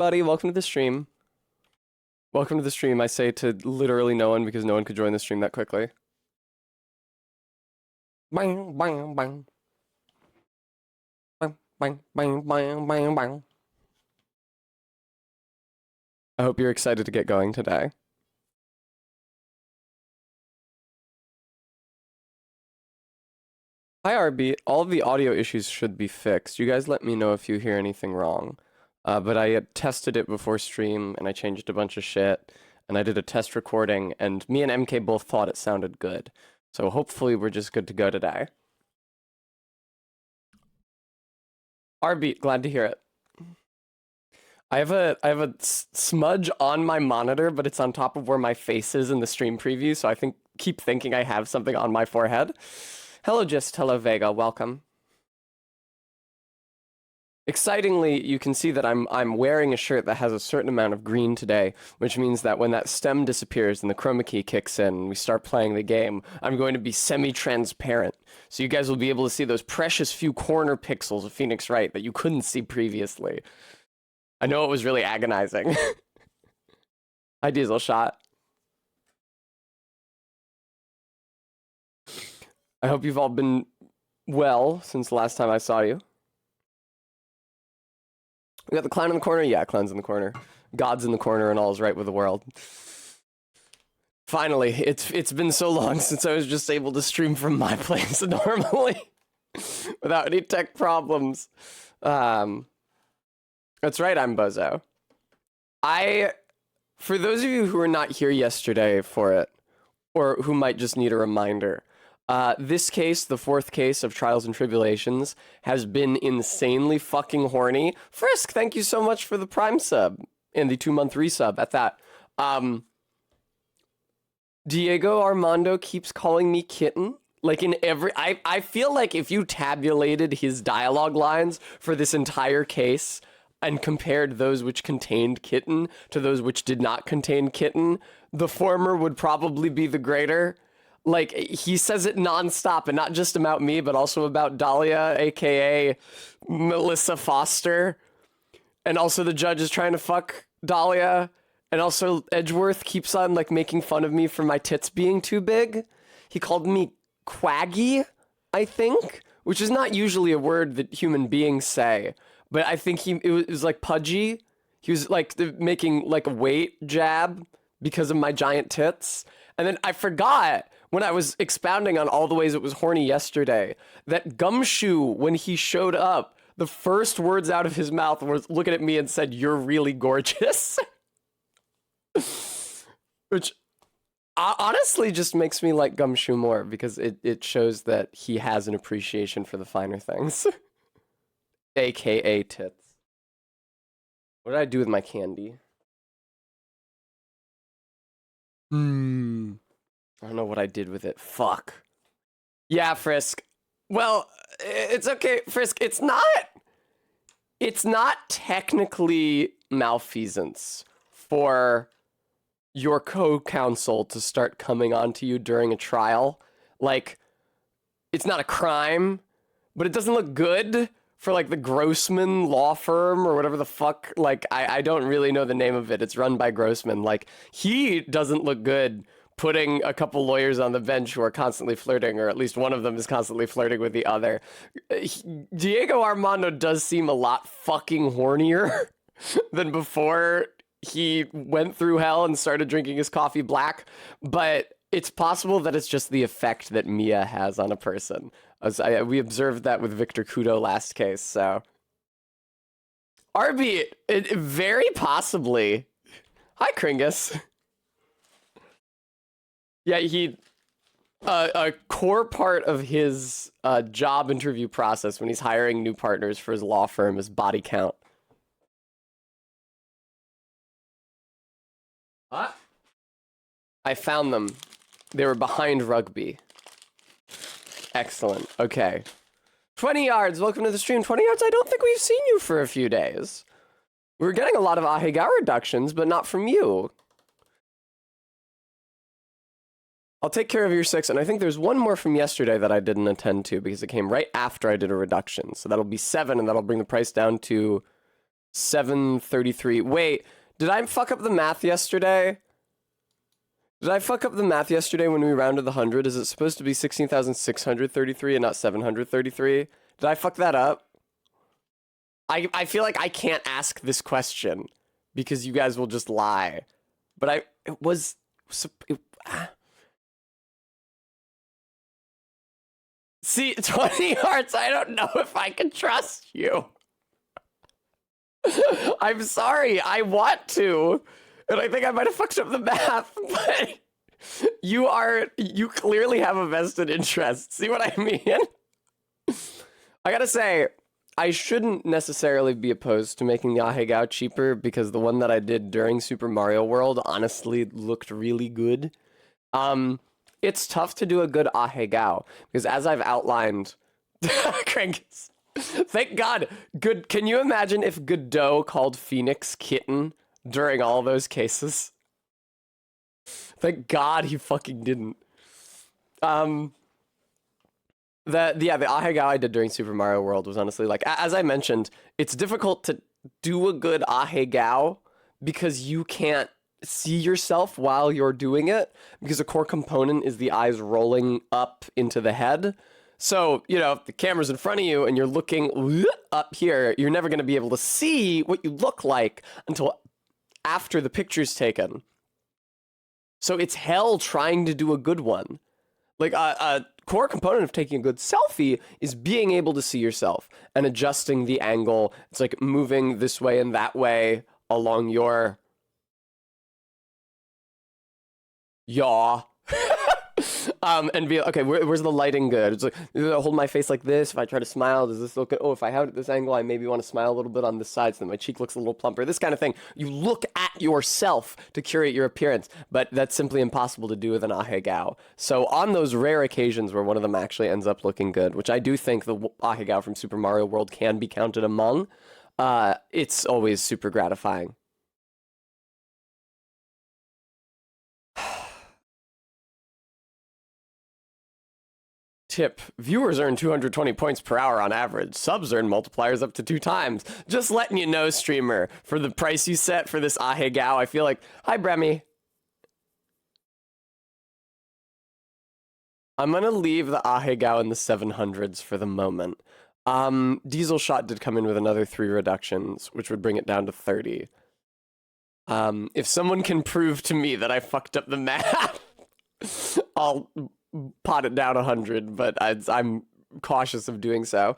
Buddy, welcome to the stream. Welcome to the stream, I say to literally no one because no one could join the stream that quickly. Bang, bang, bang. Bang, bang, bang, bang, bang, bang. I hope you're excited to get going today. Hi, RB. All of the audio issues should be fixed. You guys let me know if you hear anything wrong. But I had tested it before stream, and I changed a bunch of shit, and I did a test recording, and me and MK both thought it sounded good. So hopefully we're just good to go today. RB, glad to hear it. I have a smudge on my monitor, but it's on top of where my face is in the stream preview, so I keep thinking I have something on my forehead. Hello, hello, Vega, welcome. Excitingly, you can see that I'm wearing a shirt that has a certain amount of green today, which means that when that stem disappears and the chroma key kicks in and we start playing the game, I'm going to be semi-transparent. So you guys will be able to see those precious few corner pixels of Phoenix Wright that you couldn't see previously. I know it was really agonizing. Hi, Diesel Shot. I hope you've all been well since the last time I saw you. We got the clown in the corner? Yeah, clown's in the corner. God's in the corner and all is right with the world. Finally, it's been so long since I was just able to stream from my place normally. Without any tech problems. That's right, I'm Bozo. For those of you who were not here yesterday for it, or who might just need a reminder, this case, the fourth case of Trials and Tribulations, has been insanely fucking horny. Frisk, thank you so much for the Prime sub and the 2-month resub at that. Diego Armando keeps calling me kitten. Like in every... I feel like if you tabulated his dialogue lines for this entire case and compared those which contained kitten to those which did not contain kitten, the former would probably be the greater. Like, he says it nonstop, and not just about me, but also about Dahlia, aka Melissa Foster. And also the judge is trying to fuck Dahlia. And also Edgeworth keeps on, like, making fun of me for my tits being too big. He called me quaggy, I think, which is not usually a word that human beings say. But I think it was like pudgy. He was, like, making, like, a weight jab because of my giant tits. And then I forgot, when I was expounding on all the ways it was horny yesterday, that Gumshoe, when he showed up, the first words out of his mouth was looking at me and said, "You're really gorgeous." Which honestly just makes me like Gumshoe more, because it shows that he has an appreciation for the finer things. AKA tits. What did I do with my candy? I don't know what I did with it. Fuck. Yeah, Frisk. Well, it's okay, Frisk. It's not technically malfeasance for your co-counsel to start coming onto you during a trial. Like, it's not a crime, but it doesn't look good for, like, the Grossman law firm or whatever the fuck. Like, I don't really know the name of it. It's run by Grossman. Like, he doesn't look good putting a couple lawyers on the bench who are constantly flirting, or at least one of them is constantly flirting with the other. Diego Armando does seem a lot fucking hornier than before he went through hell and started drinking his coffee black, but it's possible that it's just the effect that Mia has on a person. We observed that with Victor Kudo last case, so... RB, very possibly. Hi, Kringus. Yeah, a core part of his job interview process when he's hiring new partners for his law firm is body count. What? I found them. They were behind rugby. Excellent. Okay. 20 yards. Welcome to the stream. 20 yards. I don't think we've seen you for a few days. We're getting a lot of Ahegao reductions, but not from you. I'll take care of your 6, and I think there's one more from yesterday that I didn't attend to because it came right after I did a reduction. So that'll be 7, and that'll bring the price down to 733. Wait, did I fuck up the math yesterday? Did I fuck up the math yesterday when we rounded the 100? Is it supposed to be 16,633 and not 733? Did I fuck that up? I feel like I can't ask this question because you guys will just lie. But it was... See, 20 hearts, I don't know if I can trust you. I'm sorry, I want to. And I think I might have fucked up the math, but you clearly have a vested interest. See what I mean? I gotta say, I shouldn't necessarily be opposed to making the Ahegao cheaper because the one that I did during Super Mario World honestly looked really good. It's tough to do a good Ahegao because as I've outlined, Crankus, thank God, good. Can you imagine if Godot called Phoenix Kitten during all those cases? Thank God he fucking didn't. The Ahegao I did during Super Mario World was honestly like, as I mentioned, it's difficult to do a good Ahegao because you can't see yourself while you're doing it because a core component is the eyes rolling up into the head. So, you know, if the camera's in front of you and you're looking up here, you're never going to be able to see what you look like until after the picture's taken. So it's hell trying to do a good one. Like, a core component of taking a good selfie is being able to see yourself and adjusting the angle. It's like moving this way and that way along your yaw. And be okay, where's the lighting good? It's like, hold my face like this. If I try to smile, does this look good? Oh, if I have it at this angle, I maybe want to smile a little bit on this side so that my cheek looks a little plumper. This kind of thing. You look at yourself to curate your appearance, but that's simply impossible to do with an Ahegao. So on those rare occasions where one of them actually ends up looking good, which I do think the Ahegao from Super Mario World can be counted among, it's always super gratifying. Tip, viewers earn 220 points per hour on average. Subs earn multipliers up to 2 times. Just letting you know, streamer, for the price you set for this Ahegao, I feel like... Hi, Bremy. I'm gonna leave the Ahegao in the 700s for the moment. Diesel Shot did come in with another 3 reductions, which would bring it down to 30. If someone can prove to me that I fucked up the math, I'll pot it down 100, but I'm cautious of doing so.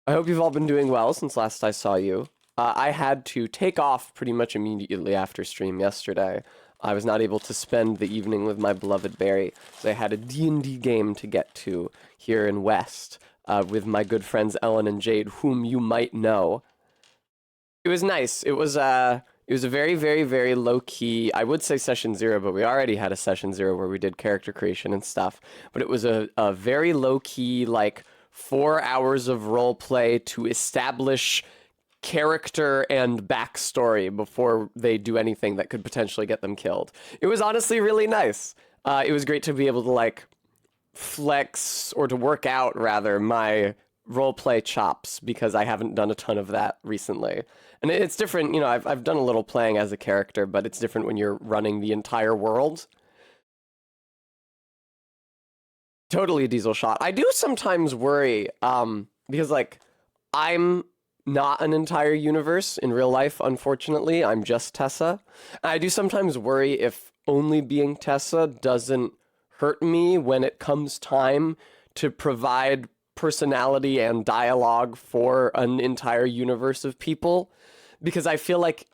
I hope you've all been doing well since last I saw you. I had to take off pretty much immediately after stream yesterday. I was not able to spend the evening with my beloved Barry, so I had a D&D game to get to here in West with my good friends Ellen and Jade, whom you might know. It was nice. It was a very, very, very low-key, I would say session 0, but we already had a session 0 where we did character creation and stuff. But it was a very low-key, like, 4 hours of role play to establish character and backstory before they do anything that could potentially get them killed. It was honestly really nice. It was great to be able to, like, flex, or to work out, rather, my roleplay chops, because I haven't done a ton of that recently. And it's different, you know, I've done a little playing as a character, but it's different when you're running the entire world. Totally a Diesel Shot. I do sometimes worry, because, like, I'm not an entire universe in real life, unfortunately. I'm just Tessa. And I do sometimes worry if only being Tessa doesn't hurt me when it comes time to provide personality and dialogue for an entire universe of people, because I feel like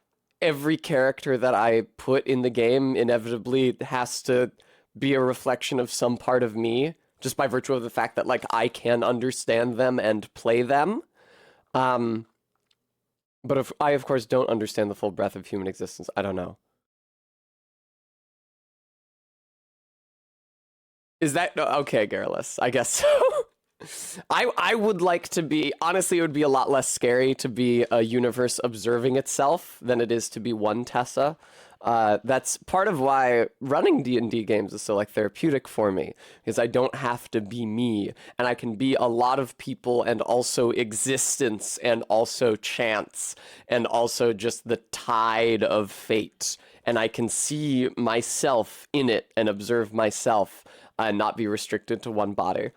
every character that I put in the game inevitably has to be a reflection of some part of me, just by virtue of the fact that, like, I can understand them and play them. But if I, of course, don't understand the full breadth of human existence, I don't know. Is that... Okay, Garrulous. I guess so. I would like to be, honestly, it would be a lot less scary to be a universe observing itself than it is to be one Tessa. That's part of why running D&D games is so like therapeutic for me, because I don't have to be me, and I can be a lot of people, and also existence, and also chance, and also just the tide of fate, and I can see myself in it and observe myself and not be restricted to one body.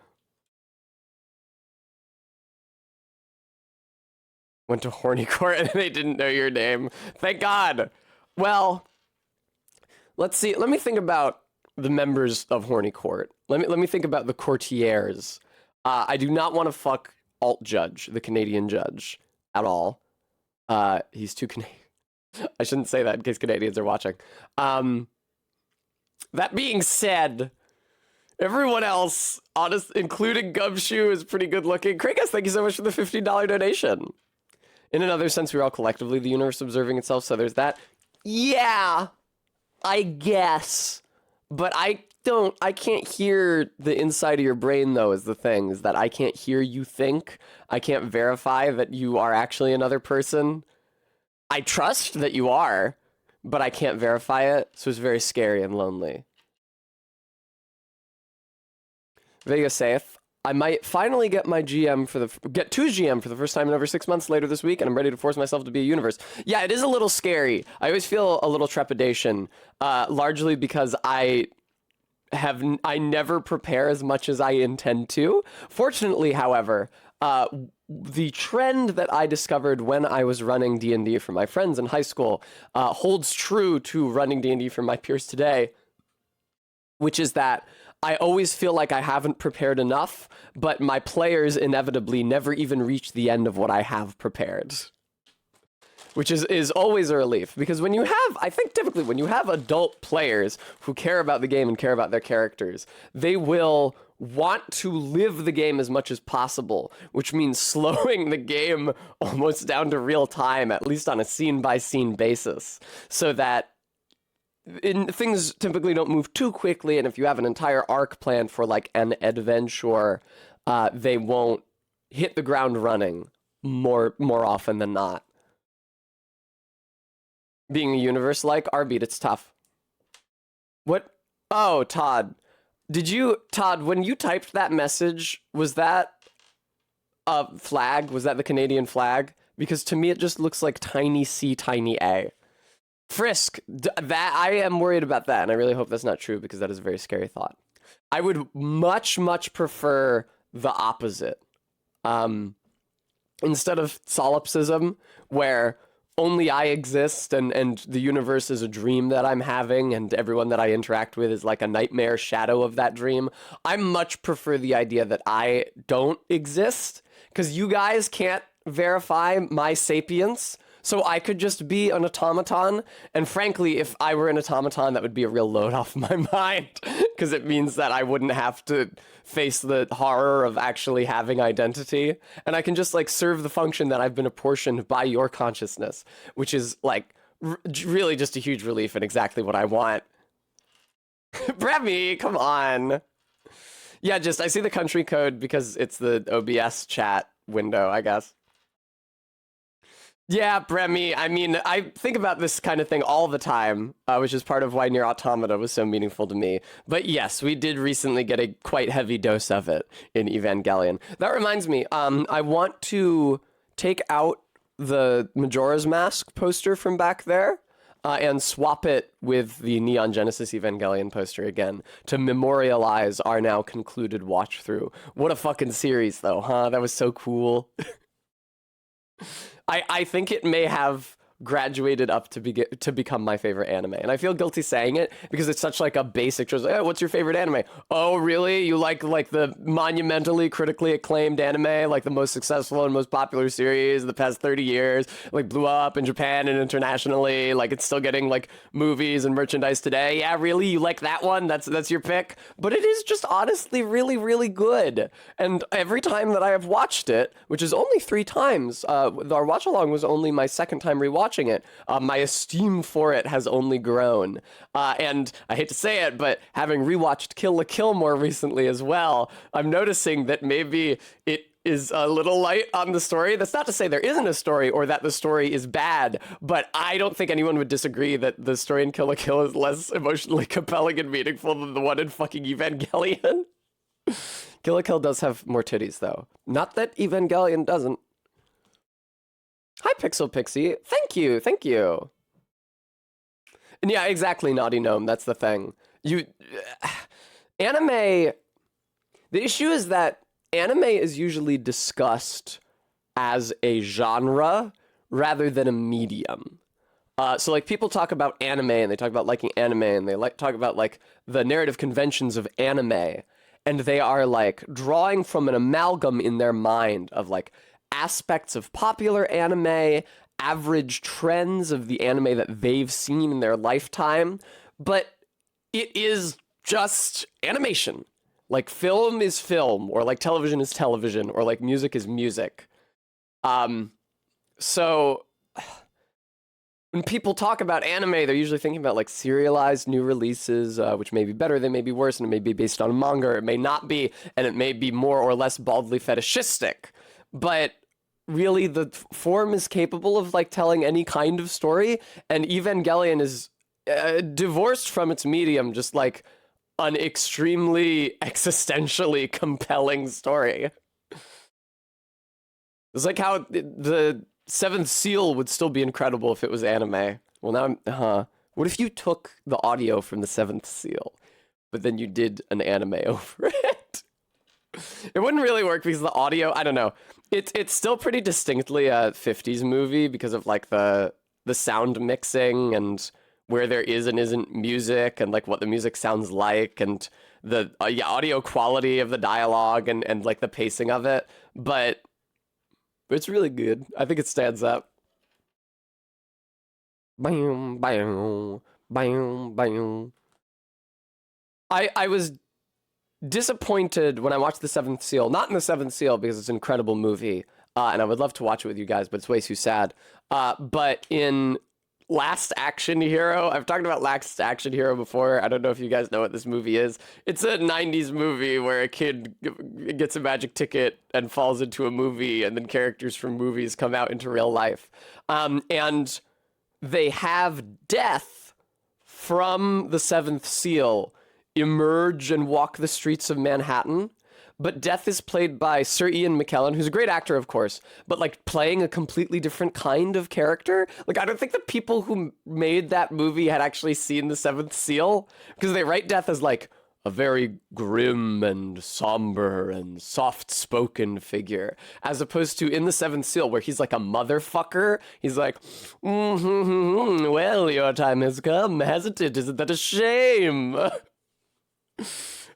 Went to horny court and they didn't know your name. Thank God. Well, let's see. Let me think about the members of horny court. Let me think about the courtiers. I do not want to fuck alt judge, the Canadian judge, at all. He's too Canadian. I shouldn't say that in case Canadians are watching. That being said, everyone else, honest, including Gumshoe, is pretty good looking. Krakus, thank you so much for the $15 donation. In another sense, we're all collectively the universe observing itself, so there's that. Yeah, I guess. But I can't hear the inside of your brain, though, is the thing, is that I can't hear you think. I can't verify that you are actually another person. I trust that you are, but I can't verify it, so it's very scary and lonely. Vega saith, I might finally get my GM get to GM for the first time in over 6 months later this week, and I'm ready to force myself to be a universe. Yeah, it is a little scary. I always feel a little trepidation, largely because I never prepare as much as I intend to. Fortunately, however, the trend that I discovered when I was running D&D for my friends in high school holds true to running D&D for my peers today, which is that I always feel like I haven't prepared enough, but my players inevitably never even reach the end of what I have prepared. Which is always a relief, because when you have, I think typically when you have adult players who care about the game and care about their characters, they will want to live the game as much as possible, which means slowing the game almost down to real time, at least on a scene-by-scene basis, so that things typically don't move too quickly, and if you have an entire arc planned for like an adventure, they won't hit the ground running more often than not. Being a universe like Arbeat, it's tough. What? Oh, Todd. Todd, when you typed that message, was that a flag? Was that the Canadian flag? Because to me it just looks like tiny C, tiny A. Frisk, that I am worried about that, and I really hope that's not true, because that is a very scary thought. I would much prefer the opposite. Instead of solipsism, where only I exist and the universe is a dream that I'm having and everyone that I interact with is like a nightmare shadow of that dream, I much prefer the idea that I don't exist, because you guys can't verify my sapience. So I could just be an automaton, and frankly, if I were an automaton, that would be a real load off my mind, because it means that I wouldn't have to face the horror of actually having identity, and I can just like serve the function that I've been apportioned by your consciousness, which is like really just a huge relief and exactly what I want. Brevy, come on. Yeah, just I see the country code because it's the OBS chat window, I guess. Yeah, Bremy, I mean, I think about this kind of thing all the time, which is part of why Nier Automata was so meaningful to me. But yes, we did recently get a quite heavy dose of it in Evangelion. That reminds me, I want to take out the Majora's Mask poster from back there and swap it with the Neon Genesis Evangelion poster again to memorialize our now concluded watch through. What a fucking series, though, huh? That was so cool. I think it may have graduated up to become my favorite anime, and I feel guilty saying it because it's such like a basic choice. Like, hey, what's your favorite anime? Oh, really? You like the monumentally critically acclaimed anime, like the most successful and most popular series of the past 30 years, like blew up in Japan and internationally, like it's still getting like movies and merchandise today. Yeah, really? You like that one? That's your pick? But it is just honestly really good. And every time that I have watched it, which is only 3 times, our watch along was only my second time rewatching watching it. My esteem for it has only grown. And I hate to say it, but having rewatched Kill la Kill more recently as well, I'm noticing that maybe it is a little light on the story. That's not to say there isn't a story or that the story is bad, but I don't think anyone would disagree that the story in Kill la Kill is less emotionally compelling and meaningful than the one in fucking Evangelion. Kill la Kill does have more titties, though. Not that Evangelion doesn't. Hi, Pixel Pixie. Thank you, thank you. And yeah, exactly, Naughty Gnome. That's the thing. Anime... The issue is that anime is usually discussed as a genre rather than a medium. So like people talk about anime and they talk about liking anime and they talk about like the narrative conventions of anime, and they are like drawing from an amalgam in their mind of like aspects of popular anime, average trends of the anime that they've seen in their lifetime, but it is just animation. Like film is film, or like television is television, or like music is music. So when people talk about anime, they're usually thinking about like serialized new releases, which may be better, they may be worse, and it may be based on manga, or it may not be, and it may be more or less baldly fetishistic. But really, the form is capable of like telling any kind of story, and Evangelion is divorced from its medium, just like an extremely existentially compelling story. It's like how the Seventh Seal would still be incredible if it was anime. Well, now what if you took the audio from the Seventh Seal, but then you did an anime over it? It wouldn't really work because the audio, I don't know. It's still pretty distinctly a 50s movie because of like the sound mixing and where there is and isn't music and like what the music sounds like and the audio quality of the dialogue and like the pacing of it. But it's really good. I think it stands up. I was disappointed when I watched The Seventh Seal. Not in The Seventh Seal because it's an incredible movie, and I would love to watch it with you guys, but it's way too sad. But in Last Action Hero, I've talked about Last Action Hero before. I don't know if you guys know what this movie is. It's a 90s movie where a kid gets a magic ticket and falls into a movie, and then characters from movies come out into real life. And they have Death from The Seventh Seal emerge and walk the streets of Manhattan. But Death is played by Sir Ian McKellen, who's a great actor, of course, but like playing a completely different kind of character. Like, I don't think the people who made that movie had actually seen The Seventh Seal, because they write Death as like a very grim and somber and soft-spoken figure, as opposed to in The Seventh Seal, where he's like a motherfucker. He's like, well, your time has come, hasn't it? Isn't that a shame?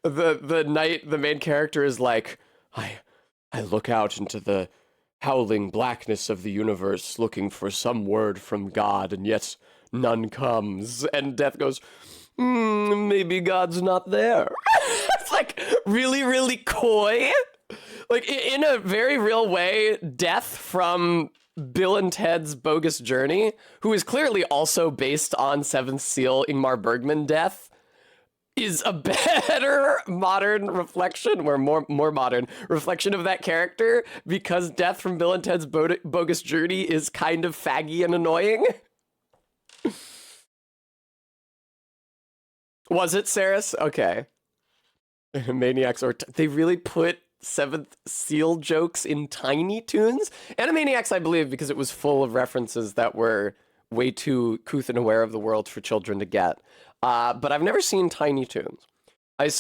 The night the main character is like, I look out into the howling blackness of the universe looking for some word from God, and yet none comes. And Death goes, maybe God's not there. It's like really, really coy. Like in a very real way, Death from Bill and Ted's Bogus Journey, who is clearly also based on Seventh Seal Ingmar Bergman Death, is a better modern reflection, or more modern reflection of that character, because Death from Bill and Ted's Bogus Journey is kind of faggy and annoying. Was it, Saris? Okay. Maniacs, or they really put Seventh Seal jokes in Tiny Toons? Animaniacs, I believe, because it was full of references that were way too couth and aware of the world for children to get. But I've never seen Tiny Toons. I've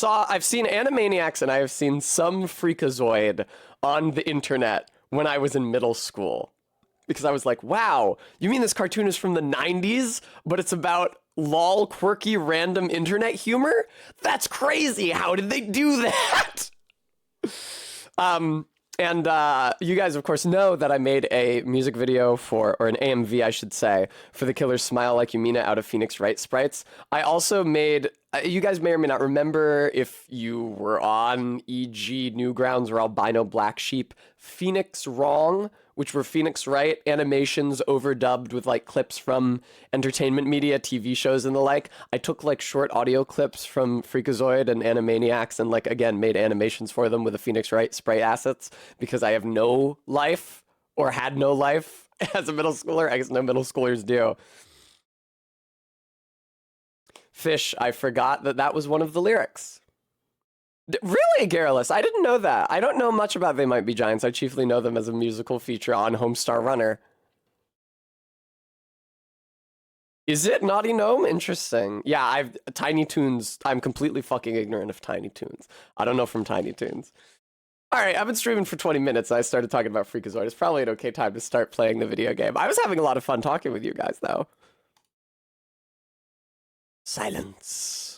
seen Animaniacs, and I have seen some Freakazoid on the internet when I was in middle school. Because I was like, wow, you mean this cartoon is from the 90s, but it's about lol, quirky, random internet humor? That's crazy. How did they do that? And you guys, of course, know that I made a music video or an AMV, I should say, for The Killer's Smile Like You Mean It out of Phoenix Wright sprites. I also made, you guys may or may not remember if you were on E.G. Newgrounds or Albino Black Sheep, Phoenix Wrong, which were Phoenix Wright animations overdubbed with like clips from entertainment media, TV shows and the like. I took like short audio clips from Freakazoid and Animaniacs and like, again, made animations for them with the Phoenix Wright spray assets because I have no life or had no life as a middle schooler. I guess no middle schoolers do. Fish, I forgot that that was one of the lyrics. Really, Garrulous? I didn't know that. I don't know much about They Might Be Giants. I chiefly know them as a musical feature on Homestar Runner. Is it Naughty Gnome? Interesting. Yeah, I've Tiny Toons. I'm completely fucking ignorant of Tiny Toons. I don't know from Tiny Toons. All right, I've been streaming for 20 minutes. I started talking about Freakazoid. It's probably an okay time to start playing the video game. I was having a lot of fun talking with you guys, though. Silence.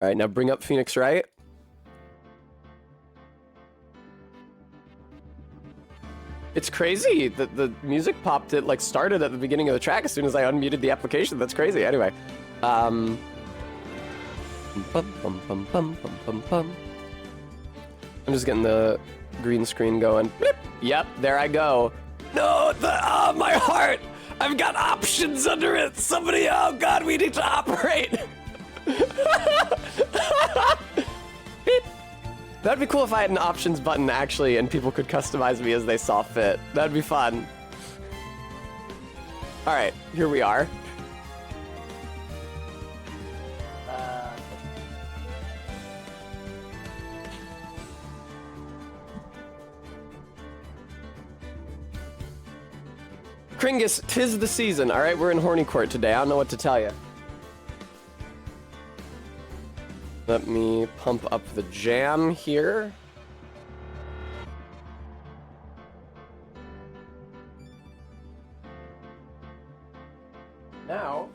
All right, now bring up Phoenix Wright. It's crazy that the music popped, it like started at the beginning of the track as soon as I unmuted the application. That's crazy. Anyway, bum, bum, bum, bum, bum, bum, bum. I'm just getting the green screen going. Blip. Yep, there I go. No, my heart. I've got options under it. Somebody, oh God, we need to operate. Beep. That'd be cool if I had an options button actually and people could customize me as they saw fit. That'd be fun. All right, here we are. Kringus, 'tis the season. All right, we're in Horny Court today. I don't know what to tell you. Let me pump up the jam here. Now.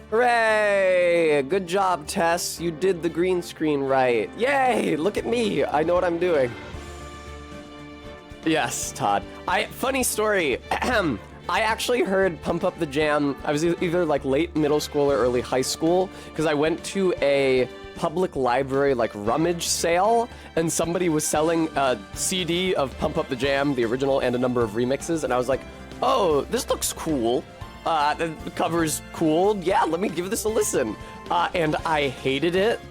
Hooray! Good job, Tess. You did the green screen right. Yay! Look at me. I know what I'm doing. Yes, Todd. Funny story. I actually heard Pump Up the Jam. I was either like late middle school or early high school because I went to a public library like rummage sale and somebody was selling a CD of Pump Up the Jam, the original, and a number of remixes. And I was like, oh, this looks cool. The cover's cool. Yeah, let me give this a listen. And I hated it.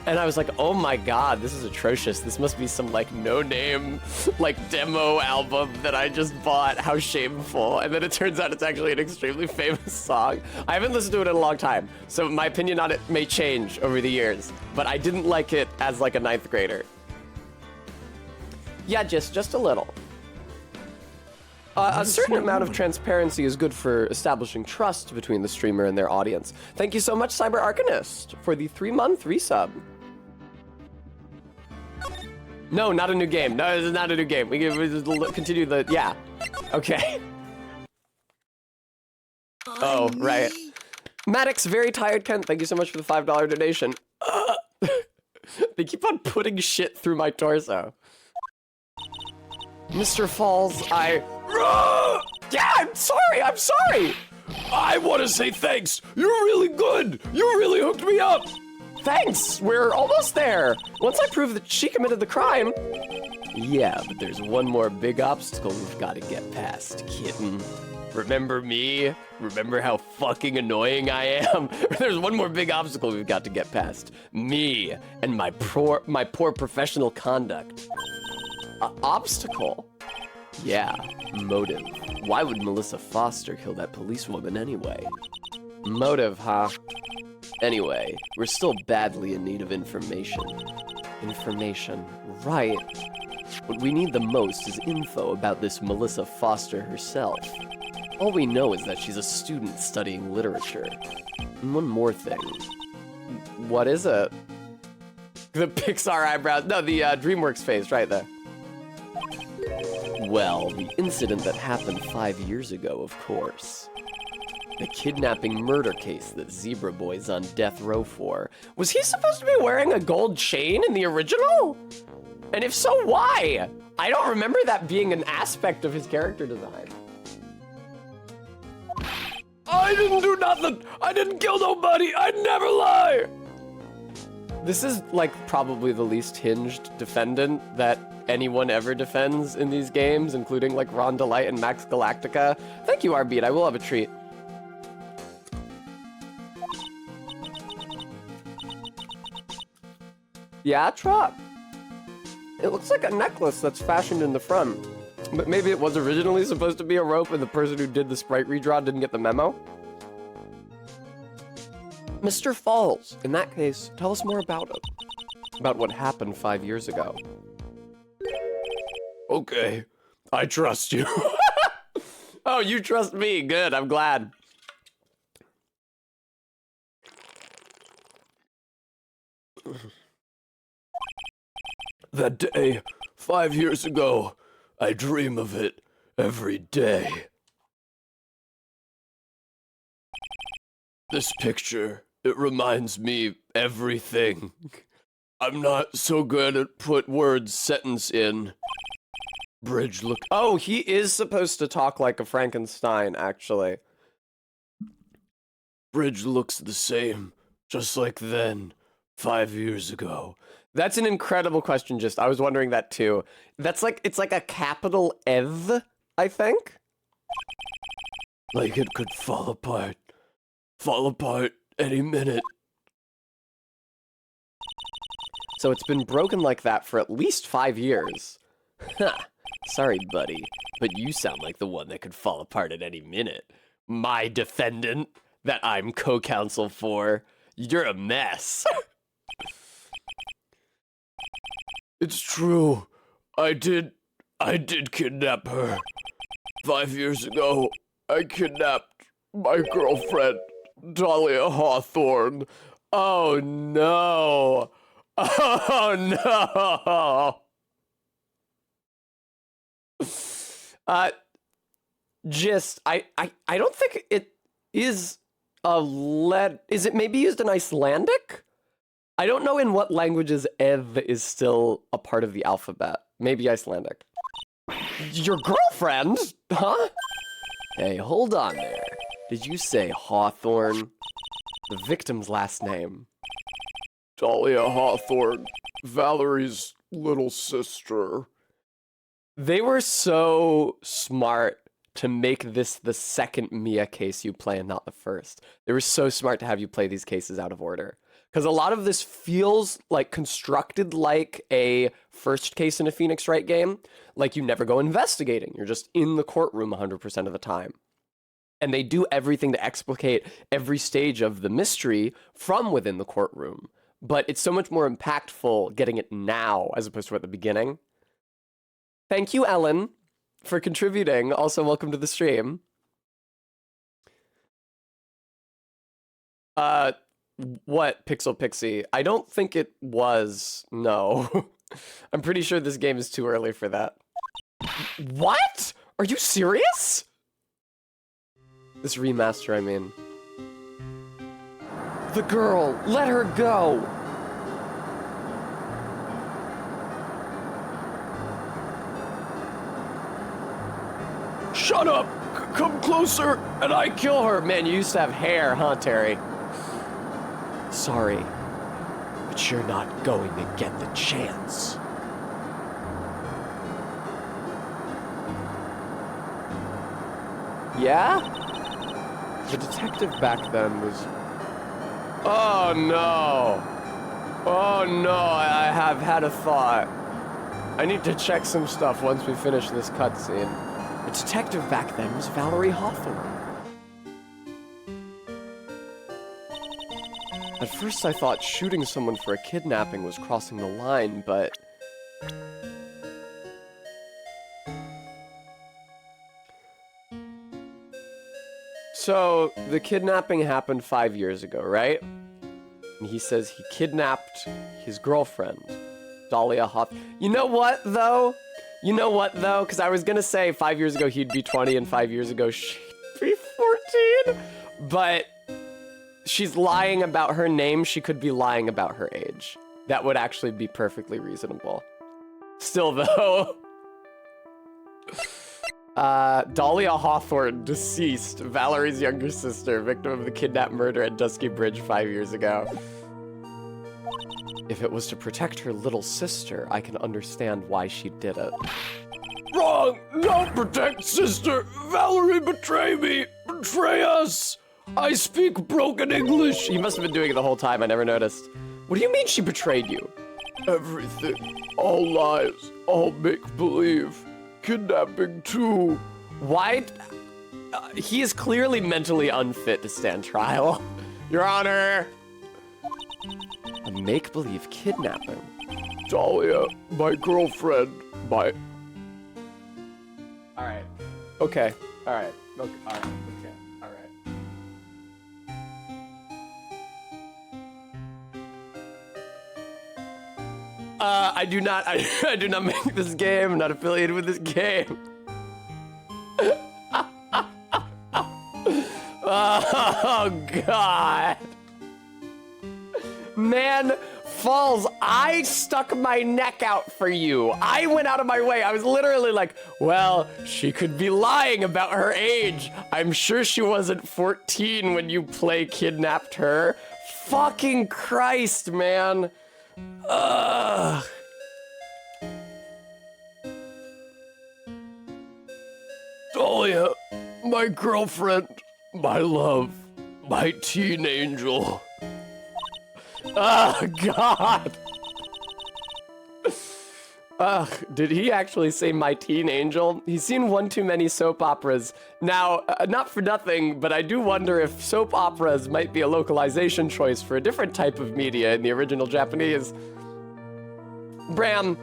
And I was like, oh my God, this is atrocious. This must be some like no-name like demo album that I just bought. How shameful. And then it turns out it's actually an extremely famous song. I haven't listened to it in a long time, so my opinion on it may change over the years, but I didn't like it as like a 9th grader. Yeah, just a little. A certain amount of transparency is good for establishing trust between the streamer and their audience. Thank you so much, Cyber Arcanist, for the 3-month resub. No, not a new game. No, this is not a new game. We can just continue the... Yeah. Okay. Oh, right. Maddox, very tired, Kent. Thank you so much for the $5 donation. They keep on putting shit through my torso. Mr. Falls, yeah, I'm sorry! I want to say thanks! You're really good! You really hooked me up! Thanks! We're almost there! Once I prove that she committed the crime... Yeah, but there's one more big obstacle we've got to get past, kitten. Remember me? Remember how fucking annoying I am? There's one more big obstacle we've got to get past. Me and my poor professional conduct. Obstacle? Yeah, motive. Why would Melissa Foster kill that policewoman anyway? Motive, huh? Anyway, we're still badly in need of information. Information, right. What we need the most is info about this Melissa Foster herself. All we know is that she's a student studying literature. And one more thing. What is it? The Pixar eyebrows. No, the DreamWorks face right there. Well, the incident that happened 5 years ago, of course. The kidnapping murder case that Zebra Boy's on death row for. Was he supposed to be wearing a gold chain in the original? And if so, why? I don't remember that being an aspect of his character design. I didn't do nothing. I didn't kill nobody. I'd never lie. This is, like, probably the least hinged defendant that anyone ever defends in these games, including, like, Ron Delight and Max Galactica. Thank you, Arbeat. I will have a treat. Yeah, Trot. It looks like a necklace that's fashioned in the front. But maybe it was originally supposed to be a rope and the person who did the sprite redraw didn't get the memo? Mr. Falls, in that case, tell us more about it. About what happened 5 years ago. Okay, I trust you. Oh, you trust me. Good, I'm glad. That day, 5 years ago, I dream of it every day. This picture, it reminds me everything. I'm not so good at put words sentence in. Bridge look. Oh, he is supposed to talk like a Frankenstein, actually. Bridge looks the same, just like then, 5 years ago. That's an incredible question, just. I was wondering that too. That's like, it's like a capital Ev, I think? Like it could fall apart. Fall apart any minute. So it's been broken like that for at least 5 years. Ha! Sorry, buddy, but you sound like the one that could fall apart at any minute. My defendant that I'm co-counsel for. You're a mess. It's true. I did kidnap her. 5 years ago, I kidnapped my girlfriend, Dahlia Hawthorne. Oh no. Oh no. I don't think it is is it maybe used in Icelandic? I don't know in what languages Ev is still a part of the alphabet. Maybe Icelandic. Your girlfriend? Huh? Hey, hold on there. Did you say Hawthorne? The victim's last name. Dahlia Hawthorne, Valerie's little sister. They were so smart to make this the second Mia case you play and not the first. They were so smart to have you play these cases out of order. Because a lot of this feels like constructed like a first case in a Phoenix Wright game. Like you never go investigating. You're just in the courtroom 100% of the time. And they do everything to explicate every stage of the mystery from within the courtroom. But it's so much more impactful getting it now as opposed to at the beginning. Thank you, Ellen, for contributing. Also, welcome to the stream. What, Pixel Pixie? I don't think it was. No. I'm pretty sure this game is too early for that. What? Are you serious? This remaster, I mean. The girl, let her go! Shut up! Come closer, and I kill her! Man, you used to have hair, huh, Terry? Sorry, but you're not going to get the chance. Yeah? The detective back then was... Oh no! Oh no, I have had a thought. I need to check some stuff once we finish this cutscene. The detective back then was Valerie Hawthorne. At first I thought shooting someone for a kidnapping was crossing the line, but... So, the kidnapping happened 5 years ago, right? And he says he kidnapped his girlfriend, Dahlia Hawthorne. You know what, though? You know what, though? Because I was gonna say 5 years ago he'd be 20 and 5 years ago she'd be 14. But... she's lying about her name, she could be lying about her age. That would actually be perfectly reasonable. Still, though... Dahlia Hawthorne, deceased. Valerie's younger sister, victim of the kidnap murder at Dusky Bridge 5 years ago. If it was to protect her little sister, I can understand why she did it. Wrong! Don't protect sister! Valerie betrayed me! Betray us! I speak broken English! He must have been doing it the whole time, I never noticed. What do you mean she betrayed you? Everything. All lies. All make-believe. Kidnapping too. Why? He is clearly mentally unfit to stand trial. Your Honor! A make-believe kidnapping. Dahlia, my girlfriend, my... Alright. Okay. Alright. Okay. Alright. Okay. Alright. I do not make this game. I'm not affiliated with this game. Oh, God. Man, Falls, I stuck my neck out for you. I went out of my way. I was literally like, well, she could be lying about her age. I'm sure she wasn't 14 when you kidnapped her. Fucking Christ, man. Ugh. Dahlia, my girlfriend, my love, my teen angel. Oh, God. Ugh, did he actually say my teen angel? He's seen one too many soap operas. Now, not for nothing, but I do wonder if soap operas might be a localization choice for a different type of media in the original Japanese. Bram,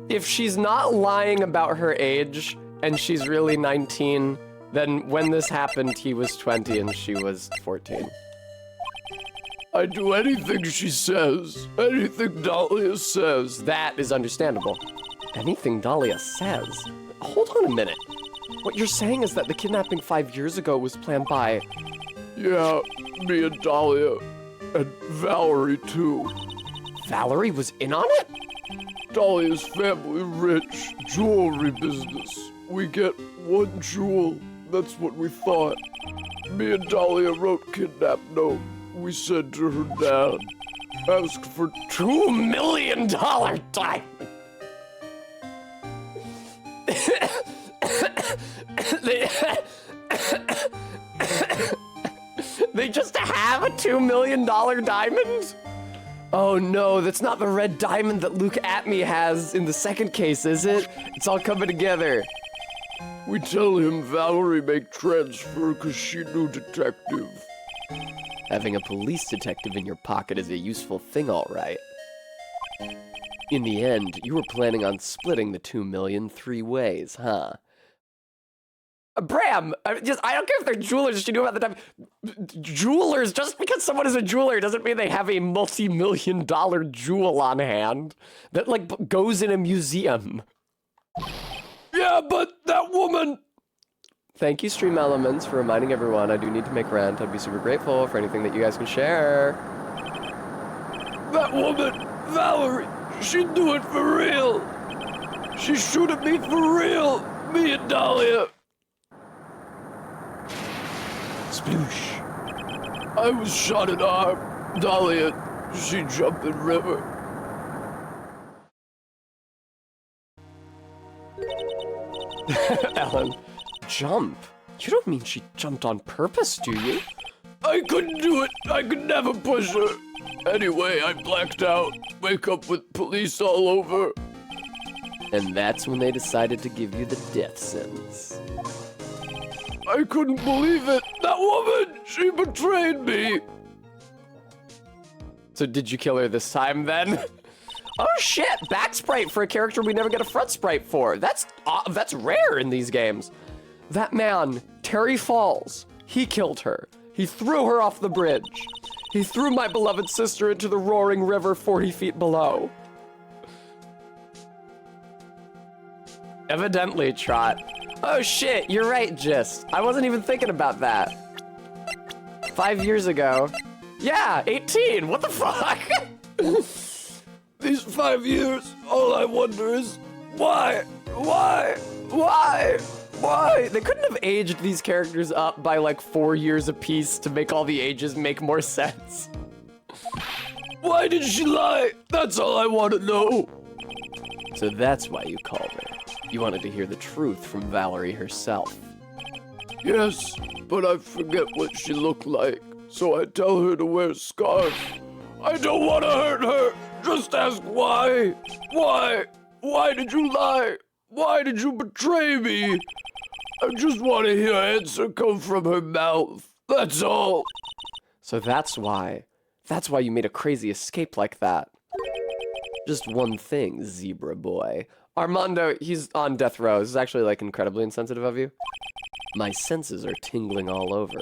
if she's not lying about her age and she's really 19, then when this happened, he was 20 and she was 14. I do anything she says. Anything Dahlia says. That is understandable. Anything Dahlia says? Hold on a minute. What you're saying is that the kidnapping 5 years ago was planned by... Yeah, me and Dahlia. And Valerie, too. Valerie was in on it? Dahlia's family rich. Jewelry business. We get one jewel. That's what we thought. Me and Dahlia wrote kidnap note. We said to her dad, asked for $2 million diamond. They just have a $2 million diamond? Oh no, that's not the red diamond that Luke Atme has in the second case, is it? It's all coming together. We tell him Valerie make transfer cause she knew detective. Having a police detective in your pocket is a useful thing, all right. In the end, you were planning on splitting the 2 million 3 ways, huh? Bram, I don't care if they're jewelers, you knew about the time. Jewelers, just because someone is a jeweler doesn't mean they have a multi-million-dollar jewel on hand that, like, goes in a museum. Yeah, but that woman... Thank you, Stream Elements, for reminding everyone I do need to make rent. I'd be super grateful for anything that you guys can share. That woman, Valerie, she'd do it for real. She shoot at me for real. Me and Dahlia. Sploosh. I was shot in arm. Dahlia, she jumped in river. Ellen. Jump? You don't mean she jumped on purpose, do you? I couldn't do it. I could never push her. Anyway, I blacked out. Wake up with police all over. And that's when they decided to give you the death sentence. I couldn't believe it. That woman, she betrayed me. So did you kill her this time then? Oh shit, back sprite for a character we never get a front sprite for. That's rare in these games. That man, Terry Falls, he killed her. He threw her off the bridge. He threw my beloved sister into the roaring river 40 feet below. Evidently, Trot. Oh shit, you're right, Gist. I wasn't even thinking about that. 5 years ago. Yeah, 18, what the fuck? These 5 years, all I wonder is, why? They couldn't have aged these characters up by like 4 years apiece to make all the ages make more sense. Why did she lie? That's all I want to know. So that's why you called her. You wanted to hear the truth from Valerie herself. Yes, but I forget what she looked like, so I tell her to wear a scarf. I don't want to hurt her. Just ask why. Why? Why did you lie? Why did you betray me? I just want to hear an answer come from her mouth. That's all. So that's why you made a crazy escape like that. Just one thing, zebra boy. Armando, he's on death row. This is actually, like, incredibly insensitive of you. My senses are tingling all over.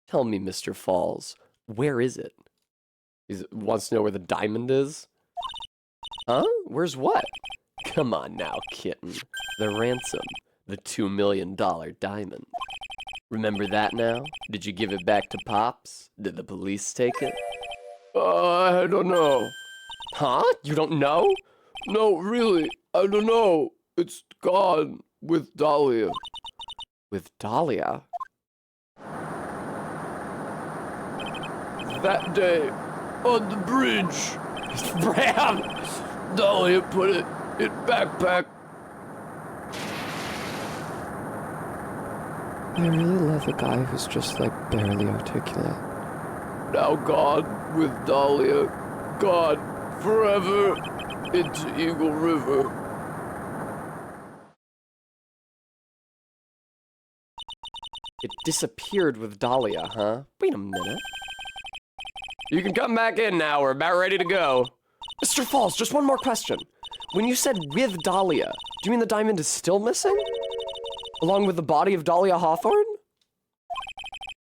Tell me, Mr. Falls, where is it? He wants to know where the diamond is? Huh? Where's what? Come on now, kitten. The ransom. The $2 million diamond. Remember that now? Did you give it back to Pops? Did the police take it? I don't know. Huh? You don't know? No, really, I don't know. It's gone with Dahlia. With Dahlia? That day, on the bridge, Bram! Dahlia put it in backpack. I really love a guy who's just, like, barely articulate. Now gone with Dahlia. Gone forever into Eagle River. It disappeared with Dahlia, huh? Wait a minute. You can come back in now. We're about ready to go. Mr. Falls, just one more question. When you said with Dahlia, do you mean the diamond is still missing? Along with the body of Dahlia Hawthorne?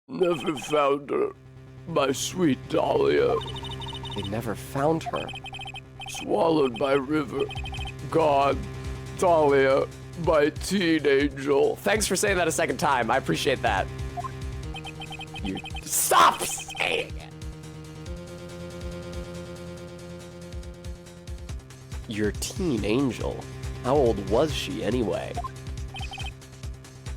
Never found her. My sweet Dahlia. They never found her. Swallowed by river. Gone. Dahlia, my teen angel. Thanks for saying that a second time. I appreciate that. You stop saying it. Your teen angel. How old was she anyway?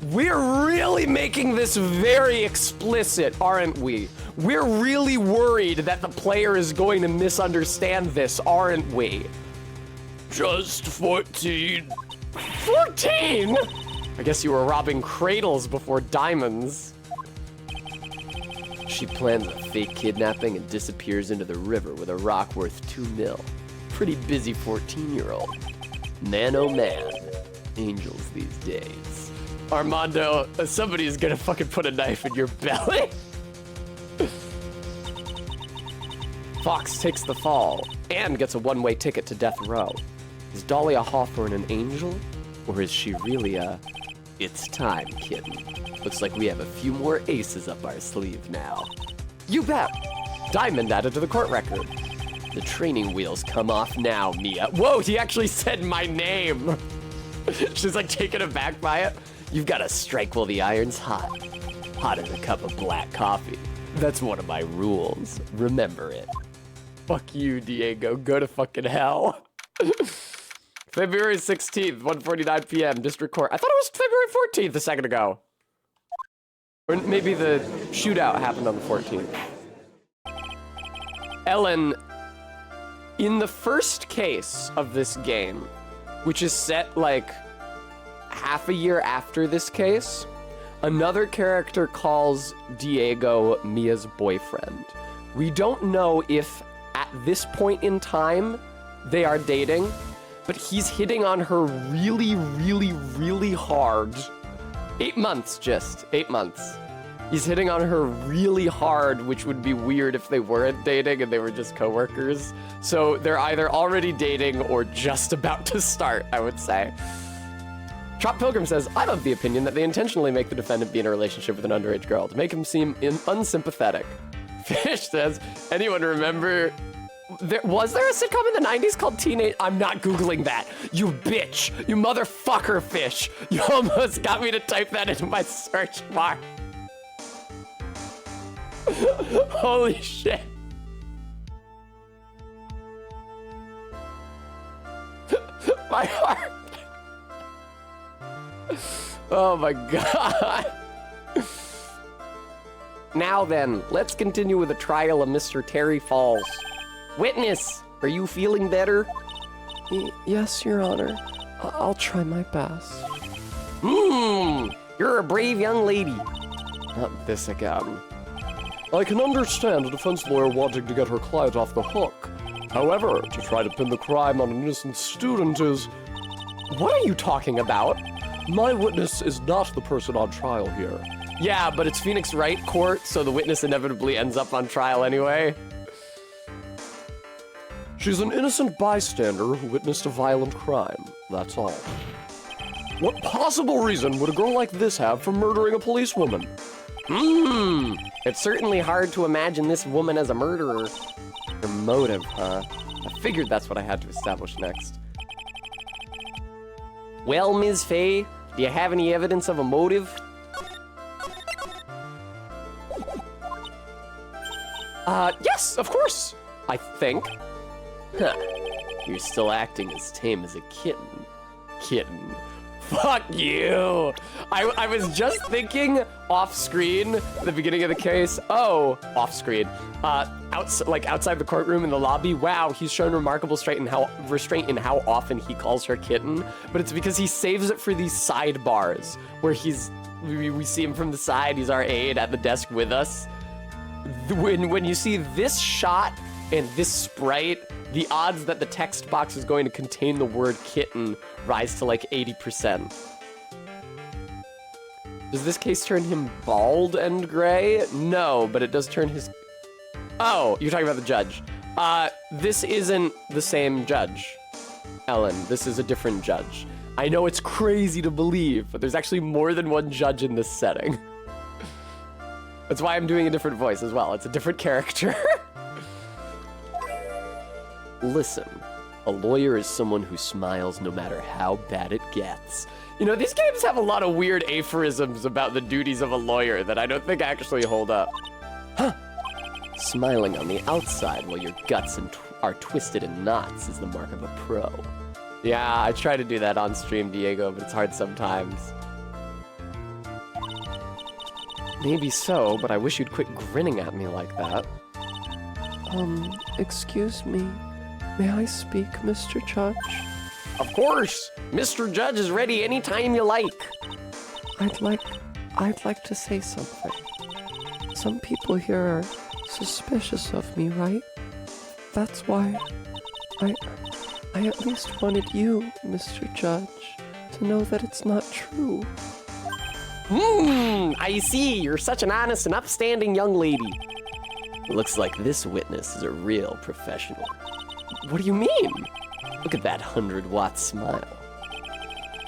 We're really making this very explicit, aren't we? We're really worried that the player is going to misunderstand this, aren't we? Just 14. 14? I guess you were robbing cradles before diamonds. She plans a fake kidnapping and disappears into the river with a rock worth 2 mil. Pretty busy 14-year-old. Man, oh man. Angels these days. Armando, somebody's gonna fucking put a knife in your belly. Fox takes the fall and gets a one-way ticket to death row. Is Dahlia Hawthorne an angel? Or is she really a... It's time, kitten. Looks like we have a few more aces up our sleeve now. You bet! Diamond added to the court record. The training wheels come off now, Mia. Whoa, he actually said my name! She's like taken aback by it. You've got to strike while the iron's hot. Hot as a cup of black coffee. That's one of my rules. Remember it. Fuck you, Diego. Go to fucking hell. February 16th, 1:49 p.m. District Court. I thought it was February 14th a second ago. Or maybe the shootout happened on the 14th. Ellen, in the first case of this game, which is set like half a year after this case, another character calls Diego Mia's boyfriend. We don't know if at this point in time they are dating, but he's hitting on her really, really, really hard. 8 months, just 8 months. He's hitting on her really hard, which would be weird if they weren't dating and they were just coworkers. So they're either already dating or just about to start, I would say. Trop Pilgrim says, I'm of the opinion that they intentionally make the defendant be in a relationship with an underage girl to make him seem unsympathetic. Fish says, anyone remember... Was there a sitcom in the 90s called Teenage... I'm not Googling that. You bitch. You motherfucker, Fish. You almost got me to type that into my search bar. Holy shit. My heart. Oh my god. Now then, let's continue with the trial of Mr. Terry Falls. Witness, are you feeling better? Yes, Your Honor. I'll try my best. You're a brave young lady. Not this again. I can understand a defense lawyer wanting to get her client off the hook. However, to try to pin the crime on an innocent student is... What are you talking about? My witness is not the person on trial here. Yeah, but it's Phoenix Wright court, so the witness inevitably ends up on trial anyway. She's an innocent bystander who witnessed a violent crime. That's all. What possible reason would a girl like this have for murdering a policewoman? It's certainly hard to imagine this woman as a murderer. Her motive, huh? I figured that's what I had to establish next. Well, Ms. Faye, do you have any evidence of a motive? Yes, of course, I think. Huh. You're still acting as tame as a kitten. Kitten. Fuck you! I was just thinking off-screen at the beginning of the case. Oh, off-screen. Outside the courtroom in the lobby. Wow, he's shown remarkable restraint in how often he calls her kitten. But it's because he saves it for these sidebars where we see him from the side. He's our aide at the desk with us. When you see this shot and this sprite, the odds that the text box is going to contain the word kitten rise to like 80%. Does this case turn him bald and gray? No, but it does turn his... Oh, you're talking about the judge. This isn't the same judge, Ellen. This is a different judge. I know it's crazy to believe, but there's actually more than one judge in this setting. That's why I'm doing a different voice as well. It's a different character. Listen, a lawyer is someone who smiles no matter how bad it gets. You know, these games have a lot of weird aphorisms about the duties of a lawyer that I don't think actually hold up. Huh. Smiling on the outside while your guts are twisted in knots is the mark of a pro. Yeah, I try to do that on stream, Diego, but it's hard sometimes. Maybe so, but I wish you'd quit grinning at me like that. Excuse me. May I speak, Mr. Judge? Of course! Mr. Judge is ready anytime you like. I'd like to say something. Some people here are suspicious of me, right? That's why I at least wanted you, Mr. Judge, to know that it's not true. I see. You're such an honest and upstanding young lady. Looks like this witness is a real professional. What do you mean? Look at that 100-watt smile.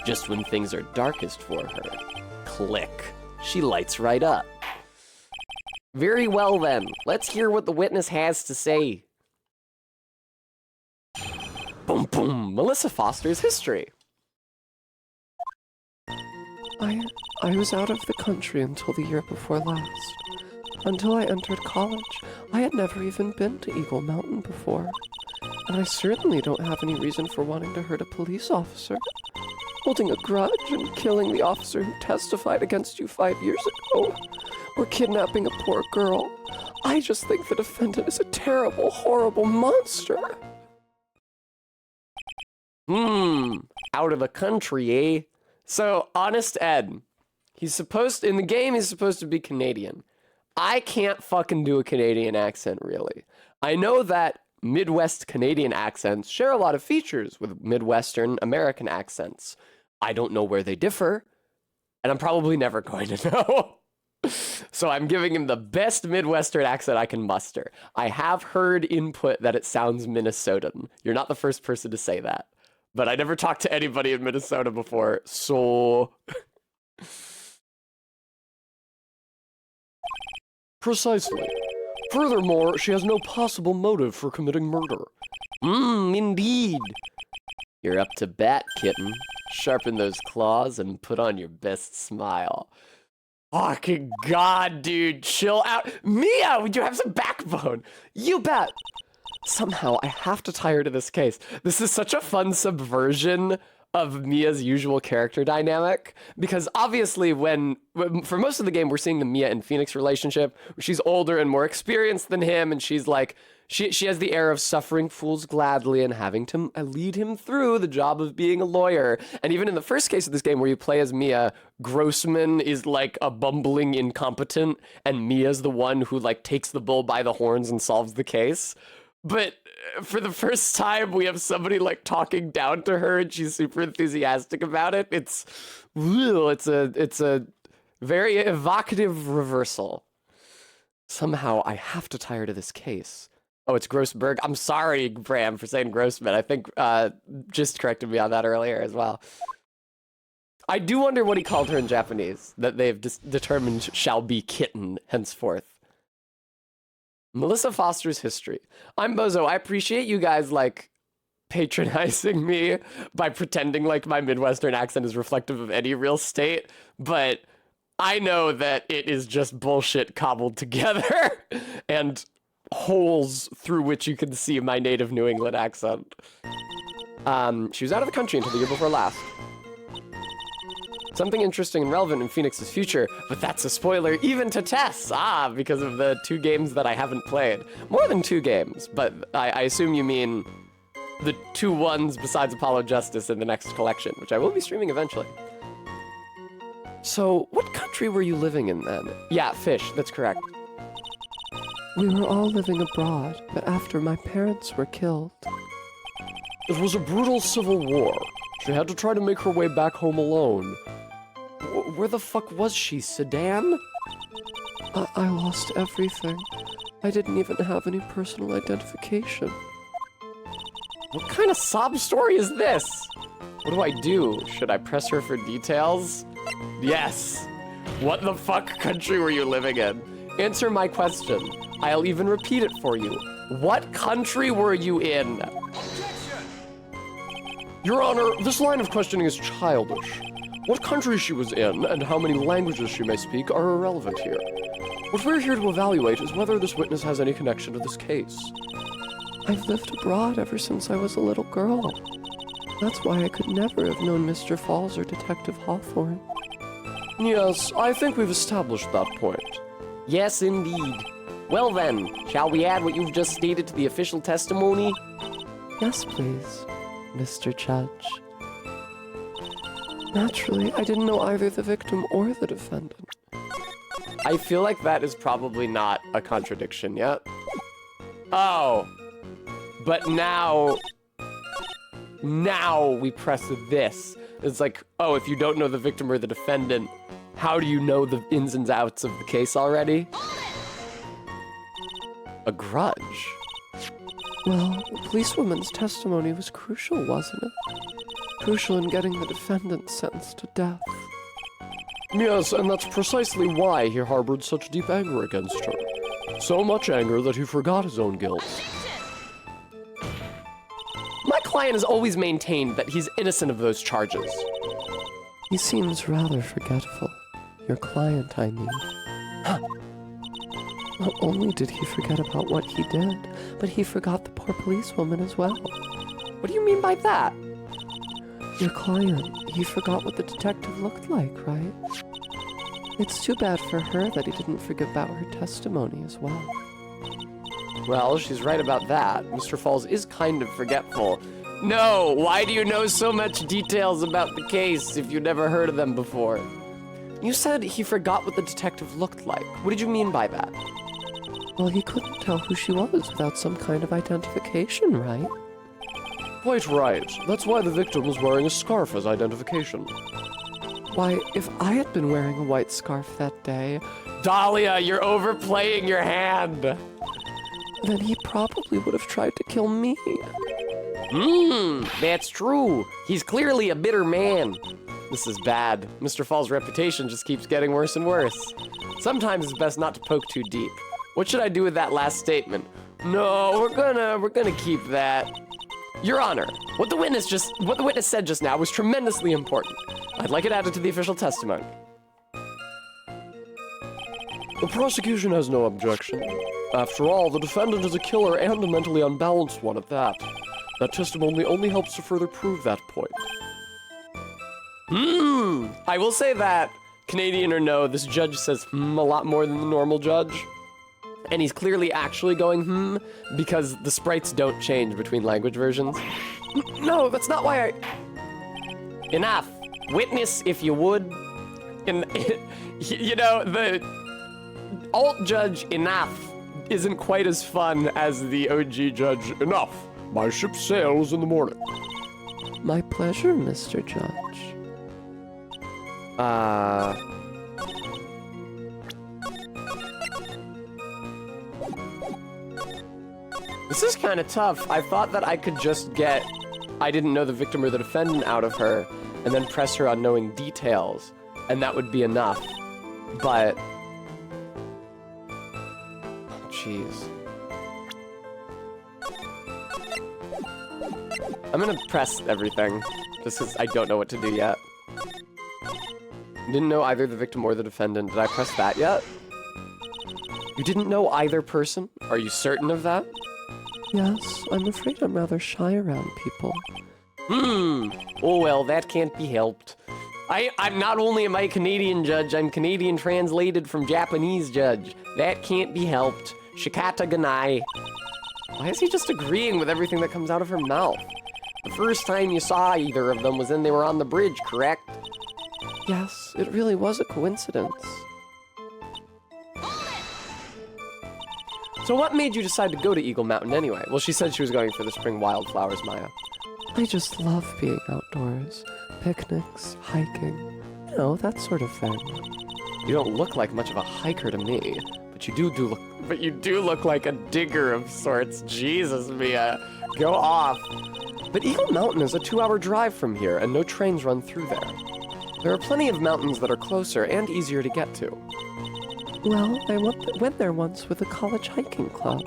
Just when things are darkest for her, click, she lights right up. Very well then, let's hear what the witness has to say. Boom boom, Melissa Foster's history. I was out of the country until the year before last. Until I entered college, I had never even been to Eagle Mountain before. And I certainly don't have any reason for wanting to hurt a police officer. Holding a grudge and killing the officer who testified against you 5 years ago, or kidnapping a poor girl. I just think the defendant is a terrible, horrible monster. Out of the country, eh? So, Honest Ed, in the game, he's supposed to be Canadian. I can't fucking do a Canadian accent, really. I know that Midwest Canadian accents share a lot of features with Midwestern American accents. I don't know where they differ, and I'm probably never going to know. So I'm giving him the best Midwestern accent I can muster. I have heard input that it sounds Minnesotan. You're not the first person to say that. But I never talked to anybody in Minnesota before, so... Precisely. Furthermore, she has no possible motive for committing murder. Indeed. You're up to bat, kitten. Sharpen those claws and put on your best smile. Fucking God, dude, chill out. Mia, would you have some backbone? You bet. Somehow, I have to tie her to this case. This is such a fun subversion of Mia's usual character dynamic, because obviously for most of the game, we're seeing the Mia and Phoenix relationship, where she's older and more experienced than him, and she's like She has the air of suffering fools gladly and having to lead him through the job of being a lawyer. And even in the first case of this game where you play as Mia, Grossman is like a bumbling incompetent, and Mia's the one who like takes the bull by the horns and solves the case. But for the first time, we have somebody like talking down to her, and she's super enthusiastic about it. It's a very evocative reversal. Somehow, I have to tire to this case. Oh, it's Grossberg. I'm sorry, Bram, for saying Grossman. I think just corrected me on that earlier as well. I do wonder what he called her in Japanese, that they've determined shall be kitten henceforth. Melissa Foster's history. I'm Bozo. I appreciate you guys, like, patronizing me by pretending like my Midwestern accent is reflective of any real state, but I know that it is just bullshit cobbled together and holes through which you can see my native New England accent. She was out of the country until the year before last. Something interesting and relevant in Phoenix's future, but that's a spoiler even to Tess! Because of the 2 games that I haven't played. More than 2 games, but I assume you mean the 2 ones besides Apollo Justice in the next collection, which I will be streaming eventually. So, what country were you living in then? Yeah, Fish, that's correct. We were all living abroad, but after my parents were killed. It was a brutal civil war. She had to try to make her way back home alone. Where the fuck was she, Sudan? I lost everything. I didn't even have any personal identification. What kind of sob story is this? What do I do? Should I press her for details? Yes. What the fuck country were you living in? Answer my question. I'll even repeat it for you. What country were you in? Your Honor, this line of questioning is childish. What country she was in and how many languages she may speak are irrelevant here. What we're here to evaluate is whether this witness has any connection to this case. I've lived abroad ever since I was a little girl. That's why I could never have known Mr. Falls or Detective Hawthorne. Yes, I think we've established that point. Yes, indeed. Well then, shall we add what you've just stated to the official testimony? Yes, please, Mr. Judge. Naturally, I didn't know either the victim or the defendant. I feel like that is probably not a contradiction yet. Oh. But now we press this. It's like, oh, if you don't know the victim or the defendant, how do you know the ins and outs of the case already? A grudge. Well, the policewoman's testimony was crucial, wasn't it? Crucial in getting the defendant sentenced to death. Yes, and that's precisely why he harbored such deep anger against her. So much anger that he forgot his own guilt. My client has always maintained that he's innocent of those charges. He seems rather forgetful. Your client, I mean. Not only did he forget about what he did, but he forgot the poor policewoman as well. What do you mean by that? Your client, he forgot what the detective looked like, right? It's too bad for her that he didn't forget about her testimony as well. Well, she's right about that. Mr. Falls is kind of forgetful. No, why do you know so much details about the case if you never heard of them before? You said he forgot what the detective looked like. What did you mean by that? Well, he couldn't tell who she was without some kind of identification, right? Quite right. That's why the victim was wearing a scarf as identification. Why, if I had been wearing a white scarf that day... Dahlia, you're overplaying your hand! Then he probably would have tried to kill me. That's true. He's clearly a bitter man. This is bad. Mr. Falls' reputation just keeps getting worse and worse. Sometimes it's best not to poke too deep. What should I do with that last statement? No, we're gonna keep that. Your Honor, what the witness said just now was tremendously important. I'd like it added to the official testimony. The prosecution has no objection. After all, the defendant is a killer and a mentally unbalanced one at that. That testimony only helps to further prove that point. I will say that, Canadian or no, this judge says a lot more than the normal judge. And he's clearly actually going, because the sprites don't change between language versions. No, that's not why I... Enough. Witness, if you would. You know, the alt judge, enough, isn't quite as fun as the OG judge, enough. My ship sails in the morning. My pleasure, Mr. Judge. This is kind of tough. I thought that I could just get I didn't know the victim or the defendant out of her, and then press her on knowing details, and that would be enough. But... jeez. I'm gonna press everything, just because I don't know what to do yet. Didn't know either the victim or the defendant. Did I press that yet? You didn't know either person? Are you certain of that? Yes, I'm afraid I'm rather shy around people. Oh well, that can't be helped. I'm not only am I a Canadian judge, I'm Canadian translated from Japanese judge. That can't be helped. Shikata ganai. Why is he just agreeing with everything that comes out of her mouth? The first time you saw either of them was when they were on the bridge, correct? Yes, it really was a coincidence. So what made you decide to go to Eagle Mountain anyway? Well, she said she was going for the spring wildflowers, Maya. I just love being outdoors. Picnics, hiking, you know, that sort of thing. You don't look like much of a hiker to me, but you do look like a digger of sorts. Jesus, Mia, go off. But Eagle Mountain is a 2-hour drive from here, and no trains run through there. There are plenty of mountains that are closer and easier to get to. Well, I went there once with a college hiking club.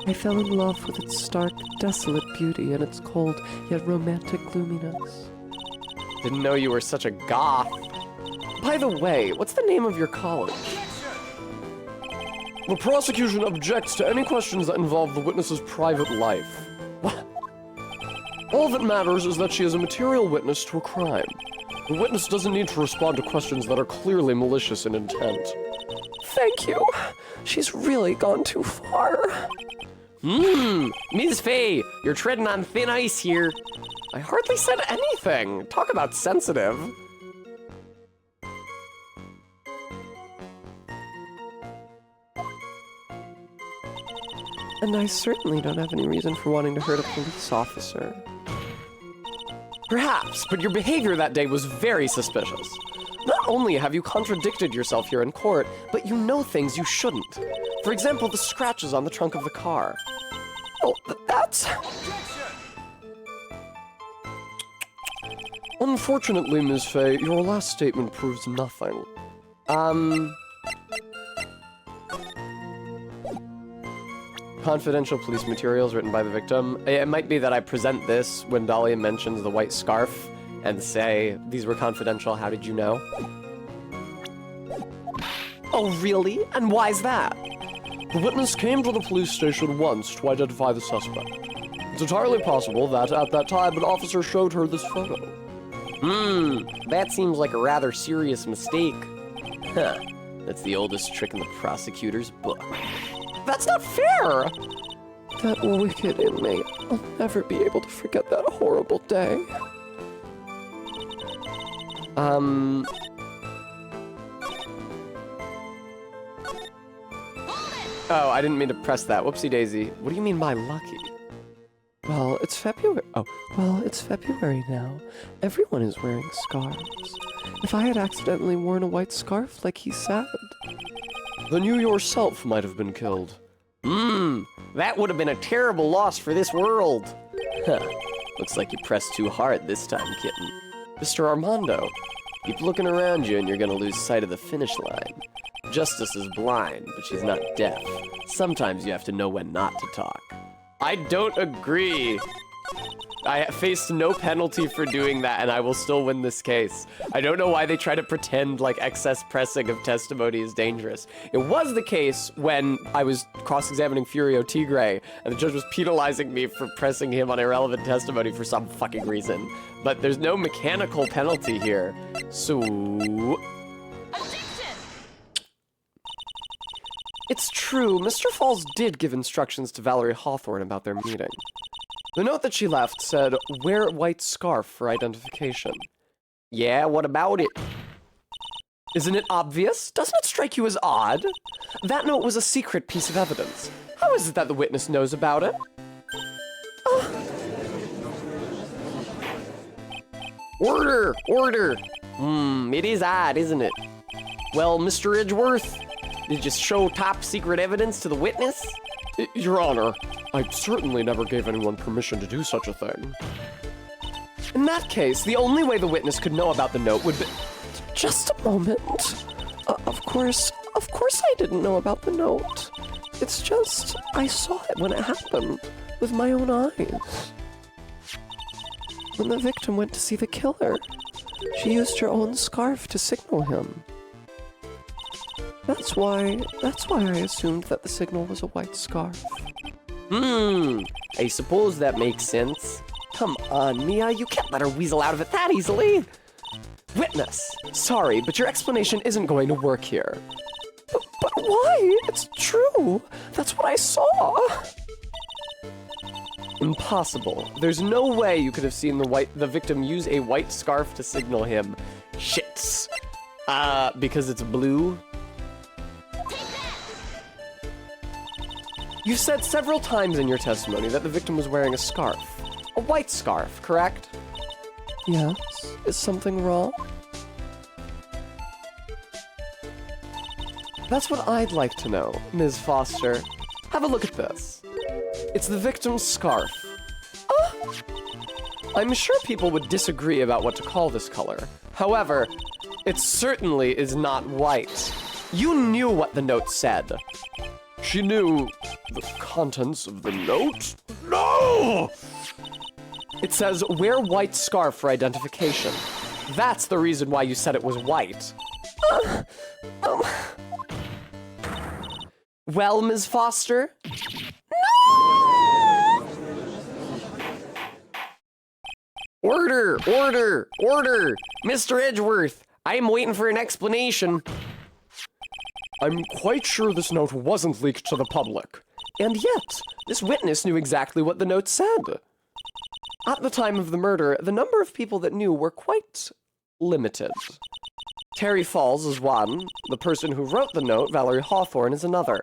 I fell in love with its stark, desolate beauty and its cold, yet romantic gloominess. Didn't know you were such a goth. By the way, what's the name of your college? The prosecution objects to any questions that involve the witness's private life. What? All that matters is that she is a material witness to a crime. The witness doesn't need to respond to questions that are clearly malicious in intent. Thank you. She's really gone too far. Ms. Faye, you're treading on thin ice here. I hardly said anything. Talk about sensitive. And I certainly don't have any reason for wanting to hurt a police officer. Perhaps, but your behavior that day was very suspicious. Not only have you contradicted yourself here in court, but you know things you shouldn't. For example, the scratches on the trunk of the car. Oh, that's... Unfortunately, Ms. Faye, your last statement proves nothing. Confidential police materials written by the victim. It might be that I present this when Dahlia mentions the white scarf and say, these were confidential, how did you know? Oh, really? And why's that? The witness came to the police station once to identify the suspect. It's entirely possible that at that time an officer showed her this photo. That seems like a rather serious mistake. Huh, that's the oldest trick in the prosecutor's book. That's not fair! That wicked inmate. I'll never be able to forget that horrible day. Oh, I didn't mean to press that. Whoopsie daisy. What do you mean by lucky? Well, it's February. Oh, well, it's February now. Everyone is wearing scarves. If I had accidentally worn a white scarf like he said... Then you yourself might have been killed. That would have been a terrible loss for this world. Huh. Looks like you pressed too hard this time, kitten. Mr. Armando, keep looking around you and you're gonna lose sight of the finish line. Justice is blind, but she's not deaf. Sometimes you have to know when not to talk. I don't agree. I faced no penalty for doing that, and I will still win this case. I don't know why they try to pretend like excess pressing of testimony is dangerous. It was the case when I was cross-examining Furio Tigre, and the judge was penalizing me for pressing him on irrelevant testimony for some fucking reason. But there's no mechanical penalty here, so... It's true, Mr. Falls did give instructions to Valerie Hawthorne about their meeting. The note that she left said, wear a white scarf for identification. Yeah, what about it? Isn't it obvious? Doesn't it strike you as odd? That note was a secret piece of evidence. How is it that the witness knows about it? Order! Order! It is odd, isn't it? Well, Mr. Edgeworth, did you show top secret evidence to the witness? Your Honor, I certainly never gave anyone permission to do such a thing. In that case, the only way the witness could know about the note would be... Just a moment. Of course I didn't know about the note. It's just, I saw it when it happened, with my own eyes. When the victim went to see the killer, she used her own scarf to signal him. That's why I assumed that the signal was a white scarf. I suppose that makes sense. Come on, Mia, you can't let her weasel out of it that easily. Witness, sorry, but your explanation isn't going to work here. But why? It's true. That's what I saw. Impossible. There's no way you could have seen the victim use a white scarf to signal him. Shits. Because it's blue? You said several times in your testimony that the victim was wearing a scarf. A white scarf, correct? Yes. Is something wrong? That's what I'd like to know, Ms. Foster. Have a look at this. It's the victim's scarf. I'm sure people would disagree about what to call this color. However, it certainly is not white. You knew what the note said. She knew the contents of the note? No! It says, wear white scarf for identification. That's the reason why you said it was white. Well, Ms. Foster? No! Order! Order! Order! Mr. Edgeworth, I'm waiting for an explanation. I'm quite sure this note wasn't leaked to the public. And yet, this witness knew exactly what the note said. At the time of the murder, the number of people that knew were quite limited. Terry Falls is one, the person who wrote the note, Valerie Hawthorne, is another.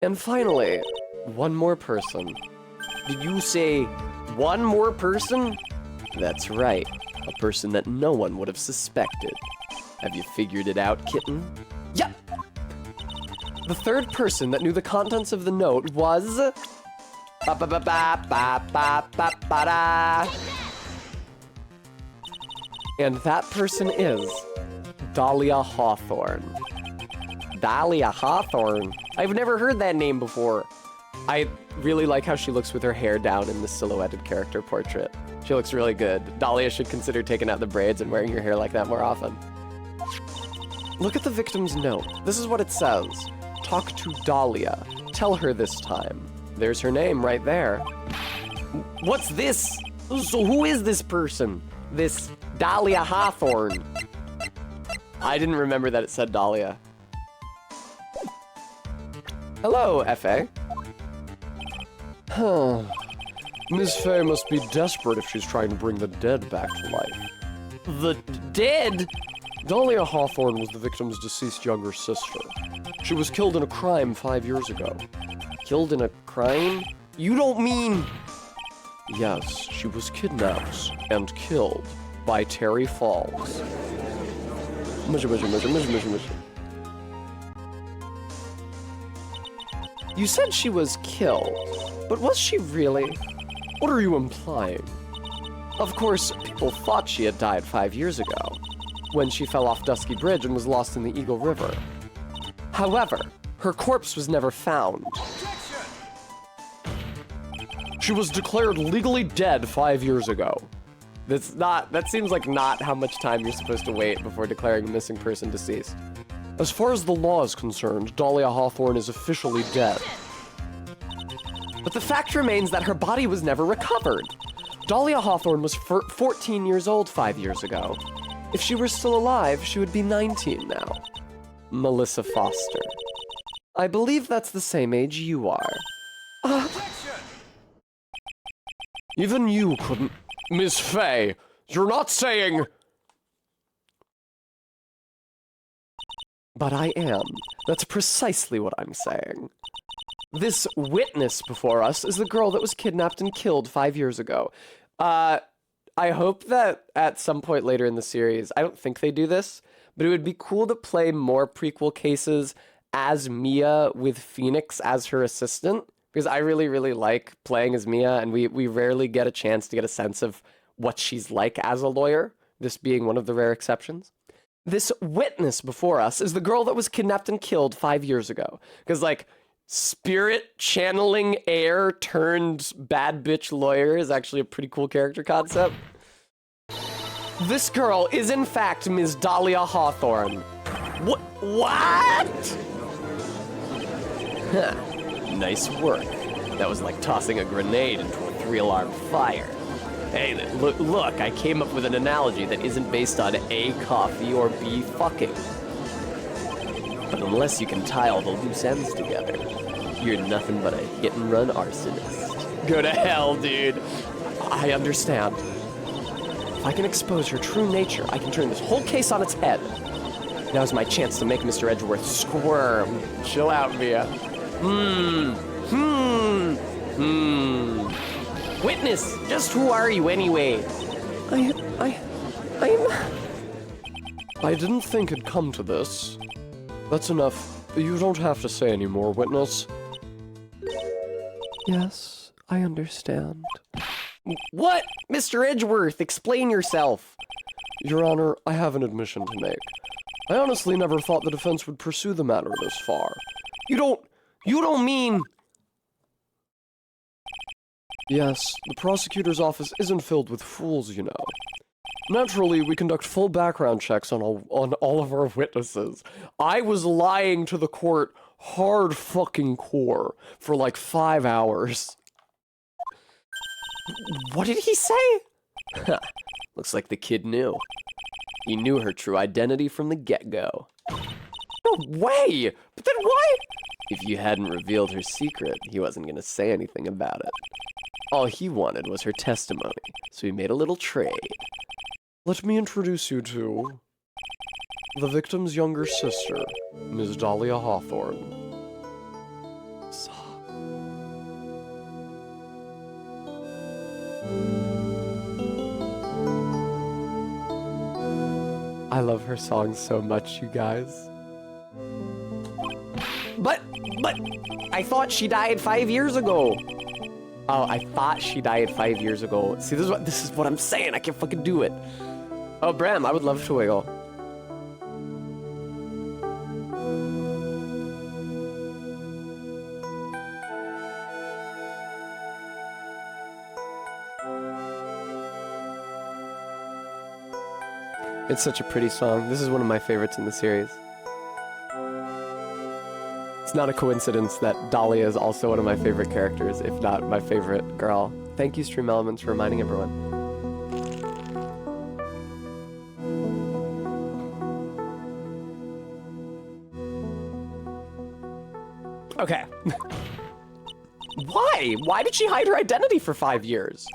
And finally, one more person. Did you say one more person? That's right, a person that no one would have suspected. Have you figured it out, kitten? Yep! The third person that knew the contents of the note was... And that person is Dahlia Hawthorne. Dahlia Hawthorne? I've never heard that name before. I really like how she looks with her hair down in the silhouetted character portrait. She looks really good. Dahlia should consider taking out the braids and wearing your hair like that more often. Look at the victim's note. This is what it says. Talk to Dahlia. Tell her this time. There's her name right there. What's this? So who is this person? This Dahlia Hawthorne? I didn't remember that it said Dahlia. Hello, F.A. Huh. Miss Fay must be desperate if she's trying to bring the dead back to life. The dead? Dahlia Hawthorne was the victim's deceased younger sister. She was killed in a crime 5 years ago. Killed in a crime? You don't mean... Yes, she was kidnapped and killed by Terry Falls. You said she was killed, but was she really? What are you implying? Of course, people thought she had died 5 years ago, when she fell off Dusky Bridge and was lost in the Eagle River. However, her corpse was never found. She was declared legally dead 5 years ago. That seems like not how much time you're supposed to wait before declaring a missing person deceased. As far as the law is concerned, Dahlia Hawthorne is officially dead. But the fact remains that her body was never recovered. Dahlia Hawthorne was 14 years old 5 years ago. If she were still alive, she would be 19 now. Melissa Foster. I believe that's the same age you are. Even you couldn't... Miss Faye, you're not saying... But I am. That's precisely what I'm saying. This witness before us is the girl that was kidnapped and killed 5 years ago. I hope that at some point later in the series, I don't think they do this, but it would be cool to play more prequel cases as Mia with Phoenix as her assistant, because I really, really like playing as Mia, and we rarely get a chance to get a sense of what she's like as a lawyer, this being one of the rare exceptions. This witness before us is the girl that was kidnapped and killed 5 years ago. Because, like, spirit channeling heir turned bad bitch lawyer is actually a pretty cool character concept. This girl is, in fact, Ms. Dahlia Hawthorne. What? Huh. Nice work. That was like tossing a grenade into a 3-alarm fire. Hey, look, I came up with an analogy that isn't based on A, coffee, or B, fucking. But unless you can tie all the loose ends together, you're nothing but a hit-and-run arsonist. Go to hell, dude. I understand. If I can expose her true nature, I can turn this whole case on its head. Now's my chance to make Mr. Edgeworth squirm. Chill out, Mia. Witness, just who are you anyway? I didn't think it'd come to this. That's enough. You don't have to say any more, witness. Yes, I understand. What? Mr. Edgeworth, explain yourself. Your Honor, I have an admission to make. I honestly never thought the defense would pursue the matter this far. You don't mean... Yes, the prosecutor's office isn't filled with fools, you know. Naturally, we conduct full background checks on all of our witnesses. I was lying to the court hard fucking core for like 5 hours. What did he say? Looks like the kid knew. He knew her true identity from the get-go. No way! But then why? If you hadn't revealed her secret, he wasn't gonna say anything about it. All he wanted was her testimony, so he made a little trade. Let me introduce you to the victim's younger sister, Ms. Dahlia Hawthorne. I love her songs so much, you guys. But, I thought she died 5 years ago. Oh, I thought she died 5 years ago. See, this is what I'm saying. I can't fucking do it. Oh, Bram, I would love to wiggle. It's such a pretty song. This is one of my favorites in the series. It's not a coincidence that Dahlia is also one of my favorite characters, if not my favorite girl. Thank you, Stream Elements, for reminding everyone. Okay. Why? Why did she hide her identity for 5 years?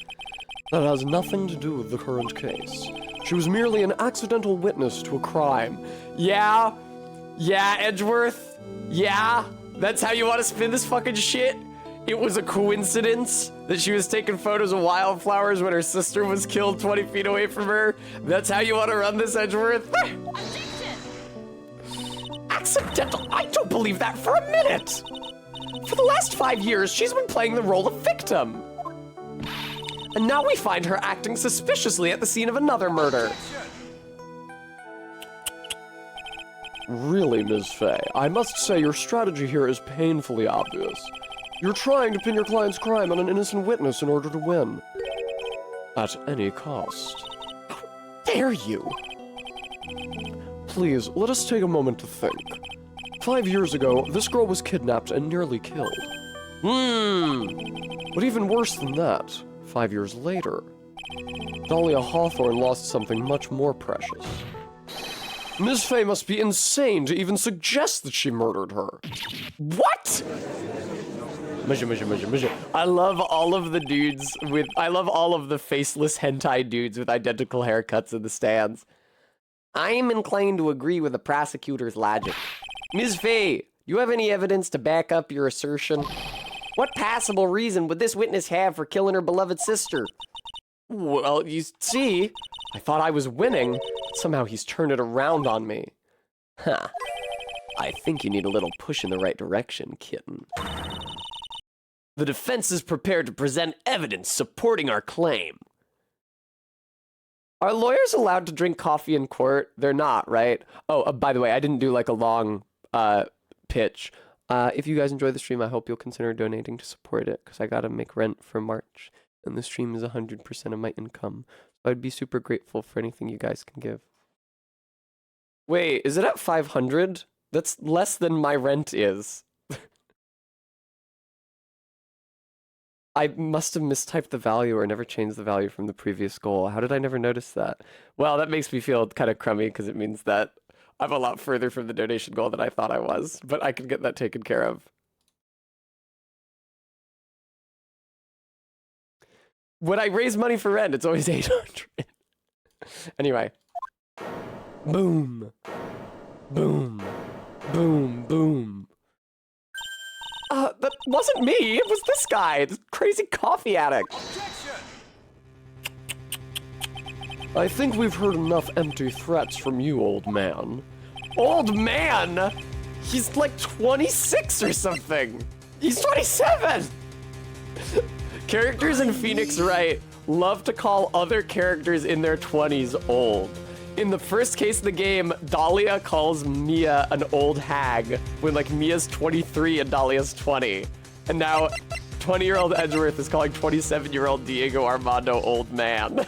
That has nothing to do with the current case. She was merely an accidental witness to a crime. Yeah? Yeah, Edgeworth? Yeah? That's how you want to spin this fucking shit? It was a coincidence that she was taking photos of wildflowers when her sister was killed 20 feet away from her? That's how you want to run this, Edgeworth? Accidental? I don't believe that for a minute! For the last 5 years, she's been playing the role of victim. And now we find her acting suspiciously at the scene of another murder. Really, Ms. Faye, I must say your strategy here is painfully obvious. You're trying to pin your client's crime on an innocent witness in order to win. At any cost. How dare you? Please, let us take a moment to think. 5 years ago, this girl was kidnapped and nearly killed. But even worse than that, 5 years later, Dahlia Hawthorne lost something much more precious. Ms. Fay must be insane to even suggest that she murdered her. What? I love all of the dudes with, I love all of the faceless hentai dudes with identical haircuts in the stands. I am inclined to agree with the prosecutor's logic. Ms. Fay, do you have any evidence to back up your assertion? What possible reason would this witness have for killing her beloved sister? Well, you see, I thought I was winning, but somehow he's turned it around on me. Huh. I think you need a little push in the right direction, kitten. The defense is prepared to present evidence supporting our claim. Are lawyers allowed to drink coffee in court? They're not, right? Oh, by the way, I didn't do like a long pitch. If you guys enjoy the stream, I hope you'll consider donating to support it, because I gotta make rent for March, and the stream is 100% of my income. So I'd be super grateful for anything you guys can give. Wait, is it at 500? That's less than my rent is. I must have mistyped the value or never changed the value from the previous goal. How did I never notice that? Well, that makes me feel kind of crummy because it means that I'm a lot further from the donation goal than I thought I was, but I can get that taken care of. When I raise money for rent, it's always 800. Anyway. Boom. Boom. Boom. Boom. That wasn't me. It was this guy, this crazy coffee addict. I think we've heard enough empty threats from you, old man. Old man? He's like 26 or something. He's 27. Characters in Phoenix Wright love to call other characters in their 20s old. In the first case of the game, Dahlia calls Mia an old hag when like Mia's 23 and Dahlia's 20. And now 20-year-old Edgeworth is calling 27-year-old Diego Armando old man.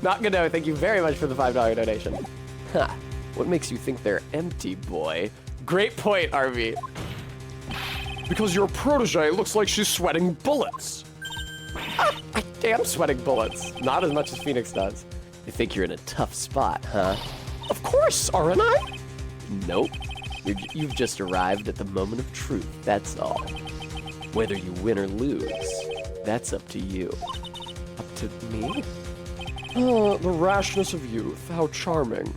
Not gonna, thank you very much for the $5 donation. Huh. What makes you think they're empty, boy? Great point, RV. Because your protege looks like she's sweating bullets. Ah, I am sweating bullets. Not as much as Phoenix does. You think you're in a tough spot, huh? Of course, aren't I? Nope. You've just arrived at the moment of truth, that's all. Whether you win or lose, that's up to you. Up to me? Oh, the rashness of youth, how charming.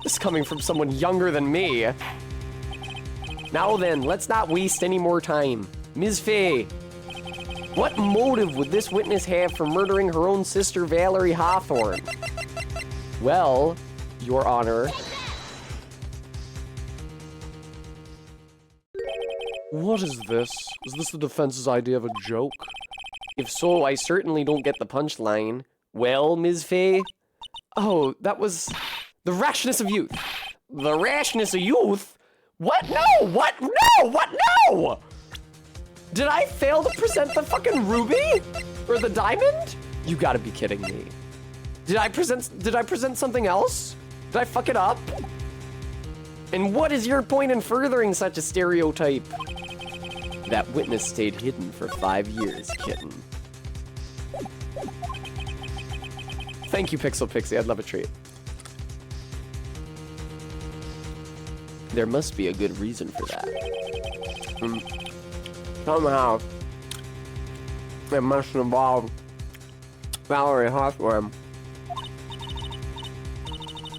This is coming from someone younger than me. Now then, let's not waste any more time. Ms. Fay, what motive would this witness have for murdering her own sister, Valerie Hawthorne? Well, Your Honor. What is this? Is this the defense's idea of a joke? If so, I certainly don't get the punchline. Well, Ms. Fay? Oh, that was the rashness of youth. The rashness of youth? What? No! What? No! What? No! Did I fail to present the fucking ruby? Or the diamond? You gotta be kidding me. Did I present something else? Did I fuck it up? And what is your point in furthering such a stereotype? That witness stayed hidden for 5 years, kitten. Thank you, Pixel Pixie. I'd love a treat. There must be a good reason for that. Somehow, it must involve Valerie Hawthorne.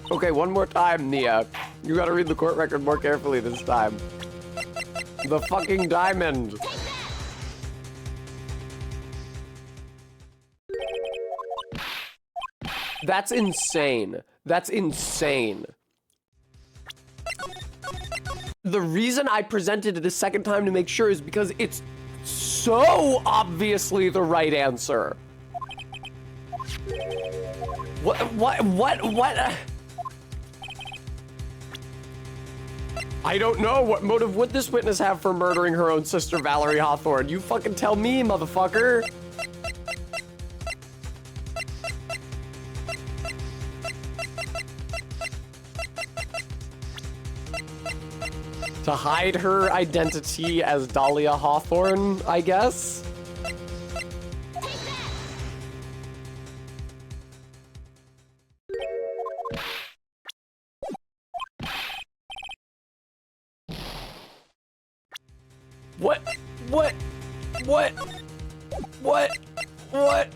Okay, one more time, Nia. You gotta read the court record more carefully this time. The fucking diamond. That's insane. That's insane. The reason I presented it a second time to make sure is because it's so obviously the right answer. What? I don't know. What motive would this witness have for murdering her own sister, Valerie Hawthorne? You fucking tell me, motherfucker. To hide her identity as Dahlia Hawthorne, I guess? What? What? What? What? What?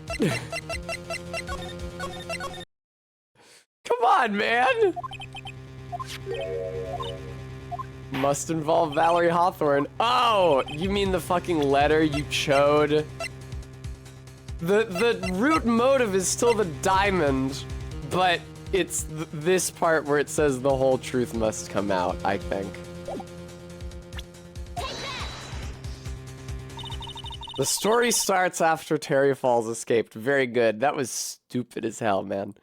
Come on, man! Must involve Valerie Hawthorne. Oh, you mean the fucking letter you chode? The root motive is still the diamond, but it's this part where it says the whole truth must come out, I think. The story starts after Terry Falls escaped. Very good. That was stupid as hell, man.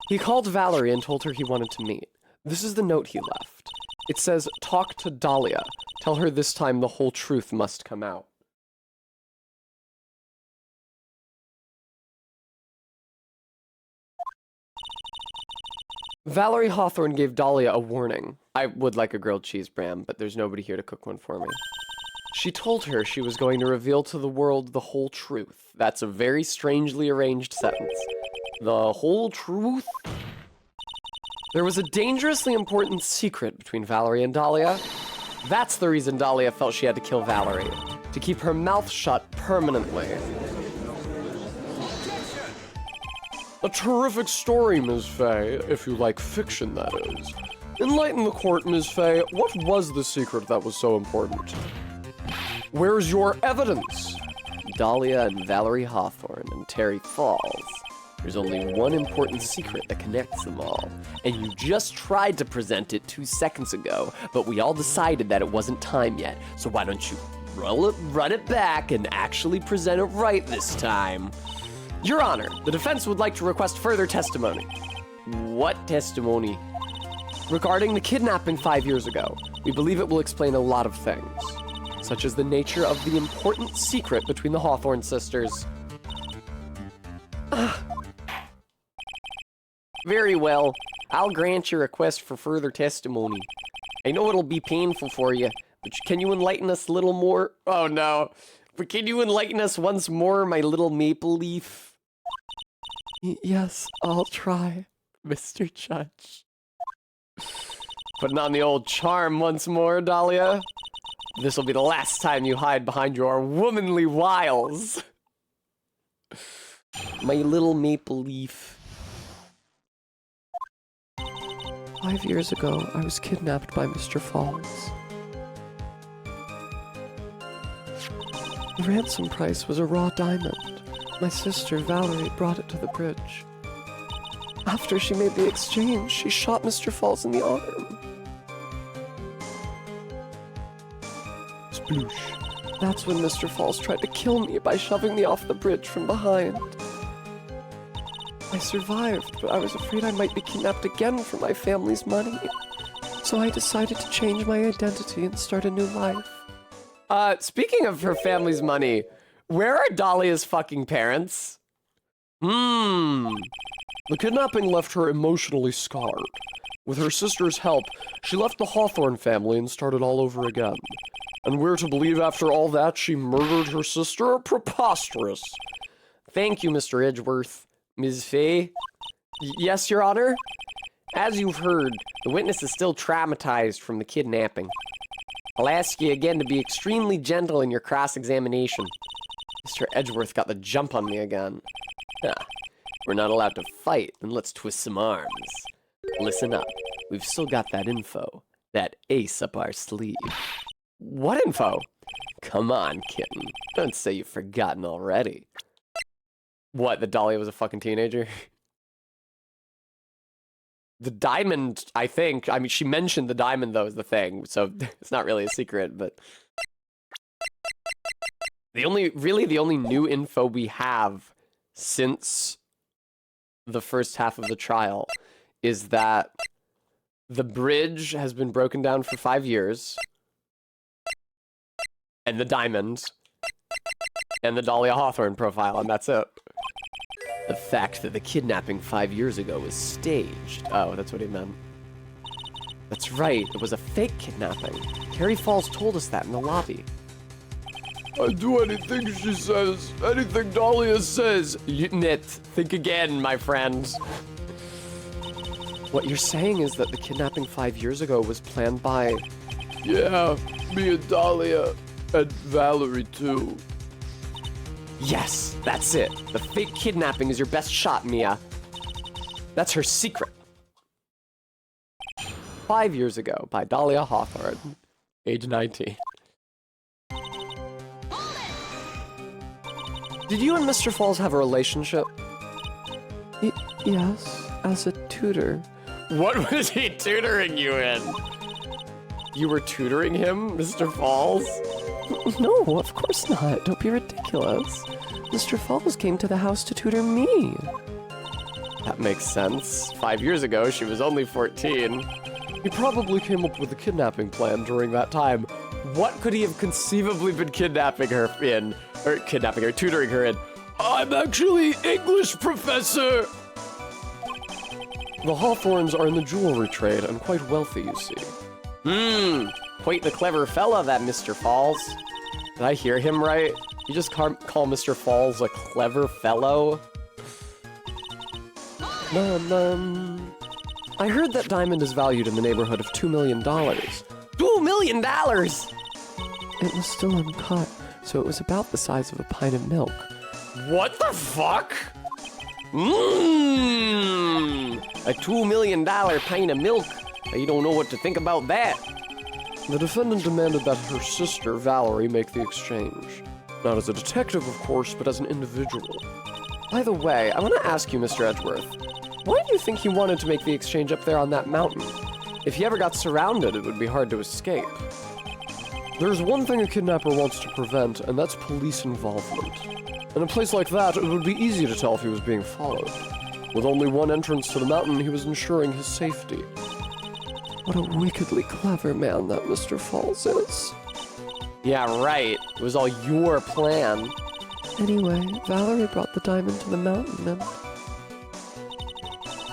He called Valerie and told her he wanted to meet. This is the note he left. It says, talk to Dahlia. Tell her this time the whole truth must come out. Valerie Hawthorne gave Dahlia a warning. I would like a grilled cheese, Bram, but there's nobody here to cook one for me. She told her she was going to reveal to the world the whole truth. That's a very strangely arranged sentence. The whole truth? There was a dangerously important secret between Valerie and Dahlia. That's the reason Dahlia felt she had to kill Valerie. To keep her mouth shut permanently. A terrific story, Ms. Fay, if you like fiction, that is. Enlighten the court, Ms. Fay. What was the secret that was so important? Where's your evidence? Dahlia and Valerie Hawthorne and Terry Falls. There's only one important secret that connects them all. And you just tried to present it 2 seconds ago, but we all decided that it wasn't time yet. So why don't you run it back and actually present it right this time? Your Honor, the defense would like to request further testimony. What testimony? Regarding the kidnapping 5 years ago, we believe it will explain a lot of things, such as the nature of the important secret between the Hawthorne sisters. Very well. I'll grant your request for further testimony. I know it'll be painful for you, but can you enlighten us a little more? Oh no. But can you enlighten us once more, my little maple leaf? Yes, I'll try, Mr. Judge. Putting on the old charm once more, Dahlia. This'll be the last time you hide behind your womanly wiles. My little maple leaf. 5 years ago, I was kidnapped by Mr. Falls. The ransom price was a raw diamond. My sister, Valerie, brought it to the bridge. After she made the exchange, she shot Mr. Falls in the arm. Sploosh. That's when Mr. Falls tried to kill me by shoving me off the bridge from behind. I survived, but I was afraid I might be kidnapped again for my family's money. So I decided to change my identity and start a new life. Speaking of her family's money, where are Dahlia's fucking parents? The kidnapping left her emotionally scarred. With her sister's help, she left the Hawthorne family and started all over again. And we're to believe after all that she murdered her sister? Preposterous. Thank you, Mr. Edgeworth. Ms. Fay? Yes, Your Honor? As you've heard, the witness is still traumatized from the kidnapping. I'll ask you again to be extremely gentle in your cross-examination. Mr. Edgeworth got the jump on me again. We're not allowed to fight, then let's twist some arms. Listen up. We've still got that info. That ace up our sleeve. What info? Come on, kitten. Don't say you've forgotten already. What, that Dahlia was a fucking teenager? The diamond, I think. I mean, she mentioned the diamond, though, is the thing. So it's not really a secret, but... the only new info we have since the first half of the trial is that the bridge has been broken down for 5 years. And the diamond. And the Dahlia Hawthorne profile, and that's it. The fact that the kidnapping 5 years ago was staged. Oh, that's what he meant. That's right, it was a fake kidnapping. Terry Falls told us that in the lobby. I'd do anything she says, anything Dahlia says. Nit, think again, my friend. What you're saying is that the kidnapping 5 years ago was planned by... Yeah, me and Dahlia, and Valerie too. Yes, that's it. The fake kidnapping is your best shot, Mia. That's her secret. 5 years ago, by Dahlia Hawthorne, age 19. Did you and Mr. Falls have a relationship? Yes, as a tutor. What was he tutoring you in? You were tutoring him, Mr. Falls? No, of course not. Don't be ridiculous. Mr. Falls came to the house to tutor me. That makes sense. 5 years ago, she was only 14. He probably came up with a kidnapping plan during that time. What could he have conceivably been kidnapping her in? Or kidnapping her, tutoring her in? I'm actually English professor. The Hawthorns are in the jewelry trade and quite wealthy, you see. Quite the clever fella, that Mr. Falls. Did I hear him right? You just call Mr. Falls a clever fellow? I heard that diamond is valued in the neighborhood of $2 million. $2 million?! It was still uncut, so it was about the size of a pint of milk. What the fuck? A $2 million pint of milk. You don't know what to think about that. The defendant demanded that her sister, Valerie, make the exchange. Not as a detective, of course, but as an individual. By the way, I want to ask you, Mr. Edgeworth, why do you think he wanted to make the exchange up there on that mountain? If he ever got surrounded, it would be hard to escape. There's one thing a kidnapper wants to prevent, and that's police involvement. In a place like that, it would be easy to tell if he was being followed. With only one entrance to the mountain, he was ensuring his safety. What a wickedly clever man that Mr. Falls is. Yeah, right. It was all your plan. Anyway, Valerie brought the diamond to the mountain, and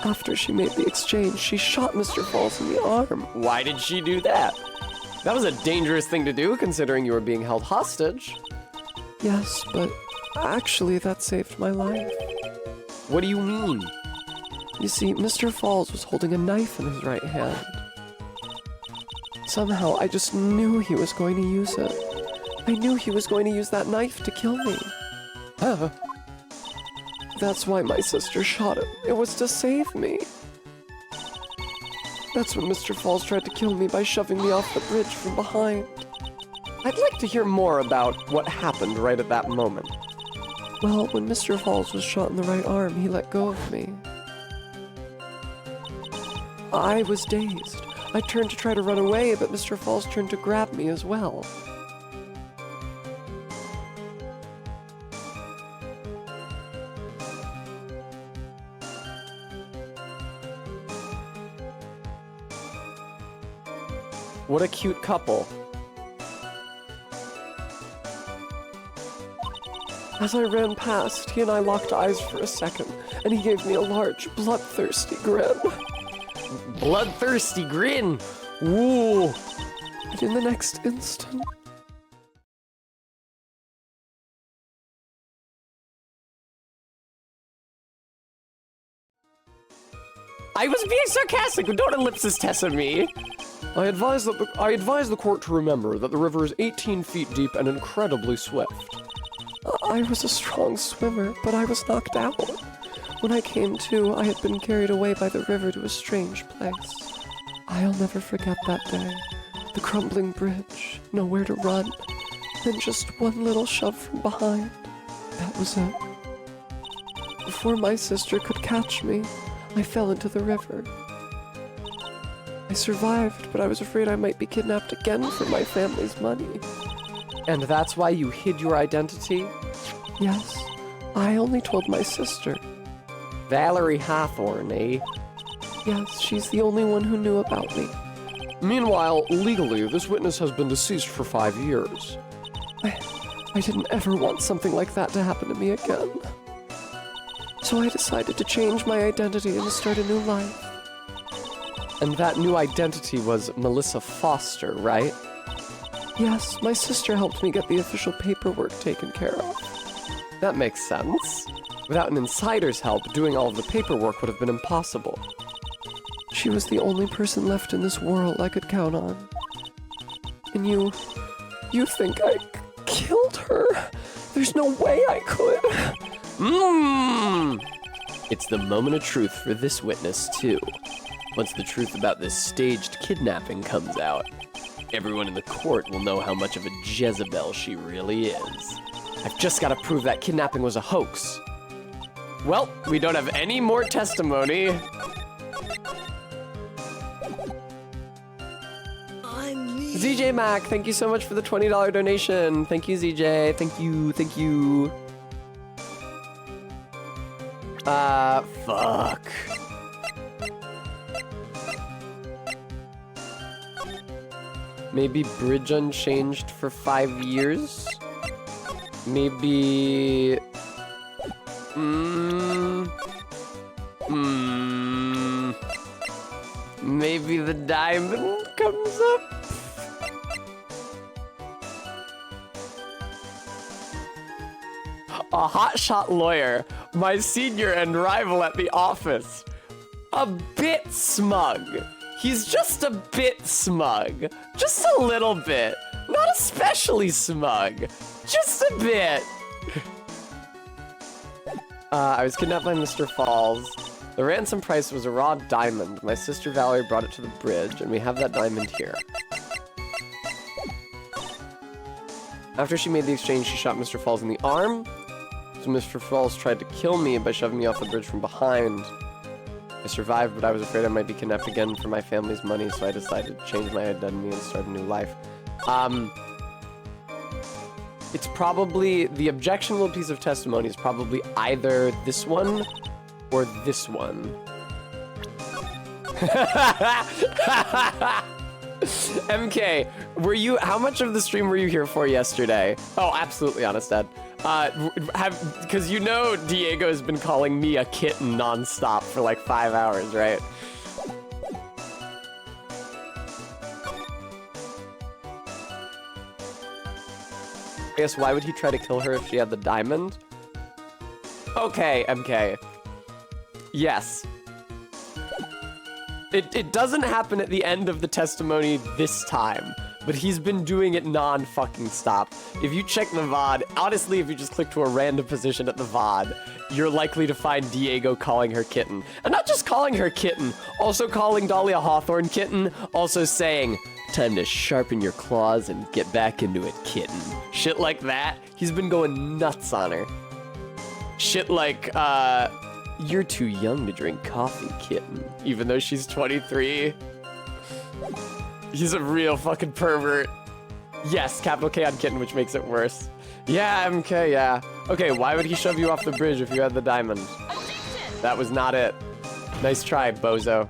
after she made the exchange, she shot Mr. Falls in the arm. Why did she do that? That was a dangerous thing to do, considering you were being held hostage. Yes, but actually that saved my life. What do you mean? You see, Mr. Falls was holding a knife in his right hand. Somehow, I just knew he was going to use it. I knew he was going to use that knife to kill me. That's why my sister shot him. It was to save me. That's when Mr. Falls tried to kill me by shoving me off the bridge from behind. I'd like to hear more about what happened right at that moment. Well, when Mr. Falls was shot in the right arm, he let go of me. I was dazed. I turned to try to run away, but Mr. Falls turned to grab me as well. What a cute couple. As I ran past, he and I locked eyes for a second, and he gave me a large, bloodthirsty grin. Bloodthirsty grin! Ooh! And in the next instant... I was being sarcastic, but don't ellipsis test me! I advise the court to remember that the river is 18 feet deep and incredibly swift. I was a strong swimmer, but I was knocked out. When I came to, I had been carried away by the river to a strange place. I'll never forget that day. The crumbling bridge, nowhere to run, then just one little shove from behind. That was it. Before my sister could catch me, I fell into the river. I survived, but I was afraid I might be kidnapped again for my family's money. And that's why you hid your identity? Yes, I only told my sister. Valerie Hawthorne, eh? Yes, she's the only one who knew about me. Meanwhile, legally, this witness has been deceased for 5 years. I didn't ever want something like that to happen to me again. So I decided to change my identity and start a new life. And that new identity was Melissa Foster, right? Yes, my sister helped me get the official paperwork taken care of. That makes sense. Without an insider's help, doing all of the paperwork would have been impossible. She was the only person left in this world I could count on. And you think I killed her? There's no way I could. It's the moment of truth for this witness, too. Once the truth about this staged kidnapping comes out, everyone in the court will know how much of a Jezebel she really is. I've just got to prove that kidnapping was a hoax. Well, we don't have any more testimony. ZJ Mac, thank you so much for the $20 donation. Thank you, ZJ. Thank you. Fuck. Maybe Bridge Unchanged for 5 years? Maybe... Maybe the diamond comes up? A hotshot lawyer, my senior and rival at the office. A bit smug. He's just a bit smug. Just a little bit. Not especially smug. Just a bit. I was kidnapped by Mr. Falls. The ransom price was a raw diamond. My sister Valerie brought it to the bridge, and we have that diamond here. After she made the exchange, she shot Mr. Falls in the arm. So Mr. Falls tried to kill me by shoving me off the bridge from behind. I survived, but I was afraid I might be kidnapped again for my family's money, so I decided to change my identity and start a new life. It's probably, the objectionable piece of testimony is probably either this one or this one. MK, how much of the stream were you here for yesterday? Oh, absolutely, honest dad. Because you know Diego has been calling me a kitten nonstop for like 5 hours, right? I guess why would he try to kill her if she had the diamond? Okay, MK. Yes. It doesn't happen at the end of the testimony this time, but he's been doing it non-fucking stop. If you check the VOD, honestly, if you just click to a random position at the VOD, you're likely to find Diego calling her kitten. And not just calling her kitten, also calling Dahlia Hawthorne kitten, also saying, time to sharpen your claws and get back into it, kitten. Shit like that. He's been going nuts on her. Shit like, you're too young to drink coffee, kitten. Even though she's 23. He's a real fucking pervert. Yes, capital K on kitten, which makes it worse. Yeah, MK, yeah. Okay, why would he shove you off the bridge if you had the diamond? That was not it. Nice try, bozo.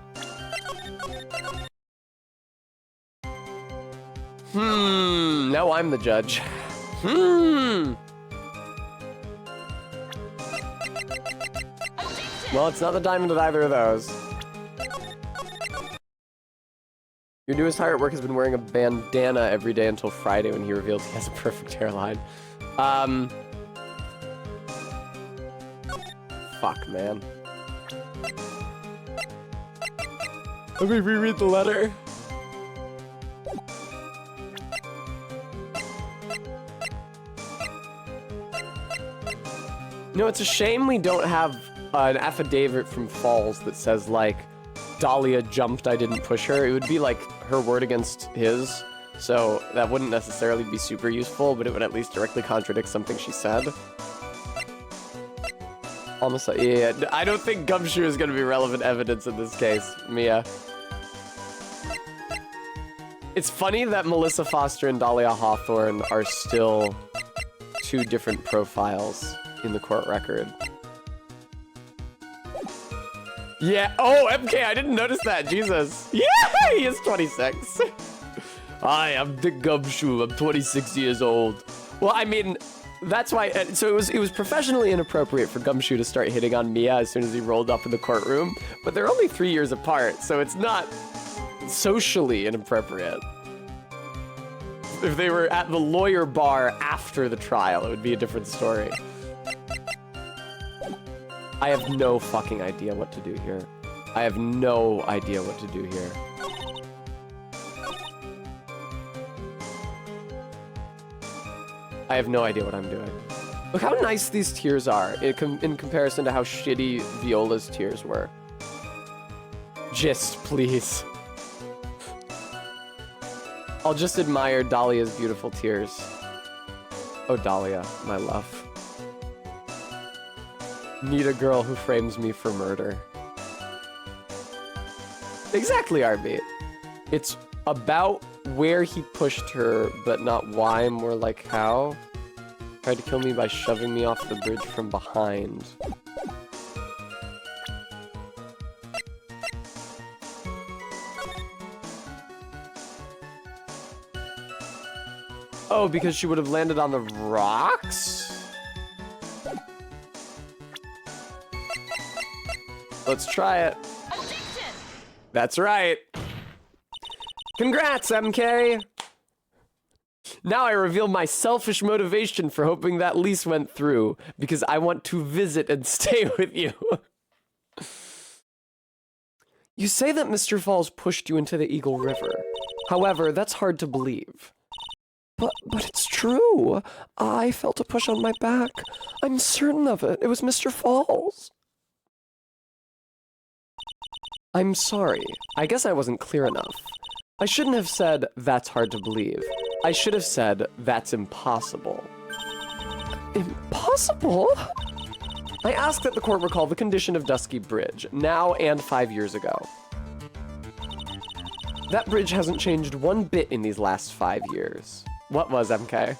Now I'm the judge. Well, it's not the diamond with either of those. Your newest hire at work has been wearing a bandana every day until Friday when he revealed he has a perfect hairline. Fuck, man. Let me reread the letter. No, it's a shame we don't have an affidavit from Falls that says, like, Dahlia jumped, I didn't push her. It would be, like, her word against his, so that wouldn't necessarily be super useful, but it would at least directly contradict something she said. Almost, yeah, I don't think Gumshoe is going to be relevant evidence in this case, Mia. It's funny that Melissa Foster and Dahlia Hawthorne are still two different profiles in the court record. Yeah, oh, MK, I didn't notice that, Jesus. Yeah, he is 26. Hi, I'm Dick Gumshoe, I'm 26 years old. Well, I mean, that's why, so it was professionally inappropriate for Gumshoe to start hitting on Mia as soon as he rolled up in the courtroom, but they're only 3 years apart, so it's not socially inappropriate. If they were at the lawyer bar after the trial, it would be a different story. I have no fucking idea what to do here. I have no idea what to do here. I have no idea what I'm doing. Look how nice these tears are in comparison to how shitty Viola's tears were. Just, please. I'll just admire Dahlia's beautiful tears. Oh, Dahlia, my love. Need a girl who frames me for murder. Exactly, RB. It's about where he pushed her, but not why, more like how. Tried to kill me by shoving me off the bridge from behind. Oh, because she would have landed on the rocks? Let's try it. That's right. Congrats, MK! Now I reveal my selfish motivation for hoping that lease went through, because I want to visit and stay with you. You say that Mr. Falls pushed you into the Eagle River. However, that's hard to believe. But it's true. I felt a push on my back. I'm certain of it. It was Mr. Falls. I'm sorry. I guess I wasn't clear enough. I shouldn't have said, that's hard to believe. I should have said, that's impossible. Impossible? I ask that the court recall the condition of Dusky Bridge, now and 5 years ago. That bridge hasn't changed one bit in these last 5 years. What was, MK?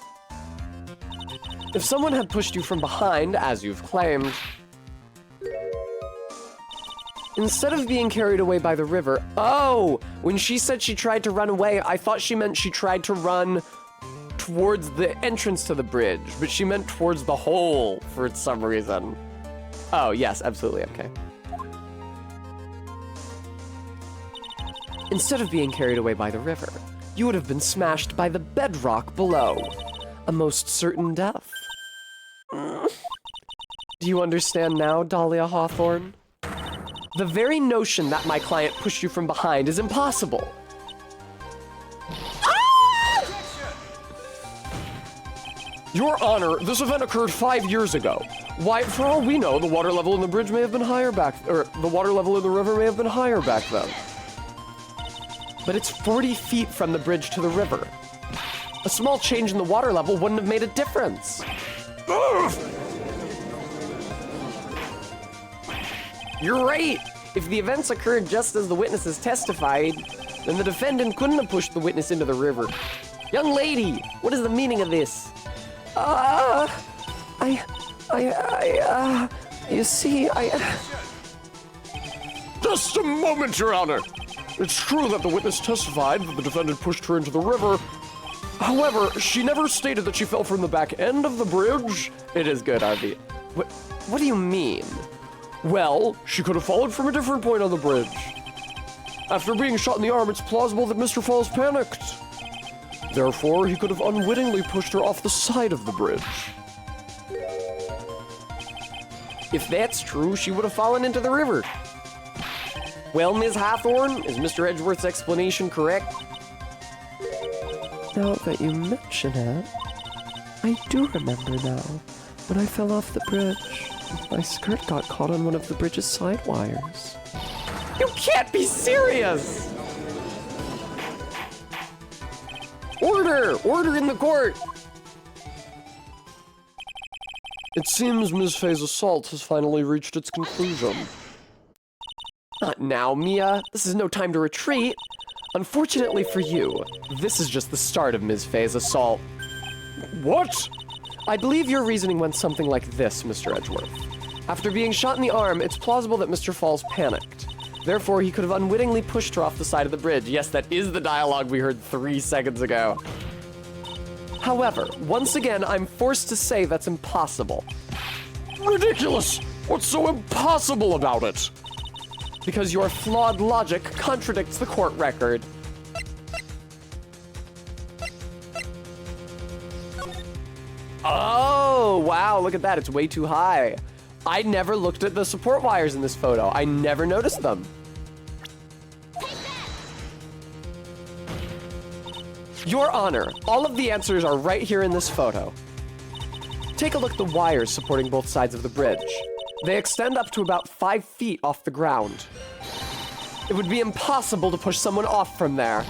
If someone had pushed you from behind, as you've claimed, instead of being carried away by the river... Oh! When she said she tried to run away, I thought she meant she tried to run towards the entrance to the bridge, but she meant towards the hole for some reason. Oh, yes, absolutely, okay. Instead of being carried away by the river, you would have been smashed by the bedrock below. A most certain death. Do you understand now, Dahlia Hawthorne? The very notion that my client pushed you from behind is impossible. Your Honor, this event occurred 5 years ago. Why, for all we know, the water level in the bridge may have been higher back, or the water level in the river may have been higher back then. But it's 40 feet from the bridge to the river. A small change in the water level wouldn't have made a difference. You're right. If the events occurred just as the witnesses testified, then the defendant couldn't have pushed the witness into the river. Young lady, what is the meaning of this? You see, Just a moment, Your Honor. It's true that the witness testified that the defendant pushed her into the river. However, she never stated that she fell from the back end of the bridge. It is good, RB. What do you mean? Well, she could have fallen from a different point on the bridge. After being shot in the arm, it's plausible that Mr. Falls panicked. Therefore, he could have unwittingly pushed her off the side of the bridge. If that's true, she would have fallen into the river. Well, Ms. Hawthorne, is Mr. Edgeworth's explanation correct? now that you mention it, I do remember now. When I fell off the bridge, my skirt got caught on one of the bridge's side wires. You can't be serious! Order! Order in the court! It seems Ms. Faye's assault has finally reached its conclusion. Not now, Mia. This is no time to retreat. Unfortunately for you, this is just the start of Ms. Faye's assault. What? I believe your reasoning went something like this, Mr. Edgeworth. After being shot in the arm, it's plausible that Mr. Falls panicked. Therefore, he could have unwittingly pushed her off the side of the bridge. Yes, that is the dialogue we heard 3 seconds ago. However, once again, I'm forced to say that's impossible. Ridiculous! What's so impossible about it? Because your flawed logic contradicts the court record. Oh, wow, look at that. It's way too high. I never looked at the support wires in this photo. I never noticed them. Your Honor, all of the answers are right here in this photo. Take a look at the wires supporting both sides of the bridge. They extend up to about 5 feet off the ground. It would be impossible to push someone off from there.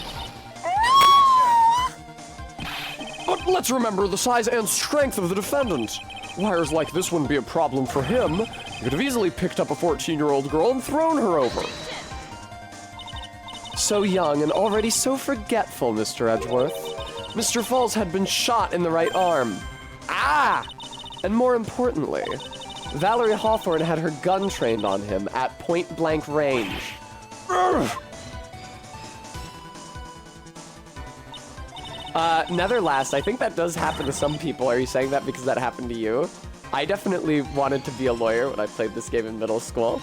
But let's remember the size and strength of the defendant. Wires like this wouldn't be a problem for him. He could have easily picked up a 14-year-old girl and thrown her over. So young and already so forgetful, Mr. Edgeworth. Mr. Falls had been shot in the right arm. Ah! And more importantly, Valerie Hawthorne had her gun trained on him at point-blank range. Netherlast, I think that does happen to some people. Are you saying that because that happened to you? I definitely wanted to be a lawyer when I played this game in middle school.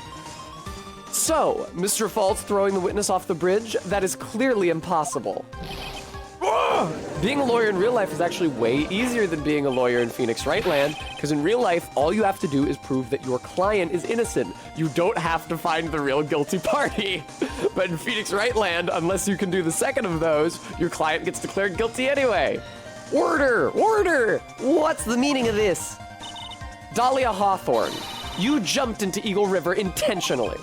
So, Mr. Falls throwing the witness off the bridge? That is clearly impossible. Being a lawyer in real life is actually way easier than being a lawyer in Phoenix Wright land, because in real life, all you have to do is prove that your client is innocent. You don't have to find the real guilty party. But in Phoenix Wright land, unless you can do the second of those, your client gets declared guilty anyway. Order! Order! What's the meaning of this? Dahlia Hawthorne, you jumped into Eagle River intentionally.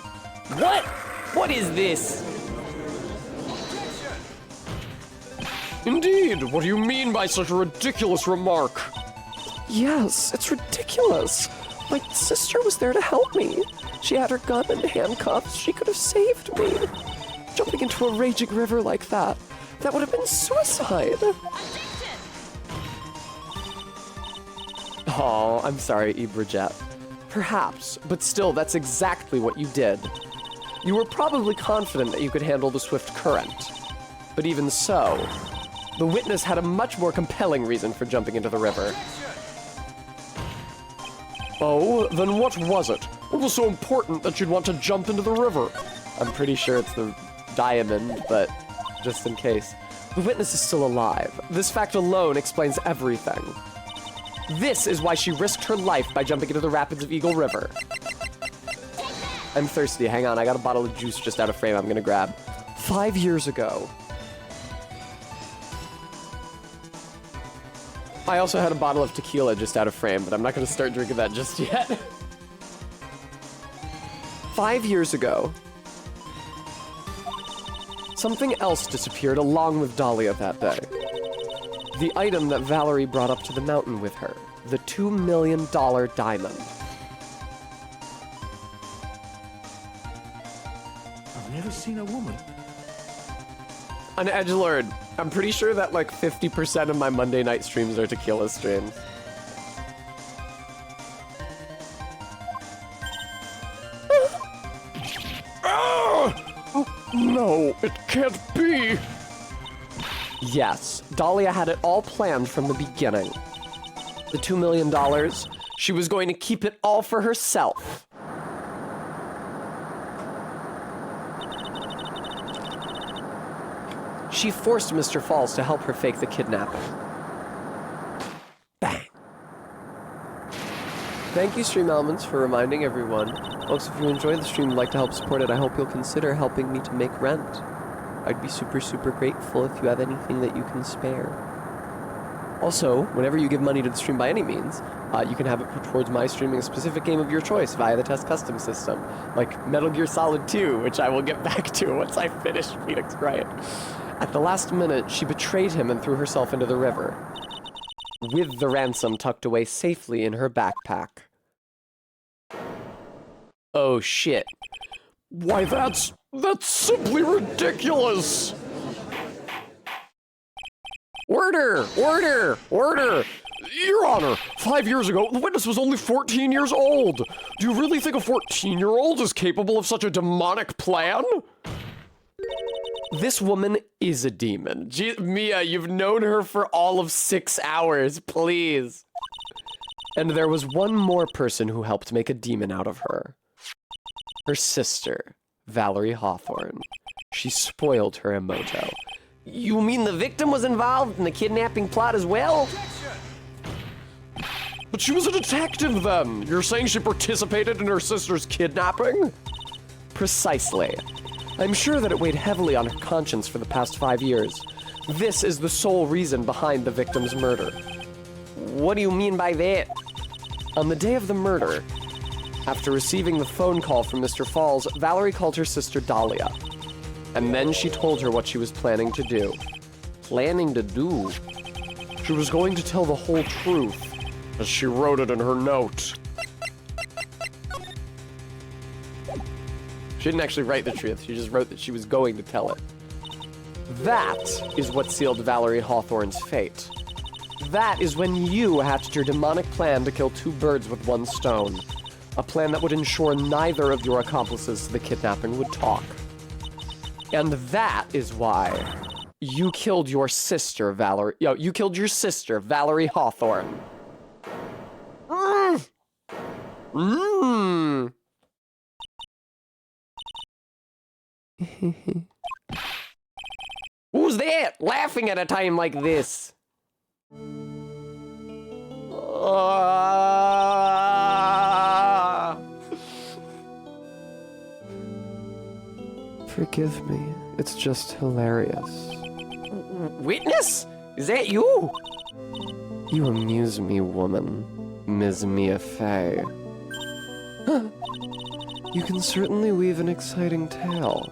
What? What is this? Indeed, what do you mean by such a ridiculous remark? Yes, it's ridiculous. My sister was there to help me. She had her gun and handcuffs. She could have saved me. Jumping into a raging river like that would have been suicide. Oh, I'm sorry, Ibridget. Perhaps, but still, that's exactly what you did. You were probably confident that you could handle the swift current. But even so, the witness had a much more compelling reason for jumping into the river. Oh, then what was it? What was so important that you'd want to jump into the river? I'm pretty sure it's the diamond, but just in case. The witness is still alive. This fact alone explains everything. This is why she risked her life by jumping into the rapids of Eagle River. I'm thirsty. Hang on, I got a bottle of juice just out of frame I'm gonna grab. 5 years ago. I also had a bottle of tequila just out of frame, but I'm not gonna start drinking that just yet. 5 years ago, something else disappeared along with Dahlia that day. The item that Valerie brought up to the mountain with her, the $2 million diamond. I've never seen a woman. An edgelord. I'm pretty sure that like 50% of my Monday night streams are tequila streams. No, it can't be. Yes, Dahlia had it all planned from the beginning. The $2 million, she was going to keep it all for herself. She forced Mr. Falls to help her fake the kidnapping. Bang. Thank you, Stream Elements, for reminding everyone. Folks, if you enjoy the stream and like to help support it, I hope you'll consider helping me to make rent. I'd be super, super grateful if you have anything that you can spare. Also, whenever you give money to the stream by any means, you can have it put towards my streaming a specific game of your choice via the Test Custom system, like Metal Gear Solid 2, which I will get back to once I finish Phoenix Wright. At the last minute, she betrayed him and threw herself into the river, with the ransom tucked away safely in her backpack. Oh shit. Why, that's simply ridiculous. Order! Order! Order! Your Honor, 5 years ago, the witness was only 14 years old. Do you really think a 14-year-old is capable of such a demonic plan? This woman is a demon. Mia, you've known her for all of 6 hours, please. And there was one more person who helped make a demon out of her. Her sister, Valerie Hawthorne. She spoiled her emoto. You mean the victim was involved in the kidnapping plot as well? But she was a detective then. You're saying she participated in her sister's kidnapping? Precisely. I'm sure that it weighed heavily on her conscience for the past 5 years. This is the sole reason behind the victim's murder. What do you mean by that? On the day of the murder, after receiving the phone call from Mr. Falls, Valerie called her sister Dahlia. And then she told her what she was planning to do. Planning to do? She was going to tell the whole truth, as she wrote it in her note. She didn't actually write the truth, she just wrote that she was going to tell it. That is what sealed Valerie Hawthorne's fate. That is when you hatched your demonic plan to kill two birds with one stone. A plan that would ensure neither of your accomplices to the kidnapping would talk. And that is why you killed your sister, Valerie. You killed your sister, Valerie Hawthorne. Who's that laughing at a time like this? Forgive me. It's just hilarious. Witness? Is that you? You amuse me, woman. Ms. Mia Fey. You can certainly weave an exciting tale.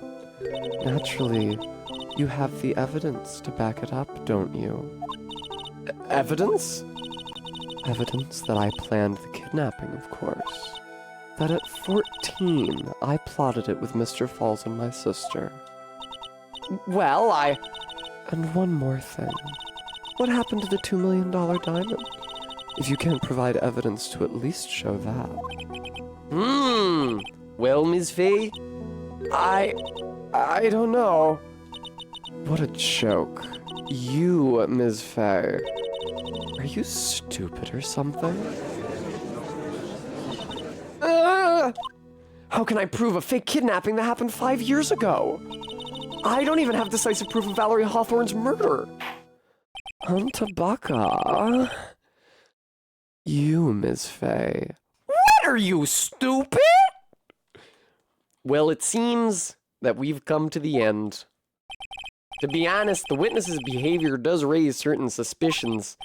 Naturally, you have the evidence to back it up, don't you? Evidence? Evidence that I planned the kidnapping, of course. That at 14, I plotted it with Mr. Falls and my sister. Well, And one more thing. What happened to the $2 million diamond? If you can't provide evidence to at least show that. Well, Ms. Fey? I don't know. What a joke. You, Ms. Fey. Are you stupid or something? How can I prove a fake kidnapping that happened 5 years ago? I don't even have decisive proof of Valerie Hawthorne's murder. Antabaka. You, Ms. Fey. What are you, stupid? Well, it seems that we've come to the end. To be honest, the witness's behavior does raise certain suspicions.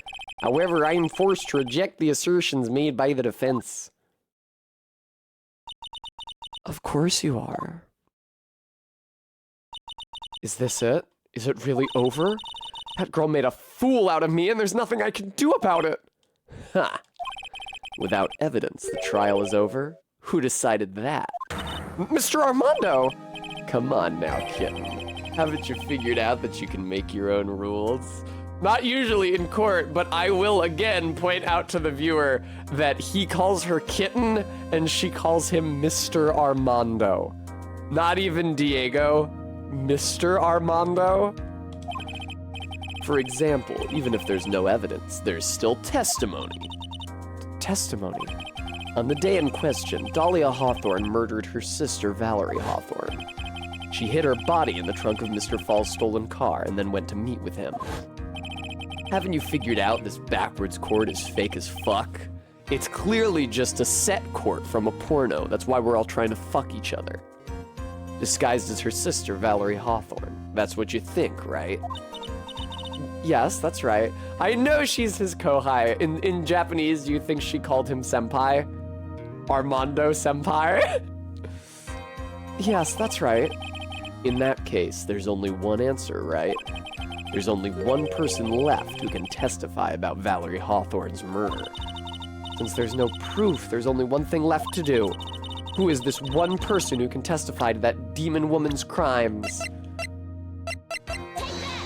However, I am forced to reject the assertions made by the defense. Of course you are. Is this it? Is it really over? That girl made a fool out of me and there's nothing I can do about it. Ha! Without evidence, the trial is over? Who decided that? Mr. Armando! Come on now, kitten. Haven't you figured out that you can make your own rules? Not usually in court, but I will again point out to the viewer that he calls her kitten and she calls him Mr. Armando. Not even Diego, Mr. Armando. For example, even if there's no evidence, there's still testimony. Testimony? On the day in question, Dahlia Hawthorne murdered her sister, Valerie Hawthorne. She hid her body in the trunk of Mr. Fall's stolen car and then went to meet with him. Haven't you figured out this backwards court is fake as fuck? It's clearly just a set court from a porno. That's why we're all trying to fuck each other. Disguised as her sister, Valerie Hawthorne. That's what you think, right? Yes, that's right. I know she's his kohai. In Japanese, do you think she called him senpai? Armando senpai? Yes, that's right. In that case, there's only one answer, right? There's only one person left who can testify about Valerie Hawthorne's murder. Since there's no proof, there's only one thing left to do. Who is this one person who can testify to that demon woman's crimes?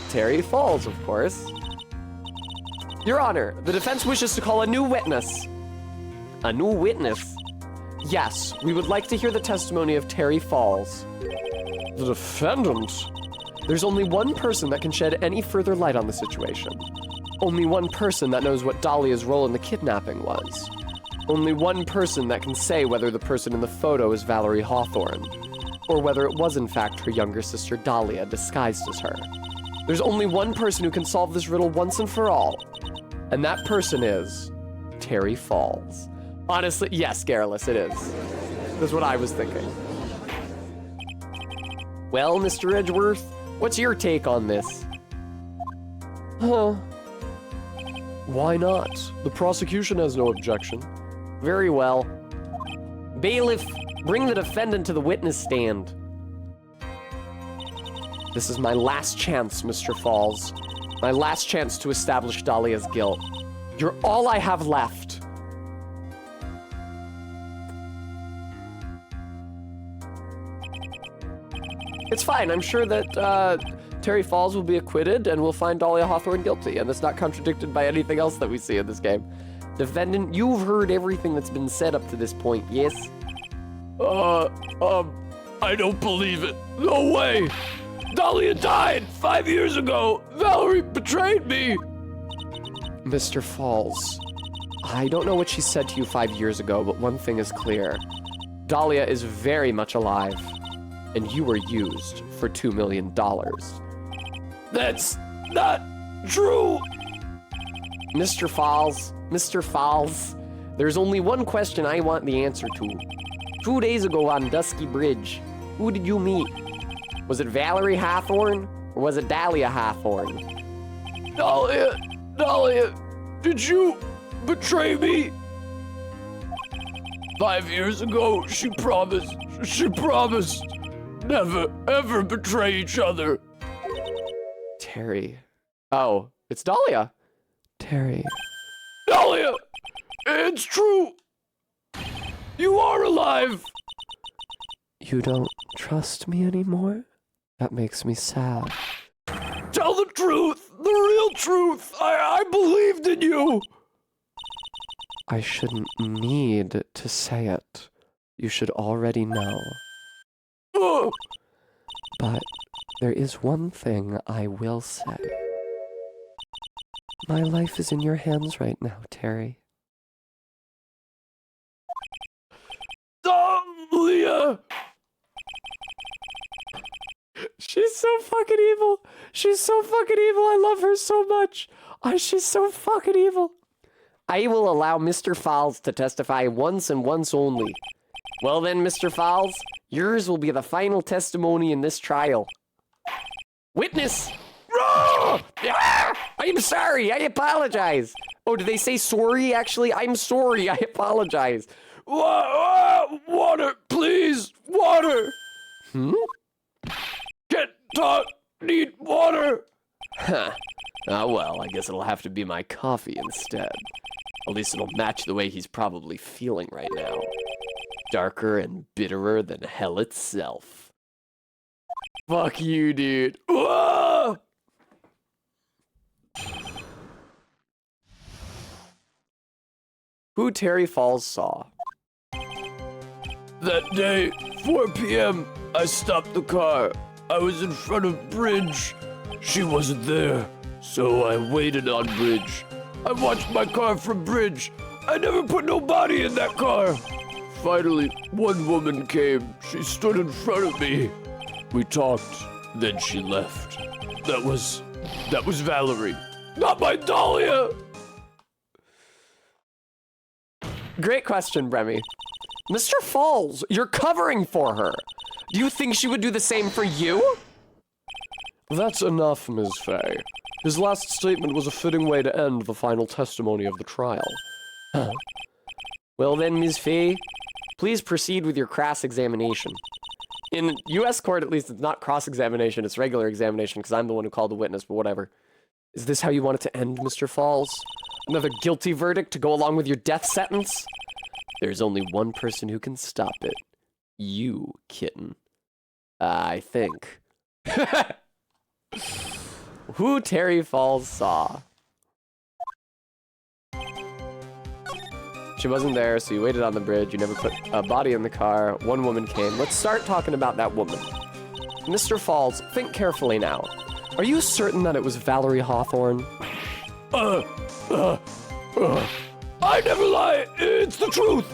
Terry Falls, of course. Your Honor, the defense wishes to call a new witness. A new witness? Yes, we would like to hear the testimony of Terry Falls. The defendant? There's only one person that can shed any further light on the situation. Only one person that knows what Dahlia's role in the kidnapping was. Only one person that can say whether the person in the photo is Valerie Hawthorne, or whether it was in fact her younger sister Dahlia disguised as her. There's only one person who can solve this riddle once and for all, and that person is Terry Falls. Honestly, yes, Garrulus, it is. That's what I was thinking. Well, Mr. Edgeworth, what's your take on this? Huh. Why not? The prosecution has no objection. Very well. Bailiff, bring the defendant to the witness stand. This is my last chance, Mr. Falls. My last chance to establish Dahlia's guilt. You're all I have left. It's fine. I'm sure that Terry Falls will be acquitted and we'll find Dahlia Hawthorne guilty, and that's not contradicted by anything else that we see in this game. Defendant, you've heard everything that's been said up to this point, yes? I don't believe it. No way! Dahlia died 5 years ago! Valerie betrayed me! Mr. Falls, I don't know what she said to you 5 years ago, but one thing is clear. Dahlia is very much alive, and you were used for $2 million. That's not true! Mr. Falls, there's only one question I want the answer to. 2 days ago on Dusky Bridge, who did you meet? Was it Valerie Hawthorne, or was it Dahlia Hawthorne? Dahlia, did you betray me? 5 years ago, she promised never, ever betray each other. Terry. Oh, it's Dahlia. Terry. Dahlia, it's true. You are alive. You don't trust me anymore? That makes me sad. Tell the truth, the real truth. I believed in you. I shouldn't need to say it. You should already know. Ugh. But there is one thing I will say. My life is in your hands right now, Terry. Dahlia! She's so fucking evil. She's so fucking evil. I love her so much. Oh, she's so fucking evil. I will allow Mr. Falls to testify once and once only. Well then, Mr. Falls, yours will be the final testimony in this trial. Witness! I'm sorry, I apologize. Oh, did they say sorry, actually? I'm sorry, I apologize. Water, please, water. Can't talk, need water. Huh. Oh well, I guess it'll have to be my coffee instead. At least it'll match the way he's probably feeling right now. Darker and bitterer than hell itself. Fuck you, dude. Whoa! Who Terry Falls saw. That day, 4 p.m., I stopped the car. I was in front of Bridge. She wasn't there, so I waited on Bridge. I watched my car from Bridge. I never put no body in that car. Finally, one woman came. She stood in front of me. We talked, then she left. That was Valerie. Not my Dahlia! Great question, Bremy. Mr. Falls, you're covering for her. Do you think she would do the same for you? That's enough, Ms. Fay. His last statement was a fitting way to end the final testimony of the trial. Well then, Ms. Fay, please proceed with your cross-examination. In U.S. court, at least, it's not cross-examination, it's regular examination, because I'm the one who called the witness, but whatever. Is this how you want it to end, Mr. Falls? Another guilty verdict to go along with your death sentence? There's only one person who can stop it. You, kitten. I think. Who Terry Falls saw. She wasn't there, so you waited on the bridge. You never put a body in the car. One woman came. Let's start talking about that woman. Mr. Falls, think carefully now. Are you certain that it was Valerie Hawthorne? I never lie. It's the truth.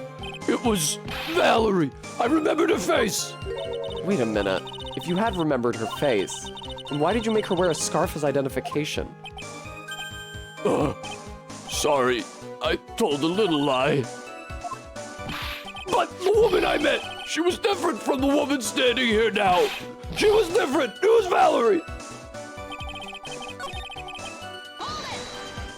It was Valerie. I remembered her face. Wait a minute. If you had remembered her face, then why did you make her wear a scarf as identification? Sorry. I told a little lie. But the woman I met, she was different from the woman standing here now. She was different. It was Valerie.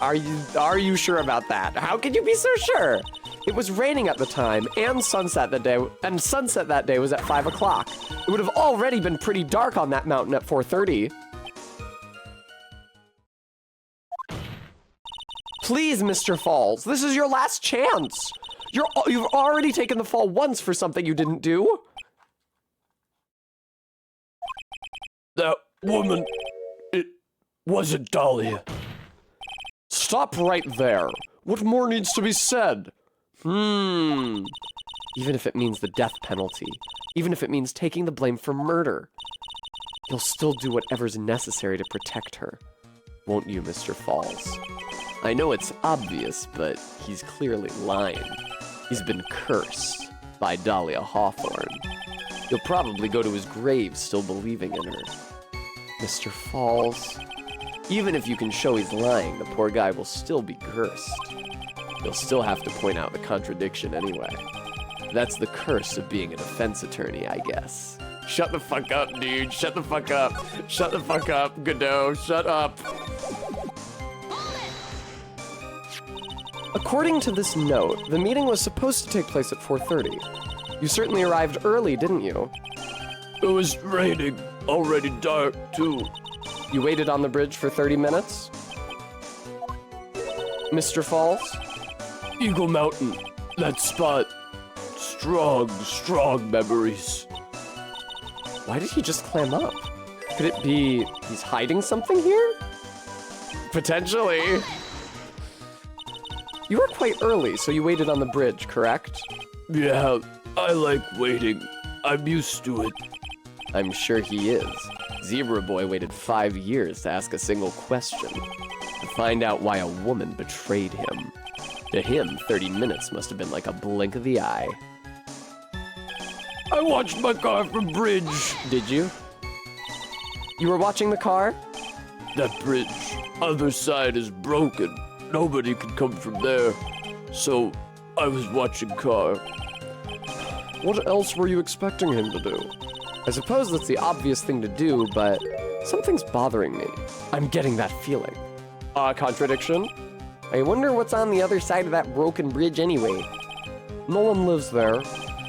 Are you sure about that? How can you be so sure? It was raining at the time, and sunset that day was at 5 o'clock. It would have already been pretty dark on that mountain at 4:30. Please, Mr. Falls, this is your last chance. You've already taken the fall once for something you didn't do. That woman, it wasn't Dahlia. Stop right there. What more needs to be said? Even if it means the death penalty, even if it means taking the blame for murder, you'll still do whatever's necessary to protect her. Won't you, Mr. Falls? I know it's obvious, but he's clearly lying. He's been cursed by Dahlia Hawthorne. He'll probably go to his grave still believing in her. Mr. Falls, even if you can show he's lying, the poor guy will still be cursed. You'll still have to point out the contradiction anyway. That's the curse of being a defense attorney, I guess. Shut the fuck up, dude. Shut the fuck up. Shut the fuck up, Godot. Shut up. According to this note, the meeting was supposed to take place at 4:30. You certainly arrived early, didn't you? It was raining, already dark too. You waited on the bridge for 30 minutes? Mr. Falls? Eagle Mountain, that spot. Strong memories. Why did he just clam up? Could it be he's hiding something here? Potentially. You were quite early, so you waited on the bridge, correct? Yeah, I like waiting. I'm used to it. I'm sure he is. Zebra Boy waited 5 years to ask a single question, to find out why a woman betrayed him. To him, 30 minutes must have been like a blink of the eye. I watched my car from bridge. Did you? You were watching the car? That bridge, other side is broken. Nobody can come from there. So, I was watching car. What else were you expecting him to do? I suppose that's the obvious thing to do, but something's bothering me. I'm getting that feeling. Contradiction? I wonder what's on the other side of that broken bridge anyway. No one lives there.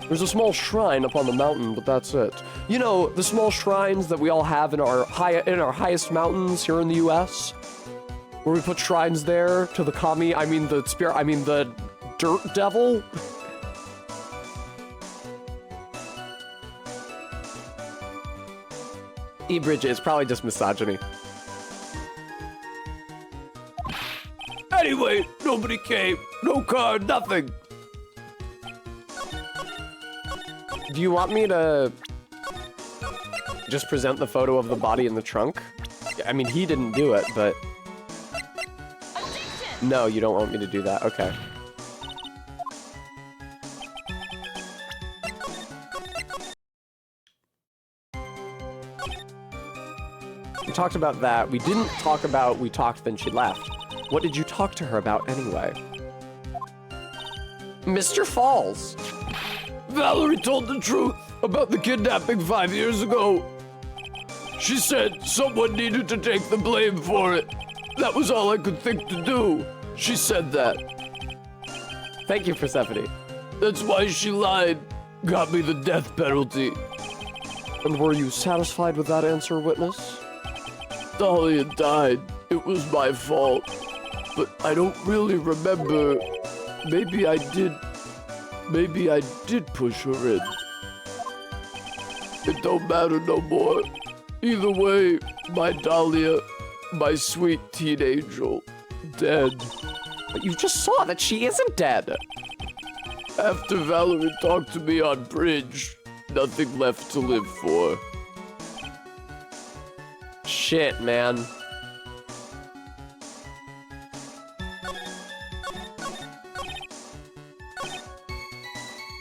There's a small shrine up on the mountain, but that's it. You know, the small shrines that we all have in our highest mountains here in the US? Where we put shrines there to the the dirt devil? E-Bridge is probably just misogyny. Anyway, nobody came. No car, nothing. Do you want me to just present the photo of the body in the trunk? I mean, he didn't do it, but... No, you don't want me to do that. Okay. We talked about that. We didn't talk about we talked, then she left. What did you talk to her about anyway? Mr. Falls! Valerie told the truth about the kidnapping 5 years ago. She said someone needed to take the blame for it. That was all I could think to do. She said that. Thank you, Persephone. That's why she lied. Got me the death penalty. And were you satisfied with that answer, witness? Dahlia died. It was my fault. But I don't really remember. Maybe I did push her in. It don't matter no more. Either way, my Dahlia, my sweet teen angel, dead. But you just saw that she isn't dead. After Valerie talked to me on bridge, nothing left to live for. Shit, man.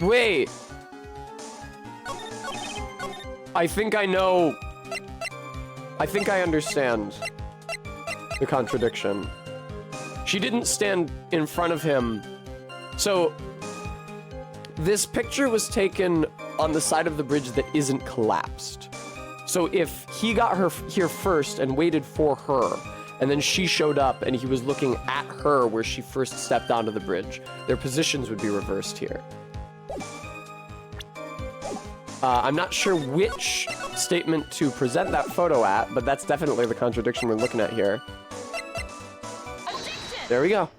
Wait. I think I know. I think I understand the contradiction. She didn't stand in front of him. So, this picture was taken on the side of the bridge that isn't collapsed. So if he got her here first and waited for her, and then she showed up and he was looking at her where she first stepped onto the bridge. Their positions would be reversed here. I'm not sure which statement to present that photo at, but that's definitely the contradiction we're looking at here. There we go.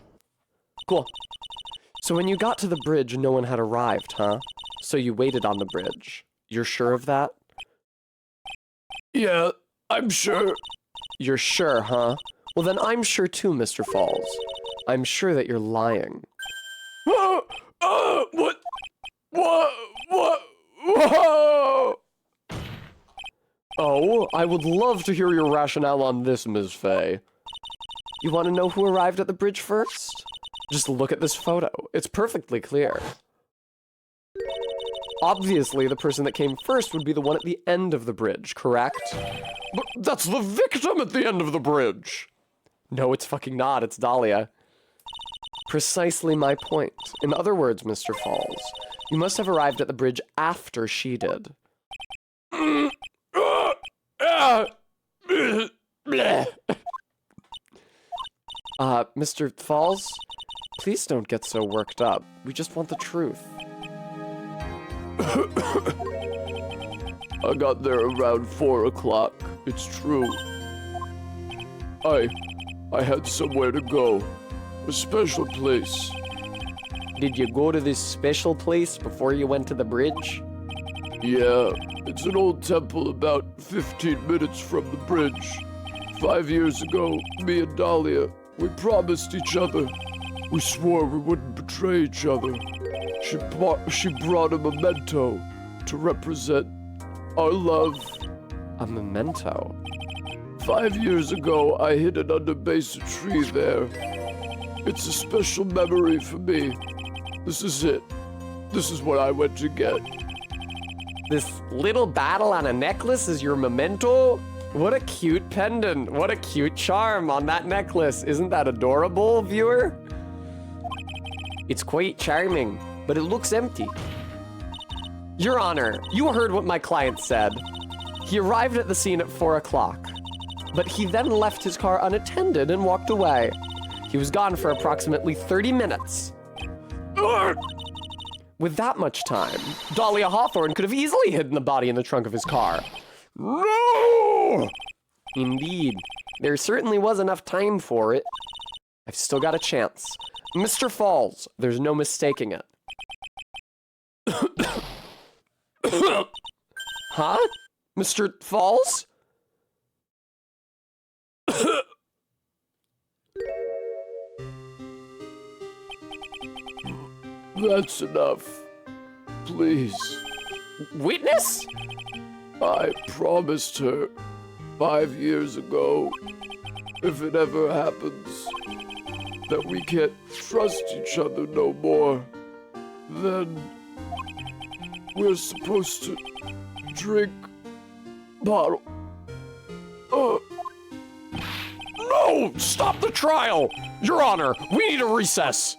Cool. So when you got to the bridge, no one had arrived, huh? So you waited on the bridge. You're sure of that? Yeah, I'm sure. You're sure, huh? Well, then I'm sure too, Mr. Falls. I'm sure that you're lying. What? Whoa! Oh, I would love to hear your rationale on this, Ms. Fay. You want to know who arrived at the bridge first? Just look at this photo. It's perfectly clear. Obviously, the person that came first would be the one at the end of the bridge, correct? But that's the victim at the end of the bridge. No, it's fucking not. It's Dahlia. Precisely my point. In other words, Mr. Falls, you must have arrived at the bridge after she did. Mr. Falls, please don't get so worked up. We just want the truth. I got there around 4 o'clock. It's true. I had somewhere to go. A special place. Did you go to this special place before you went to the bridge? Yeah, it's an old temple about 15 minutes from the bridge. 5 years ago, me and Dahlia, we promised each other. We swore we wouldn't betray each other. She brought a memento to represent our love. A memento? 5 years ago, I hid it under base a tree there. It's a special memory for me. This is it. This is what I went to get. This little battle on a necklace is your memento? What a cute pendant. What a cute charm on that necklace. Isn't that adorable, viewer? It's quite charming, but it looks empty. Your Honor, you heard what my client said. He arrived at the scene at 4 o'clock, but he then left his car unattended and walked away. He was gone for approximately 30 minutes. With that much time, Dahlia Hawthorne could have easily hidden the body in the trunk of his car. No! Indeed, there certainly was enough time for it. I've still got a chance. Mr. Falls, there's no mistaking it. Huh? Mr. Falls? That's enough. Please. Witness? I promised her 5 years ago, if it ever happens, that we can't trust each other no more, then we're supposed to drink bottle. No! Stop the trial! Your Honor, we need a recess!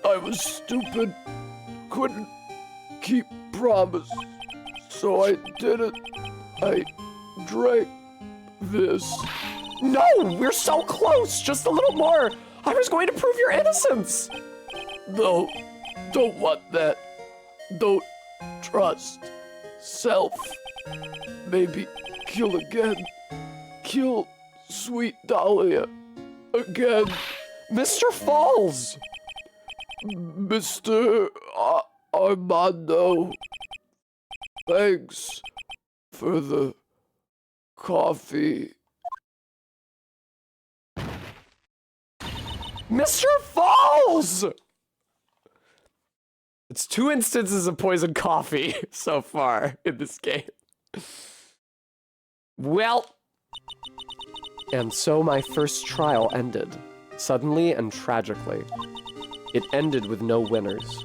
I was stupid, couldn't keep promise, so I did it. I drank this. No! We're so close! Just a little more! I was going to prove your innocence! No, don't want that. Don't trust. Self. Maybe kill again. Kill sweet Dahlia again. Mr. Falls! Mr. Armando, thanks for the coffee. Mr. Falls! It's 2 instances of poisoned coffee so far in this game. Well, and so my first trial ended, suddenly and tragically. It ended with no winners,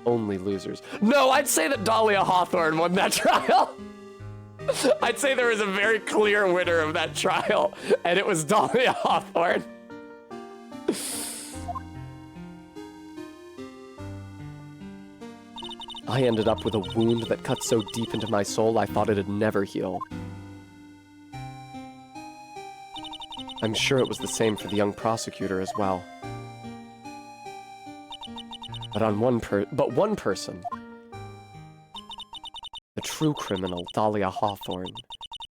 only losers. No, I'd say that Dahlia Hawthorne won that trial. I'd say there was a very clear winner of that trial, and it was Dahlia Hawthorne. I ended up with a wound that cut so deep into my soul I thought it'd never heal. I'm sure it was the same for the young prosecutor as well. But one person, the true criminal, Dahlia Hawthorne,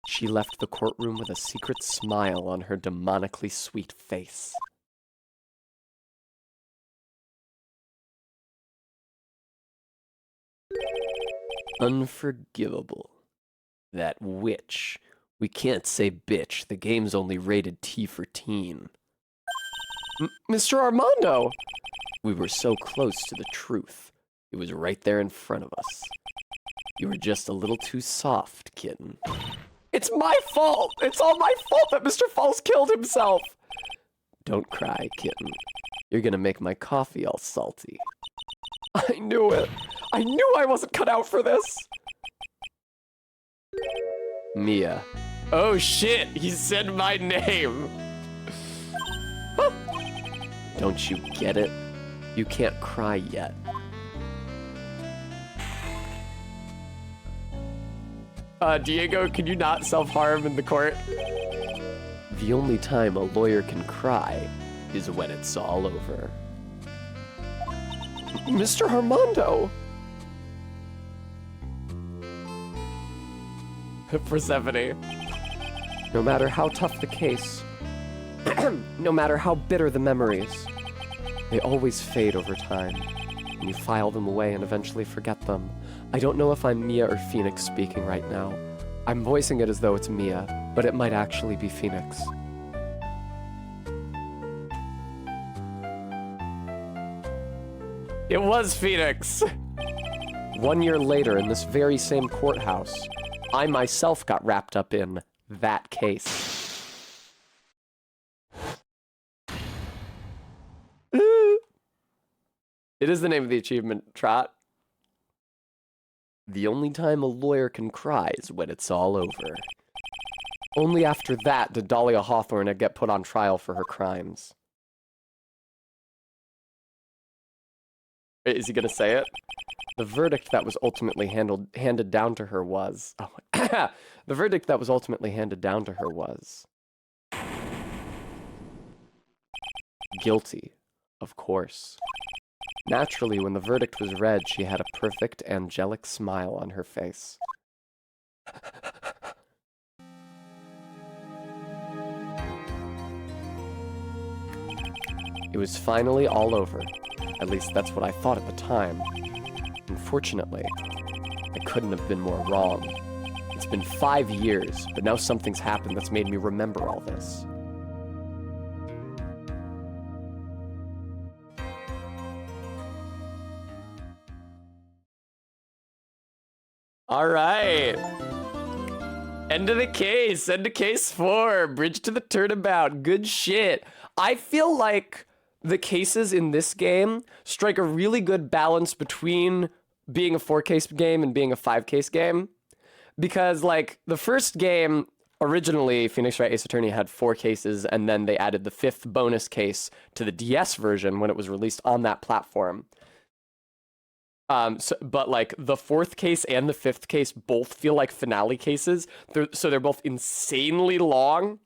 she left the courtroom with a secret smile on her demonically sweet face. Unforgivable. That witch. We can't say bitch. The game's only rated T for teen. Mr. Armando! We were so close to the truth. It was right there in front of us. You were just a little too soft, kitten. It's my fault! It's all my fault that Mr. Falls killed himself! Don't cry, kitten. You're gonna make my coffee all salty. I knew it. I knew I wasn't cut out for this. Mia. Oh shit, he said my name. Don't you get it? You can't cry yet. Diego, can you not self-harm in the court? The only time a lawyer can cry is when it's all over. Mr. Armando! Persephone. No matter how tough the case, no matter how bitter the memories, they always fade over time, and you file them away and eventually forget them. I don't know if I'm Mia or Phoenix speaking right now. I'm voicing it as though it's Mia, but it might actually be Phoenix. It was Phoenix! 1 year later, in this very same courthouse, I myself got wrapped up in that case. It is the name of the achievement, Trot. The only time a lawyer can cry is when it's all over. Only after that did Dahlia Hawthorne get put on trial for her crimes. Is he gonna say it? The verdict that was ultimately handed down to her was... the verdict that was ultimately handed down to her was... guilty, of course. Naturally, when the verdict was read, she had a perfect angelic smile on her face. It was finally all over. At least that's what I thought at the time. Unfortunately, I couldn't have been more wrong. It's been 5 years, but now something's happened that's made me remember all this. All right. End of the case. End of case 4. Bridge to the turnabout. Good shit. I feel like the cases in this game strike a really good balance between being a 4-case game and being a 5-case game. Because, like, the first game, originally, Phoenix Wright Ace Attorney had 4 cases, and then they added the 5th bonus case to the DS version when it was released on that platform. But like the 4th case and the 5th case both feel like finale cases. So they're both insanely long.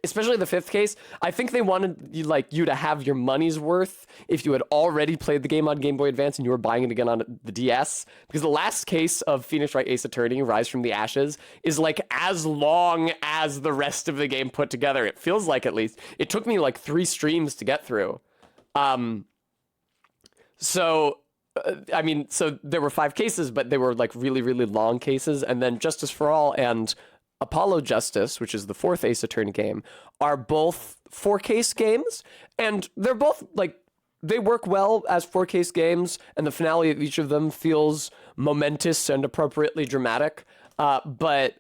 Especially the 5th case. I think they wanted you to have your money's worth if you had already played the game on Game Boy Advance and you were buying it again on the DS. Because the last case of Phoenix Wright Ace Attorney, Rise from the Ashes, is like as long as the rest of the game put together. It feels like, at least. It took me like 3 streams to get through. So there were 5 cases, but they were like really, really long cases. And then Justice for All and Apollo Justice, which is the 4th Ace Attorney game, are both 4-case games. And they're both like, they work well as 4-case games. And the finale of each of them feels momentous and appropriately dramatic. But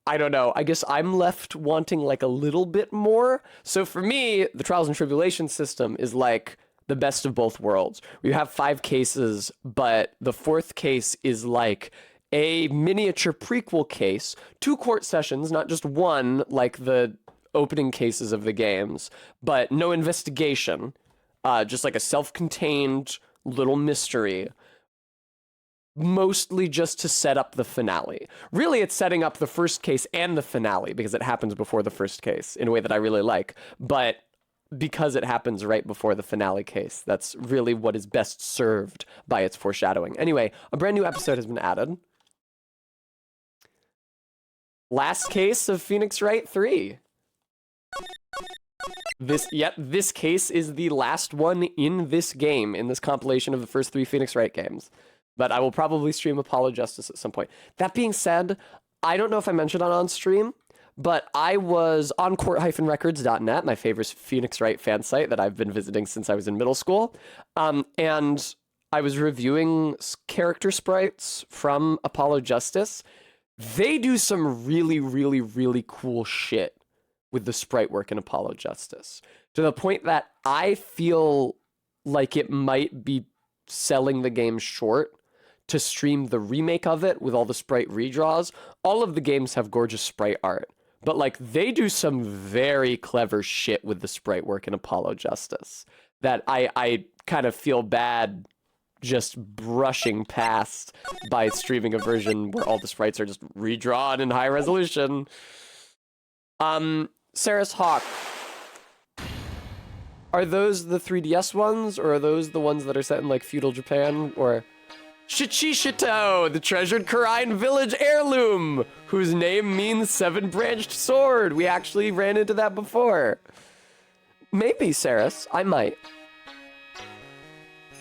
I don't know. I guess I'm left wanting like a little bit more. So for me, the Trials and Tribulations system is like the best of both worlds. You have 5 cases, but the 4th case is like a miniature prequel case, 2 court sessions, not just one, like the opening cases of the games, but no investigation, just like a self-contained little mystery. mostly just to set up the finale. Really, it's setting up the first case and the finale because it happens before the first case in a way that I really like. But because it happens right before the finale case, that's really what is best served by its foreshadowing. Anyway, a brand new episode has been added. Last case of Phoenix Wright 3. This case is the last one in this game, in this compilation of the first 3 Phoenix Wright games. But I will probably stream Apollo Justice at some point. That being said, I don't know if I mentioned it on stream, but I was on court-records.net, my favorite Phoenix Wright fan site that I've been visiting since I was in middle school. And I was reviewing character sprites from Apollo Justice. They do some really, really, really cool shit with the sprite work in Apollo Justice, to the point that I feel like it might be selling the game short to stream the remake of it with all the sprite redraws. All of the games have gorgeous sprite art, but like they do some very clever shit with the sprite work in Apollo Justice that I kind of feel bad just brushing past by streaming a version where all the sprites are just redrawn in high resolution. Sarah's Hawk. Are those the 3DS ones, or are those the ones that are set in like feudal Japan? Or Shichishitou, the treasured Karine village heirloom, whose name means 7-branched sword. We actually ran into that before. Maybe, Saris. I might.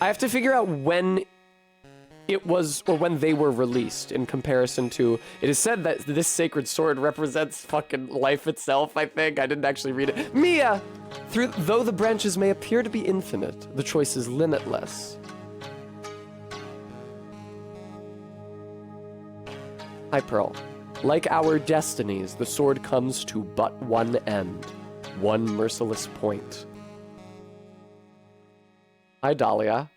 I have to figure out when it was, or when they were released in comparison to, it is said that this sacred sword represents fucking life itself, I think. I didn't actually read it. Mia! Though the branches may appear to be infinite, the choice is limitless. Hi, Pearl. Like our destinies, the sword comes to but one end, one merciless point. Hi, Dahlia.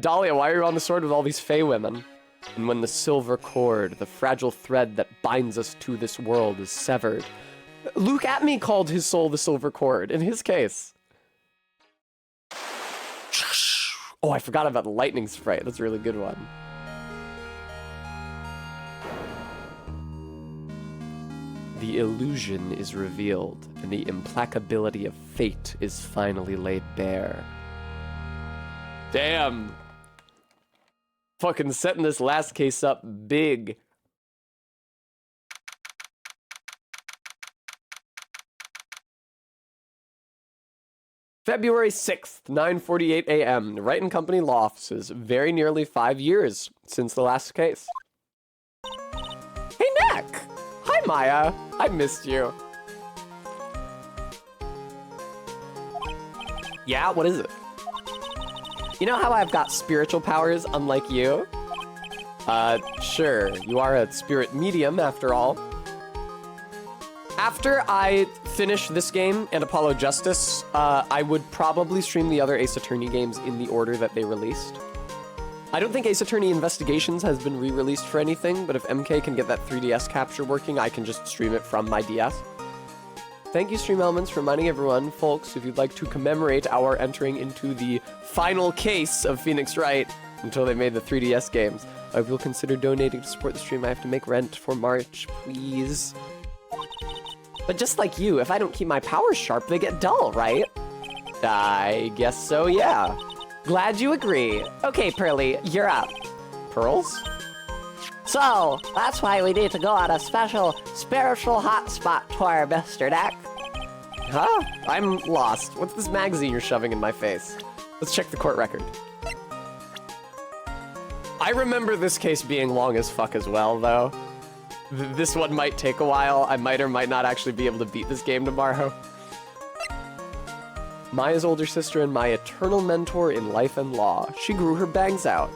Dahlia, why are you on the sword with all these Fey women? And when the silver cord, the fragile thread that binds us to this world, is severed. Luke Atme called his soul the silver cord, in his case. Oh, I forgot about the lightning sprite. That's a really good one. The illusion is revealed, and the implacability of fate is finally laid bare. Damn. Fucking setting this last case up big. February 6th, 9:48 a.m. Wright & Company law offices. Very nearly 5 years since the last case. Hey, Nick! Hi, Maya. I missed you. Yeah, what is it? You know how I've got spiritual powers unlike you? Sure. You are a spirit medium, after all. After I finish this game and Apollo Justice, I would probably stream the other Ace Attorney games in the order that they released. I don't think Ace Attorney Investigations has been re-released for anything, but if MK can get that 3DS capture working, I can just stream it from my DS. Thank you, Stream Elements, for reminding everyone, folks, if you'd like to commemorate our entering into the final case of Phoenix Wright until they made the 3DS games, I will consider donating to support the stream. I have to make rent for March, please. But just like you, if I don't keep my powers sharp, they get dull, right? I guess so, yeah. Glad you agree. Okay, Pearly, you're up. Pearls? So, that's why we need to go on a special spiritual hotspot tour, Mr. Deck. Huh? I'm lost. What's this magazine you're shoving in my face? Let's check the court record. I remember this case being long as fuck as well, though. This one might take a while. I might or might not actually be able to beat this game tomorrow. Maya's older sister and my eternal mentor in life and law. She grew her bangs out.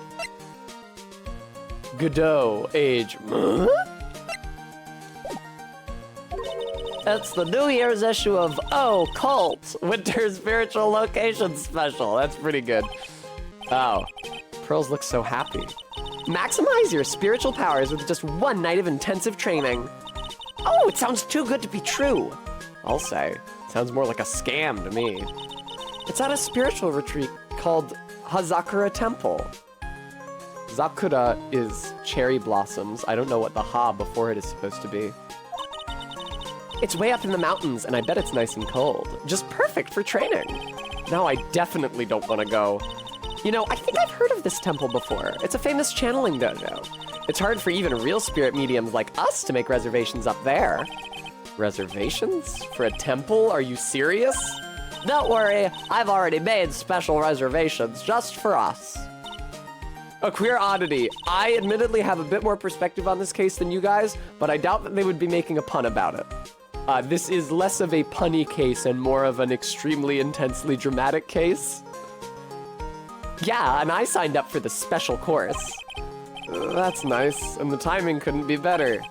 Godot, age... It's the New Year's issue of Oh, Cult! Winter Spiritual Location Special. That's pretty good. Oh, Pearls looks so happy. Maximize your spiritual powers with just one night of intensive training. Oh, it sounds too good to be true. I'll say. Sounds more like a scam to me. It's at a spiritual retreat called Hazakura Temple. Zakura is cherry blossoms. I don't know what the ha before it is supposed to be. It's way up in the mountains, and I bet it's nice and cold. Just perfect for training. Now I definitely don't want to go. You know, I think I've heard of this temple before. It's a famous channeling dojo. It's hard for even real spirit mediums like us to make reservations up there. Reservations? For a temple? Are you serious? Don't worry, I've already made special reservations just for us. A queer oddity. I admittedly have a bit more perspective on this case than you guys, but I doubt that they would be making a pun about it. This is less of a punny case and more of an extremely intensely dramatic case. Yeah, and I signed up for the special course. That's nice, and the timing couldn't be better,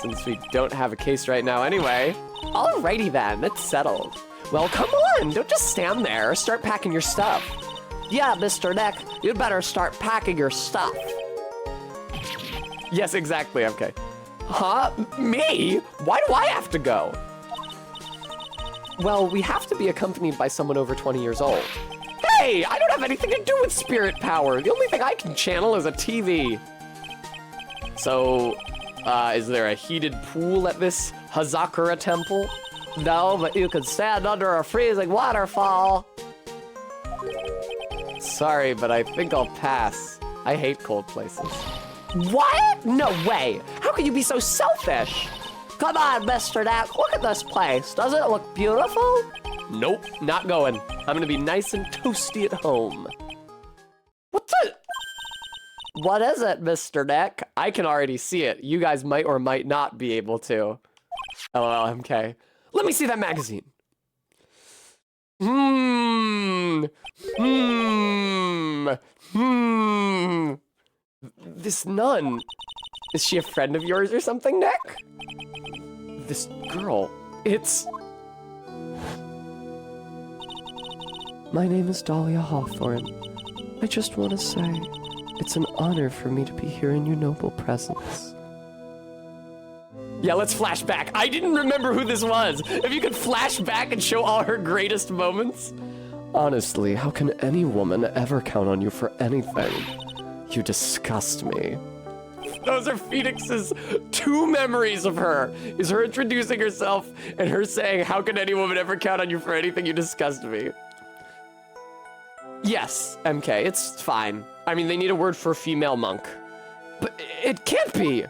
since we don't have a case right now anyway. Alrighty then, it's settled. Well, come on, don't just stand there. Start packing your stuff. Yeah, Mr. Nick, you'd better start packing your stuff. Yes, exactly, okay. Huh? Me? Why do I have to go? Well, we have to be accompanied by someone over 20 years old. Hey, I don't have anything to do with spirit power. The only thing I can channel is a TV. So, is there a heated pool at this Hazakura temple? No, but you could stand under a freezing waterfall. Sorry, but I think I'll pass. I hate cold places. What? No way. How can you be so selfish? Come on, Mr. Nick, look at this place. Doesn't it look beautiful? Nope, not going. I'm gonna be nice and toasty at home. What the? What is it, Mr. Nick? I can already see it. You guys might or might not be able to. LOL, MK. Let me see that magazine. This nun. Is she a friend of yours or something, Nick? This girl. It's... My name is Dahlia Hawthorne. I just want to say, it's an honor for me to be here in your noble presence. Yeah, let's flash back. I didn't remember who this was. If you could flash back and show all her greatest moments. Honestly, how can any woman ever count on you for anything? You disgust me. Those are Phoenix's two memories of her. Is her introducing herself and her saying, how can any woman ever count on you for anything? You disgust me. Yes, MK, it's fine. I mean, they need a word for female monk. But it can't be.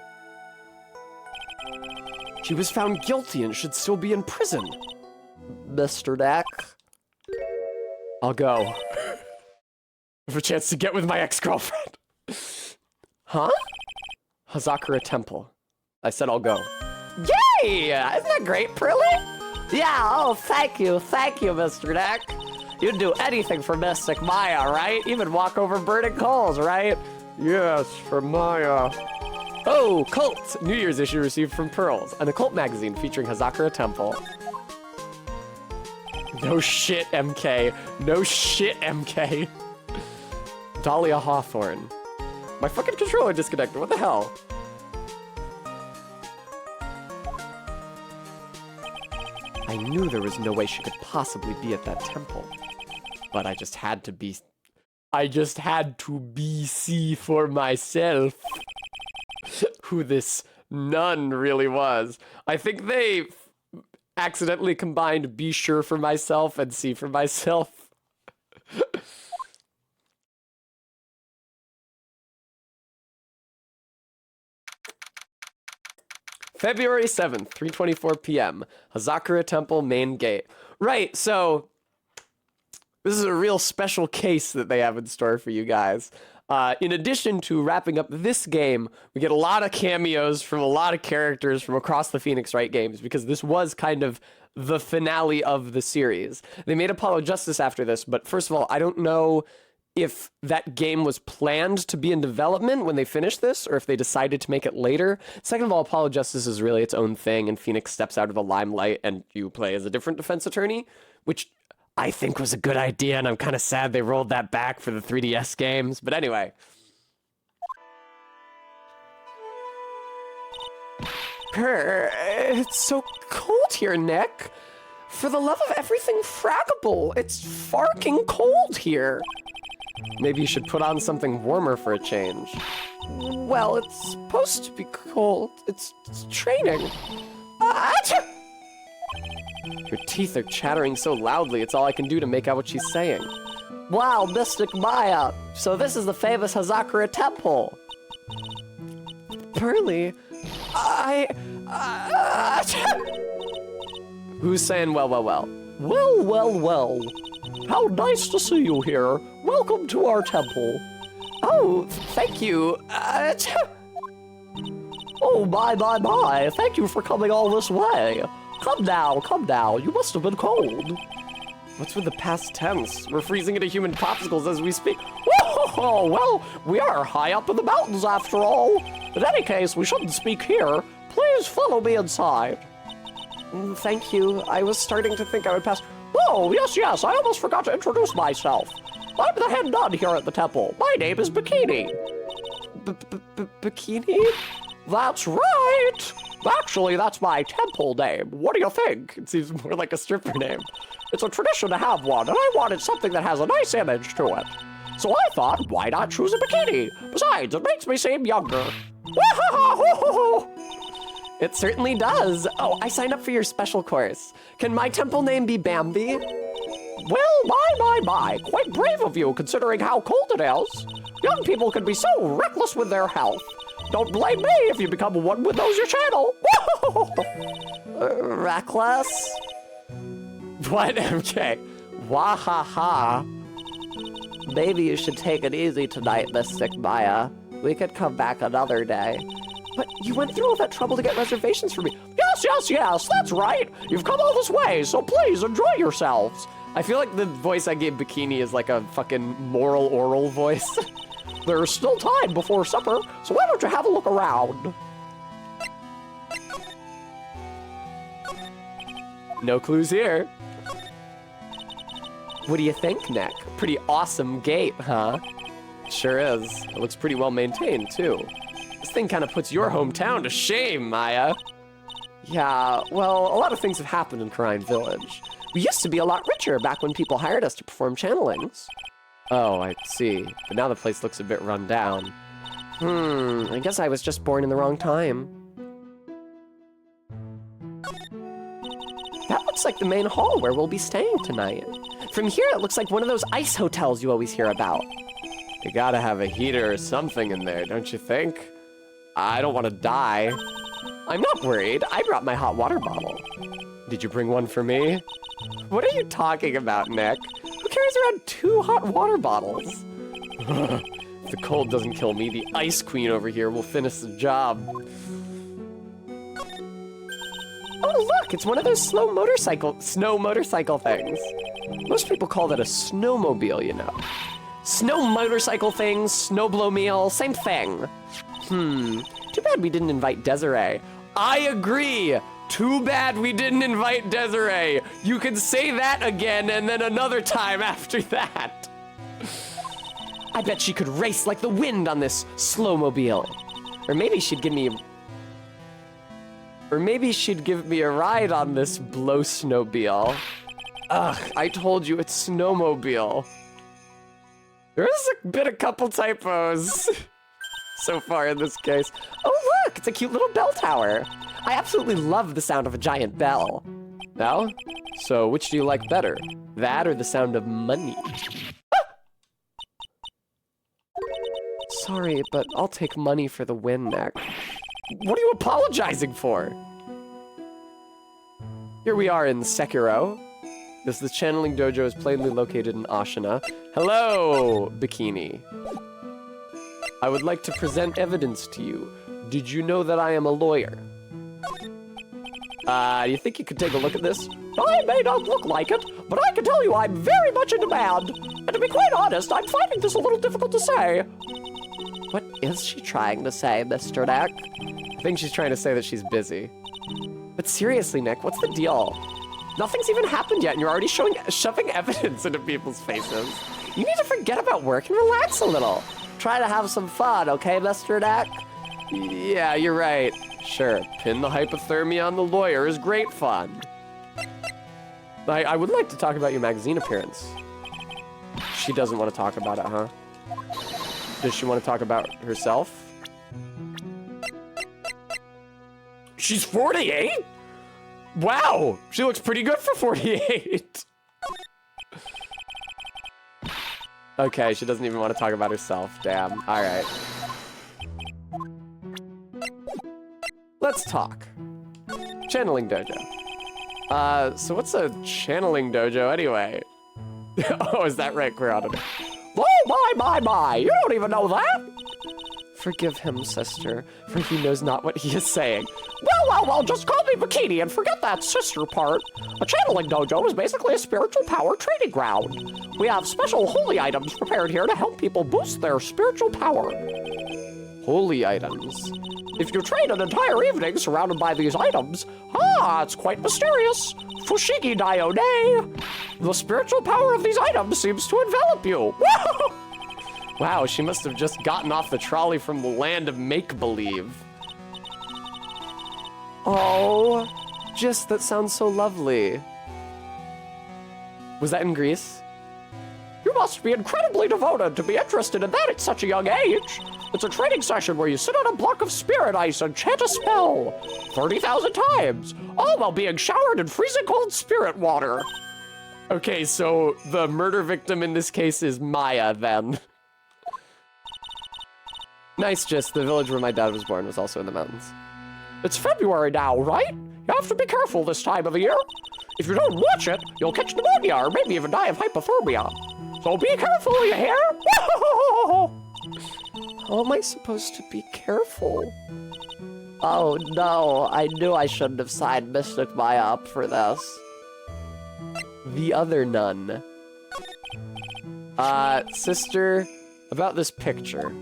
She was found guilty and should still be in prison. Mr. Nick? I'll go. I have a chance to get with my ex-girlfriend. Huh? Hazakura Temple. I said I'll go. Yay! Isn't that great, Prilly? Yeah, oh, thank you, Mr. Nick. You'd do anything for Mystic Maya, right? Even walk over burning coals, right? Yes, for Maya. Oh, Cult! New Year's issue received from Pearls, an occult magazine featuring Hazakura Temple. No shit, MK. No shit, MK. Dahlia Hawthorne. My fucking controller disconnected. What the hell? I knew there was no way she could possibly be at that temple. But I just had to be see for myself who this nun really was. I think they accidentally combined be sure for myself and see for myself. February 7th, 3:24 p.m. Hazakura Temple main gate. Right, so this is a real special case that they have in store for you guys. In addition to wrapping up this game, we get a lot of cameos from a lot of characters from across the Phoenix Wright games, because this was kind of the finale of the series. They made Apollo Justice after this, but first of all, I don't know if that game was planned to be in development when they finished this, or if they decided to make it later. Second of all, Apollo Justice is really its own thing, and Phoenix steps out of the limelight and you play as a different defense attorney, which I think was a good idea, and I'm kind of sad they rolled that back for the 3DS games. But anyway. It's so cold here, Nick. For the love of everything fraggable, it's farking cold here. Maybe you should put on something warmer for a change. Well, it's supposed to be cold. It's training. Achoo! Your teeth are chattering so loudly, it's all I can do to make out what she's saying. Wow, Mystic Maya. So this is the famous Hazakura Temple. Pearly, Who's saying well? Well. How nice to see you here. Welcome to our temple. Oh, thank you. Oh, my. Thank you for coming all this way. Come now. You must have been cold. What's with the past tense? We're freezing into human popsicles as we speak. Oh, well, we are high up in the mountains after all. In any case, we shouldn't speak here. Please follow me inside. Thank you. I was starting to think I would pass. Oh, yes, I almost forgot to introduce myself. I'm the head nun here at the temple. My name is Bikini. Bikini? That's right. Actually, that's my temple name. What do you think? It seems more like a stripper name. It's a tradition to have one, and I wanted something that has a nice image to it. So I thought, why not choose a bikini? Besides, it makes me seem younger. It certainly does. Oh, I signed up for your special course. Can my temple name be Bambi? Well, my. Quite brave of you, considering how cold it is. Young people can be so reckless with their health. Don't blame me if you become one with those your channel. Reckless? What? Okay. Wahaha. Maybe you should take it easy tonight, Mystic Maya. We could come back another day. But you went through all that trouble to get reservations for me. Yes, that's right. You've come all this way, so please enjoy yourselves. I feel like the voice I gave Bikini is like a fucking moral oral voice. There's still time before supper, so why don't you have a look around? No clues here. What do you think, Nick? Pretty awesome gate, huh? Sure is. It looks pretty well maintained, too. This thing kind of puts your hometown to shame, Maya. Yeah, well, a lot of things have happened in Karine Village. We used to be a lot richer back when people hired us to perform channelings. Oh, I see. But now the place looks a bit run down. I guess I was just born in the wrong time. That looks like the main hall where we'll be staying tonight. From here, it looks like one of those ice hotels you always hear about. You gotta have a heater or something in there, don't you think? I don't want to die. I'm not worried. I brought my hot water bottle. Did you bring one for me? What are you talking about, Nick? Who carries around 2 hot water bottles? If the cold doesn't kill me, the Ice Queen over here will finish the job. Oh, look, it's one of those snow motorcycle things. Most people call that a snowmobile, you know. Snow motorcycle things, snowblowmobile, same thing. Too bad we didn't invite Desiree. I agree. Too bad we didn't invite Desiree. You can say that again and then another time after that. I bet she could race like the wind on this slowmobile. Or maybe she'd give me a ride on this blow snowmobile. Ugh, I told you it's snowmobile. There's been a couple typos so far in this case. Oh look, it's a cute little bell tower. I absolutely love the sound of a giant bell. No? So which do you like better? That or the sound of money? Sorry, but I'll take money for the win, Nick. What are you apologizing for? Here we are in Sekiro. The channeling dojo is plainly located in Ashina. Hello, Bikini. I would like to present evidence to you. Did you know that I am a lawyer? You think you could take a look at this? I may not look like it, but I can tell you I'm very much in demand. And to be quite honest, I'm finding this a little difficult to say. What is she trying to say, Mr. Nick? I think she's trying to say that she's busy. But seriously, Nick, what's the deal? Nothing's even happened yet, and you're already shoving evidence into people's faces. You need to forget about work and relax a little. Try to have some fun, okay, Mr. Nick? Yeah, you're right. Sure, pin the hypothermia on the lawyer is great fun. I would like to talk about your magazine appearance. She doesn't want to talk about it, huh? Does she want to talk about herself? She's 48? Wow, she looks pretty good for 48. Okay, she doesn't even want to talk about herself. Damn. All right. Let's talk. Channeling dojo. So what's a channeling dojo anyway? Oh, is that right, Groudon? Oh, my, you don't even know that? Forgive him, sister, for he knows not what he is saying. Well, just call me Bikini and forget that sister part. A channeling dojo is basically a spiritual power training ground. We have special holy items prepared here to help people boost their spiritual power. Holy items. If you train an entire evening surrounded by these items, it's quite mysterious. Fushigi Dione. The spiritual power of these items seems to envelop you. Wow, she must have just gotten off the trolley from the land of make-believe. Oh, just that sounds so lovely. Was that in Greece? You must be incredibly devoted to be interested in that at such a young age. It's a training session where you sit on a block of spirit ice and chant a spell 30,000 times, all while being showered in freezing cold spirit water. Okay, so the murder victim in this case is Maya, then. Nice, just the village where my dad was born was also in the mountains. It's February now, right? You have to be careful this time of the year. If you don't watch it, you'll catch pneumonia or maybe even die of hypothermia. So be careful, you hear? How am I supposed to be careful? Oh no, I knew I shouldn't have signed Mystic Maya up for this. The other nun. Sister, about this picture.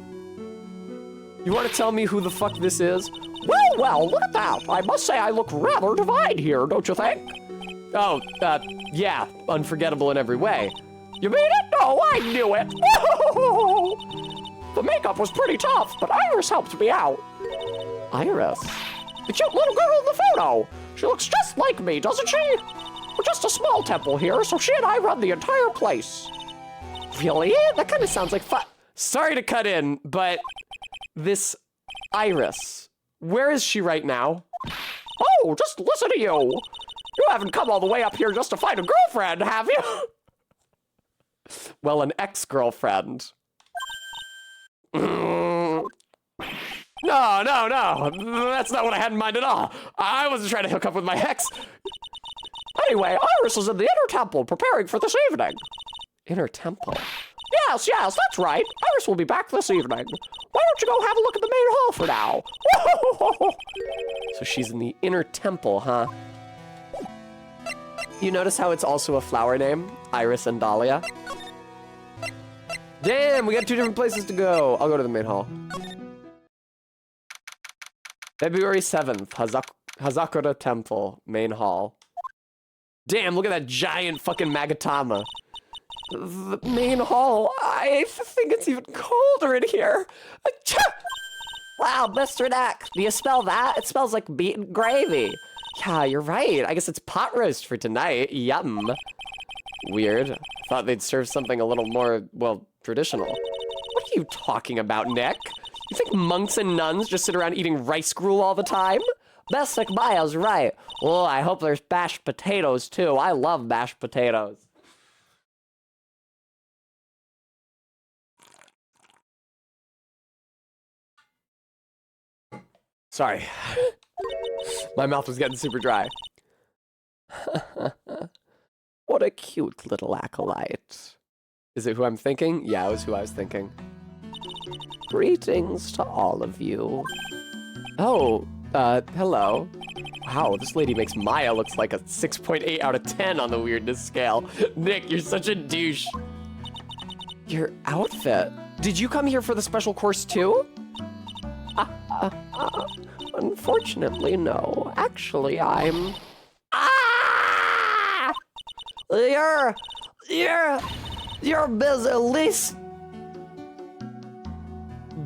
You want to tell me who the fuck this is? Well, look at that. I must say I look rather divine here, don't you think? Oh, yeah, unforgettable in every way. You mean it? No, I knew it. The makeup was pretty tough, but Iris helped me out. Iris? The cute little girl in the photo. She looks just like me, doesn't she? We're just a small temple here, so she and I run the entire place. Really? That kind of sounds like fun. Sorry to cut in, but this Iris, where is she right now? Oh, just listen to you. You haven't come all the way up here just to find a girlfriend, have you? Well, an ex-girlfriend. No. That's not what I had in mind at all. I wasn't trying to hook up with my ex. Anyway, Iris is in the inner temple preparing for this evening. Inner temple? Yes, that's right. Iris will be back this evening. Why don't you go have a look at the main hall for now? So she's in the inner temple, huh? You notice how it's also a flower name? Iris and Dahlia. Damn, we got 2 different places to go. I'll go to the main hall. February 7th, Hazakura Temple, main hall. Damn, look at that giant fucking Magatama. The main hall, I think it's even colder in here. Wow, Mr. Neck, do you smell that? It smells like beaten gravy. Yeah, you're right. I guess it's pot roast for tonight. Yum. Weird. Thought they'd serve something a little more, well, traditional. What are you talking about, Nick? You think monks and nuns just sit around eating rice gruel all the time? Mystic Maya's right. Oh, I hope there's mashed potatoes, too. I love mashed potatoes. Sorry. My mouth was getting super dry. What a cute little acolyte. Is it who I'm thinking? Yeah, it was who I was thinking. Greetings to all of you. Oh, hello. Wow, this lady makes Maya looks like a 6.8 out of 10 on the weirdness scale. Nick, you're such a douche. Your outfit. Did you come here for the special course too? Unfortunately, no. Actually, I'm... Ah! You're busy, least...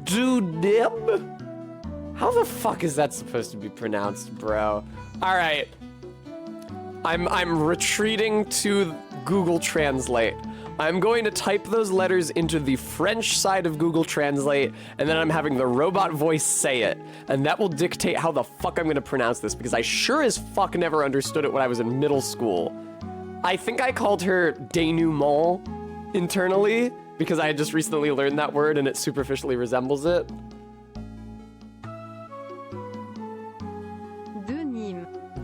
Dudib? How the fuck is that supposed to be pronounced, bro? All right. I'm retreating to Google Translate. I'm going to type those letters into the French side of Google Translate, and then I'm having the robot voice say it. And that will dictate how the fuck I'm gonna pronounce this, because I sure as fuck never understood it when I was in middle school. I think I called her denouement internally, because I had just recently learned that word and it superficially resembles it.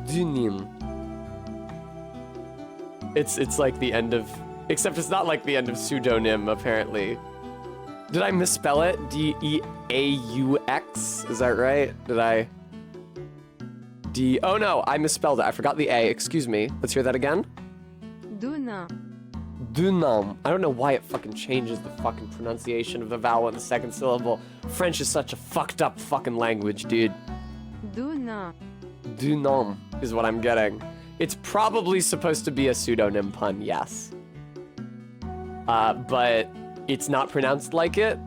Denim. It's like the end of, except it's not like the end of pseudonym, apparently. Did I misspell it? D-E-A-U-X? Is that right? Oh no, I misspelled it. I forgot the A, excuse me. Let's hear that again. Dunam. I don't know why it fucking changes the fucking pronunciation of the vowel in the second syllable. French is such a fucked up fucking language, dude. Dunam is what I'm getting. It's probably supposed to be a pseudonym pun, yes. But it's not pronounced like it.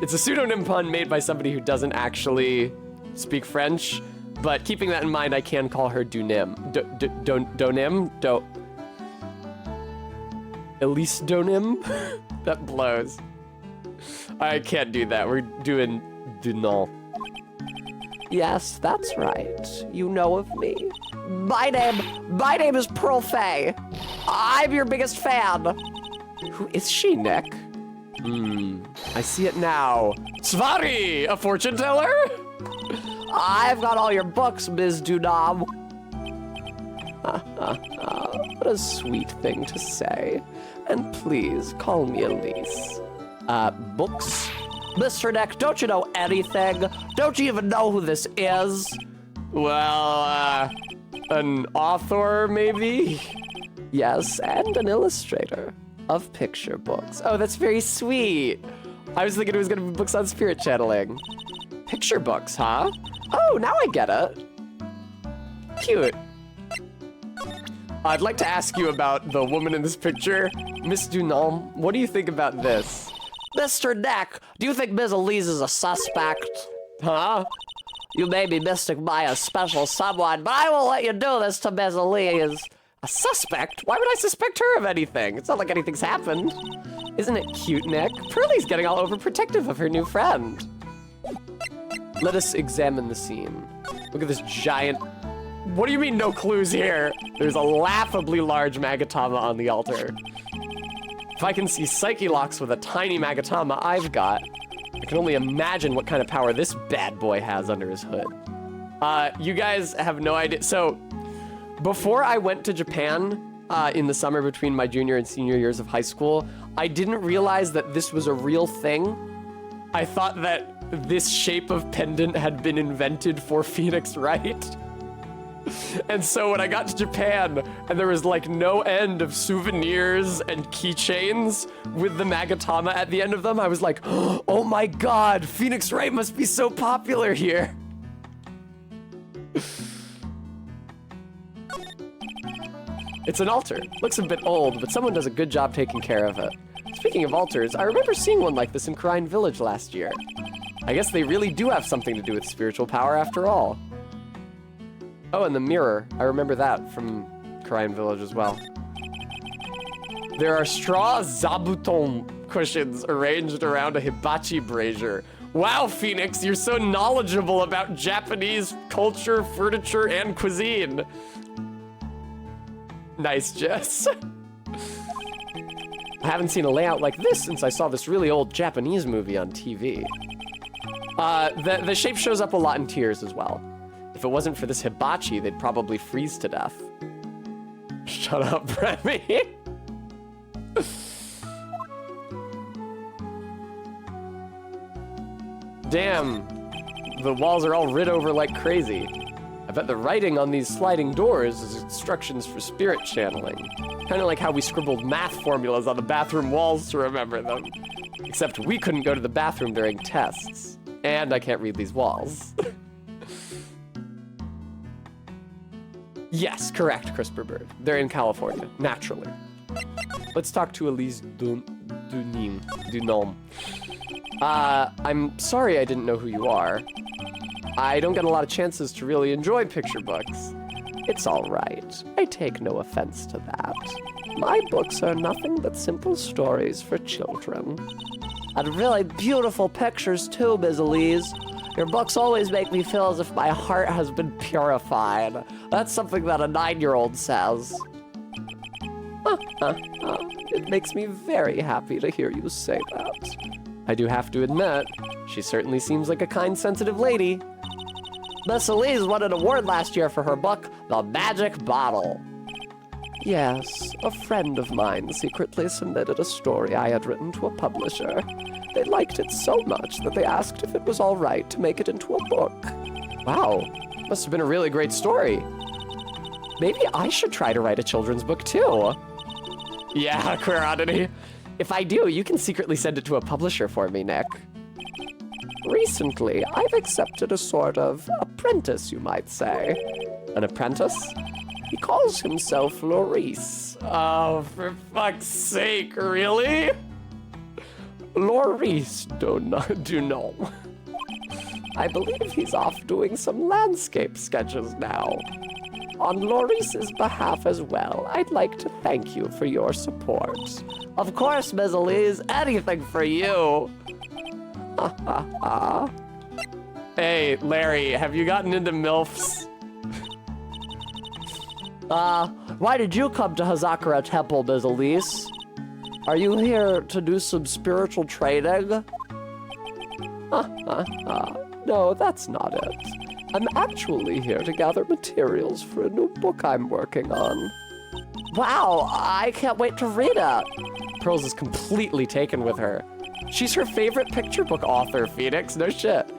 It's a pseudonym pun made by somebody who doesn't actually speak French, but keeping that in mind, I can call her Dunim. Donim? Elise Donim? That blows. I can't do that. We're doing Dunant. Yes, that's right. You know of me. My name is Pearl Fay. I'm your biggest fan. Who is she, Nick? I see it now. Svari, a fortune teller? I've got all your books, Ms. Dunam. What a sweet thing to say. And please, call me Elise. Books? Mr. Nick, don't you know anything? Don't you even know who this is? Well, an author, maybe? Yes, and an illustrator of picture books. Oh, that's very sweet. I was thinking it was gonna be books on spirit channeling. Picture books, huh? Oh, now I get it. Cute. I'd like to ask you about the woman in this picture. Miss Dunant, what do you think about this? Mr. Nick, do you think Ms. Elise is a suspect? Huh? You may be mystic by a special someone, but I won't let you do this to Ms. Elise. A suspect? Why would I suspect her of anything? It's not like anything's happened. Isn't it cute, Nick? Pearlie's getting all overprotective of her new friend. Let us examine the scene. Look at this giant... What do you mean no clues here? There's a laughably large Magatama on the altar. If I can see Psyche locks with a tiny Magatama I've got, I can only imagine what kind of power this bad boy has under his hood. You guys have no idea. So, before I went to Japan in the summer between my junior and senior years of high school, I didn't realize that this was a real thing. I thought that this shape of pendant had been invented for Phoenix Wright. And so when I got to Japan and there was like no end of souvenirs and keychains with the Magatama at the end of them, I was like, oh my god, Phoenix Wright must be so popular here. It's an altar. Looks a bit old, but someone does a good job taking care of it. Speaking of altars, I remember seeing one like this in Crine Village last year. I guess they really do have something to do with spiritual power after all. Oh, and the mirror. I remember that from Crime Village as well. There are straw zabuton cushions arranged around a hibachi brazier. Wow, Phoenix, you're so knowledgeable about Japanese culture, furniture, and cuisine. Nice, Jess. I haven't seen a layout like this since I saw this really old Japanese movie on TV. The shape shows up a lot in tears as well. If it wasn't for this hibachi, they'd probably freeze to death. Shut up, Remy. Damn, the walls are all writ over like crazy. I bet the writing on these sliding doors is instructions for spirit channeling. Kind of like how we scribbled math formulas on the bathroom walls to remember them. Except we couldn't go to the bathroom during tests. And I can't read these walls. Yes, correct, CRISPR bird. They're in California, naturally. Let's talk to Elise Dunant. I'm sorry I didn't know who you are. I don't get a lot of chances to really enjoy picture books. It's all right. I take no offense to that. My books are nothing but simple stories for children. And really beautiful pictures too, Ms. Elise. Your books always make me feel as if my heart has been purified. That's something that a 9-year-old says. It makes me very happy to hear you say that. I do have to admit, she certainly seems like a kind, sensitive lady. Miss Elise won an award last year for her book, The Magic Bottle. Yes, a friend of mine secretly submitted a story I had written to a publisher. They liked it so much that they asked if it was all right to make it into a book. Wow, must have been a really great story. Maybe I should try to write a children's book too. Yeah, Queer Oddity. If I do, you can secretly send it to a publisher for me, Nick. Recently, I've accepted a sort of apprentice, you might say. An apprentice? He calls himself Maurice. Oh, for fuck's sake, really? Maurice, do know. I believe he's off doing some landscape sketches now. On Maurice's behalf as well, I'd like to thank you for your support. Of course, Ms. Elise, anything for you. Hey, Larry, have you gotten into MILFs? Why did you come to Hazakura Temple, Ms. Elise? Are you here to do some spiritual training? No, that's not it. I'm actually here to gather materials for a new book I'm working on. Wow, I can't wait to read it. Pearls is completely taken with her. She's her favorite picture book author, Phoenix, no shit.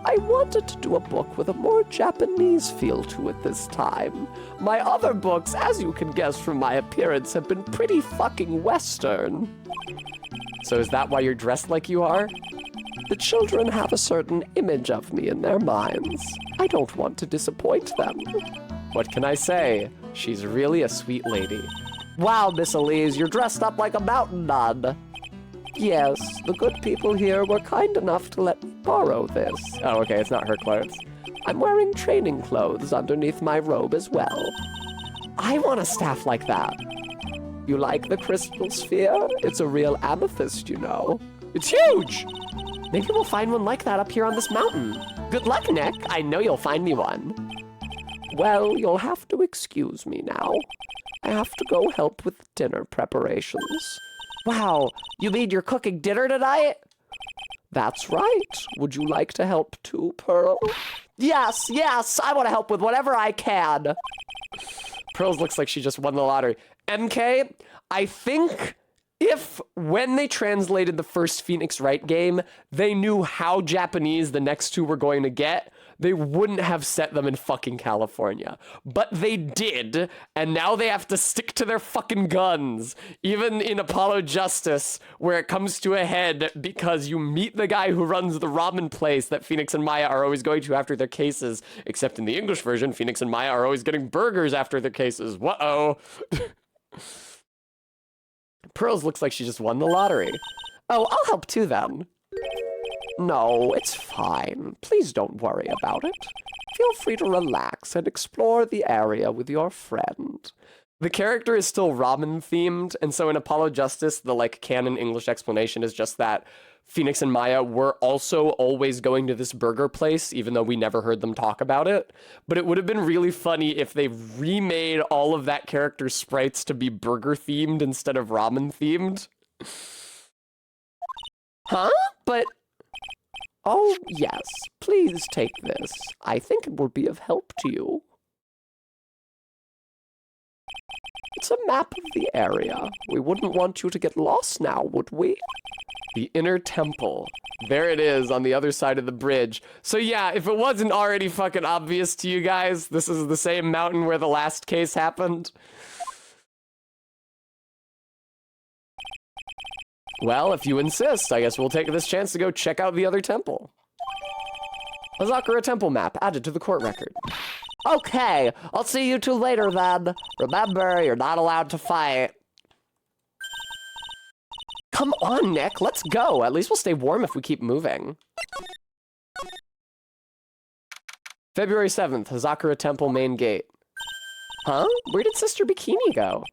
I wanted to do a book with a more Japanese feel to it this time. My other books, as you can guess from my appearance, have been pretty fucking Western. So is that why you're dressed like you are? The children have a certain image of me in their minds. I don't want to disappoint them. What can I say? She's really a sweet lady. Wow, Miss Elise, you're dressed up like a mountain nun. Yes, the good people here were kind enough to let me borrow this. Oh, okay, it's not her clothes. I'm wearing training clothes underneath my robe as well. I want a staff like that. You like the crystal sphere? It's a real amethyst, you know. It's huge! Maybe we'll find one like that up here on this mountain. Good luck, Nick. I know you'll find me one. Well, you'll have to excuse me now. I have to go help with dinner preparations. Wow, you mean you're cooking dinner tonight? That's right. Would you like to help too, Pearl? Yes, I want to help with whatever I can. Pearls looks like she just won the lottery. MK, I think if when they translated the first Phoenix Wright game, they knew how Japanese the next two were going to get, they wouldn't have set them in fucking California. But they did, and now they have to stick to their fucking guns. Even in Apollo Justice, where it comes to a head because you meet the guy who runs the ramen place that Phoenix and Maya are always going to after their cases, except in the English version, Phoenix and Maya are always getting burgers after their cases. Whoa. Pearls looks like she just won the lottery. Oh, I'll help too then. No, it's fine. Please don't worry about it. Feel free to relax and explore the area with your friend. The character is still ramen themed, and so in Apollo Justice, the like canon English explanation is just that Phoenix and Maya were also always going to this burger place, even though we never heard them talk about it. But it would have been really funny if they remade all of that character's sprites to be burger themed instead of ramen themed. Huh? But... Oh, yes. Please take this. I think it will be of help to you. It's a map of the area. We wouldn't want you to get lost now, would we? The inner temple. There it is on the other side of the bridge. So yeah, if it wasn't already fucking obvious to you guys, this is the same mountain where the last case happened. Well, if you insist, I guess we'll take this chance to go check out the other temple. Hazakura Temple map added to the court record. Okay, I'll see you two later then. Remember, you're not allowed to fight. Come on, Nick, let's go. At least we'll stay warm if we keep moving. February 7th, Hazakura Temple main gate. Huh? Where did Sister Bikini go?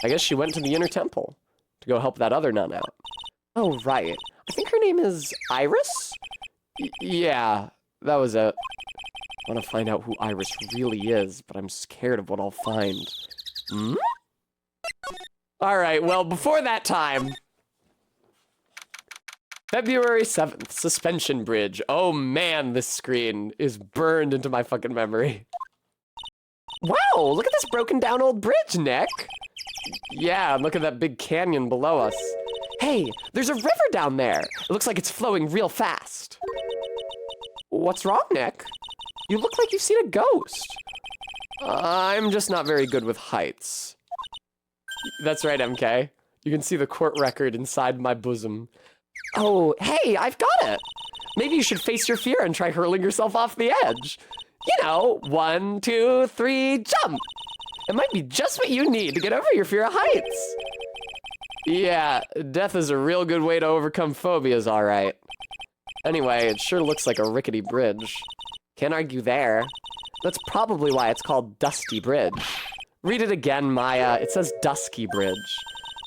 I guess she went to the inner temple to go help that other nun out. Oh, right. I think her name is Iris? Yeah, that was it. I want to find out who Iris really is, but I'm scared of what I'll find. Hmm? Alright, well, before that time... February 7th, Suspension Bridge. Oh man, this screen is burned into my fucking memory. Wow, look at this broken down old bridge, Nick. Yeah, and look at that big canyon below us. Hey, there's a river down there. It looks like it's flowing real fast. What's wrong, Nick? You look like you've seen a ghost. I'm just not very good with heights. That's right, MK. You can see the court record inside my bosom. Oh, hey, I've got it. Maybe you should face your fear and try hurling yourself off the edge. You know, 1, 2, 3, jump. It might be just what you need to get over your fear of heights. Yeah, death is a real good way to overcome phobias, all right. Anyway, it sure looks like a rickety bridge. Can't argue there. That's probably why it's called Dusty Bridge. Read it again, Maya. It says Dusky Bridge.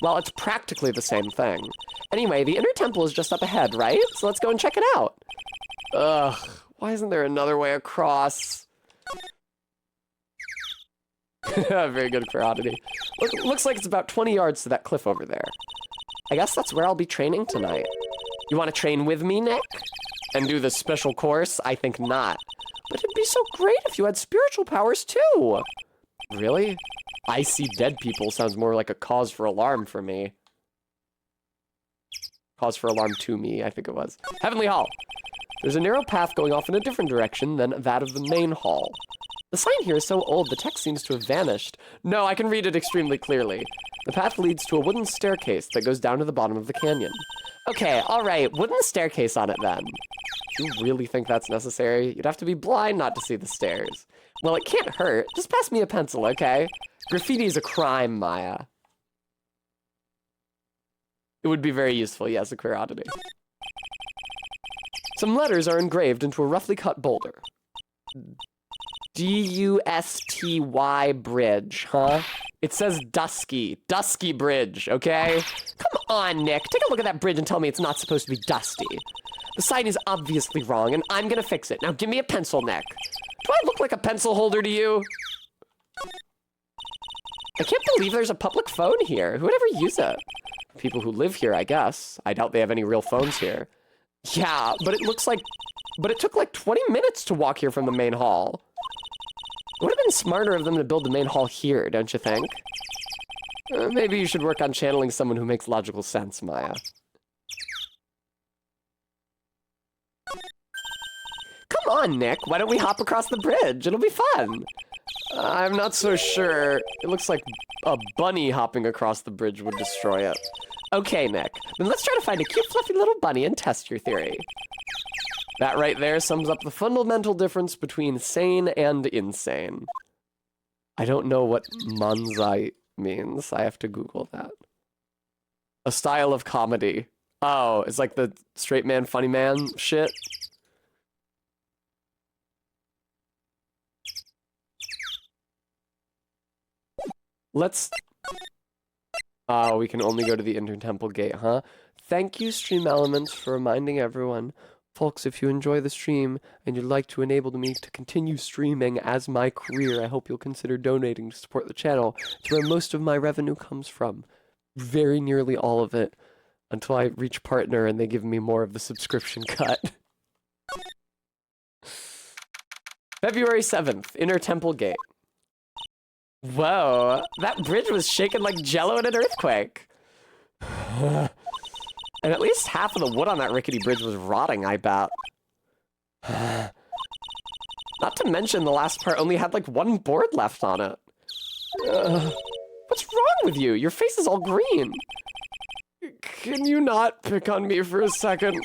Well, it's practically the same thing. Anyway, the inner temple is just up ahead, right? So let's go and check it out. Ugh, why isn't there another way across? Very good for oddity. Looks like it's about 20 yards to that cliff over there. I guess that's where I'll be training tonight. You want to train with me, Nick? And do the special course? I think not. But it'd be so great if you had spiritual powers too. Really? I see dead people sounds more like a cause for alarm for me. Cause for alarm to me, I think it was. Heavenly Hall. There's a narrow path going off in a different direction than that of the main hall. The sign here is so old, the text seems to have vanished. No, I can read it extremely clearly. The path leads to a wooden staircase that goes down to the bottom of the canyon. Okay, alright, wooden staircase on it then. Do you really think that's necessary? You'd have to be blind not to see the stairs. Well, it can't hurt. Just pass me a pencil, okay? Graffiti is a crime, Maya. It would be very useful, yes, a queer oddity. Some letters are engraved into a roughly cut boulder. D-U-S-T-Y bridge, huh? It says Dusky. Dusky Bridge, okay? Come on, Nick. Take a look at that bridge and tell me it's not supposed to be dusty. The sign is obviously wrong, and I'm gonna fix it. Now give me a pencil, Nick. Do I look like a pencil holder to you? I can't believe there's a public phone here. Who would ever use it? People who live here, I guess. I doubt they have any real phones here. Yeah, but it took like 20 minutes to walk here from the main hall. It would have been smarter of them to build the main hall here, don't you think? Maybe you should work on channeling someone who makes logical sense, Maya. Come on, Nick. Why don't we hop across the bridge? It'll be fun. I'm not so sure. It looks like a bunny hopping across the bridge would destroy it. Okay, Nick. Then let's try to find a cute, fluffy little bunny and test your theory. That right there sums up the fundamental difference between sane and insane. I don't know what manzai means. I have to Google that. A style of comedy. Oh, it's like the straight man, funny man shit. Let's... Oh, we can only go to the Intertemple Gate, huh? Thank you, Stream Elements, for reminding everyone. Folks, if you enjoy the stream and you'd like to enable me to continue streaming as my career, I hope you'll consider donating to support the channel. It's where most of my revenue comes from. Very nearly all of it. Until I reach partner and they give me more of the subscription cut. February 7th, Inner Temple Gate. Whoa, that bridge was shaking like jello in an earthquake. And at least half of the wood on that rickety bridge was rotting, I bet. Not to mention the last part only had like one board left on it. What's wrong with you? Your face is all green. Can you not pick on me for a second?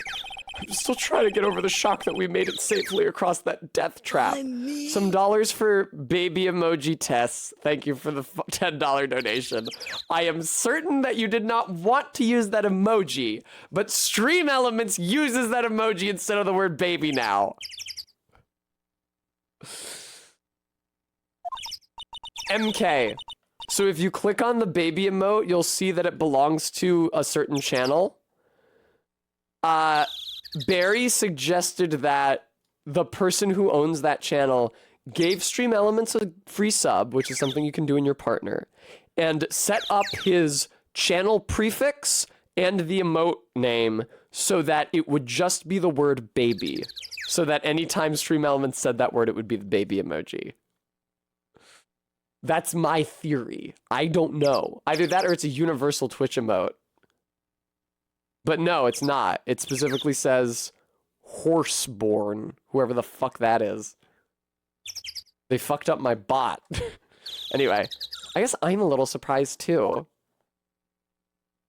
I'm still trying to get over the shock that we made it safely across that death trap. Some dollars for baby emoji tests. Thank you for the $10 donation. I am certain that you did not want to use that emoji, but Stream Elements uses that emoji instead of the word baby now. MK, So if you click on the baby emote, you'll see that it belongs to a certain channel. Barry suggested that the person who owns that channel gave Stream Elements a free sub, which is something you can do in your partner, and set up his channel prefix and the emote name so that it would just be the word baby. So that anytime Stream Elements said that word, it would be the baby emoji. That's my theory. I don't know. Either that or it's a universal Twitch emote. But no, it's not. It specifically says horseborn, whoever the fuck that is. They fucked up my bot. Anyway, I guess I'm a little surprised too.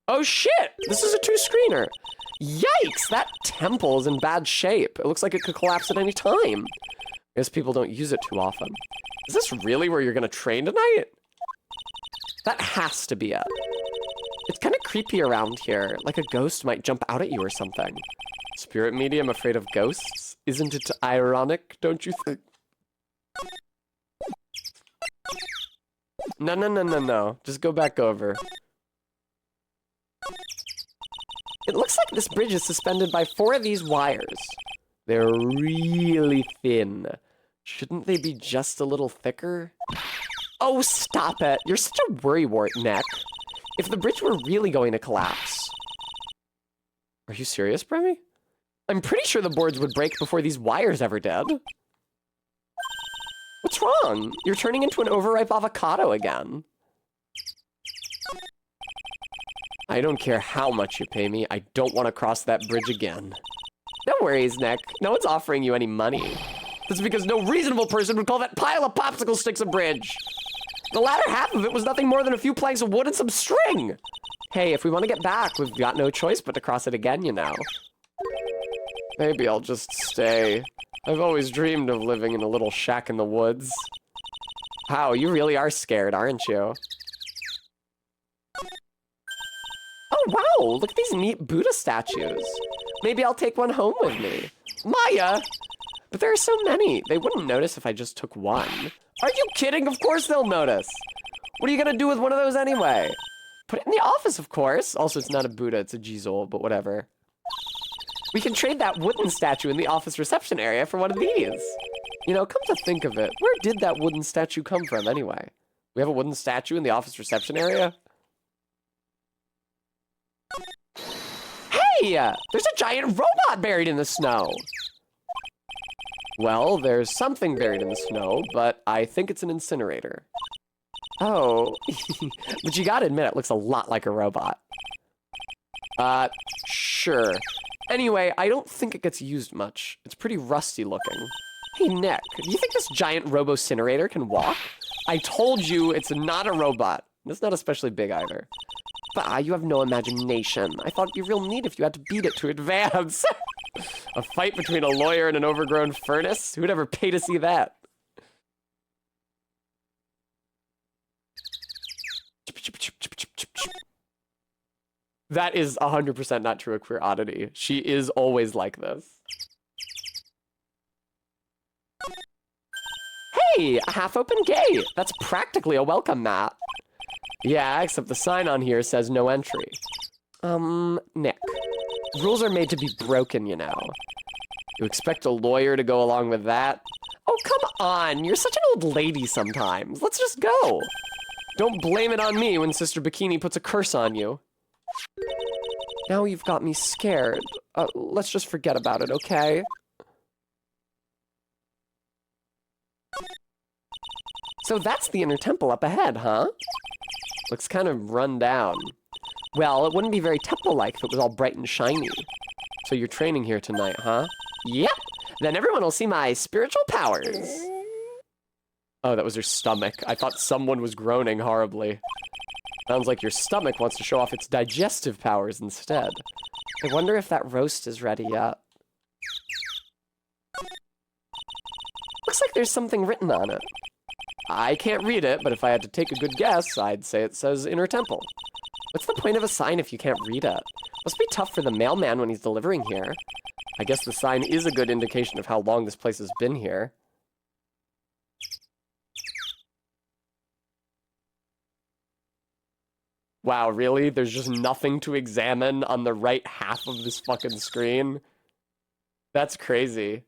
Oh shit! This is a 2-screener. Yikes! That temple is in bad shape. It looks like it could collapse at any time. I guess people don't use it too often. Is this really where you're gonna train tonight? That has to be it. It's kind of creepy around here, like a ghost might jump out at you or something. Spirit medium afraid of ghosts? Isn't it ironic, don't you think? No. Just go back over. It looks like this bridge is suspended by 4 of these wires. They're really thin. Shouldn't they be just a little thicker? Oh, stop it. You're such a worrywart, Nick. If the bridge were really going to collapse... Are you serious, Bremy? I'm pretty sure the boards would break before these wires ever did. What's wrong? You're turning into an overripe avocado again. I don't care how much you pay me. I don't want to cross that bridge again. No worries, Nick. No one's offering you any money. That's because no reasonable person would call that pile of popsicle sticks a bridge. The latter half of it was nothing more than a few planks of wood and some string. Hey, if we want to get back, we've got no choice but to cross it again, you know. Maybe I'll just stay. I've always dreamed of living in a little shack in the woods. Wow, you really are scared, aren't you? Oh, wow, look at these neat Buddha statues. Maybe I'll take one home with me. Maya! But there are so many. They wouldn't notice if I just took one. Are you kidding? Of course they'll notice. What are you gonna do with one of those anyway? Put it in the office, of course. Also, it's not a Buddha, it's a Jizol, but whatever. We can trade that wooden statue in the office reception area for one of these. You know, come to think of it, where did that wooden statue come from anyway? We have a wooden statue in the office reception area? Hey! There's a giant robot buried in the snow! Well, there's something buried in the snow, but I think it's an incinerator. Oh, but you gotta admit it looks a lot like a robot. Sure. Anyway, I don't think it gets used much. It's pretty rusty looking. Hey, Nick, do you think this giant robo-cinerator can walk? I told you it's not a robot. It's not especially big either. But you have no imagination. I thought it'd be real neat if you had to beat it to advance. A fight between a lawyer and an overgrown furnace? Who'd ever pay to see that? That is 100% not true of Queer Oddity. She is always like this. Hey, a half-open gate. That's practically a welcome mat. Yeah, except the sign on here says no entry. Nick. Rules are made to be broken, you know. You expect a lawyer to go along with that? Oh, come on. You're such an old lady sometimes. Let's just go. Don't blame it on me when Sister Bikini puts a curse on you. Now you've got me scared. Let's just forget about it, okay? So that's the inner temple up ahead, huh? Looks kind of run down. Well, it wouldn't be very temple-like if it was all bright and shiny. So you're training here tonight, huh? Yep! Then everyone will see my spiritual powers. Oh, that was your stomach. I thought someone was groaning horribly. Sounds like your stomach wants to show off its digestive powers instead. I wonder if that roast is ready yet. Looks like there's something written on it. I can't read it, but if I had to take a good guess, I'd say it says Inner Temple. What's the point of a sign if you can't read it? Must be tough for the mailman when he's delivering here. I guess the sign is a good indication of how long this place has been here. Wow, really? There's just nothing to examine on the right half of this fucking screen? That's crazy.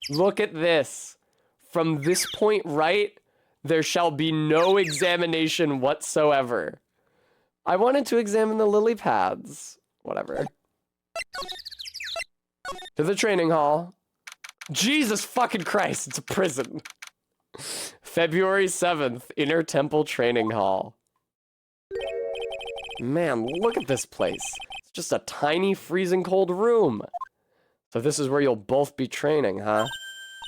Look at this. From this point right, there shall be no examination whatsoever. I wanted to examine the lily pads. Whatever. To the training hall. Jesus fucking Christ, it's a prison. February 7th, Inner Temple Training Hall. Man, look at this place. It's just a tiny, freezing cold room. So this is where you'll both be training, huh?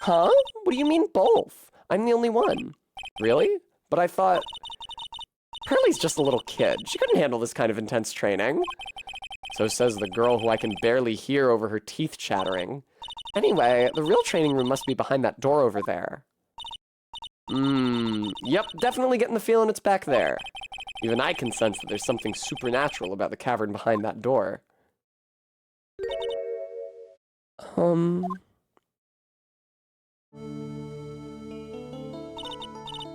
Huh? What do you mean both? I'm the only one. Really? But I thought... Pearlie's just a little kid. She couldn't handle this kind of intense training. So says the girl who I can barely hear over her teeth chattering. Anyway, the real training room must be behind that door over there. Yep, definitely getting the feeling it's back there. Even I can sense that there's something supernatural about the cavern behind that door.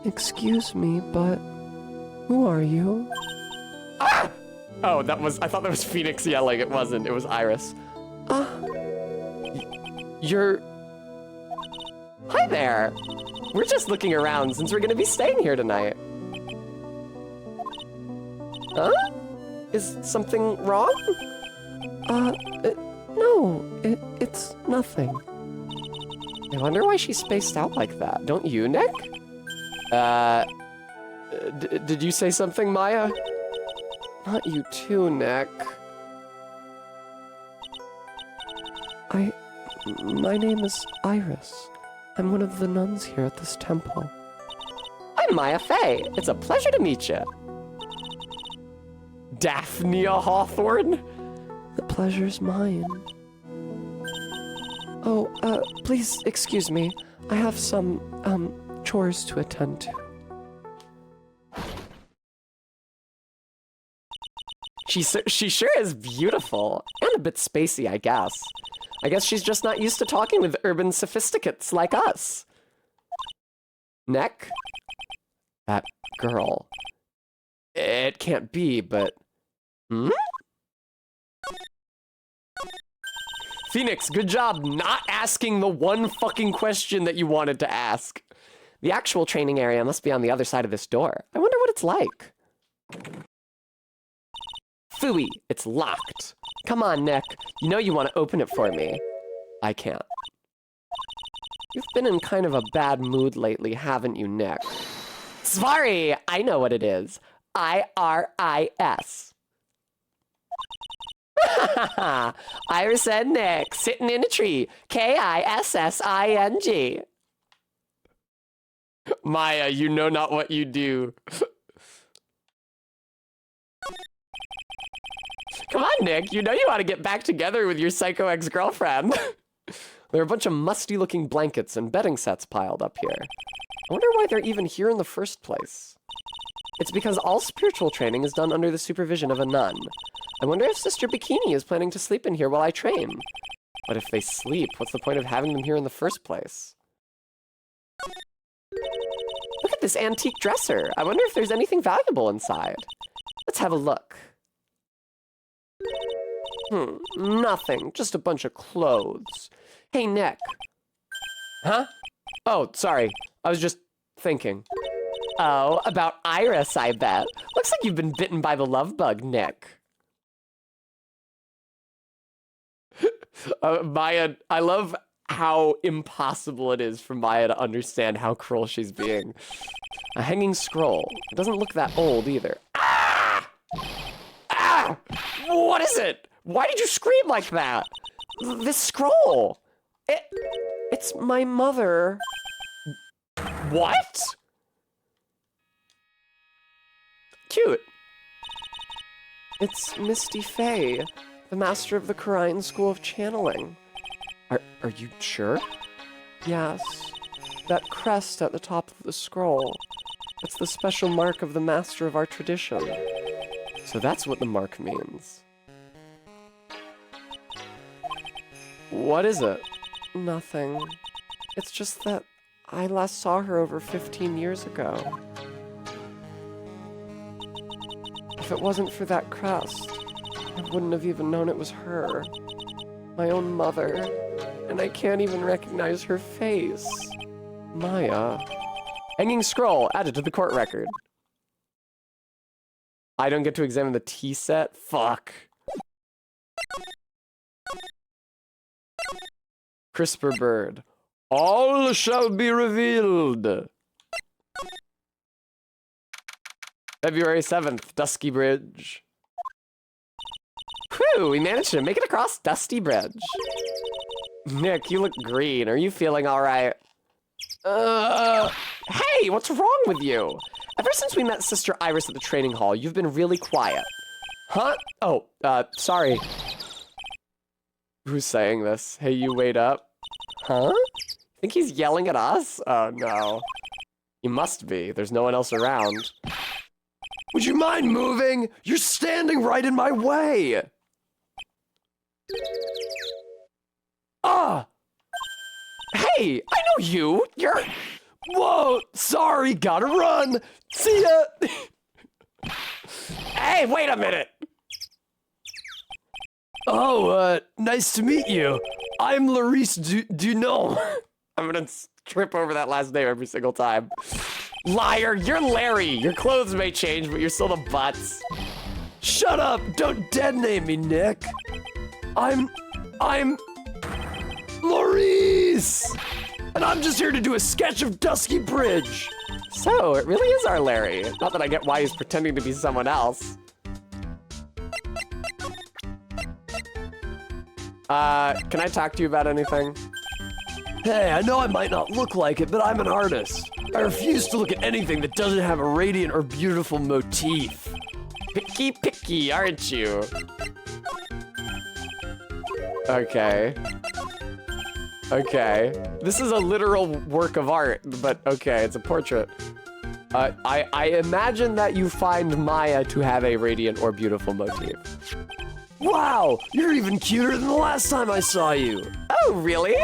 Excuse me, but who are you? Ah! Oh, I thought that was Phoenix yelling. It wasn't. It was Iris. You're... Hi there! We're just looking around since we're gonna be staying here tonight. Huh? Is something wrong? No, it's nothing. I wonder why she's spaced out like that. Don't you, Nick? Did you say something, Maya? Not you too, Nick. My name is Iris. I'm one of the nuns here at this temple. I'm Maya Fey. It's a pleasure to meet you. Daphnia Hawthorne? The pleasure's mine. Oh, please excuse me. I have some, chores to attend to. She sure is beautiful. And a bit spacey, I guess. I guess she's just not used to talking with urban sophisticates like us. Neck? That girl. It can't be, but... Hmm? Phoenix, good job not asking the one fucking question that you wanted to ask. The actual training area must be on the other side of this door. I wonder what it's like. Phooey, it's locked. Come on, Nick. You know you want to open it for me. I can't. You've been in kind of a bad mood lately, haven't you, Nick? Sorry, I know what it is. IRIS. Iris and Nick, sitting in a tree. KISSING. Maya, you know not what you do. Come on, Nick. You know you ought to get back together with your psycho ex-girlfriend. There are a bunch of musty-looking blankets and bedding sets piled up here. I wonder why they're even here in the first place. It's because all spiritual training is done under the supervision of a nun. I wonder if Sister Bikini is planning to sleep in here while I train. But if they sleep, what's the point of having them here in the first place? Look at this antique dresser. I wonder if there's anything valuable inside. Let's have a look. Nothing. Just a bunch of clothes. Hey, Nick. Huh? Oh, sorry. I was just thinking. Oh, about Iris, I bet. Looks like you've been bitten by the love bug, Nick. Maya, I love how impossible it is for Maya to understand how cruel she's being. A hanging scroll. It doesn't look that old either. Ah! Ah! What is it? Why did you scream like that? This scroll. It's my mother. What? Cute. It's Misty Fey, the master of the Khura'in School of Channeling. Are you sure? Yes. That crest at the top of the scroll. It's the special mark of the master of our tradition. So that's what the mark means. What is it? Nothing. It's just that I last saw her over 15 years ago. if it wasn't for that crest, I wouldn't have even known it was her. My own mother. And I can't even recognize her face. Maya. Hanging scroll added to the court record. I don't get to examine the tea set? Fuck. Crisper bird. All shall be revealed. February 7th, Dusky Bridge. Whew, we managed to make it across Dusty Bridge. Nick, you look green. Are you feeling all right? Hey, what's wrong with you? Ever since we met Sister Iris at the training hall, you've been really quiet. Huh? Oh, sorry. Who's saying this? Hey, you wait up. Huh? Think he's yelling at us? Oh, no. He must be. There's no one else around. Would you mind moving? You're standing right in my way! Ah! Hey, I know you. You're... Whoa! Sorry, gotta run! See ya! Hey, wait a minute. Oh, nice to meet you. I'm Larice Dunon. I'm gonna trip over that last name every single time. Liar, you're Larry. Your clothes may change, but you're still the butts. Shut up! Don't dead name me, Nick. I'm Larice! And I'm just here to do a sketch of Dusky Bridge. So, it really is our Larry. Not that I get why he's pretending to be someone else. Can I talk to you about anything? Hey, I know I might not look like it, but I'm an artist. I refuse to look at anything that doesn't have a radiant or beautiful motif. Picky, aren't you? Okay. Okay. This is a literal work of art, but okay, it's a portrait. I imagine that you find Maya to have a radiant or beautiful motif. Wow, you're even cuter than the last time I saw you. Oh, really?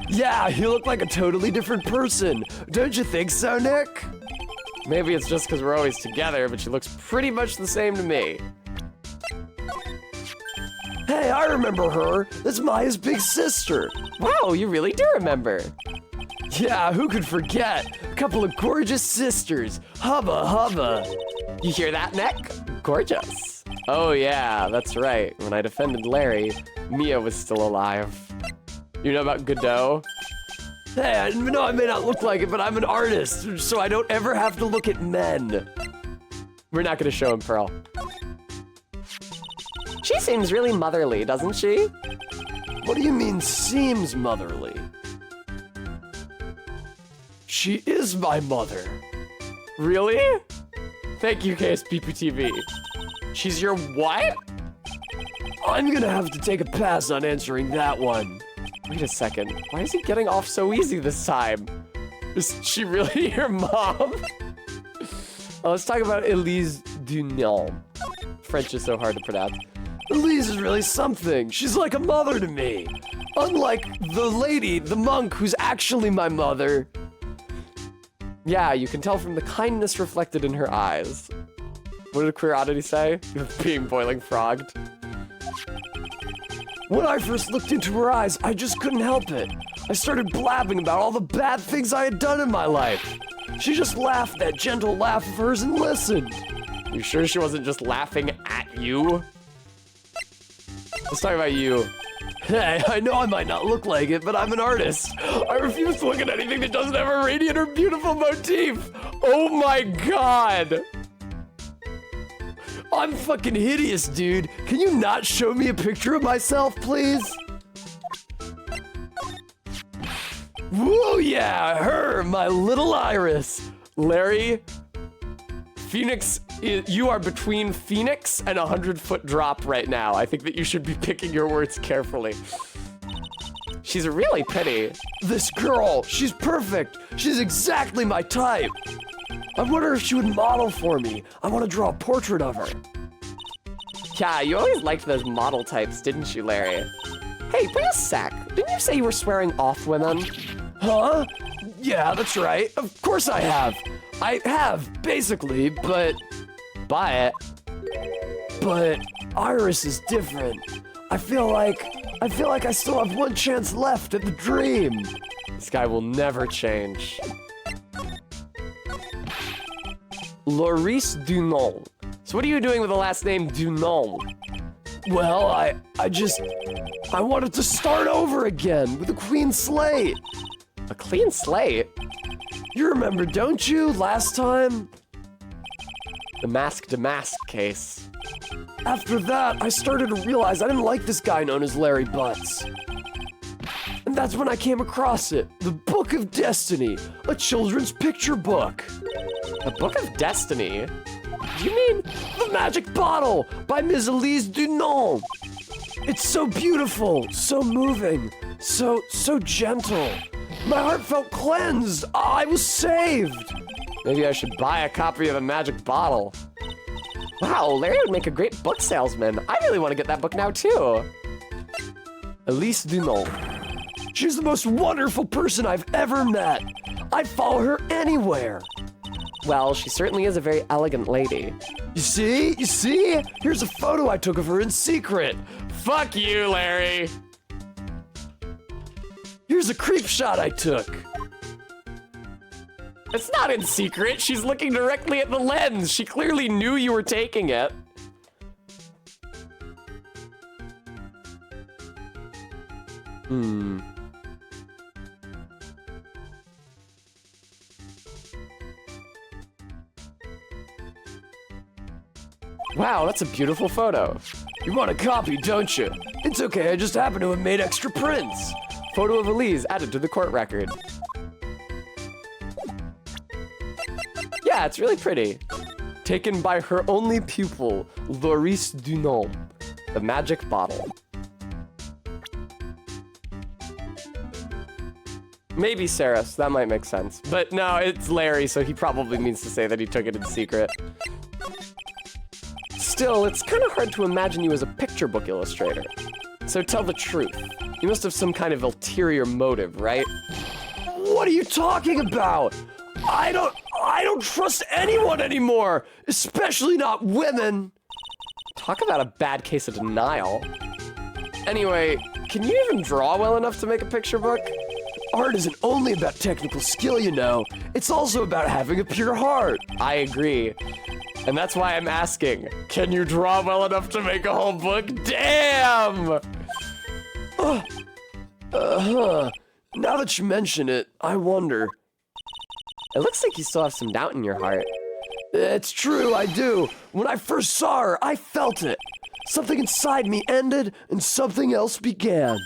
Yeah, you look like a totally different person. Don't you think so, Nick? Maybe it's just because we're always together, but she looks pretty much the same to me. Hey, I remember her. That's Maya's big sister. Wow, you really do remember. Yeah, who could forget? A couple of gorgeous sisters. Hubba hubba. You hear that, Nick? Gorgeous. Oh yeah, that's right. When I defended Larry, Mia was still alive. You know about Godot? Hey, I know I may not look like it, but I'm an artist, so I don't ever have to look at men. We're not gonna show him Pearl. She seems really motherly, doesn't she? What do you mean, seems motherly? She is my mother. Really? Thank you, KSPPTV. She's your what? I'm gonna have to take a pass on answering that one. Wait a second. Why is he getting off so easy this time? Is she really your mom? Let's talk about Elise Dunion. French is so hard to pronounce. Elise is really something. She's like a mother to me. Unlike the lady, the monk, who's actually my mother. Yeah, you can tell from the kindness reflected in her eyes. What did Queer Oddity say? Being boiling frogged. When I first looked into her eyes, I just couldn't help it. I started blabbing about all the bad things I had done in my life. She just laughed that gentle laugh of hers and listened. You sure she wasn't just laughing at you? Let's talk about you. Hey, I know I might not look like it, but I'm an artist. I refuse to look at anything that doesn't have a radiant or beautiful motif. Oh my god! I'm fucking hideous, dude. Can you not show me a picture of myself, please? Woo, yeah, her, my little Iris. Larry, Phoenix, you are between Phoenix and a 100-foot drop right now. I think that you should be picking your words carefully. She's really pretty. This girl, she's perfect. She's exactly my type. I wonder if she would model for me. I want to draw a portrait of her. Yeah, you always liked those model types, didn't you, Larry? Hey, wait a sec. Didn't you say you were swearing off women? Huh? Yeah, that's right. Of course I have. I have, basically, but buy it. But Iris is different. I feel like I still have one chance left at the dream. This guy will never change. Laurice Dunon. So what are you doing with the last name Dunon? Well, I wanted to start over again with a clean slate. A clean slate? You remember, don't you, last time? The mask to mask case. After that, I started to realize I didn't like this guy known as Larry Butts. And that's when I came across it. The Book of Destiny, a children's picture book. The Book of Destiny? Do you mean The Magic Bottle by Ms. Elise Dunon. It's so beautiful, so moving, so gentle. My heart felt cleansed. I was saved. maybe I should buy a copy of The Magic Bottle? Wow, Larry would make a great book salesman. I really want to get that book now too. Elise Dunon. She's the most wonderful person I've ever met. I'd follow her anywhere. Well, she certainly is a very elegant lady. You see? Here's a photo I took of her in secret. Fuck you, Larry. Here's a creep shot I took. It's not in secret. She's looking directly at the lens. She clearly knew you were taking it. Wow, that's a beautiful photo. You want a copy, don't you? It's okay, I just happen to have made extra prints. Photo of Elise added to the court record. Yeah, it's really pretty. Taken by her only pupil, Laurice Dunon. The Magic Bottle. Maybe Saris, that might make sense. But no, it's Larry, so he probably means to say that he took it in secret. Still, it's kind of hard to imagine you as a picture book illustrator. So tell the truth. You must have some kind of ulterior motive, right? What are you talking about? I don't trust anyone anymore, especially not women. Talk about a bad case of denial. Anyway, can you even draw well enough to make a picture book? Art isn't only about technical skill, you know. It's also about having a pure heart. I agree. And that's why I'm asking, can you draw well enough to make a whole book? Damn! Now that you mention it, I wonder. It looks like you still have some doubt in your heart. It's true, I do. When I first saw her, I felt it. Something inside me ended, and something else began.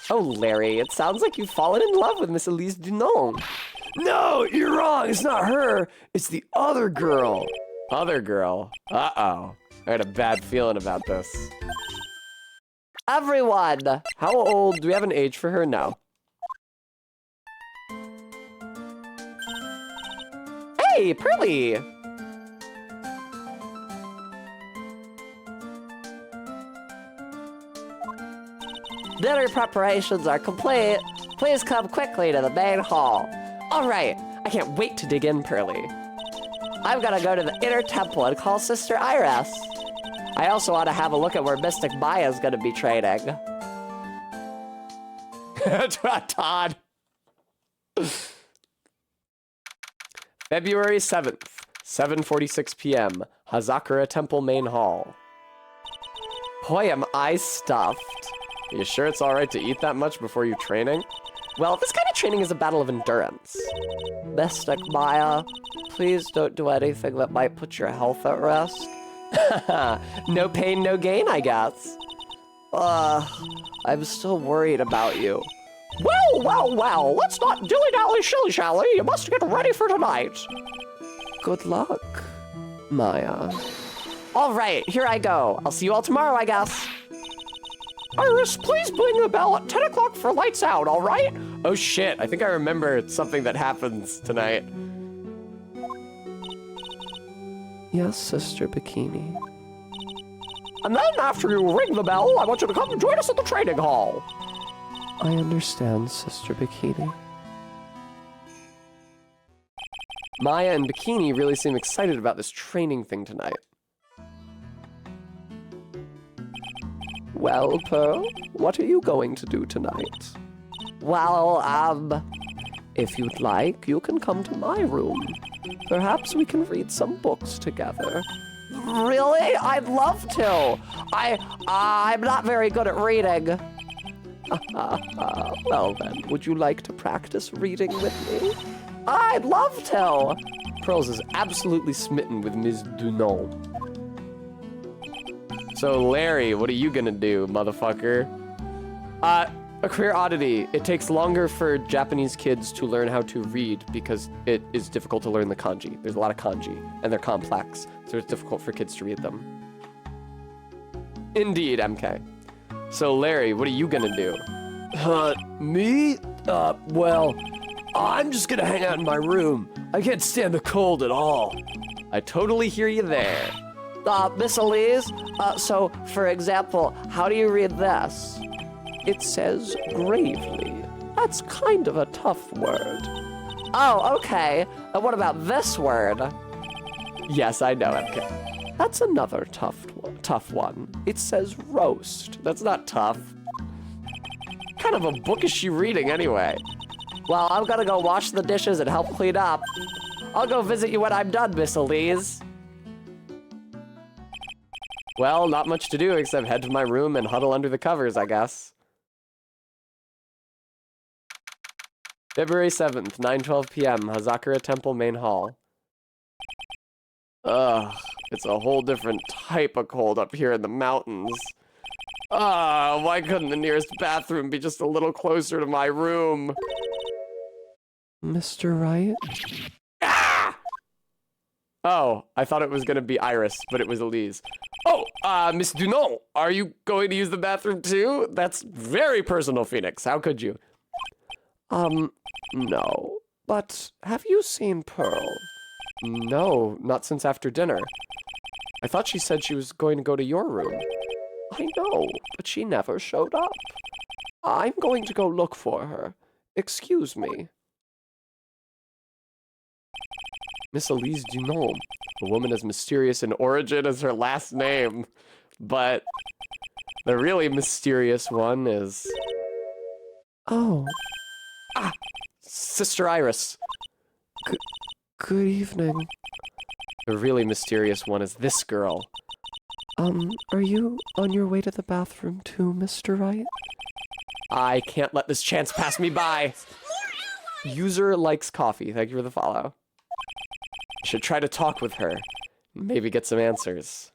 Oh, Larry, it sounds like you've fallen in love with Miss Elise Dunon. No, you're wrong. It's not her. It's the other girl. Other girl? Uh-oh. I had a bad feeling about this. Everyone! How old? Do we have an age for her? No. Hey, Pearly! Dinner preparations are complete. Please come quickly to the main hall. All right, I can't wait to dig in, Pearly. I'm gonna go to the inner temple and call Sister Iris. I also want to have a look at where Mystic Maya's gonna be training. Todd. February 7th, 7:46 p.m., Hazakura Temple Main Hall. Boy, am I stuffed. Are you sure it's alright to eat that much before your training? Well, this kind of training is a battle of endurance. Mystic Maya, please don't do anything that might put your health at risk. No pain, no gain, I guess. I'm still worried about you. Well, let's not dilly-dally shilly-shally. You must get ready for tonight. Good luck, Maya. All right, here I go. I'll see you all tomorrow, I guess. Iris, please bling the bell at 10 o'clock for lights out, all right? Oh shit, I think I remember something that happens tonight. Yes, Sister Bikini. And then after you ring the bell, I want you to come and join us at the training hall. I understand, Sister Bikini. Maya and Bikini really seem excited about this training thing tonight. Well, Pearl, what are you going to do tonight? Well, if you'd like, you can come to my room. Perhaps we can read some books together. Really? I'd love to. I'm not very good at reading. Well then, would you like to practice reading with me? I'd love to. Pearls is absolutely smitten with Ms. Dunant. So, Larry, what are you gonna do, motherfucker? A queer oddity. It takes longer for Japanese kids to learn how to read because it is difficult to learn the kanji. There's a lot of kanji, and they're complex, so it's difficult for kids to read them. Indeed, MK. So, Larry, what are you gonna do? Me? Well, I'm just gonna hang out in my room. I can't stand the cold at all. I totally hear you there. Miss Elise, so, for example, how do you read this? It says gravely. That's kind of a tough word. Oh, okay. And what about this word? Yes, I know, MK. That's another tough one. It says roast. That's not tough. What kind of a book is she reading anyway? Well, I'm gonna go wash the dishes and help clean up. I'll go visit you when I'm done, Miss Elise. Well, not much to do except head to my room and huddle under the covers, I guess. February 7th, 9:12 p.m., Hazakura Temple Main Hall. Ugh, it's a whole different type of cold up here in the mountains. Why couldn't the nearest bathroom be just a little closer to my room? Mr. Wright? Ah! Oh, I thought it was gonna be Iris, but it was Elise. Oh, Miss Dunant, are you going to use the bathroom too? That's very personal, Phoenix. How could you? No. But have you seen Pearl? No, not since after dinner. I thought she said she was going to go to your room. I know, but she never showed up. I'm going to go look for her. Excuse me. Miss Elise Dunant, a woman as mysterious in origin as her last name. But the really mysterious one is... Oh. Sister Iris. Good evening. The really mysterious one is this girl. Are you on your way to the bathroom too, Mr. Wright? I can't let this chance pass me by. User likes coffee. Thank you for the follow. I should try to talk with her. Maybe get some answers.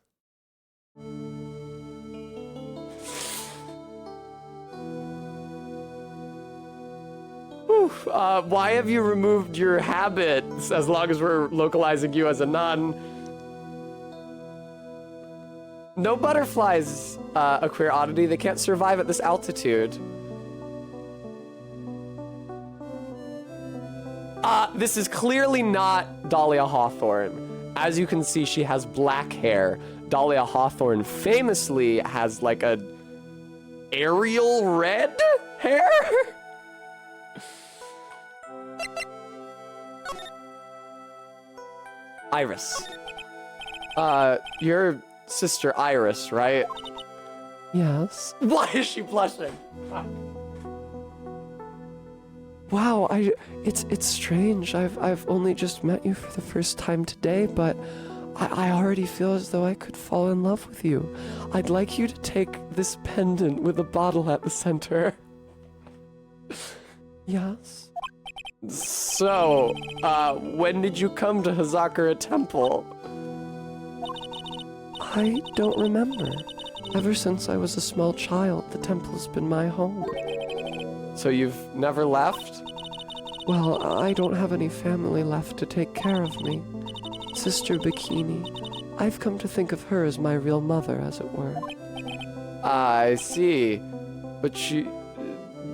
Why have you removed your habits as long as we're localizing you as a nun? No butterflies, a queer oddity. They can't survive at this altitude. This is clearly not Dahlia Hawthorne. As you can see, she has black hair. Dahlia Hawthorne famously has like a Ariel red hair? Iris. Your sister Iris, right? Yes. Why is she blushing? Wow, it's strange. I've only just met you for the first time today, but I already feel as though I could fall in love with you. I'd like you to take this pendant with a bottle at the center. Yes? So, when did you come to Hazakura Temple? I don't remember. Ever since I was a small child, the temple's been my home. So you've never left? Well, I don't have any family left to take care of me. Sister Bikini, I've come to think of her as my real mother, as it were. I see. But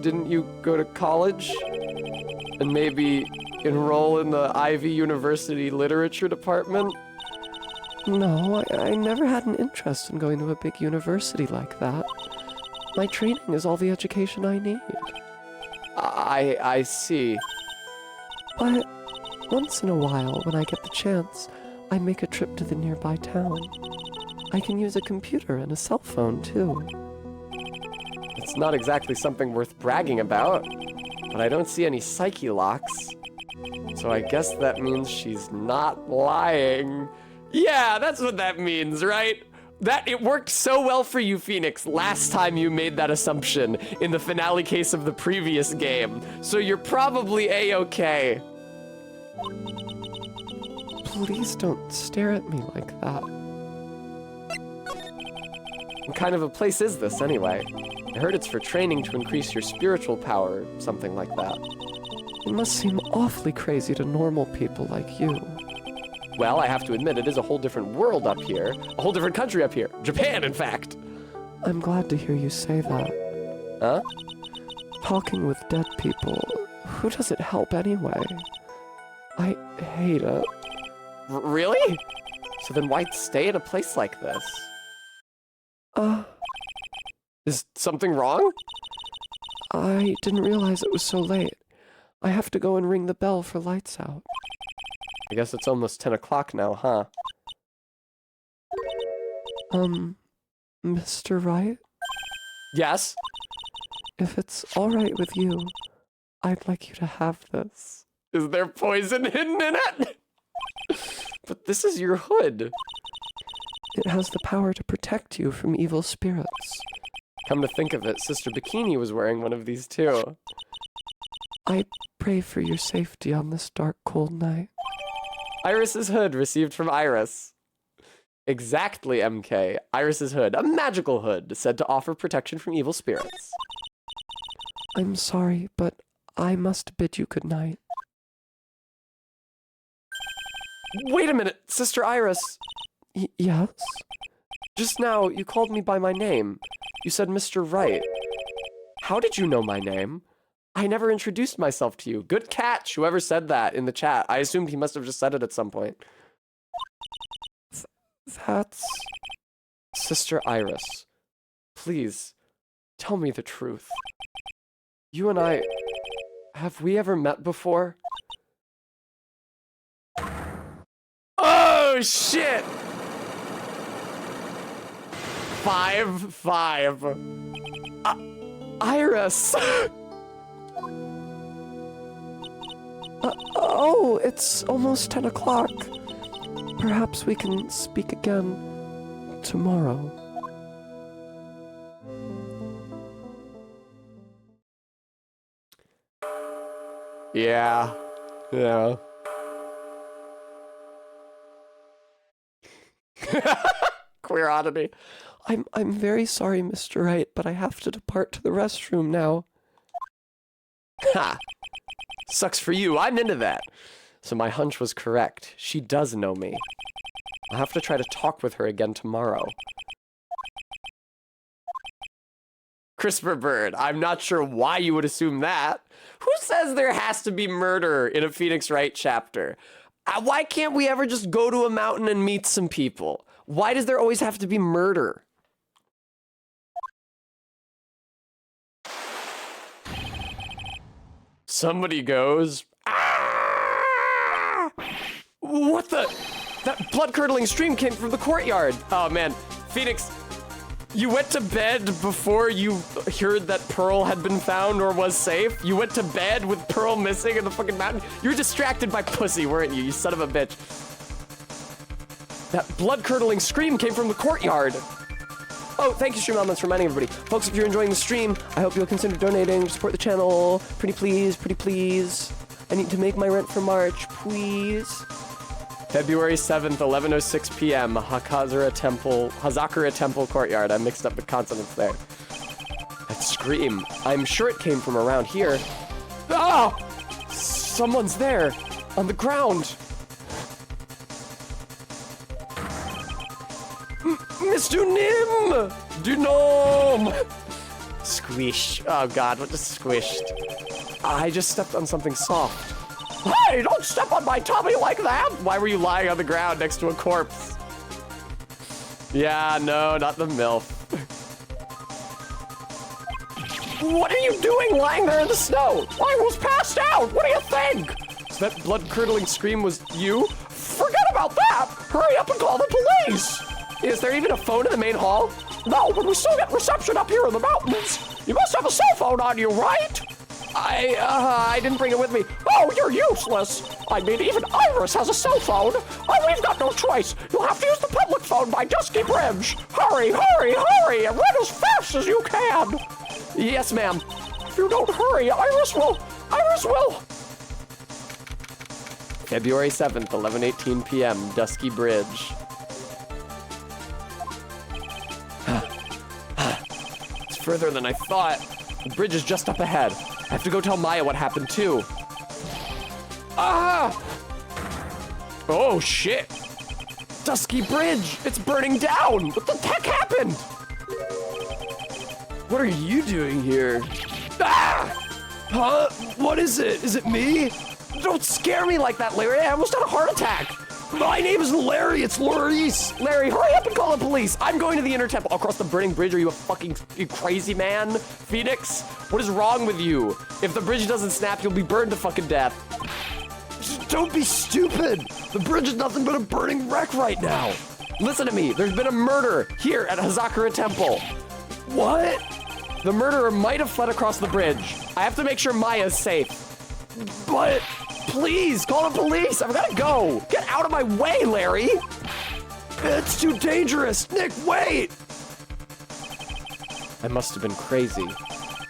didn't you go to college? And maybe enroll in the Ivy University Literature Department? No, I never had an interest in going to a big university like that. My training is all the education I need. I see. But once in a while, when I get the chance, I make a trip to the nearby town. I can use a computer and a cell phone, too. It's not exactly something worth bragging about, but I don't see any psyche locks. So I guess that means she's not lying. Yeah, that's what that means, right? It worked so well for you, Phoenix, last time you made that assumption in the finale case of the previous game. So you're probably A-okay. Please don't stare at me like that. What kind of a place is this, anyway? I heard it's for training to increase your spiritual power, something like that. It must seem awfully crazy to normal people like you. Well, I have to admit, it is a whole different world up here. A whole different country up here. Japan, in fact. I'm glad to hear you say that. Huh? Talking with dead people, who does it help anyway? I hate it. Really? So then why stay in a place like this? Is something wrong? I didn't realize it was so late. I have to go and ring the bell for lights out. I guess it's almost 10 o'clock now, huh? Mr. Wright? Yes? If it's alright with you, I'd like you to have this. Is there poison hidden in it? But this is your hood. It has the power to protect you from evil spirits. Come to think of it, Sister Bikini was wearing one of these too. I pray for your safety on this dark, cold night. Iris's hood received from Iris. Exactly, MK. Iris's hood, a magical hood, said to offer protection from evil spirits. I'm sorry, but I must bid you good night. Wait a minute, Sister Iris. Yes? Just now, you called me by my name. You said Mr. Wright. How did you know my name? I never introduced myself to you. Good catch, whoever said that in the chat. I assumed he must have just said it at some point. That's... Sister Iris, please, tell me the truth. You and I, have we ever met before? Oh, shit! 5-5. Iris! Oh, it's almost 10 o'clock. Perhaps we can speak again tomorrow. Yeah. Queer oddity. I'm very sorry, Mr. Wright, but I have to depart to the restroom now. Ha! Sucks for you, I'm into that. So my hunch was correct. She does know me. I'll have to try to talk with her again tomorrow. Christopher Bird, I'm not sure why you would assume that. Who says there has to be murder in a Phoenix Wright chapter? Why can't we ever just go to a mountain and meet some people? Why does there always have to be murder? Somebody goes, ah! What the? That blood-curdling scream came from the courtyard. Oh man, Phoenix, you went to bed before you heard that Pearl had been found or was safe? You went to bed with Pearl missing in the fucking mountain? You were distracted by pussy, weren't you son of a bitch? That blood-curdling scream came from the courtyard. Oh, thank you, Stream Elements, for reminding everybody. Folks, if you're enjoying the stream, I hope you'll consider donating to support the channel. Pretty please. I need to make my rent for March, please. February 7th, 11:06 p.m., Hazakura Temple Courtyard. I mixed up the consonants there. That scream. I'm sure it came from around here. Ah! Someone's there, on the ground. Mr. Nim! Du gnome! Squish. Oh god, what just squished? I just stepped on something soft. Hey, don't step on my tummy like that! Why were you lying on the ground next to a corpse? Yeah, no, not the MILF. What are you doing lying there in the snow? I was passed out! What do you think? So that blood-curdling scream was you? Forget about that! Hurry up and call the police! Is there even a phone in the main hall? No, but we still get reception up here in the mountains. You must have a cell phone on you, right? I didn't bring it with me. Oh, you're useless. I mean, even Iris has a cell phone. Oh, we've got no choice. You'll have to use the public phone by Dusky Bridge. Hurry, hurry, hurry, and run as fast as you can. Yes, ma'am. If you don't hurry, Iris will. February 7th, 11:18 p.m., Dusky Bridge. It's further than I thought. The bridge is just up ahead. I have to go tell Maya what happened, too. Ah! Oh, shit. Dusky Bridge, it's burning down. What the heck happened? What are you doing here? Ah! Huh? What is it? Is it me? Don't scare me like that, Larry. I almost had a heart attack. My name is Larry. It's Laurice. Larry, hurry up and call the police. I'm going to the Inner Temple. Across the burning bridge? Are you you crazy man? Phoenix? What is wrong with you? If the bridge doesn't snap, you'll be burned to fucking death. Just don't be stupid. The bridge is nothing but a burning wreck right now. Listen to me. There's been a murder here at Hazakura Temple. What? The murderer might have fled across the bridge. I have to make sure Maya's safe. But please, call the police. I've got to go. Get out of my way, Larry. It's too dangerous. Nick, wait. I must have been crazy.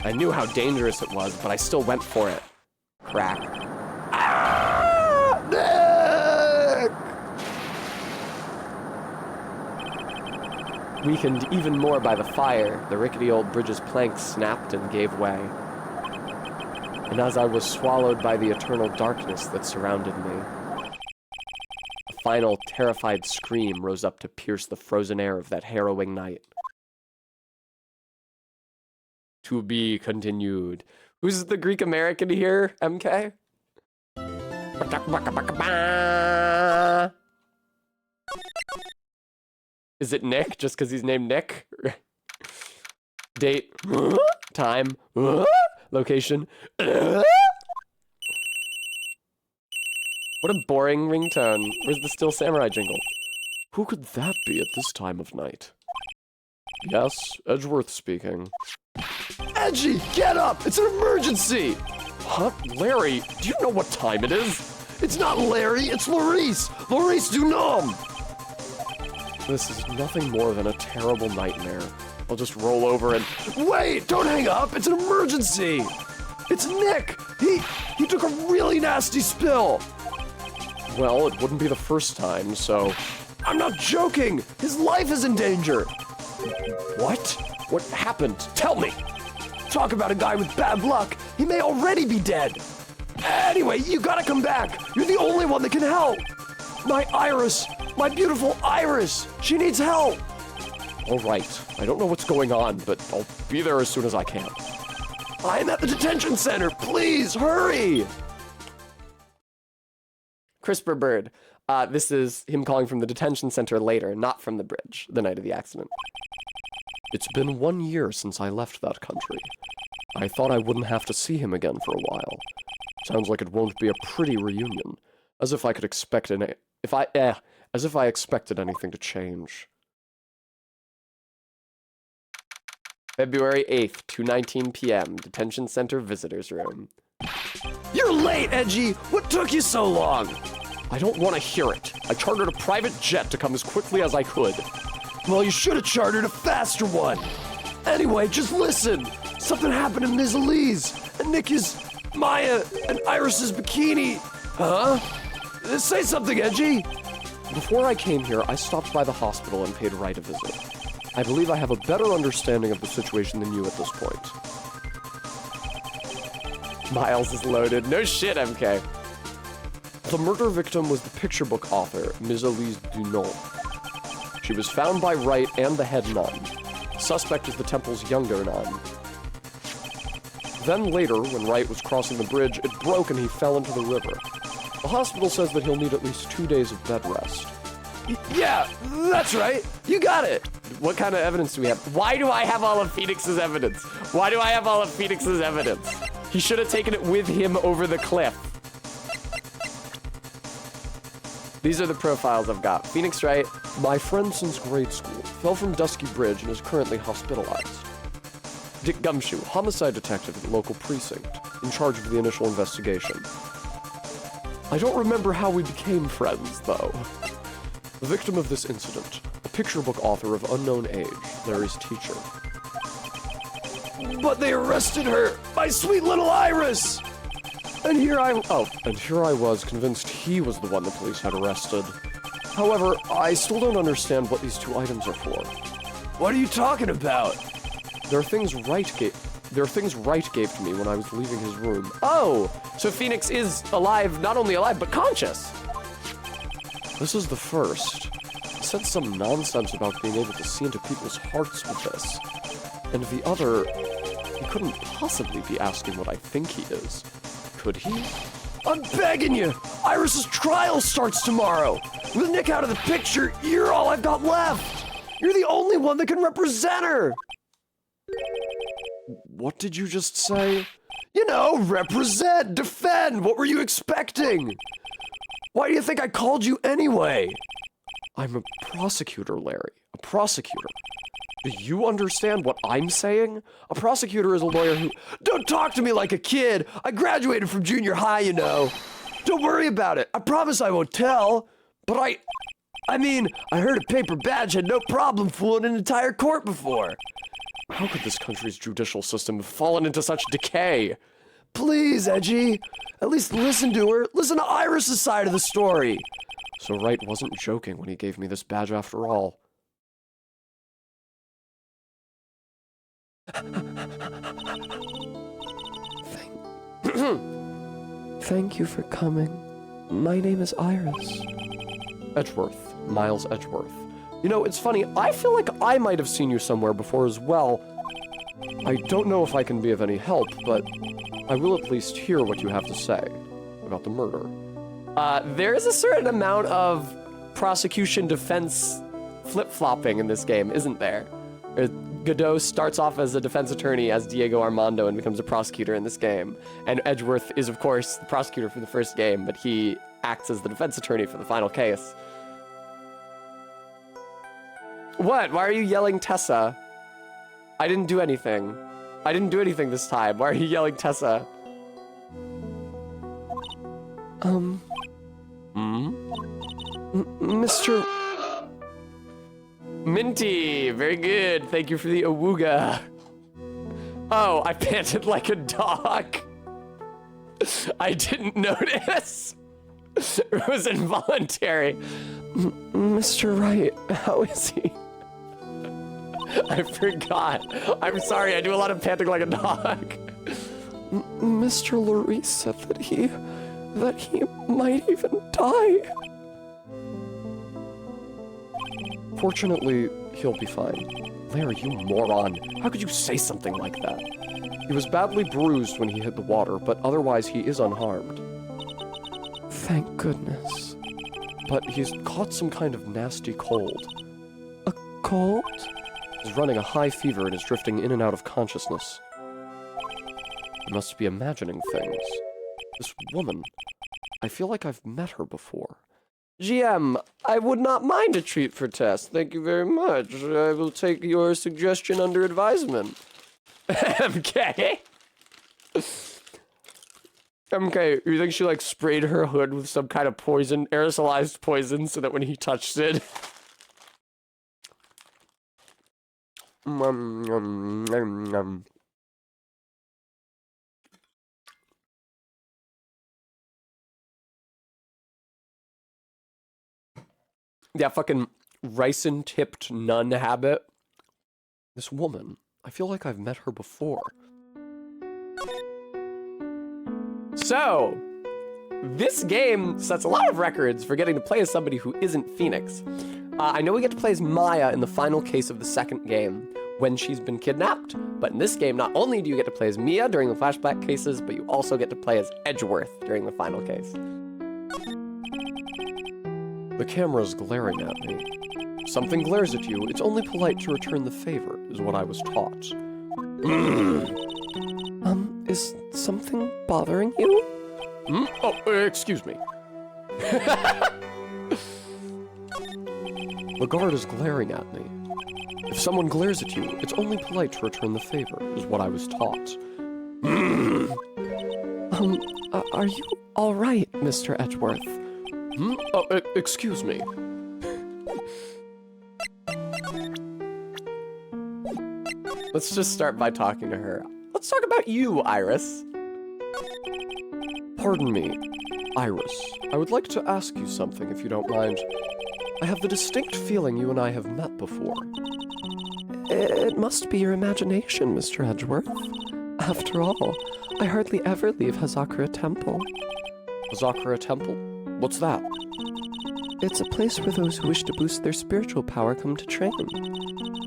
I knew how dangerous it was, but I still went for it. Crack. Ah! Nick! Weakened even more by the fire, the rickety old bridge's planks snapped and gave way. And as I was swallowed by the eternal darkness that surrounded me, a final terrified scream rose up to pierce the frozen air of that harrowing night. To be continued. Who's the Greek American here, MK? Is it Nick, just because he's named Nick? Date, time, location. What a boring ringtone. Where's the Still Samurai jingle? Who could that be at this time of night? Yes, Edgeworth speaking. Edgy, get up! It's an emergency! Huh? Larry, do you know what time it is? It's not Larry, it's Laurice! Laurice Dunham! This is nothing more than a terrible nightmare. I'll just roll over and... Wait! Don't hang up! It's an emergency! It's Nick! He took a really nasty spill! Well, it wouldn't be the first time, so... I'm not joking! His life is in danger! What? What happened? Tell me! Talk about a guy with bad luck! He may already be dead! Anyway, you gotta come back! You're the only one that can help! My Iris! My beautiful Iris! She needs help! All right. I don't know what's going on, but I'll be there as soon as I can. I'm at the detention center! Please, hurry! CRISPR Bird. This is him calling from the detention center later, not from the bridge, the night of the accident. It's been 1 year since I left that country. I thought I wouldn't have to see him again for a while. Sounds like it won't be a pretty reunion. As if I could expect as if I expected anything to change. February 8th, 2:19 p.m., Detention Center Visitors Room. You're late, Edgy! What took you so long? I don't want to hear it. I chartered a private jet to come as quickly as I could. Well, you should have chartered a faster one. Anyway, just listen. Something happened in Ms. Elise, and Nikki's, Maya, and Iris's bikini. Huh? Say something, Edgy. Before I came here, I stopped by the hospital and paid Wright a visit. I believe I have a better understanding of the situation than you at this point. Miles is loaded. No shit, MK. The murder victim was the picture book author, Ms. Elise Dunant. She was found by Wright and the head nun. Suspect is the temple's younger nun. Then later, when Wright was crossing the bridge, it broke and he fell into the river. The hospital says that he'll need at least 2 days of bed rest. Yeah, that's right. You got it. What kind of evidence do we have? Why do I have all of Phoenix's evidence? Why do I have all of Phoenix's evidence? He should have taken it with him over the cliff. These are the profiles I've got. Phoenix Wright. My friend since grade school. Fell from Dusky Bridge and is currently hospitalized. Dick Gumshoe, homicide detective at the local precinct, in charge of the initial investigation. I don't remember how we became friends, though. The victim of this incident, a picture book author of unknown age, Larry's teacher. But they arrested her! My sweet little Iris! And here I was convinced he was the one the police had arrested. However, I still don't understand what these two items are for. What are you talking about? They're things Wright gave to me when I was leaving his room. Oh, so Phoenix is alive, not only alive, but conscious. This is the first. He said some nonsense about being able to see into people's hearts with this. And the other, he couldn't possibly be asking what I think he is. Could he? I'm begging you! Iris's trial starts tomorrow! With Nick out of the picture, you're all I've got left! You're the only one that can represent her! What did you just say? You know, represent, defend! What were you expecting? Why do you think I called you anyway? I'm a prosecutor, Larry. A prosecutor. Do you understand what I'm saying? A prosecutor is a lawyer who... Don't talk to me like a kid! I graduated from junior high, you know. Don't worry about it. I promise I won't tell. But I mean, I heard a paper badge had no problem fooling an entire court before. How could this country's judicial system have fallen into such decay? Please, Edgy. At least listen to her. Listen to Iris' side of the story. So Wright wasn't joking when he gave me this badge after all. Thank you for coming. My name is Iris. Edgeworth. Miles Edgeworth. You know, it's funny, I feel like I might have seen you somewhere before as well. I don't know if I can be of any help, but I will at least hear what you have to say about the murder. There is a certain amount of prosecution defense flip-flopping in this game, isn't there? Godot starts off as a defense attorney as Diego Armando and becomes a prosecutor in this game. And Edgeworth is, of course, the prosecutor for the first game, but he acts as the defense attorney for the final case. What? Why are you yelling Tessa? I didn't do anything. I didn't do anything this time. Why are you yelling Tessa? Mr. Minty, very good. Thank you for the awooga. Oh, I panted like a dog. I didn't notice. It was involuntary. Mr. Wright, how is he? I forgot. I'm sorry, I do a lot of panting like a dog. Mr. Larice said that he might even die. Fortunately, he'll be fine. Larry, you moron. How could you say something like that? He was badly bruised when he hit the water, but otherwise he is unharmed. Thank goodness. But he's caught some kind of nasty cold. A cold? He's running a high fever and is drifting in and out of consciousness. He must be imagining things. This woman, I feel like I've met her before. GM, I would not mind a treat for Tess. Thank you very much. I will take your suggestion under advisement. MK? MK, you think she like sprayed her hood with some kind of poison, aerosolized poison, so that when he touched it... Yeah, fucking ricin-tipped nun habit. This woman, I feel like I've met her before. So, this game sets a lot of records for getting to play as somebody who isn't Phoenix. I know we get to play as Maya in the final case of the second game, when she's been kidnapped, but in this game, not only do you get to play as Mia during the flashback cases, but you also get to play as Edgeworth during the final case. The camera's glaring at me. Something glares at you, it's only polite to return the favor, is what I was taught. Is something bothering you? Oh, excuse me. The guard is glaring at me. If someone glares at you, it's only polite to return the favor, is what I was taught. Are you all right, Mr. Edgeworth? Oh, excuse me. Let's just start by talking to her. Let's talk about you, Iris. Pardon me, Iris. I would like to ask you something, if you don't mind. I have the distinct feeling you and I have met before. It must be your imagination, Mr. Edgeworth. After all, I hardly ever leave Hazakura Temple. Hazakura Temple? What's that? It's a place where those who wish to boost their spiritual power come to train.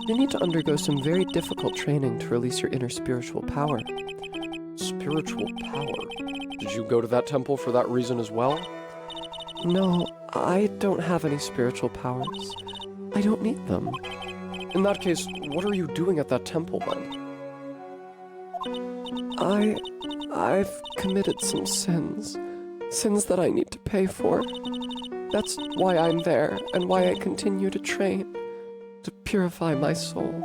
You need to undergo some very difficult training to release your inner spiritual power. Spiritual power? Did you go to that temple for that reason as well? No, I don't have any spiritual powers. I don't need them. In that case, what are you doing at that temple then? I've committed some sins. Sins that I need to pay for. That's why I'm there, and why I continue to train. To purify my soul.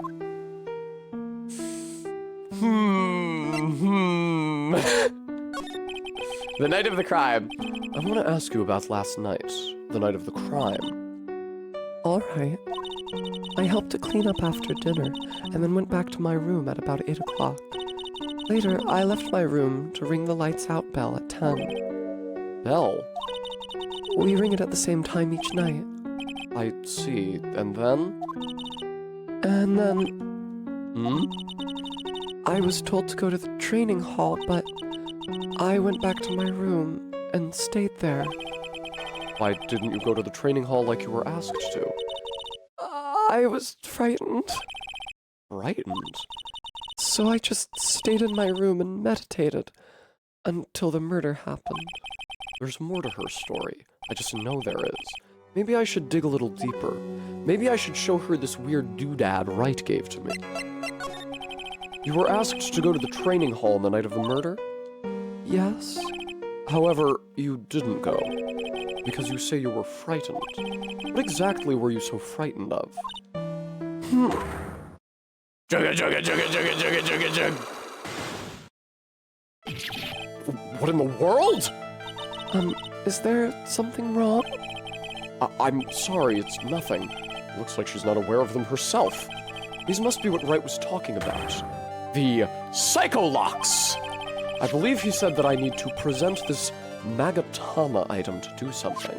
The night of the crime. I want to ask you about last night, the night of the crime. All right. I helped to clean up after dinner, and then went back to my room at about 8 o'clock. Later, I left my room to ring the lights out bell at 10. Bell? We ring it at the same time each night. I see. And then? And then... I was told to go to the training hall, but I went back to my room and stayed there. Why didn't you go to the training hall like you were asked to? I was frightened. Frightened? So I just stayed in my room and meditated until the murder happened. There's more to her story. I just know there is. Maybe I should dig a little deeper. Maybe I should show her this weird doodad Wright gave to me. You were asked to go to the training hall on the night of the murder? Yes. However, you didn't go, because you say you were frightened. What exactly were you so frightened of? Jugga, jugga, jugga, jugga, jugga, jugga, jug. What in the world? Is there something wrong? I'm sorry, it's nothing. Looks like she's not aware of them herself. These must be what Wright was talking about. The psycholocks! I believe he said that I need to present this Magatama item to do something.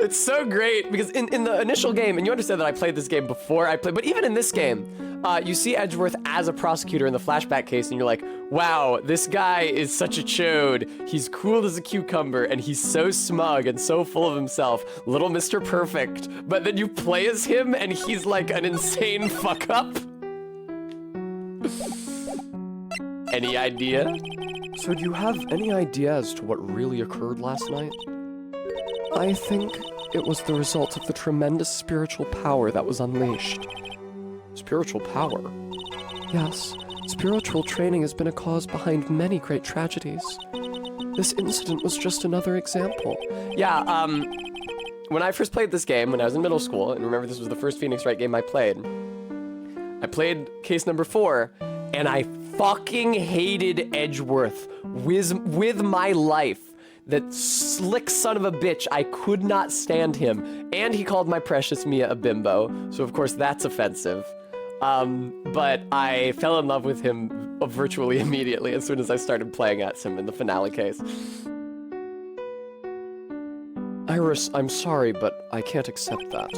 It's so great, because in the initial game, and you understand that I played this game before I played, but even in this game, you see Edgeworth as a prosecutor in the flashback case, and you're like, wow, this guy is such a chode. He's cool as a cucumber, and he's so smug and so full of himself. Little Mr. Perfect. But then you play as him, and he's like an insane fuck-up. Any idea? So do you have any idea as to what really occurred last night? I think it was the result of the tremendous spiritual power that was unleashed. Spiritual power? Yes, spiritual training has been a cause behind many great tragedies. This incident was just another example. Yeah, when I first played this game, when I was in middle school, and remember this was the first Phoenix Wright game I played case number 4, and I fucking hated Edgeworth with my life. That slick son of a bitch, I could not stand him. And he called my precious Mia a bimbo, so of course that's offensive. But I fell in love with him virtually immediately as soon as I started playing as him in the finale case. Iris, I'm sorry, but I can't accept that.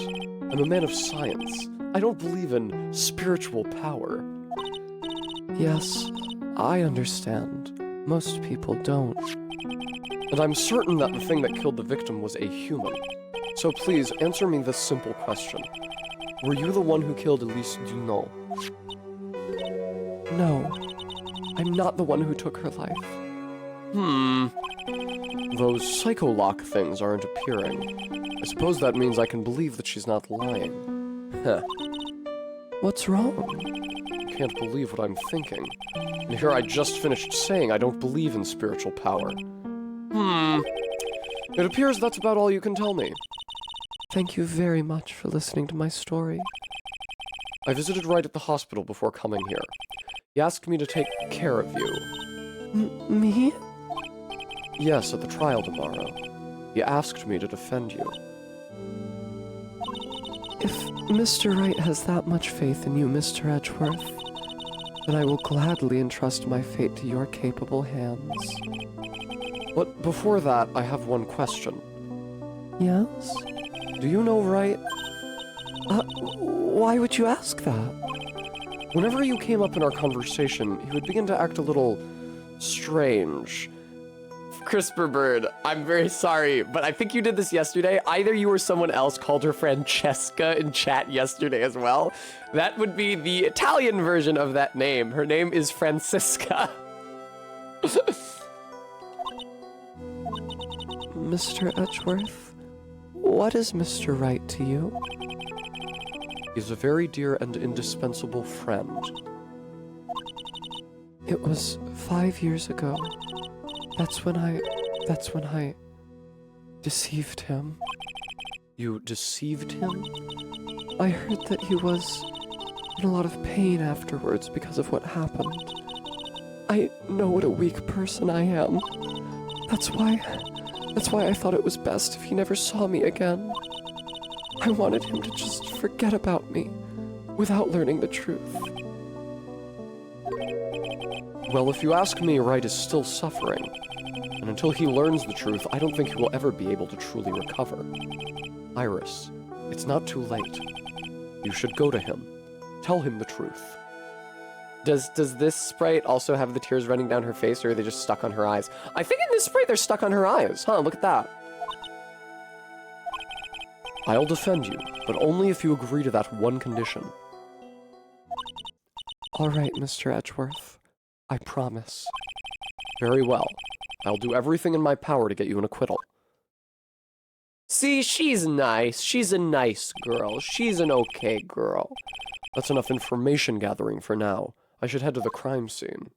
I'm a man of science. I don't believe in spiritual power. Yes, I understand. Most people don't. And I'm certain that the thing that killed the victim was a human. So please, answer me this simple question. Were you the one who killed Elise Dunant? No, I'm not the one who took her life. Those psycholock things aren't appearing. I suppose that means I can believe that she's not lying. Huh. What's wrong? I can't believe what I'm thinking. And here I just finished saying I don't believe in spiritual power. It appears that's about all you can tell me. Thank you very much for listening to my story. I visited Wright at the hospital before coming here. He asked me to take care of you. Me? Yes, at the trial tomorrow. He asked me to defend you. If Mr. Wright has that much faith in you, Mr. Edgeworth, then I will gladly entrust my fate to your capable hands. But before that, I have one question. Yes? Do you know Wright? Why would you ask that? Whenever you came up in our conversation, he would begin to act a little strange. CRISPR Bird, I'm very sorry, but I think you did this yesterday. Either you or someone else called her Francesca in chat yesterday as well. That would be the Italian version of that name. Her name is Francisca. Mr. Edgeworth, what is Mr. Wright to you? He's a very dear and indispensable friend. It was 5 years ago. That's when I deceived him. You deceived him? I heard that he was in a lot of pain afterwards because of what happened. I know what a weak person I am. That's why I thought it was best if he never saw me again. I wanted him to just forget about me without learning the truth. Well, if you ask me, Wright is still suffering. And until he learns the truth, I don't think he will ever be able to truly recover. Iris, it's not too late. You should go to him. Tell him the truth. Does this sprite also have the tears running down her face, or are they just stuck on her eyes? I think in this sprite they're stuck on her eyes. Huh, look at that. I'll defend you, but only if you agree to that one condition. All right, Mr. Edgeworth. I promise. Very well. I'll do everything in my power to get you an acquittal. See, she's nice. She's a nice girl. She's an okay girl. That's enough information gathering for now. I should head to the crime scene.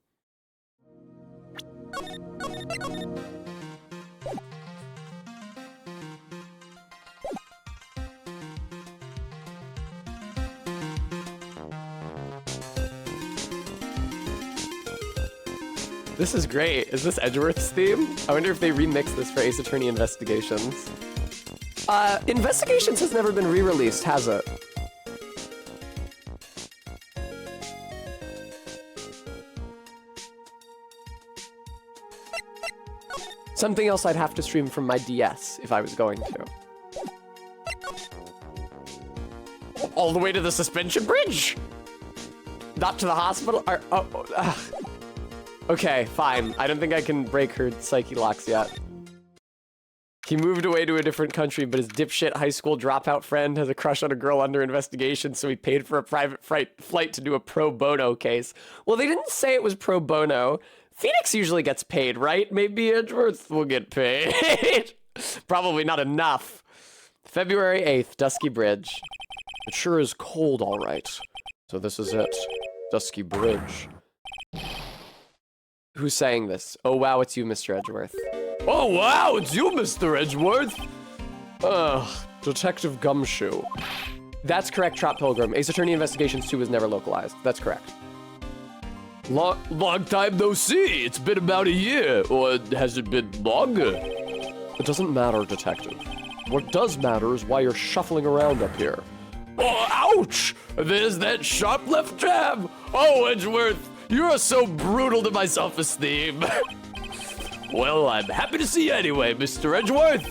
This is great. Is this Edgeworth's theme? I wonder if they remixed this for Ace Attorney Investigations. Investigations has never been re-released, has it? Something else I'd have to stream from my DS if I was going to. All the way to the suspension bridge? Not to the hospital? Okay, fine. I don't think I can break her psyche locks yet. He moved away to a different country, but his dipshit high school dropout friend has a crush on a girl under investigation, so he paid for a private flight to do a pro bono case. Well, they didn't say it was pro bono. Phoenix usually gets paid, right? Maybe Edgeworth will get paid. Probably not enough. February 8th, Dusky Bridge. It sure is cold, all right. So this is it. Dusky Bridge. Who's saying this? Oh, wow, it's you, Mr. Edgeworth. Oh, wow, it's you, Mr. Edgeworth. Detective Gumshoe. That's correct, Trot Pilgrim. Ace Attorney Investigations 2 was never localized. That's correct. Long time no see. It's been about a year, or has it been longer? It doesn't matter, Detective. What does matter is why you're shuffling around up here. Oh, ouch! There's that sharp left jab. Oh, Edgeworth, you're so brutal to my self-esteem. Well, I'm happy to see you anyway, Mr. Edgeworth.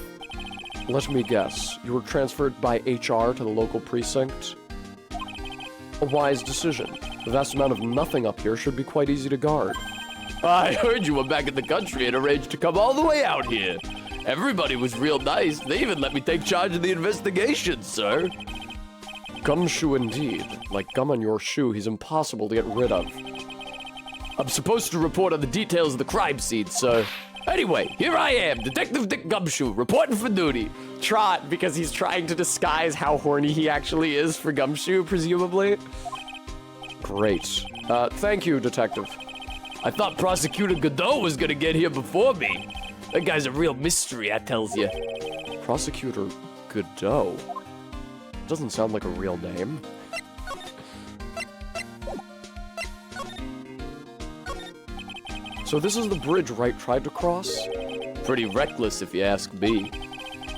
Let me guess. You were transferred by HR to the local precinct? A wise decision. The vast amount of nothing up here should be quite easy to guard. I heard you were back in the country and arranged to come all the way out here. Everybody was real nice. They even let me take charge of the investigation, sir. Gumshoe indeed. Like gum on your shoe, he's impossible to get rid of. I'm supposed to report on the details of the crime scene, sir. Anyway, here I am, Detective Dick Gumshoe, reporting for duty. Trot, because he's trying to disguise how horny he actually is for Gumshoe, presumably. Great. Thank you, Detective. I thought Prosecutor Godot was gonna get here before me. That guy's a real mystery, I tells you. Prosecutor Godot? Doesn't sound like a real name. So this is the bridge Wright tried to cross? Pretty reckless, if you ask me.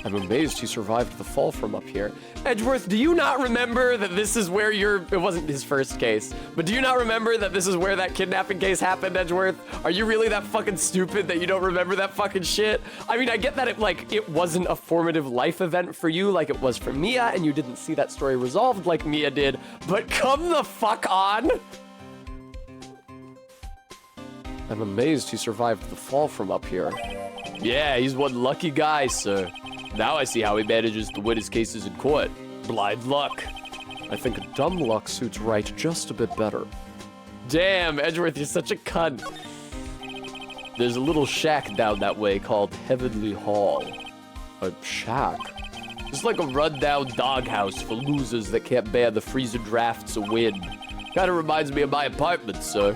I'm amazed he survived the fall from up here. Edgeworth, do you not remember that this is where it wasn't his first case, but do you not remember that this is where that kidnapping case happened, Edgeworth? Are you really that fucking stupid that you don't remember that fucking shit? I mean, I get that it wasn't a formative life event for you like it was for Mia, and you didn't see that story resolved like Mia did, but come the fuck on! I'm amazed he survived the fall from up here. Yeah, he's one lucky guy, sir. Now I see how he manages to win his cases in court. Blind luck. I think dumb luck suits Wright just a bit better. Damn, Edgeworth, you're such a cunt. There's a little shack down that way called Heavenly Hall. A shack? It's like a rundown doghouse for losers that can't bear the freezing drafts of wind. Kinda reminds me of my apartment, sir.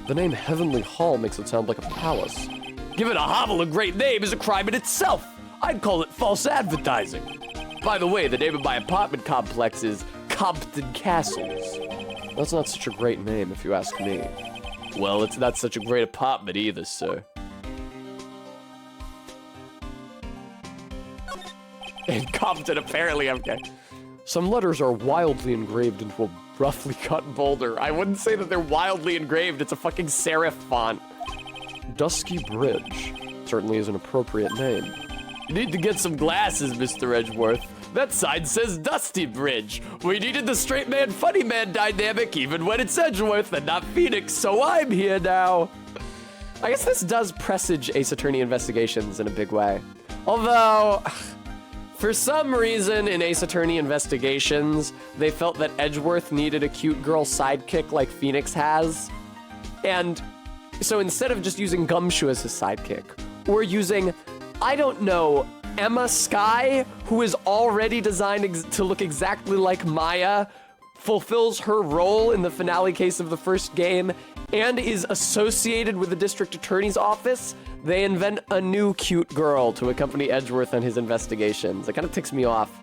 The name Heavenly Hall makes it sound like a palace. Giving a hovel a great name is a crime in itself. I'd call it false advertising. By the way, the name of my apartment complex is Compton Castles. That's not such a great name, if you ask me. Well, it's not such a great apartment either, sir. In Compton, apparently, okay. Some letters are wildly engraved into a Roughly cut boulder. I wouldn't say that they're wildly engraved. It's a fucking serif font. Dusky Bridge. Certainly is an appropriate name. You need to get some glasses, Mr. Edgeworth. That sign says Dusty Bridge. We needed the straight man, funny man dynamic even when it's Edgeworth and not Phoenix, so I'm here now. I guess this does presage Ace Attorney Investigations in a big way. Although, for some reason in Ace Attorney Investigations, they felt that Edgeworth needed a cute girl sidekick like Phoenix has. And so instead of just using Gumshoe as his sidekick, we're using, I don't know, Emma Skye, who is already designed to look exactly like Maya, fulfills her role in the finale case of the first game, and is associated with the district attorney's office. They invent a new cute girl to accompany Edgeworth on his investigations. It kind of ticks me off.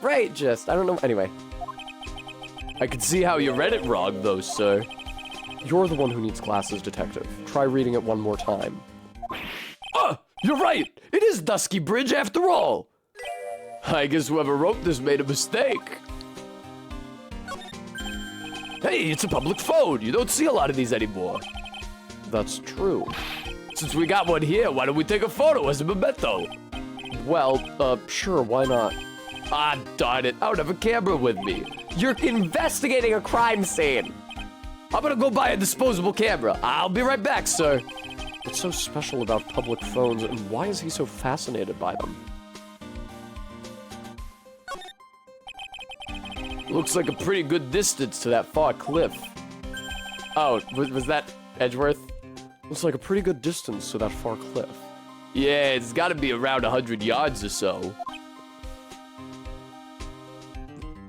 Right, just, I don't know, anyway. I can see how you read it wrong, though, sir. You're the one who needs glasses, detective. Try reading it one more time. You're right! It is Dusky Bridge after all! I guess whoever wrote this made a mistake. Hey, it's a public phone. You don't see a lot of these anymore. That's true. Since we got one here, why don't we take a photo as a memento? Well, sure, why not? Ah, darn it. I don't have a camera with me. You're investigating a crime scene. I'm gonna go buy a disposable camera. I'll be right back, sir. What's so special about public phones, and why is he so fascinated by them? Looks like a pretty good distance to that far cliff. Oh, was that Edgeworth? Looks like a pretty good distance to that far cliff. Yeah, it's gotta be around 100 yards or so.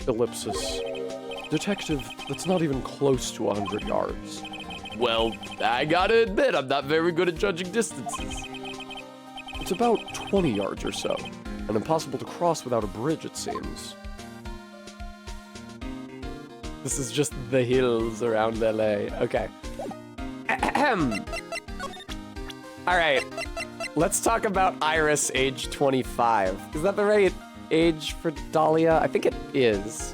Ellipsis. Detective, that's not even close to 100 yards. Well, I gotta admit, I'm not very good at judging distances. It's about 20 yards or so, and impossible to cross without a bridge, it seems. This is just the hills around LA. Okay. Ahem. All right. Let's talk about Iris, age 25. Is that the right age for Dahlia? I think it is.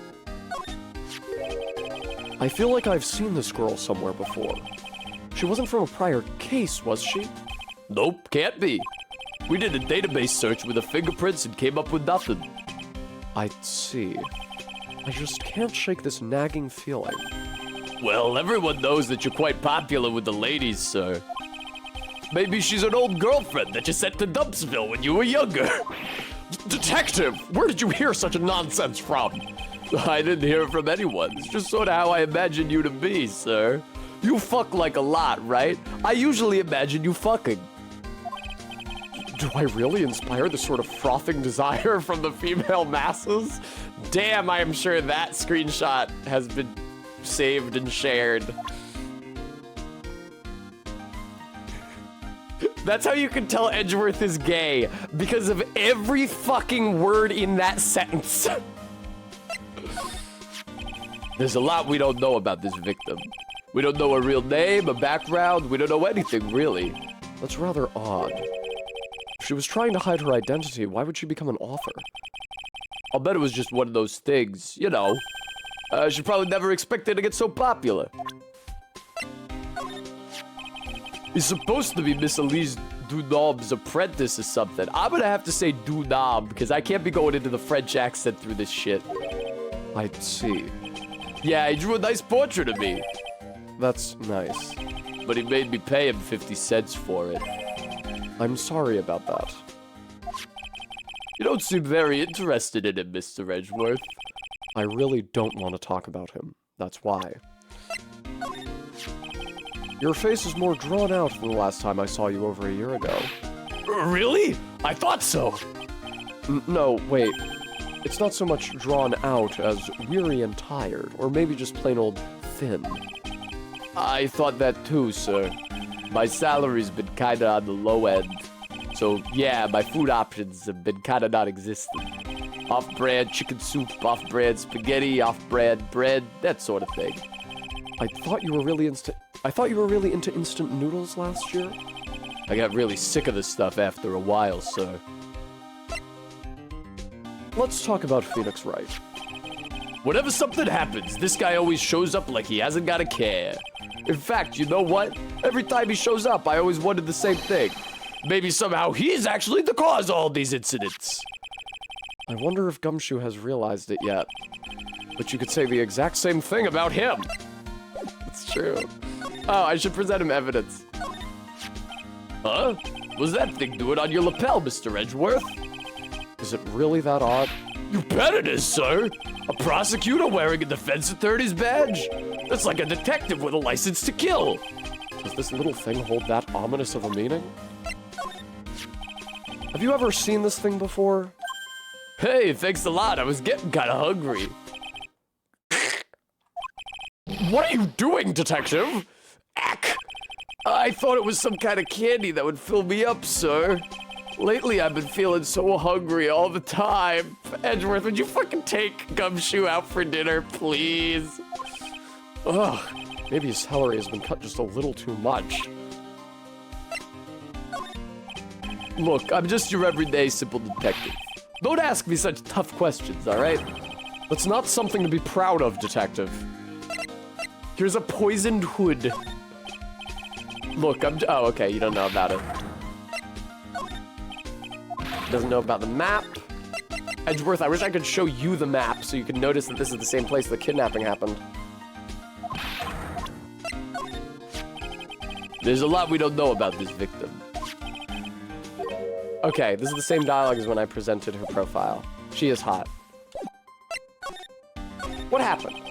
I feel like I've seen this girl somewhere before. She wasn't from a prior case, was she? Nope, can't be. We did a database search with the fingerprints and came up with nothing. I see. I just can't shake this nagging feeling. Well, everyone knows that you're quite popular with the ladies, sir. Maybe she's an old girlfriend that you sent to Dumpsville when you were younger. Detective, where did you hear such a nonsense from? I didn't hear it from anyone. It's just sort of how I imagined you to be, sir. You fuck like a lot, right? I usually imagine you fucking. Do I really inspire this sort of frothing desire from the female masses? Damn, I am sure that screenshot has been saved and shared. That's how you can tell Edgeworth is gay, because of every fucking word in that sentence. There's a lot we don't know about this victim. We don't know her real name, a background, we don't know anything, really. That's rather odd. If she was trying to hide her identity, why would she become an author? I'll bet it was just one of those things, you know. She probably never expected to get so popular. He's supposed to be Miss Elise Dunob's apprentice or something. I'm gonna have to say Dunab, because I can't be going into the French accent through this shit. I see. Yeah, he drew a nice portrait of me. That's nice. But he made me pay him 50 cents for it. I'm sorry about that. You don't seem very interested in him, Mr. Edgeworth. I really don't want to talk about him. That's why. Your face is more drawn out than the last time I saw you over a year ago. Really? I thought so. No, wait. It's not so much drawn out as weary and tired, or maybe just plain old thin. I thought that too, sir. My salary's been kinda on the low end. So yeah, my food options have been kinda non-existent. Off-brand chicken soup, off-brand spaghetti, off-brand bread, that sort of thing. I thought you were really into instant noodles last year. I got really sick of this stuff after a while, sir. Let's talk about Phoenix Wright. Whenever something happens, this guy always shows up like he hasn't got a care. In fact, you know what? Every time he shows up, I always wondered the same thing. Maybe somehow he's actually the cause of all these incidents. I wonder if Gumshoe has realized it yet. But you could say the exact same thing about him. It's true. Oh, I should present him evidence. Huh? What's that thing doing on your lapel, Mr. Edgeworth? Is it really that odd? You bet it is, sir! A prosecutor wearing a defense attorney's badge? That's like a detective with a license to kill! Does this little thing hold that ominous of a meaning? Have you ever seen this thing before? Hey, thanks a lot, I was getting kinda hungry. What are you doing, detective? Ack! I thought it was some kind of candy that would fill me up, sir. Lately, I've been feeling so hungry all the time. Edgeworth, would you fucking take Gumshoe out for dinner, please? Ugh, maybe his celery has been cut just a little too much. Look, I'm just your everyday simple detective. Don't ask me such tough questions, alright? That's not something to be proud of, detective. Here's a poisoned hood. Look, oh, okay, you don't know about it. Doesn't know about the map. Edgeworth, I wish I could show you the map so you could notice that this is the same place the kidnapping happened. There's a lot we don't know about this victim. Okay, this is the same dialogue as when I presented her profile. She is hot. What happened?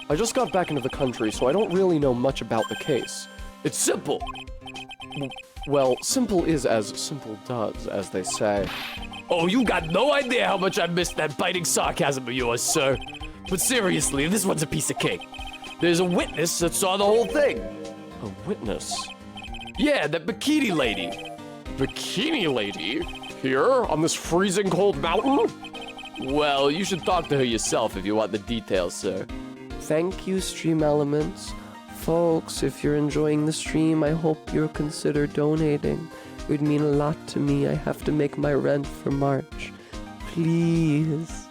I just got back into the country, so I don't really know much about the case. It's simple. Well, simple is as simple does, as they say. Oh, you got no idea how much I missed that biting sarcasm of yours, sir. But seriously, this one's a piece of cake. There's a witness that saw the whole thing. A witness? Yeah, that bikini lady. Bikini lady? Here, on this freezing cold mountain? Well, you should talk to her yourself if you want the details, sir. Thank you, Stream Elements. Folks, if you're enjoying the stream, I hope you'll consider donating. It would mean a lot to me. I have to make my rent for March. Please.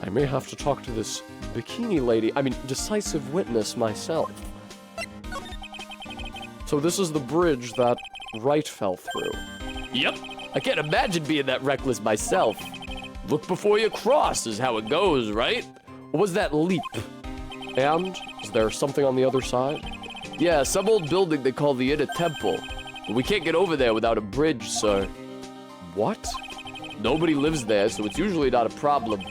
I may have to talk to this bikini lady, decisive witness myself. So this is the bridge that Wright fell through. Yep, I can't imagine being that reckless myself. Look before you cross is how it goes, right? What was that leap? And is there something on the other side? Yeah, some old building they call the Inner Temple. But we can't get over there without a bridge, sir. What? Nobody lives there, so it's usually not a problem.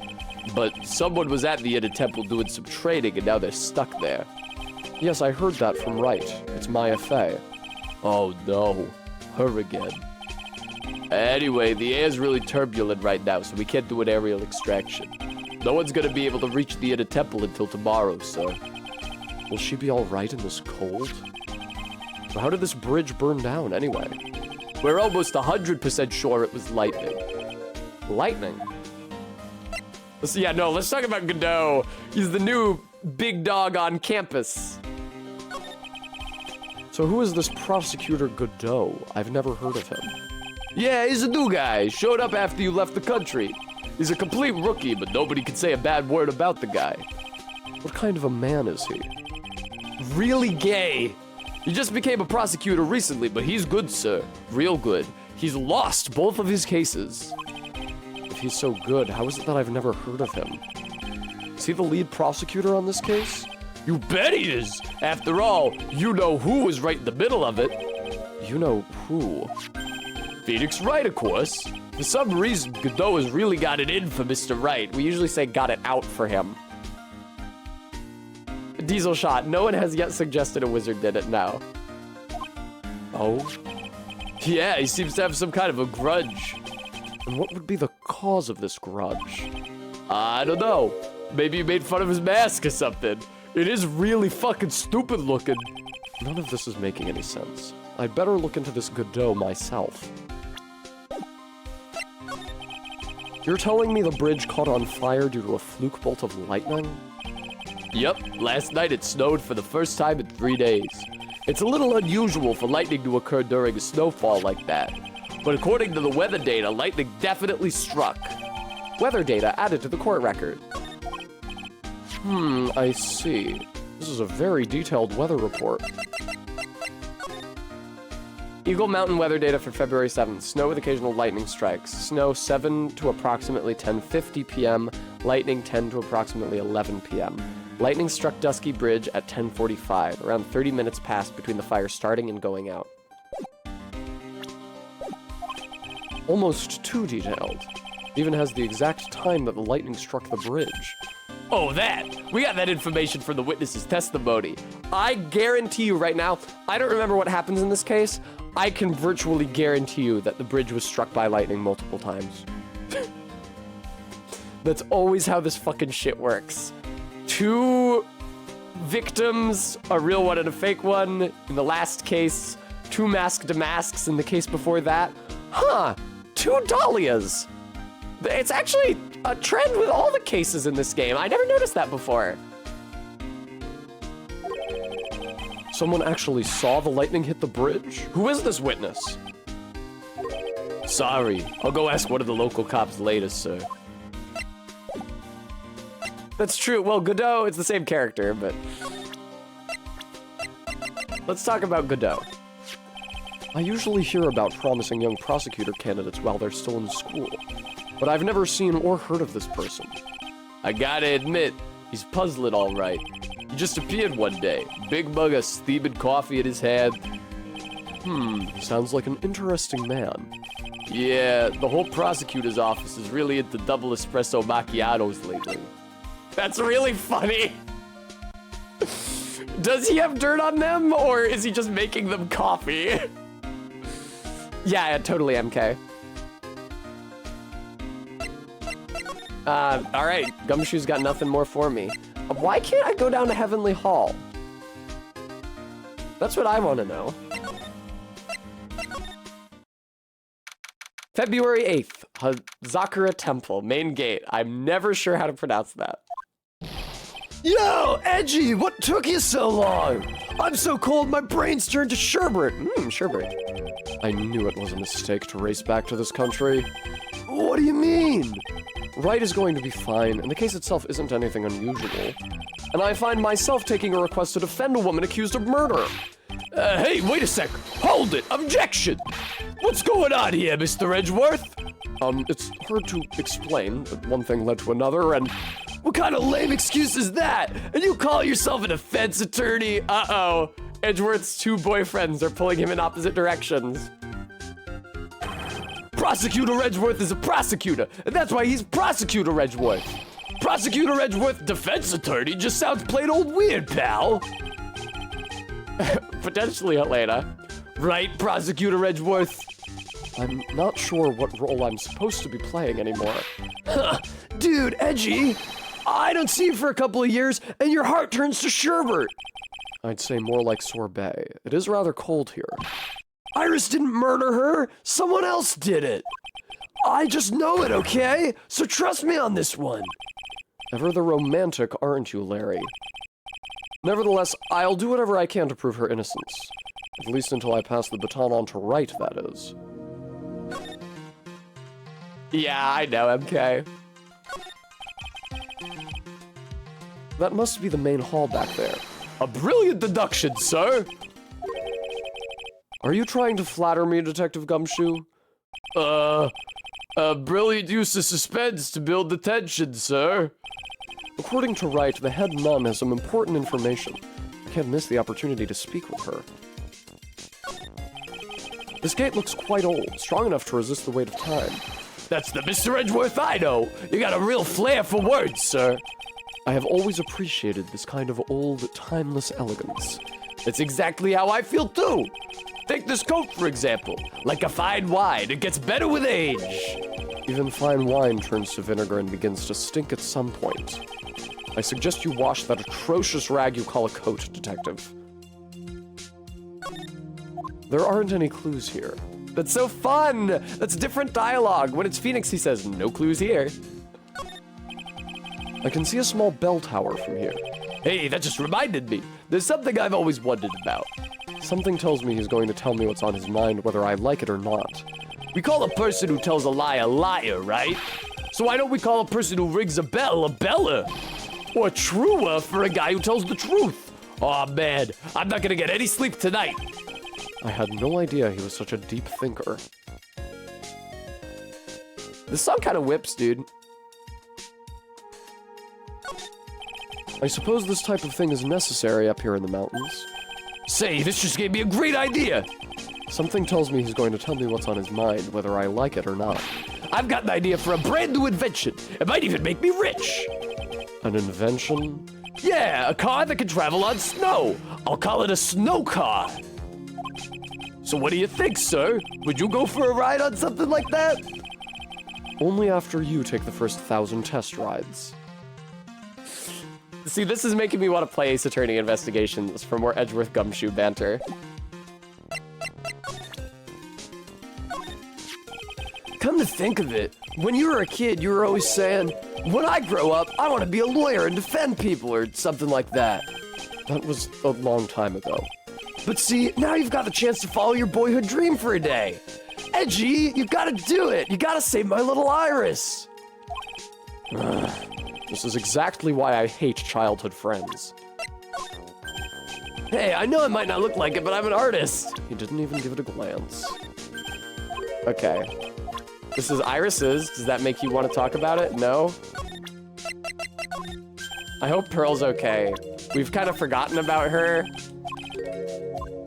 But someone was at the Inner Temple doing some trading, and now they're stuck there. Yes, I heard that from Wright. It's Maya Fey. Oh no, her again. Anyway, the air's really turbulent right now, so we can't do an aerial extraction. No one's gonna be able to reach the Inner Temple until tomorrow, sir. Will she be alright in this cold? So how did this bridge burn down anyway? We're almost 100% sure it was lightning. Lightning? Let's talk about Godot. He's the new big dog on campus. So who is this prosecutor Godot? I've never heard of him. Yeah, he's a new guy. Showed up after you left the country. He's a complete rookie, but nobody can say a bad word about the guy. What kind of a man is he? Really gay. He just became a prosecutor recently, but he's good, sir. Real good. He's lost both of his cases. If he's so good, how is it that I've never heard of him? Is he the lead prosecutor on this case? You bet he is! After all, you know who was right in the middle of it. You know who? Phoenix Wright, of course. For some reason, Godot has really got it in for Mr. Wright. We usually say got it out for him. Diesel shot. No one has yet suggested a wizard did it now. Oh? Yeah, he seems to have some kind of a grudge. And what would be the cause of this grudge? I don't know. Maybe he made fun of his mask or something. It is really fucking stupid looking. None of this is making any sense. I'd better look into this Godot myself. You're telling me the bridge caught on fire due to a fluke bolt of lightning? Yep, last night it snowed for the first time in 3 days. It's a little unusual for lightning to occur during a snowfall like that. But according to the weather data, lightning definitely struck. Weather data added to the court record. I see. This is a very detailed weather report. Eagle Mountain weather data for February 7th. Snow with occasional lightning strikes. Snow 7 to approximately 10:50 p.m. Lightning 10 to approximately 11 p.m. Lightning struck Dusky Bridge at 10:45. Around 30 minutes passed between the fire starting and going out. Almost too detailed. Even has the exact time that the lightning struck the bridge. Oh, that! We got that information from the witness's testimony. I guarantee you right now, I don't remember what happens in this case. I can virtually guarantee you that the bridge was struck by lightning multiple times. That's always how this fucking shit works. 2 victims, a real one and a fake one. In the last case, 2 masked masks in the case before that. 2 Dahlias. It's actually a trend with all the cases in this game. I never noticed that before. Someone actually saw the lightning hit the bridge? Who is this witness? Sorry, I'll go ask one of the local cops later, sir. That's true. Well, Godot, it's the same character, but... Let's talk about Godot. I usually hear about promising young prosecutor candidates while they're still in school, but I've never seen or heard of this person. I gotta admit, he's puzzling all right. He just appeared one day, big mug of steaming coffee in his hand. Sounds like an interesting man. Yeah, the whole prosecutor's office is really into double espresso macchiatos lately. That's really funny. Does he have dirt on them, or is he just making them coffee? Yeah, totally MK. Alright, Gumshoe's got nothing more for me. Why can't I go down to Heavenly Hall? That's what I want to know. February 8th, Hazakura Temple, main gate. I'm never sure how to pronounce that. Yo, Edgy, what took you so long? I'm so cold, my brain's turned to sherbet. Sherbet. I knew it was a mistake to race back to this country. What do you mean? Wright is going to be fine, and the case itself isn't anything unusual. And I find myself taking a request to defend a woman accused of murder. Hey, wait a sec. Hold it. Objection. What's going on here, Mr. Edgeworth? It's hard to explain, but one thing led to another, and... What kind of lame excuse is that? And you call yourself a defense attorney? Uh-oh. Edgeworth's 2 boyfriends are pulling him in opposite directions. Prosecutor Edgeworth is a prosecutor, and that's why he's Prosecutor Edgeworth. Prosecutor Edgeworth, defense attorney, just sounds plain old weird, pal. Potentially, Helena. Right, Prosecutor Edgeworth? I'm not sure what role I'm supposed to be playing anymore. Dude, Edgy, I don't see you for a couple of years, and your heart turns to sherbet. I'd say more like sorbet. It is rather cold here. Iris didn't murder her. Someone else did it. I just know it, okay? So trust me on this one. Ever the romantic, aren't you, Larry? Nevertheless, I'll do whatever I can to prove her innocence. At least until I pass the baton on to Wright, that is. Yeah, I know, MK. That must be the main hall back there. A brilliant deduction, sir. Are you trying to flatter me, Detective Gumshoe? A brilliant use of suspense to build the tension, sir. According to Wright, the head nun has some important information. I can't miss the opportunity to speak with her. This gate looks quite old, strong enough to resist the weight of time. That's the Mr. Edgeworth I know. You got a real flair for words, sir. I have always appreciated this kind of old, timeless elegance. That's exactly how I feel too. Take this coat, for example. Like a fine wine, it gets better with age. Even fine wine turns to vinegar and begins to stink at some point. I suggest you wash that atrocious rag you call a coat, Detective. There aren't any clues here. That's so fun. That's different dialogue. When it's Phoenix, he says, no clues here. I can see a small bell tower from here. Hey, that just reminded me. There's something I've always wondered about. Something tells me he's going to tell me what's on his mind, whether I like it or not. We call a person who tells a liar, right? So why don't we call a person who rings a beller? Or truer for a guy who tells the truth. Aw, man, I'm not gonna get any sleep tonight. I had no idea he was such a deep thinker. This song kind of whips, dude. I suppose this type of thing is necessary up here in the mountains. Say, this just gave me a great idea. Something tells me he's going to tell me what's on his mind, whether I like it or not. I've got an idea for a brand new invention. It might even make me rich. An invention? Yeah, a car that can travel on snow. I'll call it a snow car. So what do you think, sir? Would you go for a ride on something like that? Only after you take the first 1,000 test rides. See, this is making me want to play Ace Attorney Investigations for more Edgeworth Gumshoe banter. Come to think of it, when you were a kid, you were always saying, when I grow up, I want to be a lawyer and defend people or something like that. That was a long time ago. But see, now you've got the chance to follow your boyhood dream for a day. Edgy, you've got to do it. You got to save my little Iris. This is exactly why I hate childhood friends. Hey, I know I might not look like it, but I'm an artist. He didn't even give it a glance. Okay. This is Iris's. Does that make you want to talk about it? No? I hope Pearl's okay. We've kind of forgotten about her.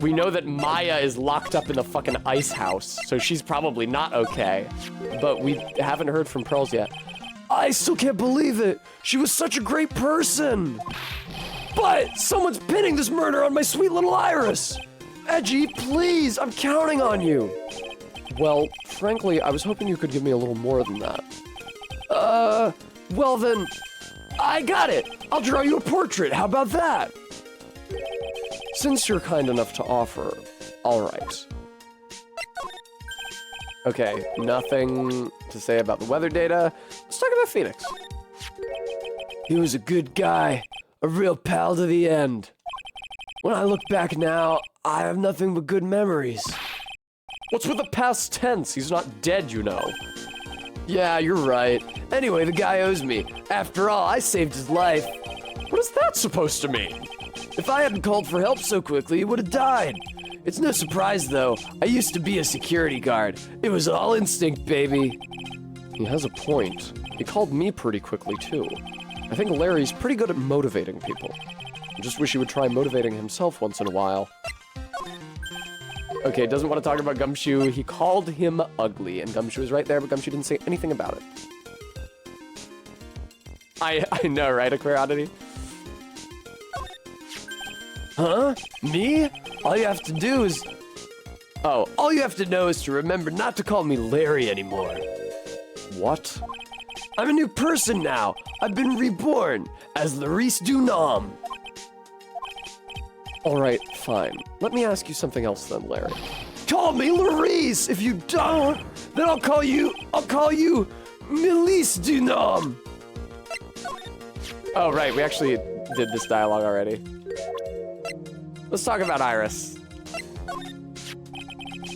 We know that Maya is locked up in the fucking ice house, so she's probably not okay. But we haven't heard from Pearls yet. I still can't believe it. She was such a great person. But someone's pinning this murder on my sweet little Iris. Edgy, please, I'm counting on you. Well, frankly, I was hoping you could give me a little more than that. Well then, I got it. I'll draw you a portrait. How about that? Since you're kind enough to offer, all right. Okay, nothing to say about the weather data. Let's talk about Phoenix. He was a good guy, a real pal to the end. When I look back now, I have nothing but good memories. What's with the past tense? He's not dead, you know. Yeah, you're right. Anyway, the guy owes me. After all, I saved his life. What is that supposed to mean? If I hadn't called for help so quickly, he would have died. It's no surprise, though. I used to be a security guard. It was all instinct, baby. He has a point. He called me pretty quickly, too. I think Larry's pretty good at motivating people. I just wish he would try motivating himself once in a while. Okay, doesn't want to talk about Gumshoe. He called him ugly, and Gumshoe was right there, but Gumshoe didn't say anything about it. I know, right, Aquariodity? Huh? Me? All you have to do is... Oh, all you have to know is to remember not to call me Larry anymore. What? I'm a new person now. I've been reborn as Larice Dunam. All right, fine. Let me ask you something else then, Larry. Call me Larice! If you don't, then I'll call you Melisse Dunam! Oh, right, we actually did this dialogue already. Let's talk about Iris.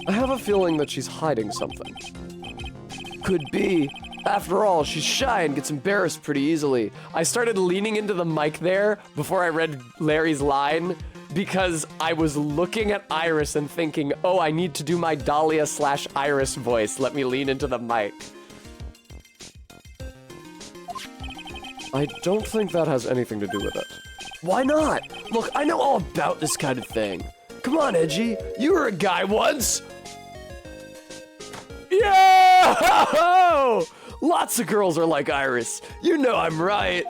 I have a feeling that she's hiding something. Could be. After all, she's shy and gets embarrassed pretty easily. I started leaning into the mic there before I read Larry's line because I was looking at Iris and thinking, oh, I need to do my Dahlia/Iris voice. Let me lean into the mic. I don't think that has anything to do with it. Why not? Look, I know all about this kind of thing. Come on, Edgy. You were a guy once. Yeah! Lots of girls are like Iris. You know I'm right.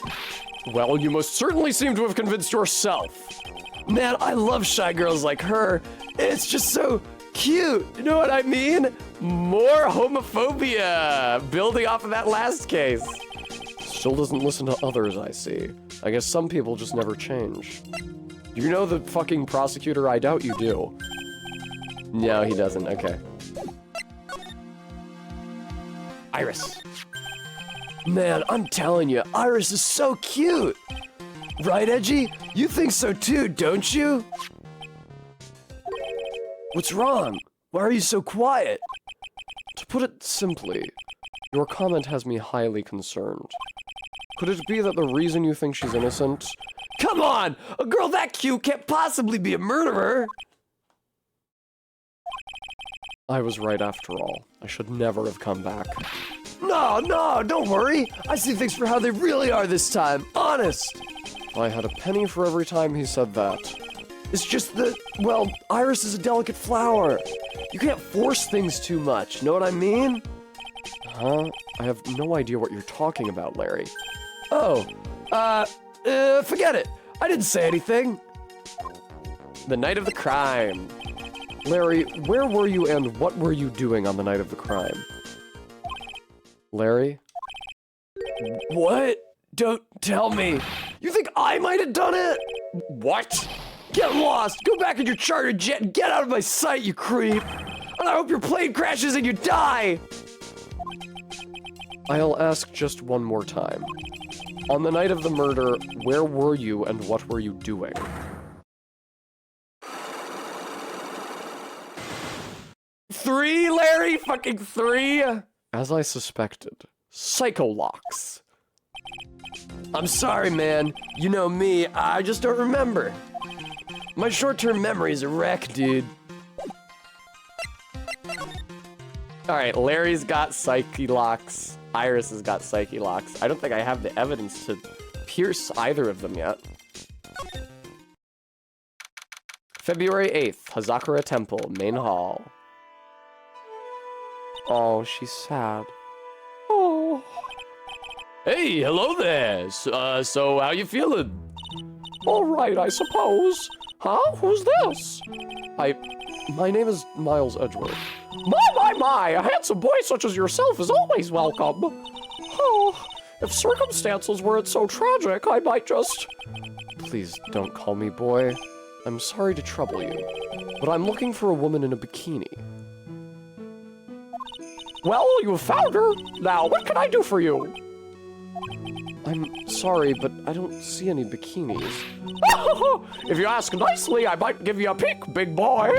Well, you most certainly seem to have convinced yourself. Man, I love shy girls like her. It's just so cute. You know what I mean? More homophobia. Building off of that last case. Still doesn't listen to others, I see. I guess some people just never change. Do you know the fucking prosecutor? I doubt you do. No, he doesn't. Okay. Iris. Man, I'm telling you, Iris is so cute. Right, Edgy? You think so too, don't you? What's wrong? Why are you so quiet? To put it simply, your comment has me highly concerned. Could it be that the reason you think she's innocent? Come on! A girl that cute can't possibly be a murderer! I was right after all. I should never have come back. No, don't worry. I see things for how they really are this time. Honest. I had a penny for every time he said that. It's just that, well, Iris is a delicate flower. You can't force things too much, know what I mean? Huh? I have no idea what you're talking about, Larry. Oh, forget it. I didn't say anything. The night of the crime. Larry, where were you and what were you doing on the night of the crime? Larry? What? Don't tell me. You think I might have done it? What? Get lost. Go back in your charter jet and get out of my sight, you creep. And I hope your plane crashes and you die. I'll ask just one more time. On the night of the murder, where were you and what were you doing? Three, Larry? Fucking three? As I suspected, psycholocks. I'm sorry, man. You know me, I just don't remember. My short-term memory's a wreck, dude. Alright, Larry's got psyche locks. Iris has got psyche locks. I don't think I have the evidence to pierce either of them yet. February 8th, Hazakura Temple, Main Hall. Oh, she's sad. Oh. Hey, hello there. So how you feeling? All right, I suppose. Huh? Who's this? My name is Miles Edgeworth. My, a handsome boy such as yourself is always welcome. Oh, if circumstances weren't so tragic, I might just... Please don't call me boy. I'm sorry to trouble you, but I'm looking for a woman in a bikini. Well, you found her. Now, what can I do for you? I'm sorry, but I don't see any bikinis. If you ask nicely, I might give you a peek, big boy.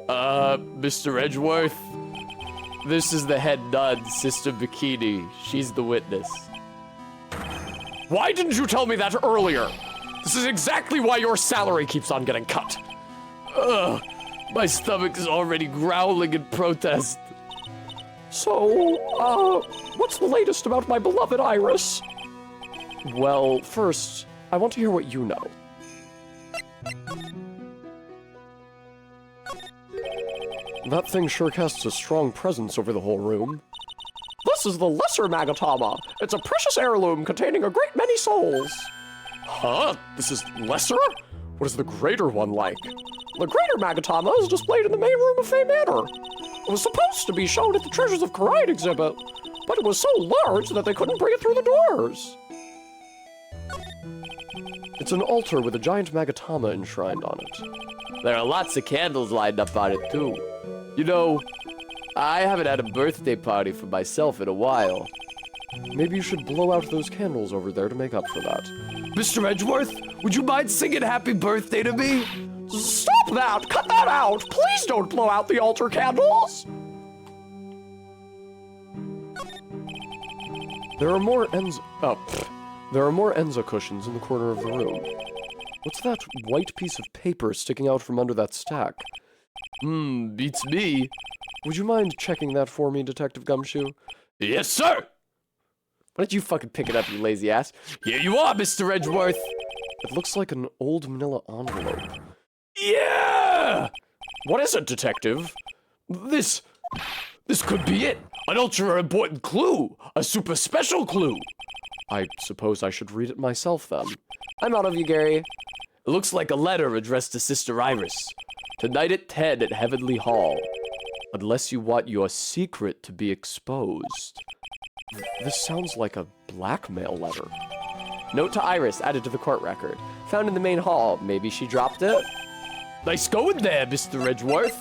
Mr. Edgeworth, this is the head nun, Sister Bikini. She's the witness. Why didn't you tell me that earlier? This is exactly why your salary keeps on getting cut. Ugh, my stomach is already growling in protest. So, what's the latest about my beloved Iris? Well, first, I want to hear what you know. That thing sure casts a strong presence over the whole room. This is the Lesser Magatama. It's a precious heirloom containing a great many souls. Huh? This is lesser? What is the greater one like? The greater Magatama is displayed in the main room of Fey Manor. It was supposed to be shown at the Treasures of Wright exhibit, but it was so large that they couldn't bring it through the doors. It's an altar with a giant magatama enshrined on it. There are lots of candles lined up on it, too. You know, I haven't had a birthday party for myself in a while. Maybe you should blow out those candles over there to make up for that. Mr. Edgeworth, would you mind singing happy birthday to me? Stop that! Cut that out! Please don't blow out the altar candles! There are more There are more Enza cushions in the corner of the room. What's that white piece of paper sticking out from under that stack? Beats me. Would you mind checking that for me, Detective Gumshoe? Yes, sir! Why don't you fucking pick it up, you lazy ass? Here you are, Mr. Edgeworth! It looks like an old manila envelope. Yeah! What is it, Detective? This could be it! An ultra-important clue! A super special clue! I suppose I should read it myself, then. I'm out of you, Gary. It looks like a letter addressed to Sister Iris. Tonight at 10 at Heavenly Hall. Unless you want your secret to be exposed. This sounds like a blackmail letter. Note to Iris added to the court record. Found in the main hall. Maybe she dropped it? Nice going there, Mr. Edgeworth.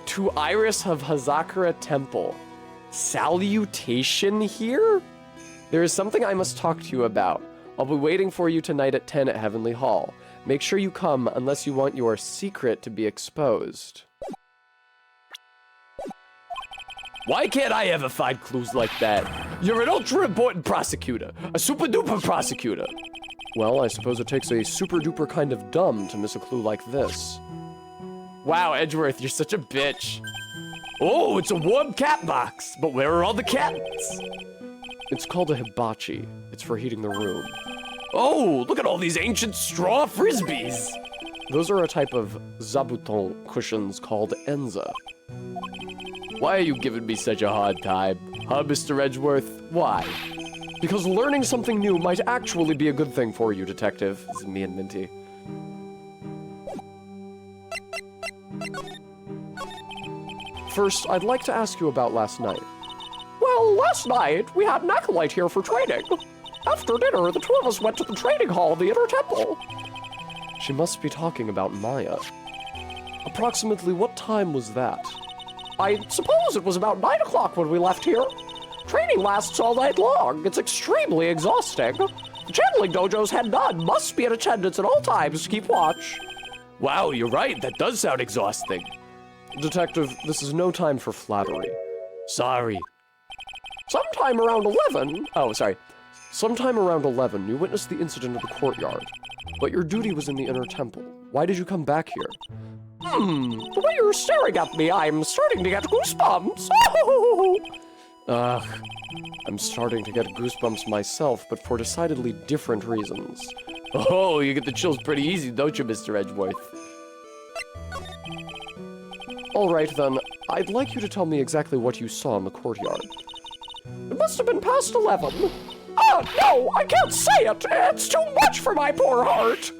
To Iris of Hazakura Temple. Salutation here? There is something I must talk to you about. I'll be waiting for you tonight at 10 at Heavenly Hall. Make sure you come unless you want your secret to be exposed. Why can't I ever find clues like that? You're an ultra-important prosecutor. A super-duper prosecutor. Well, I suppose it takes a super-duper kind of dumb to miss a clue like this. Wow, Edgeworth, you're such a bitch. Oh, it's a warm cat box. But where are all the cats? It's called a hibachi. It's for heating the room. Oh, look at all these ancient straw frisbees. Those are a type of zabuton cushions called Enza. Why are you giving me such a hard time? Huh, Mr. Edgeworth? Why? Because learning something new might actually be a good thing for you, Detective. This is me and Minty. First, I'd like to ask you about last night. Well, last night, we had an acolyte here for training. After dinner, the two of us went to the training hall of the Inner Temple. She must be talking about Maya. Approximately what time was that? I suppose it was about 9 o'clock when we left here. Training lasts all night long. It's extremely exhausting. The channeling dojo's head nun must be in attendance at all times to keep watch. Wow, you're right. That does sound exhausting. Detective, this is no time for flattery. Sorry. Sometime around 11... Sometime around 11, you witnessed the incident in the courtyard. But your duty was in the Inner Temple. Why did you come back here? The way you're staring at me, I'm starting to get goosebumps. Ugh. I'm starting to get goosebumps myself, but for decidedly different reasons. Oh, you get the chills pretty easy, don't you, Mr. Edgeworth? All right, then. I'd like you to tell me exactly what you saw in the courtyard. It must have been past 11. Oh, no, I can't say it. It's too much for my poor heart.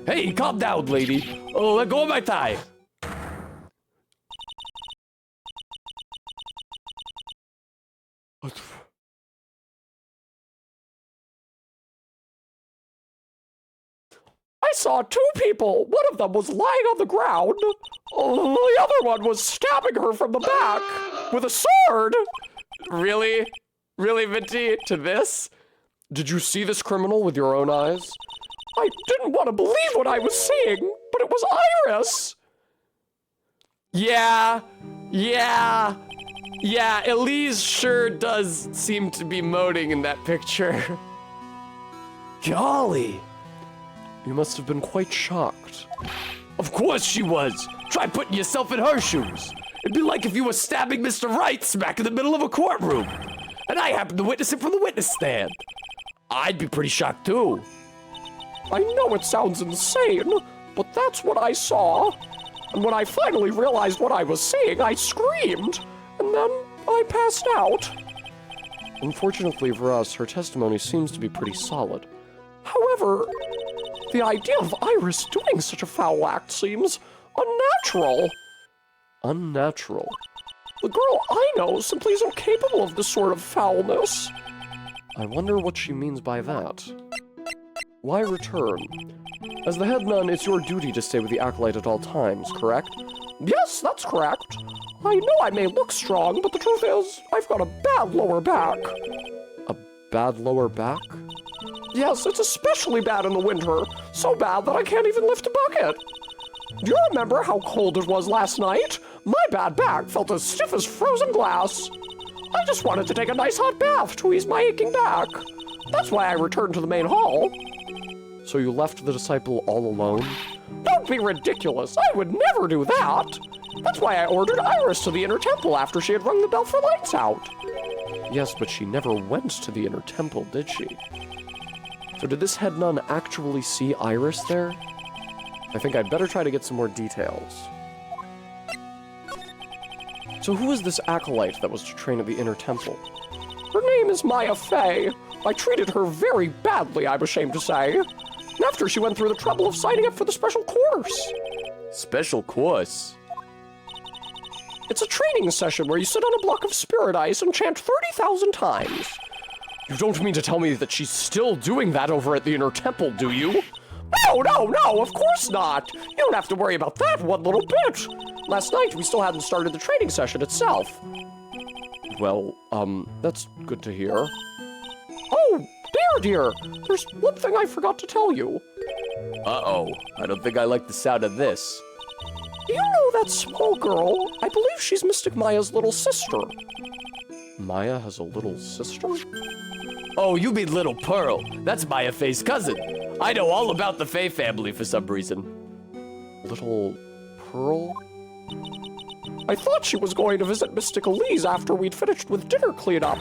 Hey, calm down, lady. Oh, let go of my thigh. I saw two people. One of them was lying on the ground. The other one was stabbing her from the back with a sword. Really? Really, Minty? To this? Did you see this criminal with your own eyes? I didn't want to believe what I was seeing, but it was Iris. Yeah, Elise sure does seem to be moaning in that picture. Golly. You must have been quite shocked. Of course she was. Try putting yourself in her shoes. It'd be like if you were stabbing Mr. Wright smack in the middle of a courtroom. And I happened to witness it from the witness stand. I'd be pretty shocked too. I know it sounds insane, but that's what I saw. And when I finally realized what I was seeing, I screamed. And then I passed out. Unfortunately for us, her testimony seems to be pretty solid. However, the idea of Iris doing such a foul act seems unnatural. Unnatural? The girl I know simply isn't capable of this sort of foulness. I wonder what she means by that. Why return? As the head nun, it's your duty to stay with the acolyte at all times, correct? Yes, that's correct. I know I may look strong, but the truth is, I've got a bad lower back. A bad lower back? Yes, it's especially bad in the winter. So bad that I can't even lift a bucket. Do you remember how cold it was last night? My bad back felt as stiff as frozen glass. I just wanted to take a nice hot bath to ease my aching back. That's why I returned to the main hall. So you left the disciple all alone? Don't be ridiculous. I would never do that. That's why I ordered Iris to the inner temple after she had rung the bell for lights out. Yes, but she never went to the inner temple, did she? So did this head nun actually see Iris there? I think I'd better try to get some more details. So who is this acolyte that was to train at the inner temple? Her name is Maya Fey. I treated her very badly, I'm ashamed to say. After she went through the trouble of signing up for the special course. Special course? It's a training session where you sit on a block of spirit ice and chant 30,000 times. You don't mean to tell me that she's still doing that over at the inner temple, do you? No, of course not. You don't have to worry about that one little bit. Last night, we still hadn't started the training session itself. Well, that's good to hear. Oh, dear, there's one thing I forgot to tell you. Uh-oh, I don't think I like the sound of this. You know that small girl? I believe she's Mystic Maya's little sister. Maya has a little sister? Oh, you mean Little Pearl. That's Maya Fey's cousin. I know all about the Fey family for some reason. Little Pearl? I thought she was going to visit Mystic Elise after we'd finished with dinner cleanup.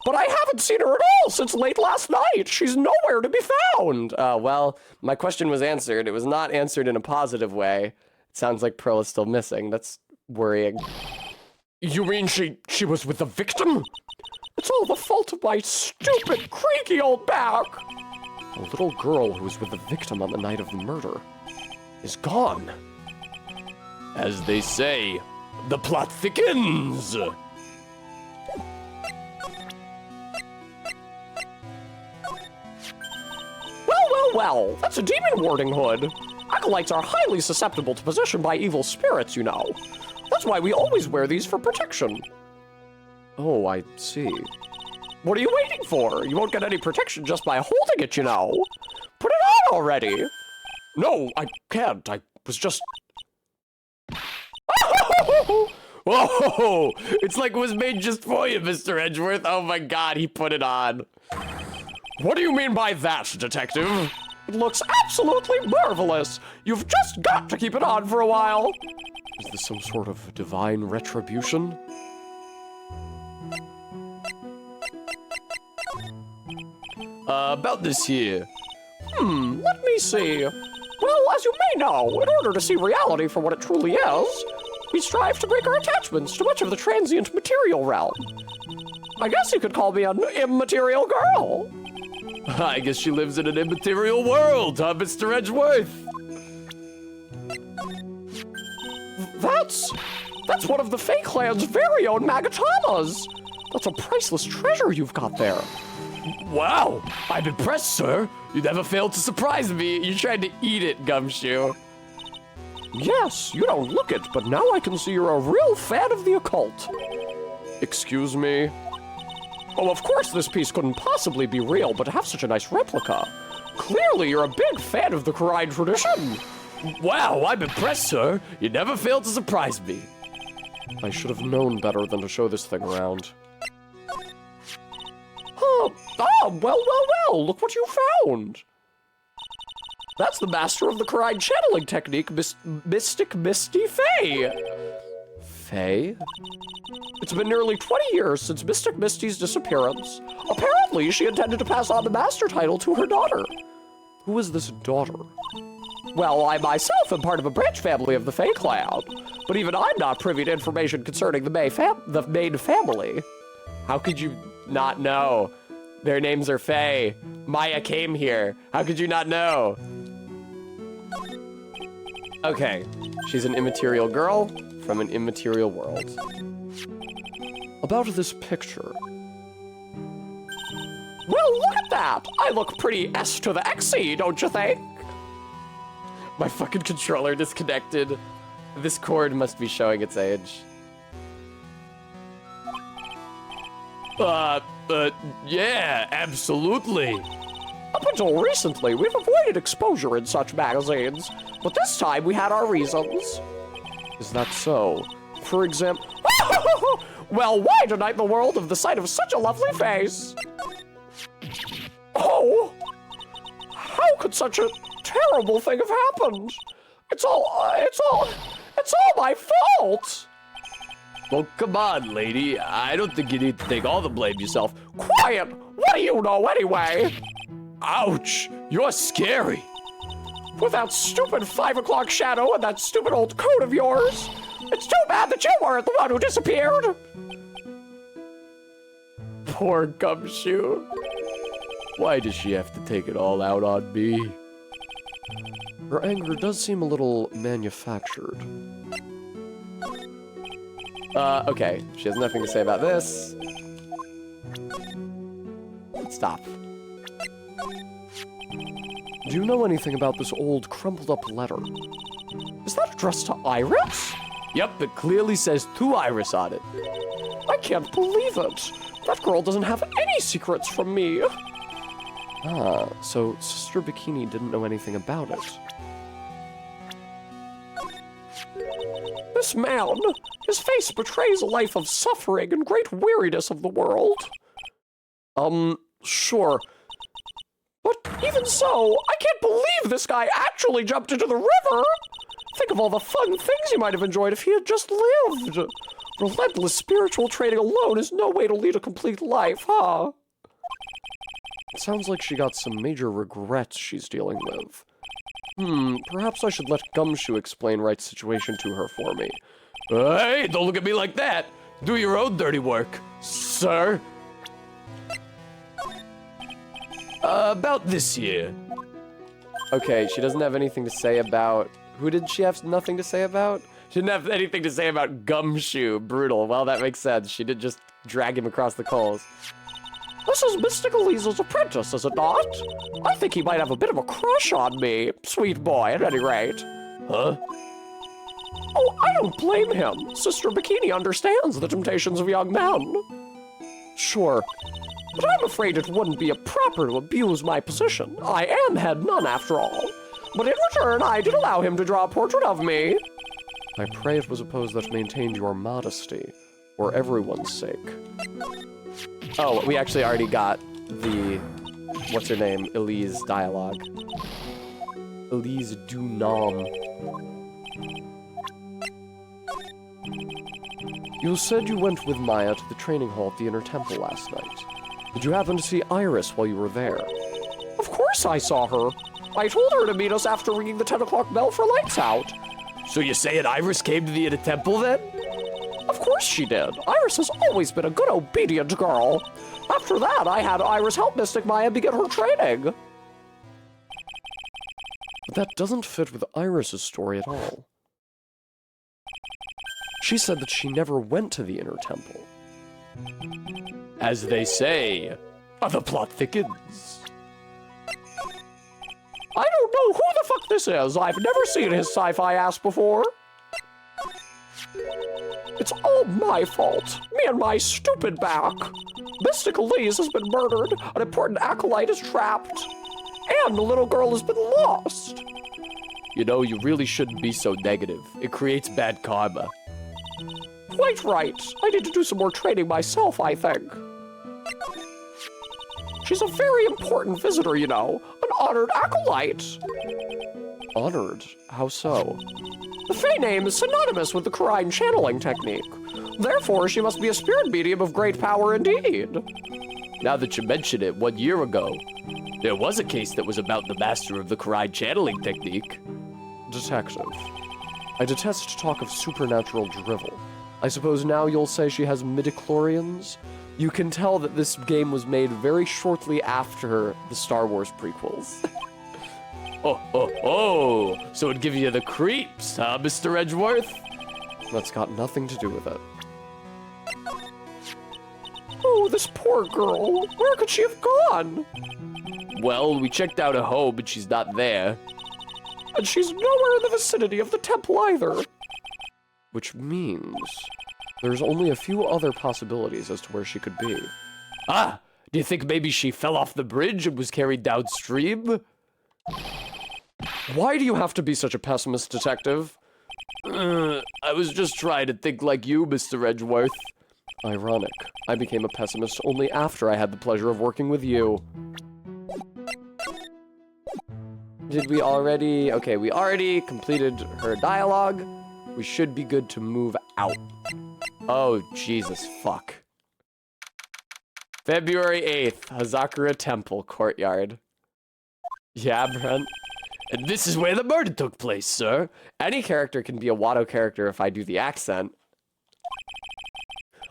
But I haven't seen her at all since late last night. She's nowhere to be found. Well, my question was answered. It was not answered in a positive way. It sounds like Pearl is still missing. That's worrying. You mean she was with the victim? It's all the fault of my stupid, creaky old back. A little girl who was with the victim on the night of the murder is gone. As they say, the plot thickens. Well, that's a demon warding hood. Acolytes are highly susceptible to possession by evil spirits, you know. That's why we always wear these for protection. Oh, I see. What are you waiting for? You won't get any protection just by holding it, you know. Put it on already. No, I can't. I was just... Whoa! It's like it was made just for you, Mr. Edgeworth. Oh my god, he put it on. What do you mean by that, detective? It looks absolutely marvelous. You've just got to keep it on for a while. Is this some sort of divine retribution? About this here. Let me see. Well, as you may know, in order to see reality for what it truly is, we strive to break our attachments to much of the transient material realm. I guess you could call me an immaterial girl. I guess she lives in an immaterial world, huh, Mr. Edgeworth? That's one of the Fey Clan's very own Magatamas. That's a priceless treasure you've got there. Wow, I'm impressed, sir. You never failed to surprise me. You tried to eat it, Gumshoe. Yes, you don't look it, but now I can see you're a real fan of the occult. Excuse me? Oh, of course this piece couldn't possibly be real, but to have such a nice replica. Clearly, you're a big fan of the Karide tradition. Wow, I'm impressed, sir. You never failed to surprise me. I should have known better than to show this thing around. Well, look what you found. That's the master of the Karide channeling technique, Mystic Misty Fey. Fey? It's been nearly 20 years since Mystic Misty's disappearance. Apparently, she intended to pass on the master title to her daughter. Who is this daughter? Well, I myself am part of a branch family of the Fey clan, but even I'm not privy to information concerning the main family. How could you not know? Their names are Fey. Maya came here. How could you not know? Okay, she's an immaterial girl from an immaterial world. About this picture. Well, look at that! I look pretty S to the XE, don't you think? My fucking controller disconnected. This cord must be showing its age. Yeah, absolutely. Up until recently, we've avoided exposure in such magazines, but this time we had our reasons. Is that so? For example, Well, why deny the world of the sight of such a lovely face? Oh! How could such a terrible thing have happened? It's all my fault! Well, come on, lady. I don't think you need to take all the blame yourself. Quiet! What do you know anyway? Ouch! You're scary. With that stupid 5 o'clock shadow and that stupid old coat of yours. It's too bad that you weren't the one who disappeared. poor Gumshoe. Why does she have to take it all out on me? Her anger does seem a little manufactured. Okay. She has nothing to say about this. Stop. Do you know anything about this old, crumpled-up letter? Is that addressed to Iris? Yep, it clearly says to Iris on it. I can't believe it. That girl doesn't have any secrets from me. Ah, so Sister Bikini didn't know anything about it. This man, his face betrays a life of suffering and great weariness of the world. Sure. But even so, I can't believe this guy actually jumped into the river. Think of all the fun things he might have enjoyed if he had just lived. Relentless spiritual training alone is no way to lead a complete life, huh? It sounds like she got some major regrets she's dealing with. Perhaps I should let Gumshoe explain Wright's situation to her for me. Hey, don't look at me like that. Do your own dirty work, sir. About this year. Okay, she doesn't have anything to say about... Who did she have nothing to say about? She didn't have anything to say about Gumshoe. Brutal. Well, that makes sense. She did just drag him across the coals. This is Mystic Elise's apprentice, is it not? I think he might have a bit of a crush on me. Sweet boy, at any rate. Huh? Oh, I don't blame him. Sister Bikini understands the temptations of young men. Sure. But I'm afraid it wouldn't be proper to abuse my position. I am head nun, after all. But in return, I did allow him to draw a portrait of me. I pray it was a pose that maintained your modesty, for everyone's sake. Oh, we actually already got the... What's her name? Elise dialogue. Elise Dunam. You said you went with Maya to the training hall at the Inner Temple last night. Did you happen to see Iris while you were there? Of course I saw her. I told her to meet us after ringing the 10 o'clock bell for lights out. So you're saying Iris came to the Inner Temple then? Of course she did. Iris has always been a good, obedient girl. After that, I had Iris help Mystic Maya begin her training. But that doesn't fit with Iris's story at all. She said that she never went to the Inner Temple. As they say, the plot thickens. I don't know who the fuck this is. I've never seen his sci-fi ass before. It's all my fault. Me and my stupid back. Mystic Elise has been murdered, an important acolyte is trapped, and the little girl has been lost. You know, you really shouldn't be so negative. It creates bad karma. Quite right. I need to do some more training myself, I think. She's a very important visitor, you know. An honored acolyte. Honored? How so? The Fey name is synonymous with the Karine channeling technique. Therefore, she must be a spirit medium of great power indeed. Now that you mention it, 1 year ago, there was a case that was about the master of the Karine channeling technique. Detective. I detest talk of supernatural drivel. I suppose now you'll say she has midichlorians? You can tell that this game was made very shortly after the Star Wars prequels. Oh, so it'd give you the creeps, huh, Mr. Edgeworth? That's got nothing to do with it. Oh, this poor girl. Where could she have gone? Well, we checked out her home, and she's not there. And she's nowhere in the vicinity of the temple either. Which means there's only a few other possibilities as to where she could be. Ah! Do you think maybe she fell off the bridge and was carried downstream? Why do you have to be such a pessimist, detective? I was just trying to think like you, Mr. Edgeworth. Ironic. I became a pessimist only after I had the pleasure of working with you. Did we already? Okay, we already completed her dialogue. We should be good to move out. Oh, Jesus, fuck. February 8th, Hazakura Temple Courtyard. Yeah, Brent? And this is where the murder took place, sir. Any character can be a Watto character if I do the accent.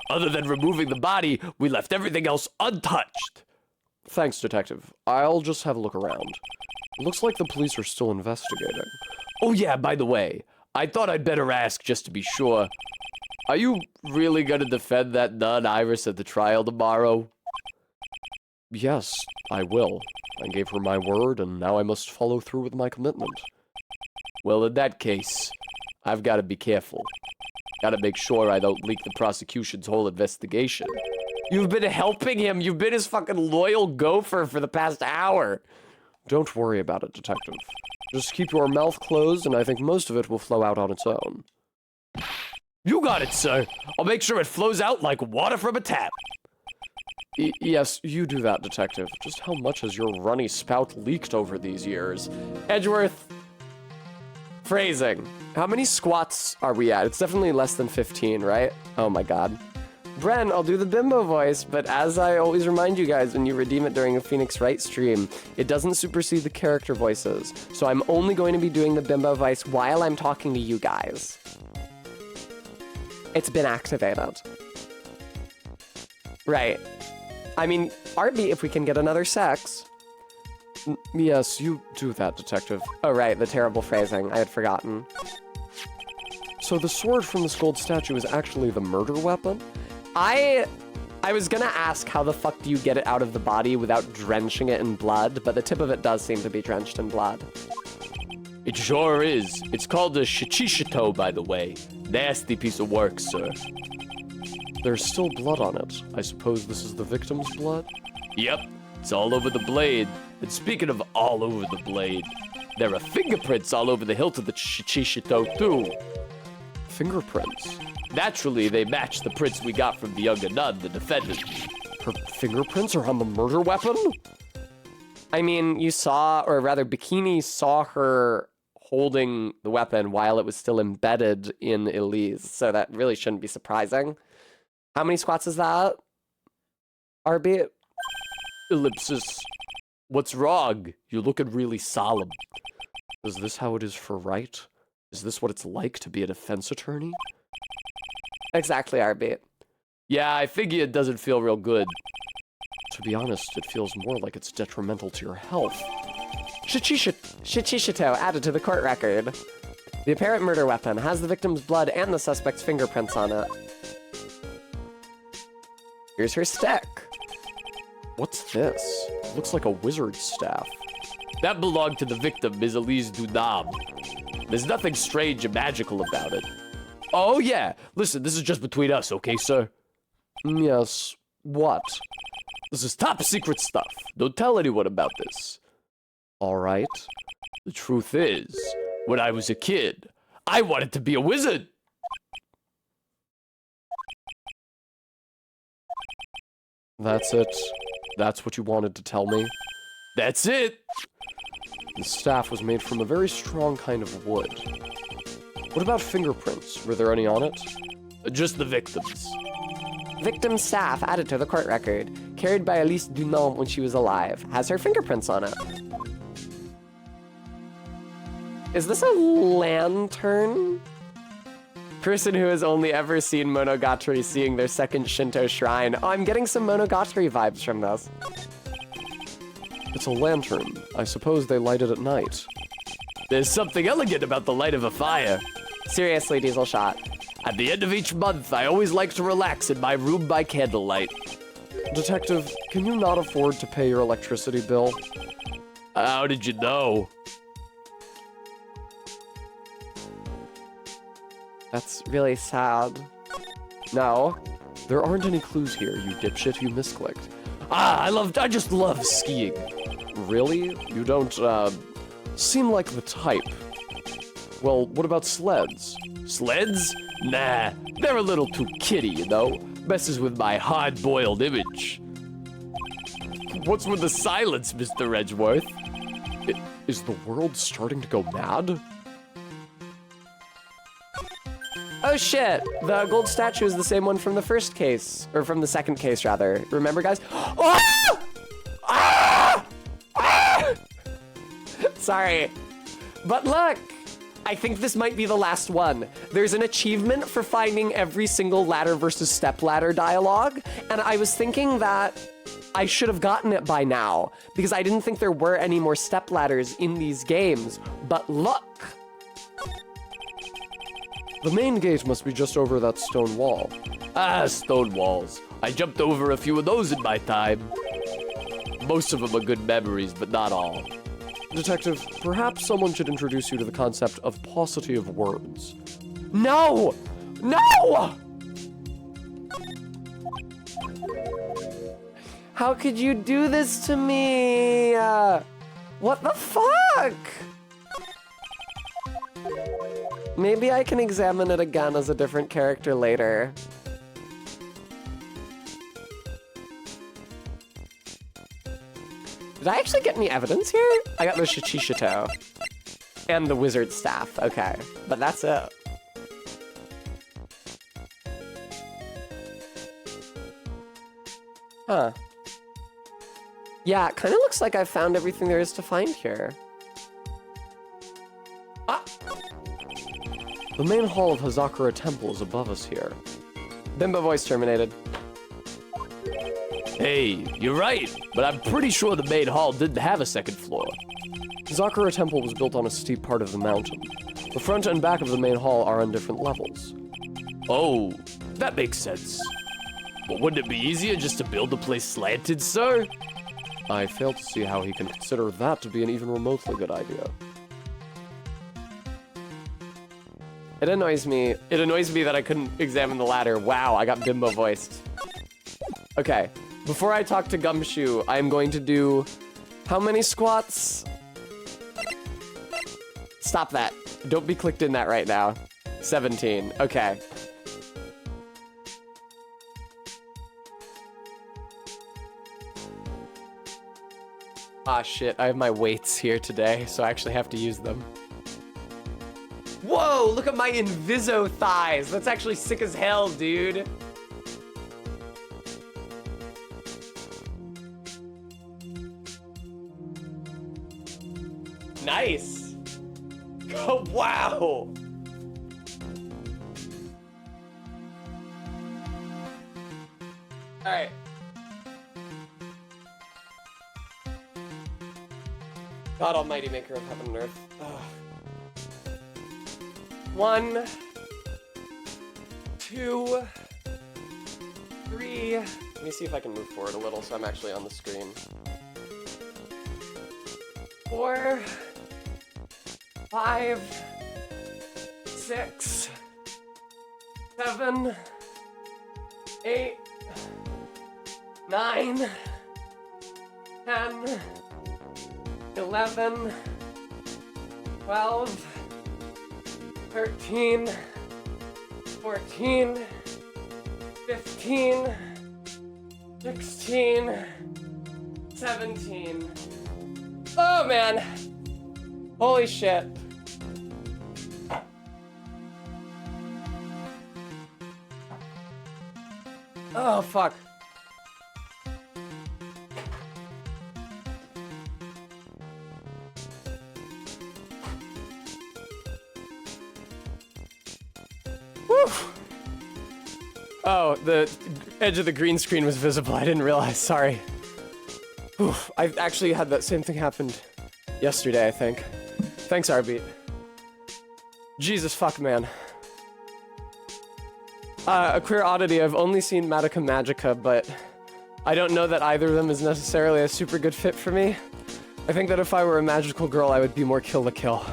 Other than removing the body, we left everything else untouched. Thanks, detective. I'll just have a look around. Looks like the police are still investigating. Oh yeah, by the way, I thought I'd better ask just to be sure. Are you really gonna defend that nun Iris at the trial tomorrow? Yes, I will. I gave her my word, and now I must follow through with my commitment. Well, in that case, I've got to be careful. Got to make sure I don't leak the prosecution's whole investigation. You've been helping him. You've been his fucking loyal gopher for the past hour. Don't worry about it, detective. Just keep your mouth closed, and I think most of it will flow out on its own. You got it, sir. I'll make sure it flows out like water from a tap. Yes, you do that, detective. Just how much has your runny spout leaked over these years? Edgeworth. Phrasing. How many squats are we at? It's definitely less than 15, right? Oh my god. Bren, I'll do the bimbo voice, but as I always remind you guys when you redeem it during a Phoenix Wright stream, it doesn't supersede the character voices. So I'm only going to be doing the bimbo voice while I'm talking to you guys. It's been activated. Right. I mean, RB, if we can get another sex. Yes, you do that, detective. Oh, right, the terrible phrasing. I had forgotten. So the sword from this gold statue is actually the murder weapon? I was gonna ask how the fuck do you get it out of the body without drenching it in blood, but the tip of it does seem to be drenched in blood. It sure is. It's called a shichishitou, by the way. Nasty piece of work, sir. There's still blood on it. I suppose this is the victim's blood? Yep, it's all over the blade. And speaking of all over the blade, there are fingerprints all over the hilt of the shichishitou, too. Fingerprints? Naturally, they match the prints we got from the younger nun, the defendant. Her fingerprints are on the murder weapon? I mean, you saw, or rather, Bikini saw her holding the weapon while it was still embedded in Elise, so that really shouldn't be surprising. How many squats is that? RB? Ellipsis. What's wrong? You're looking really solemn. Is this how it is for Wright? Is this what it's like to be a defense attorney? Exactly, RB. Yeah, I figure it doesn't feel real good. To be honest, it feels more like it's detrimental to your health. Shichishitou added to the court record. The apparent murder weapon has the victim's blood and the suspect's fingerprints on it. Here's her stick. What's this? It looks like a wizard's staff. That belonged to the victim, Ms. Elise Dunam. There's nothing strange or magical about it. Oh yeah, listen, this is just between us, okay, sir? Yes, what? This is top secret stuff. Don't tell anyone about this. All right. The truth is, when I was a kid, I wanted to be a wizard. That's it? That's what you wanted to tell me? That's it. The staff was made from a very strong kind of wood. What about fingerprints? Were there any on it? Just the victims. Victim's staff added to the court record, carried by Elise Dunant when she was alive, has her fingerprints on it. Is this a lantern? Person who has only ever seen Monogatari seeing their second Shinto shrine. Oh, I'm getting some Monogatari vibes from this. It's a lantern. I suppose they light it at night. There's something elegant about the light of a fire. Seriously, Diesel Shot. At the end of each month, I always like to relax in my room by candlelight. Detective, can you not afford to pay your electricity bill? How did you know? That's really sad. No, there aren't any clues here, you dipshit, you misclicked. I just love skiing. Really? You don't, seem like the type. Well, what about sleds? Sleds? Nah, they're a little too kiddie, you know? Messes with my hard-boiled image. What's with the silence, Mr. Edgeworth? Is the world starting to go mad? Oh shit, the gold statue is the same one from the first case, or from the second case rather. Remember, guys? Ah! Ah! Ah! Sorry. But look, I think this might be the last one. There's an achievement for finding every single ladder versus stepladder dialogue, and I was thinking that I should have gotten it by now, because I didn't think there were any more stepladders in these games, but look. The main gate must be just over that stone wall. Ah, stone walls. I jumped over a few of those in my time. Most of them are good memories, but not all. Detective, perhaps someone should introduce you to the concept of paucity of words. No! No! How could you do this to me? What the fuck? Maybe I can examine it again as a different character later. Did I actually get any evidence here? I got the Shichishato. And the wizard staff, okay. But that's it. Huh. Yeah, it kind of looks like I've found everything there is to find here. Ah! The main hall of Hazakura Temple is above us here. Bimbo voice terminated. Hey, you're right, but I'm pretty sure the main hall didn't have a second floor. Hazakura Temple was built on a steep part of the mountain. The front and back of the main hall are on different levels. Oh, that makes sense. But wouldn't it be easier just to build the place slanted, sir? I fail to see how he can consider that to be an even remotely good idea. It annoys me. It annoys me that I couldn't examine the ladder. Wow, I got bimbo voiced. Okay, before I talk to Gumshoe, I'm going to do how many squats? Stop that. Don't be clicked in that right now. 17. Okay. Ah, shit. I have my weights here today, so I actually have to use them. Whoa, look at my Inviso thighs. That's actually sick as hell, dude. Nice. Oh, wow. All right. God almighty, maker of heaven and earth. Ugh. 1, 2, 3. Let me see if I can move forward a little so I'm actually on the screen. 4, 5, 6, 7, 8, 9, 10, 11, 12, 13, 14, 15, 16, 17. Oh man! Holy shit. Oh fuck. Oh, the edge of the green screen was visible. I didn't realize. Sorry. Oof, I actually had that same thing happen yesterday, I think. Thanks, Arbeat. Jesus fuck, man. A queer oddity, I've only seen Madoka Magica, but I don't know that either of them is necessarily a super good fit for me. I think that if I were a magical girl, I would be more Kill la Kill.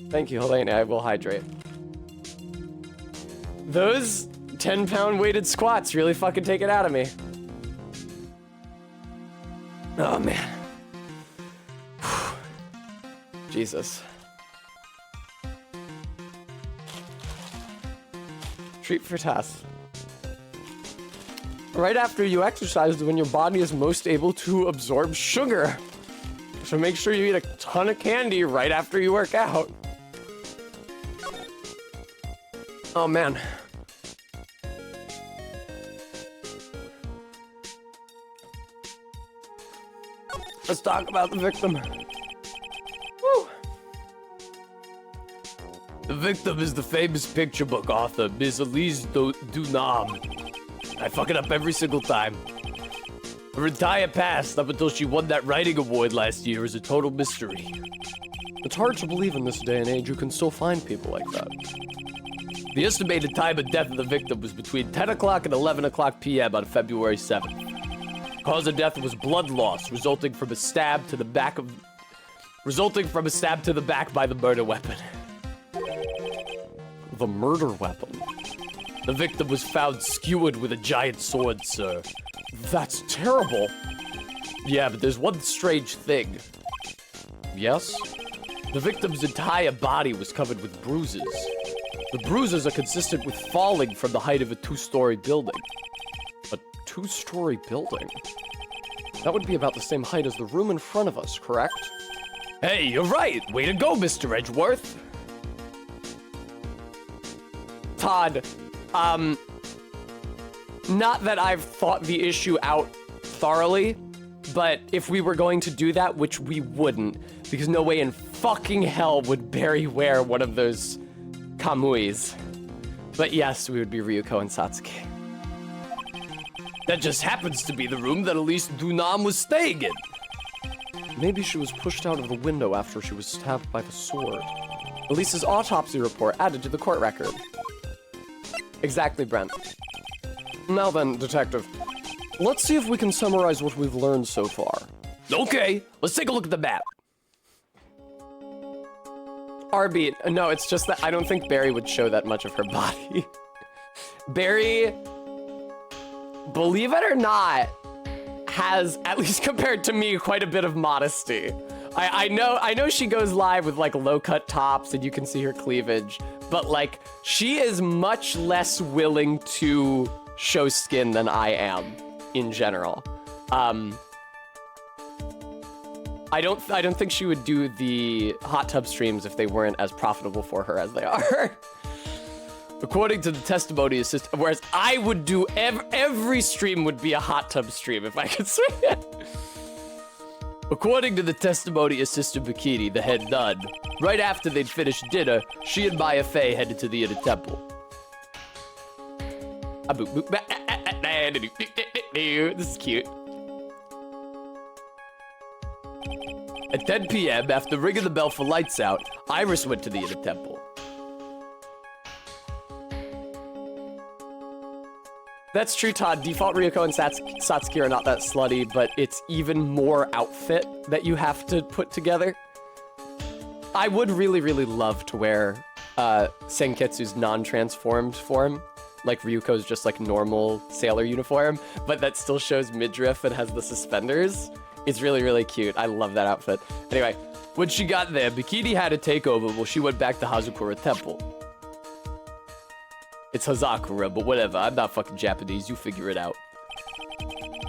Thank you, Helene. I will hydrate. Those 10-pound weighted squats really fucking take it out of me. Oh, man. Jesus. Treat for Tess. Right after you exercise is when your body is most able to absorb sugar. So make sure you eat a ton of candy right after you work out. Oh, man. Let's talk about the victim. Woo. The victim is the famous picture book author, Miss Elise Dunham. I fuck it up every single time. Her entire past, up until she won that writing award last year, is a total mystery. It's hard to believe in this day and age you can still find people like that. The estimated time of death of the victim was between 10 o'clock and 11 o'clock p.m. on February 7th. Cause of death was blood loss, resulting from a stab to the back by the murder weapon. The murder weapon? The victim was found skewered with a giant sword, sir. That's terrible. Yeah, but there's one strange thing. Yes? The victim's entire body was covered with bruises. The bruises are consistent with falling from the height of a 2-story building. A 2-story building? That would be about the same height as the room in front of us, correct? Hey, you're right! Way to go, Mr. Edgeworth! Todd, not that I've thought the issue out thoroughly, but if we were going to do that, which we wouldn't, because no way in fucking hell would Barry wear one of those kamuis. But yes, we would be Ryuko and Satsuki. That just happens to be the room that Elise Dunham was staying in. Maybe she was pushed out of the window after she was stabbed by the sword. Elise's autopsy report added to the court record. Exactly, Brent. Now then, Detective, let's see if we can summarize what we've learned so far. Okay, let's take a look at the map. RB, no, it's just that I don't think Barry would show that much of her body. Barry, believe it or not, has, at least compared to me, quite a bit of modesty. I know she goes live with like low-cut tops and you can see her cleavage, but like she is much less willing to show skin than I am in general. I don't think she would do the hot tub streams if they weren't as profitable for her as they are. According to the testimony assistant, whereas I would do every stream would be a hot tub stream if I could say it. According to the testimony assistant Bikini, the head nun, right after they'd finished dinner, she and Maya Fey headed to the inner temple. This is cute. At 10 p.m., after ringing the bell for lights out, Iris went to the inner temple. That's true, Todd. Default Ryuko and Satsuki are not that slutty, but it's even more outfit that you have to put together. I would really, really love to wear Senketsu's non-transformed form, like Ryuko's just like normal sailor uniform, but that still shows midriff and has the suspenders. It's really, really cute. I love that outfit. Anyway, when she got there, Bikini had to take over while she went back to Hazakura Temple. It's Hazakura, but whatever. I'm not fucking Japanese. You figure it out.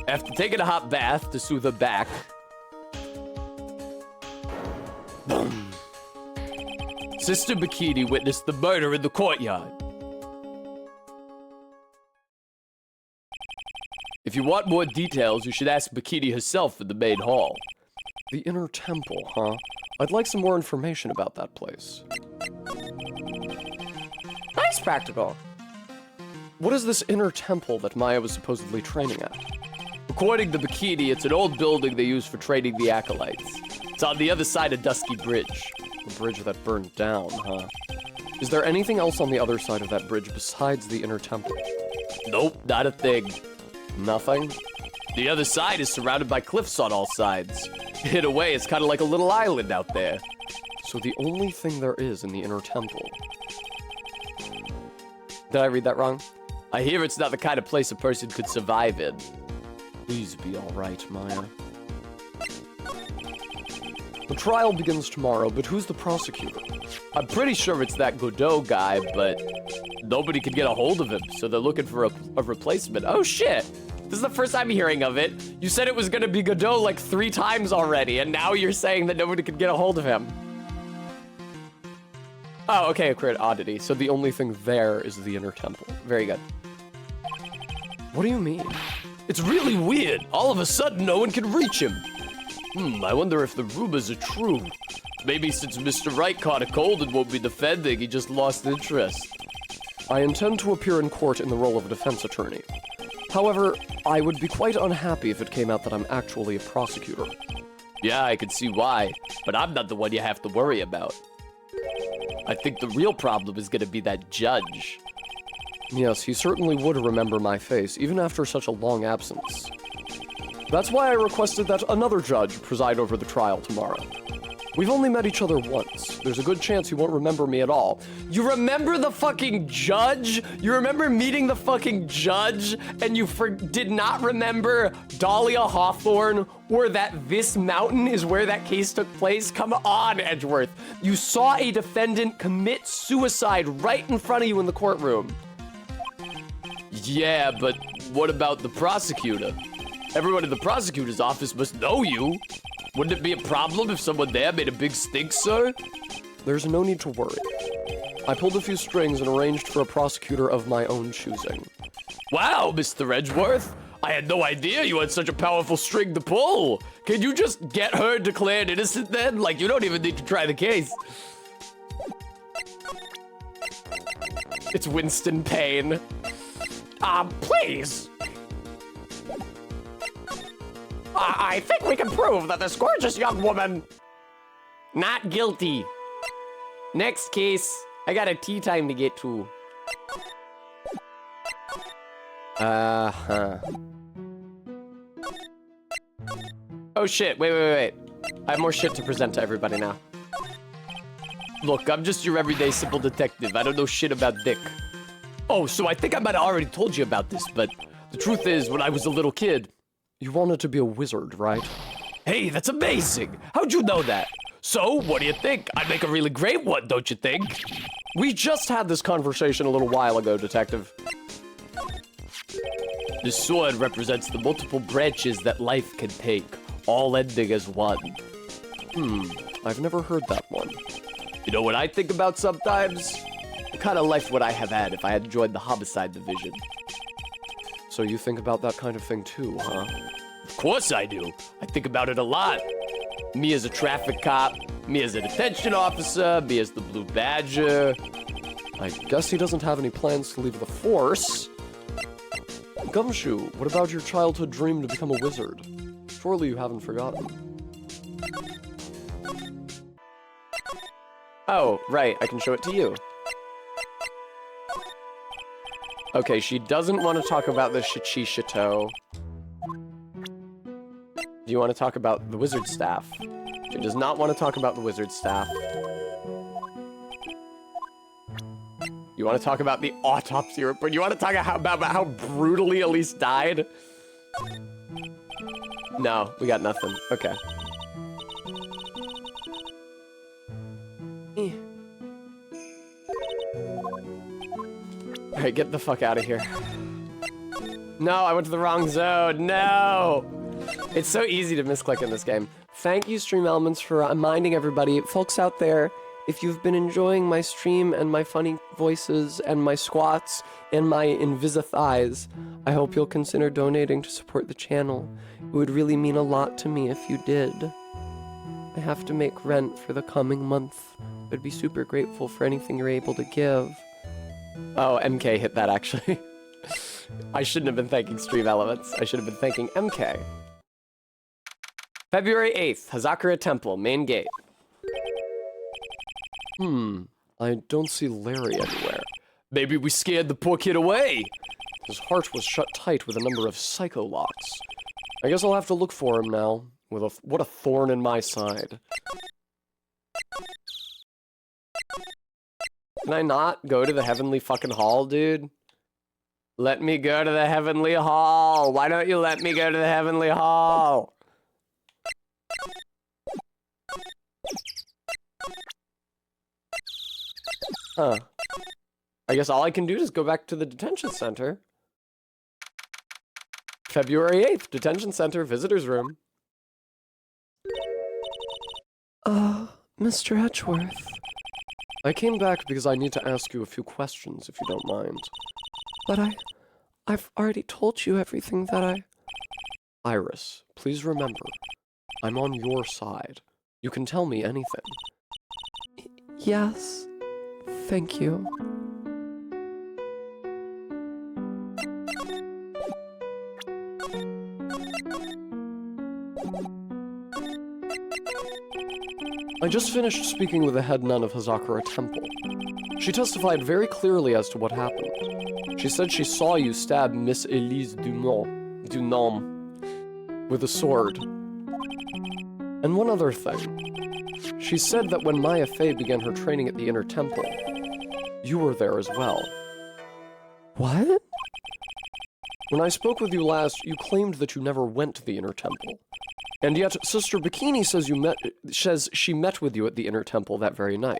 After taking a hot bath to soothe her back, boom, Sister Bikini witnessed the murder in the courtyard. If you want more details, you should ask Bikini herself in the main hall. The inner temple, huh? I'd like some more information about that place. Nice practical. What is this inner temple that Maya was supposedly training at? According to Bikini, it's an old building they use for training the acolytes. It's on the other side of Dusky Bridge. The bridge that burned down, huh? Is there anything else on the other side of that bridge besides the inner temple? Nope, not a thing. Nothing? The other side is surrounded by cliffs on all sides. In a way, it's kind of like a little island out there. So the only thing there is in the inner temple. Did I read that wrong? I hear it's not the kind of place a person could survive in. Please be all right, Maya. The trial begins tomorrow, but who's the prosecutor? I'm pretty sure it's that Godot guy, but nobody can get a hold of him, so they're looking for a replacement. Oh shit! This is the first time hearing of it. You said it was gonna be Godot like 3 times already, and now you're saying that nobody could get a hold of him. Oh, okay, a great oddity. So the only thing there is the inner temple. Very good. What do you mean? It's really weird. All of a sudden, no one can reach him. I wonder if the rumors are true. Maybe since Mr. Wright caught a cold and won't be defending, he just lost interest. I intend to appear in court in the role of a defense attorney. However, I would be quite unhappy if it came out that I'm actually a prosecutor. Yeah, I can see why, but I'm not the one you have to worry about. I think the real problem is gonna be that judge. Yes, he certainly would remember my face, even after such a long absence. That's why I requested that another judge preside over the trial tomorrow. We've only met each other once. There's a good chance he won't remember me at all. You remember the fucking judge? You remember meeting the fucking judge? And you did not remember Dahlia Hawthorne, or that this mountain is where that case took place? Come on, Edgeworth. You saw a defendant commit suicide right in front of you in the courtroom. Yeah, but what about the prosecutor? Everyone in the prosecutor's office must know you. Wouldn't it be a problem if someone there made a big stink, sir? There's no need to worry. I pulled a few strings and arranged for a prosecutor of my own choosing. Wow, Mr. Edgeworth. I had no idea you had such a powerful string to pull. Can you just get her declared innocent then? Like, you don't even need to try the case. It's Winston Payne. Please. I think we can prove that this gorgeous young woman... Not guilty. Next case. I got a tea time to get to. Uh-huh. Oh shit, wait. I have more shit to present to everybody now. Look, I'm just your everyday simple detective. I don't know shit about dick. Oh, so I think I might have already told you about this, but the truth is, when I was a little kid... You wanted to be a wizard, right? Hey, that's amazing! How'd you know that? So, what do you think? I make a really great one, don't you think? We just had this conversation a little while ago, Detective. This sword represents the multiple branches that life can take, all ending as one. I've never heard that one. You know what I think about sometimes? What kind of life would I have had if I had joined the homicide division? So you think about that kind of thing too, huh? Of course I do. I think about it a lot. Me as a traffic cop, me as a detention officer, me as the Blue Badger. I guess he doesn't have any plans to leave the force. Gumshoe, what about your childhood dream to become a wizard? Surely you haven't forgotten. Oh, right, I can show it to you. Okay, she doesn't want to talk about the Shichi Chateau. Do you want to talk about the wizard staff? She does not want to talk about the wizard staff. You want to talk about the autopsy report? You want to talk about how brutally Elise died? No, we got nothing. Okay. Alright, get the fuck out of here. No, I went to the wrong zone. No! It's so easy to misclick in this game. Thank you, Stream Elements, for reminding everybody. Folks out there, if you've been enjoying my stream and my funny voices and my squats and my Invisi-thighs, I hope you'll consider donating to support the channel. It would really mean a lot to me if you did. I have to make rent for the coming month. I'd be super grateful for anything you're able to give. Oh, MK hit that, actually. I shouldn't have been thanking Stream Elements. I should have been thanking MK. February 8th, Hazakura Temple, main gate. I don't see Larry anywhere. Maybe we scared the poor kid away. His heart was shut tight with a number of psycho locks. I guess I'll have to look for him now. What a thorn in my side. Can I not go to the heavenly fucking hall, dude? Let me go to the heavenly hall. Why don't you let me go to the heavenly hall? Huh. I guess all I can do is go back to the detention center. February 8th, detention center, visitor's room. Mr. Edgeworth. I came back because I need to ask you a few questions, if you don't mind. But I've already told you everything that I... Iris, please remember, I'm on your side. You can tell me anything. Yes. Thank you. I just finished speaking with the head nun of Hazakura Temple. She testified very clearly as to what happened. She said she saw you stab Miss Elise Dunham with a sword. And one other thing. She said that when Maya Fey began her training at the Inner Temple, you were there as well. What? When I spoke with you last, you claimed that you never went to the Inner Temple. And yet, Sister Bikini says she met with you at the Inner Temple that very night.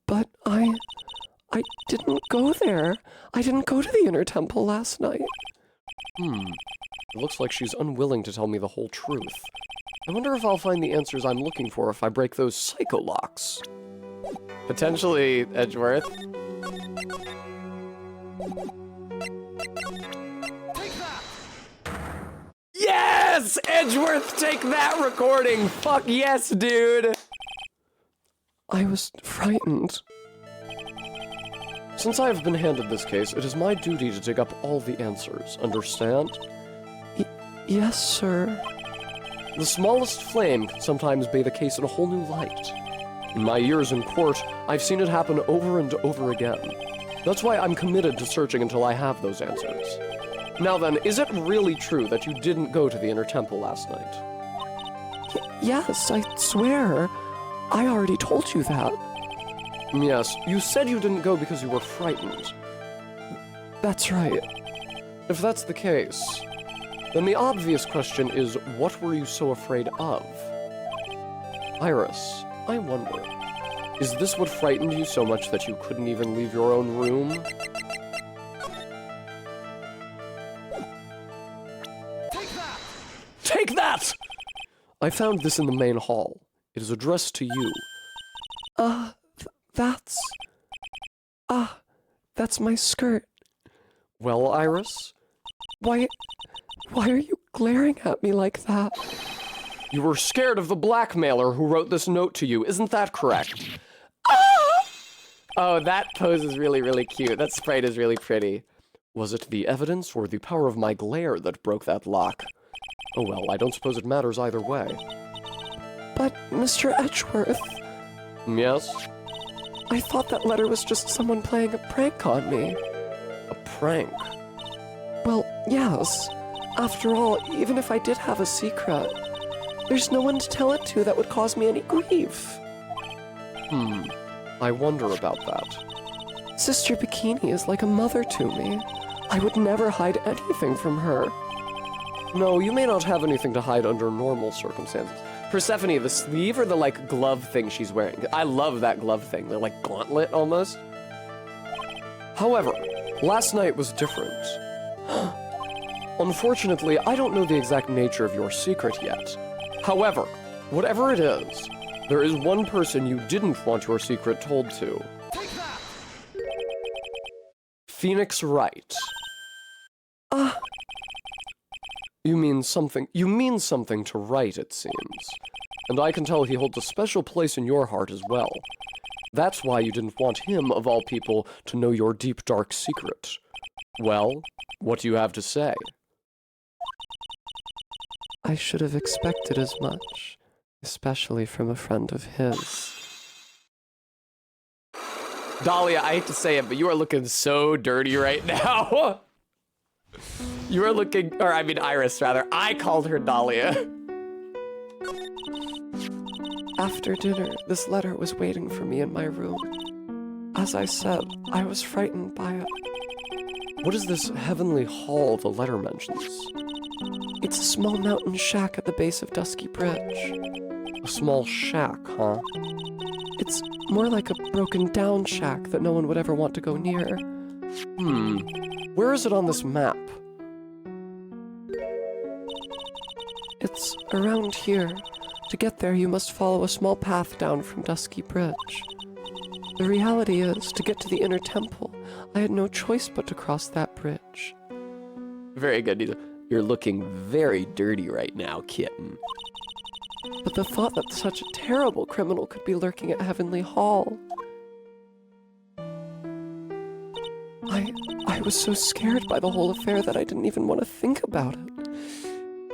But I didn't go there. I didn't go to the Inner Temple last night. It looks like she's unwilling to tell me the whole truth. I wonder if I'll find the answers I'm looking for if I break those psycho locks. Potentially, Edgeworth. Yes! Edgeworth, take that recording! Fuck yes, dude! I was frightened. Since I have been handed this case, it is my duty to dig up all the answers, understand? Yes, sir. The smallest flame can sometimes bathe a case in a whole new light. In my years in court, I've seen it happen over and over again. That's why I'm committed to searching until I have those answers. Now then, is it really true that you didn't go to the Inner Temple last night? Yes, I swear. I already told you that. Yes, you said you didn't go because you were frightened. That's right. If that's the case, then the obvious question is, what were you so afraid of? Iris, I wonder, is this what frightened you so much that you couldn't even leave your own room? Take that! I found this in the main hall. It is addressed to you. That's my skirt. Well, Iris? Why are you glaring at me like that? You were scared of the blackmailer who wrote this note to you, isn't that correct? Oh, that pose is really, really cute. That sprite is really pretty. Was it the evidence or the power of my glare that broke that lock? Oh well, I don't suppose it matters either way. But, Mr. Edgeworth, Yes? I thought that letter was just someone playing a prank on me. A prank? Well, yes. After all, even if I did have a secret, there's no one to tell it to that would cause me any grief. I wonder about that. Sister Bikini is like a mother to me. I would never hide anything from her. No, you may not have anything to hide under normal circumstances. Persephone, the sleeve or the, like, glove thing she's wearing? I love that glove thing. They're like gauntlet, almost. However, last night was different. Unfortunately, I don't know the exact nature of your secret yet. However, whatever it is, there is one person you didn't want your secret told to. Phoenix Wright. You mean something to Wright, it seems. And I can tell he holds a special place in your heart as well. That's why you didn't want him, of all people, to know your deep, dark secret. Well, what do you have to say? I should have expected as much, especially from a friend of his. Dahlia, I hate to say it, but you are looking so dirty right now. You are looking, or I mean Iris, rather. I called her Dahlia. After dinner, this letter was waiting for me in my room. As I said, I was frightened by it. What is this heavenly hall the letter mentions? It's a small mountain shack at the base of Dusky Bridge. A small shack, huh? It's more like a broken down shack that no one would ever want to go near. Where is it on this map? It's around here. To get there, you must follow a small path down from Dusky Bridge. The reality is, to get to the inner temple, I had no choice but to cross that bridge. Very good. You're looking very dirty right now, kitten. But the thought that such a terrible criminal could be lurking at Heavenly Hall. I was so scared by the whole affair that I didn't even want to think about it.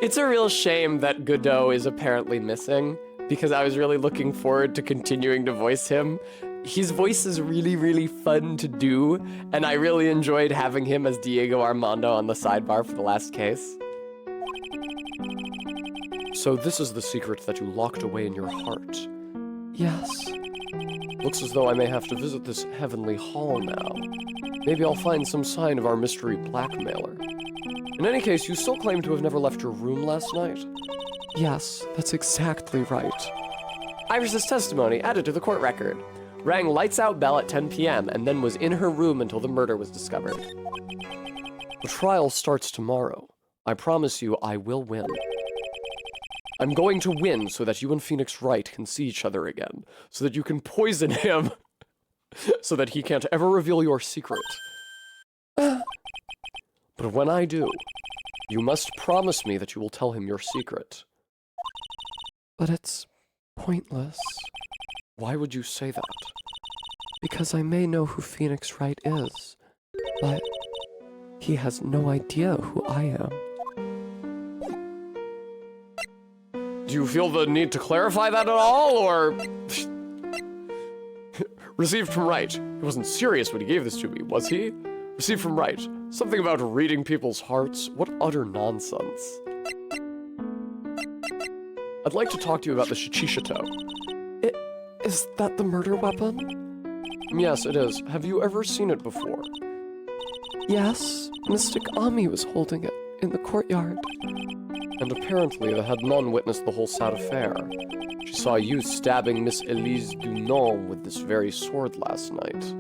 It's a real shame that Godot is apparently missing, because I was really looking forward to continuing to voice him. His voice is really, really fun to do, and I really enjoyed having him as Diego Armando on the sidebar for the last case. So this is the secret that you locked away in your heart. Yes. Looks as though I may have to visit this heavenly hall now. Maybe I'll find some sign of our mystery blackmailer. In any case, you still claim to have never left your room last night? Yes, that's exactly right. Iris's testimony added to the court record. Rang lights out bell at 10 p.m. and then was in her room until the murder was discovered. The trial starts tomorrow. I promise you I will win. I'm going to win so that you and Phoenix Wright can see each other again, so that you can poison him, so that he can't ever reveal your secret. But when I do, you must promise me that you will tell him your secret. But it's pointless. Why would you say that? Because I may know who Phoenix Wright is, but he has no idea who I am. Do you feel the need to clarify that at all, or... Received from Wright. He wasn't serious when he gave this to me, was he? Received from Wright. Something about reading people's hearts. What utter nonsense. I'd like to talk to you about the Shichishato. Is that the murder weapon? Yes, it is. Have you ever seen it before? Yes, Mystic Ami was holding it in the courtyard. And apparently the head nun witnessed the whole sad affair. She saw you stabbing Miss Elise Dunon with this very sword last night.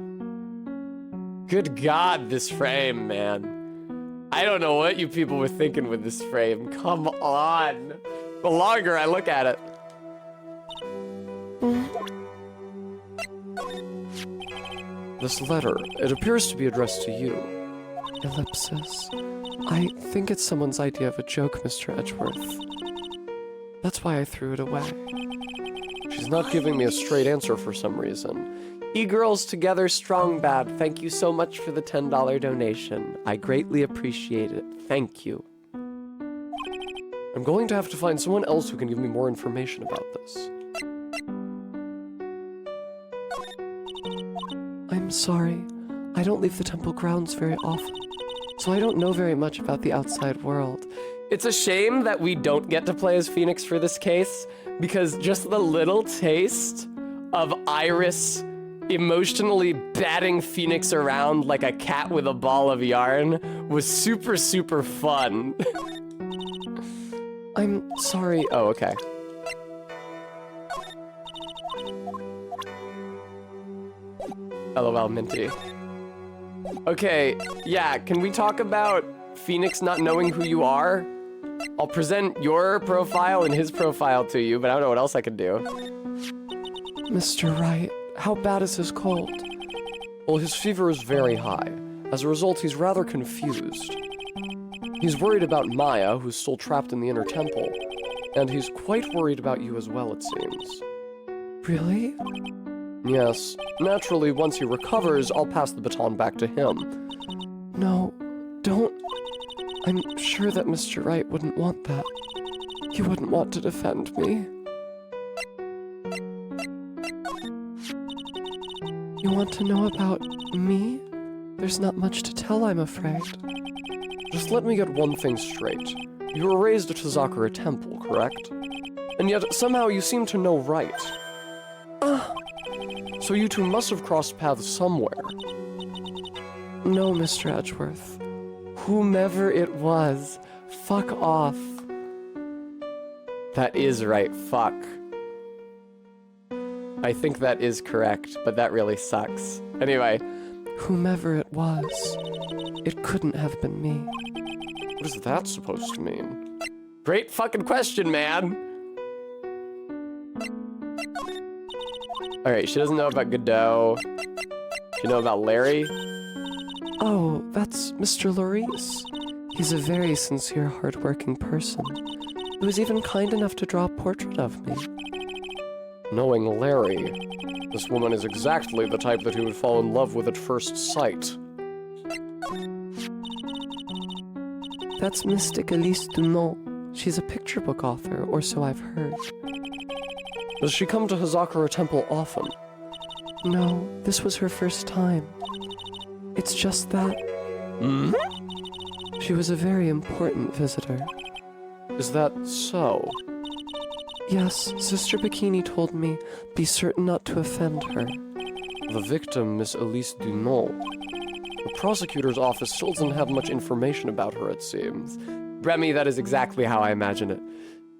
Good God, this frame, man. I don't know what you people were thinking with this frame. Come on. The longer I look at it. This letter, it appears to be addressed to you. Ellipsis. I think it's someone's idea of a joke, Mr. Edgeworth. That's why I threw it away. She's not giving me a straight answer for some reason. E-Girls Together Strong Bad, thank you so much for the $10 donation. I greatly appreciate it. Thank you. I'm going to have to find someone else who can give me more information about this. I'm sorry. I don't leave the temple grounds very often, so I don't know very much about the outside world. It's a shame that we don't get to play as Phoenix for this case, because just the little taste of Iris emotionally batting Phoenix around like a cat with a ball of yarn was super, super fun. I'm sorry. Oh, okay. LOL, Minty. Okay, yeah, can we talk about Phoenix not knowing who you are? I'll present your profile and his profile to you, but I don't know what else I can do. Mr. Wright, how bad is his cold? Well, his fever is very high. As a result, he's rather confused. He's worried about Maya, who's still trapped in the inner temple, and he's quite worried about you as well, it seems. Really? Yes. Naturally, once he recovers, I'll pass the baton back to him. No, don't. I'm sure that Mr. Wright wouldn't want that. He wouldn't want to defend me. You want to know about me? There's not much to tell, I'm afraid. Just let me get one thing straight. You were raised at Hazakura Temple, correct? And yet, somehow you seem to know Wright. So you two must have crossed paths somewhere. No, Mr. Edgeworth. Whomever it was, fuck off. That is right, fuck. I think that is correct, but that really sucks. Anyway. Whomever it was, it couldn't have been me. What is that supposed to mean? Great fucking question, man! Alright, she doesn't know about Godot. You know about Larry? Oh, that's Mr. Lorice. He's a very sincere, hardworking person. He was even kind enough to draw a portrait of me. Knowing Larry, this woman is exactly the type that he would fall in love with at first sight. That's Mystic Elise Dunant. She's a picture book author, or so I've heard. Does she come to Hazakura Temple often? No, this was her first time. It's just that... She was a very important visitor. Is that so? Yes, Sister Bikini told me, be certain not to offend her. The victim, Miss Elise Dunant. The prosecutor's office still doesn't have much information about her, it seems. Remy, that is exactly how I imagine it.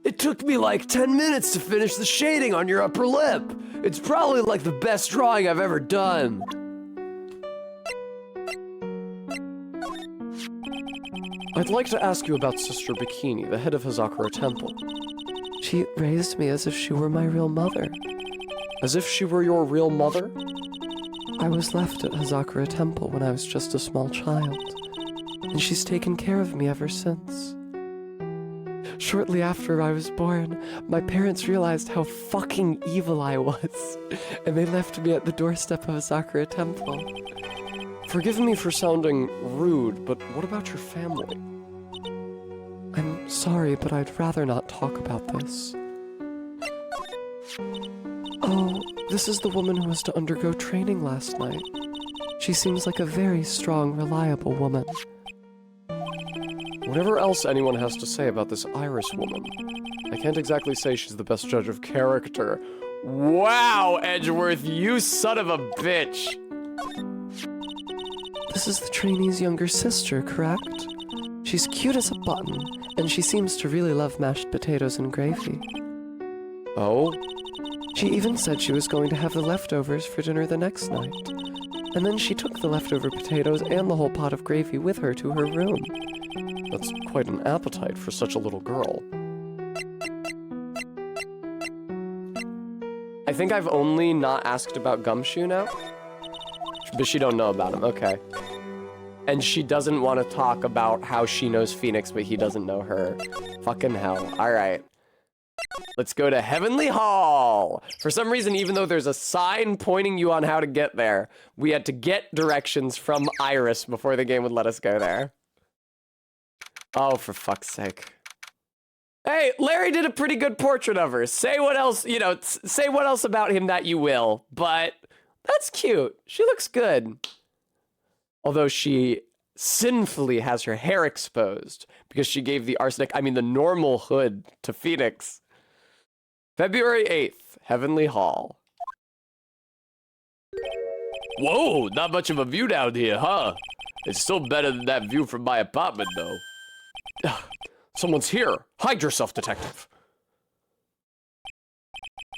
It took me like 10 minutes to finish the shading on your upper lip. It's probably like the best drawing I've ever done. I'd like to ask you about Sister Bikini, the head of Hazakura Temple. She raised me as if she were my real mother. As if she were your real mother? I was left at Hazakura Temple when I was just a small child, and she's taken care of me ever since. Shortly after I was born, my parents realized how fucking evil I was, and they left me at the doorstep of Hazakura Temple. Forgive me for sounding rude, but what about your family? I'm sorry, but I'd rather not talk about this. Oh, this is the woman who was to undergo training last night. She seems like a very strong, reliable woman. Whatever else anyone has to say about this Iris woman, I can't exactly say she's the best judge of character. Wow, Edgeworth, you son of a bitch! This is the trainee's younger sister, correct? She's cute as a button, and she seems to really love mashed potatoes and gravy. Oh? She even said she was going to have the leftovers for dinner the next night. And then she took the leftover potatoes and the whole pot of gravy with her to her room. That's quite an appetite for such a little girl. I think I've only not asked about Gumshoe now. But she don't know about him, okay. And she doesn't want to talk about how she knows Phoenix, but he doesn't know her. Fucking hell. Alright. Let's go to Heavenly Hall! For some reason, even though there's a sign pointing you on how to get there, we had to get directions from Iris before the game would let us go there. Oh, for fuck's sake. Hey, Larry did a pretty good portrait of her. Say what else, you know, say what else about him that you will, but that's cute. She looks good. Although she sinfully has her hair exposed because she gave the the normal hood to Phoenix. February 8th, Heavenly Hall. Whoa, not much of a view down here, huh? It's still better than that view from my apartment, though. Someone's here. Hide yourself, detective.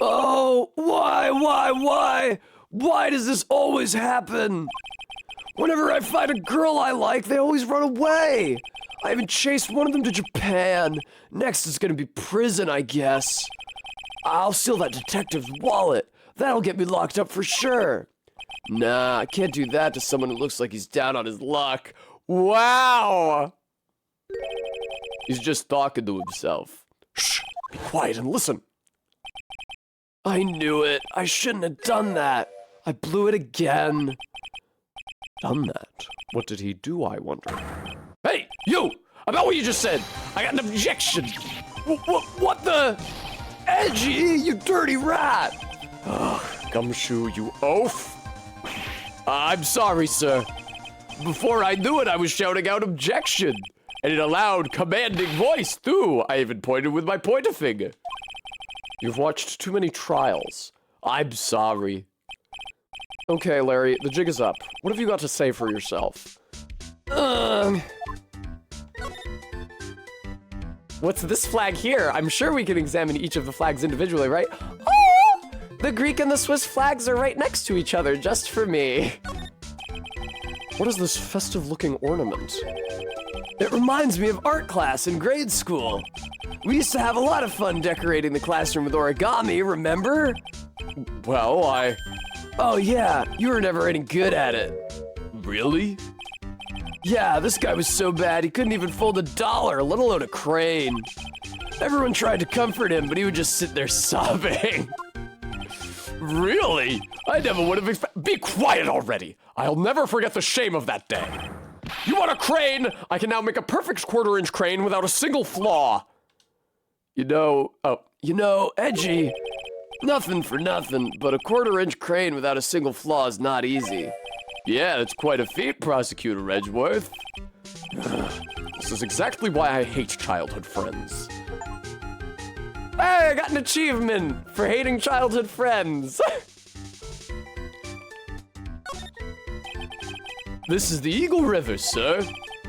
Oh, why? Why does this always happen? Whenever I find a girl I like, they always run away. I even chased one of them to Japan. Next is gonna be prison, I guess. I'll steal that detective's wallet. That'll get me locked up for sure. Nah, I can't do that to someone who looks like he's down on his luck. Wow! He's just talking to himself. Shh! Be quiet and listen. I knew it. I shouldn't have done that. I blew it again. Done that? What did he do, I wonder? Hey, you! About what you just said! I got an objection! What the? Edgy, you dirty rat! Ugh, Gumshoe, you oaf! I'm sorry, sir. Before I knew it, I was shouting out objection. And in a loud, commanding voice, too. I even pointed with my pointer finger. You've watched too many trials. I'm sorry. Okay, Larry, the jig is up. What have you got to say for yourself? What's this flag here? I'm sure we can examine each of the flags individually, right? Oh! The Greek and the Swiss flags are right next to each other, just for me. What is this festive-looking ornament? It reminds me of art class in grade school. We used to have a lot of fun decorating the classroom with origami, remember? Well, Oh yeah, you were never any good at it. Really? Yeah, this guy was so bad he couldn't even fold $1, let alone a crane. Everyone tried to comfort him, but he would just sit there sobbing. Really? I never would have expected. Be quiet already. I'll never forget the shame of that day. You want a crane? I can now make a perfect quarter-inch crane without a single flaw. You know, Edgy, nothing for nothing, but a quarter-inch crane without a single flaw is not easy. Yeah, it's quite a feat, Prosecutor Edgeworth. This is exactly why I hate childhood friends. Hey, I got an achievement for hating childhood friends. This is the Eagle River, sir.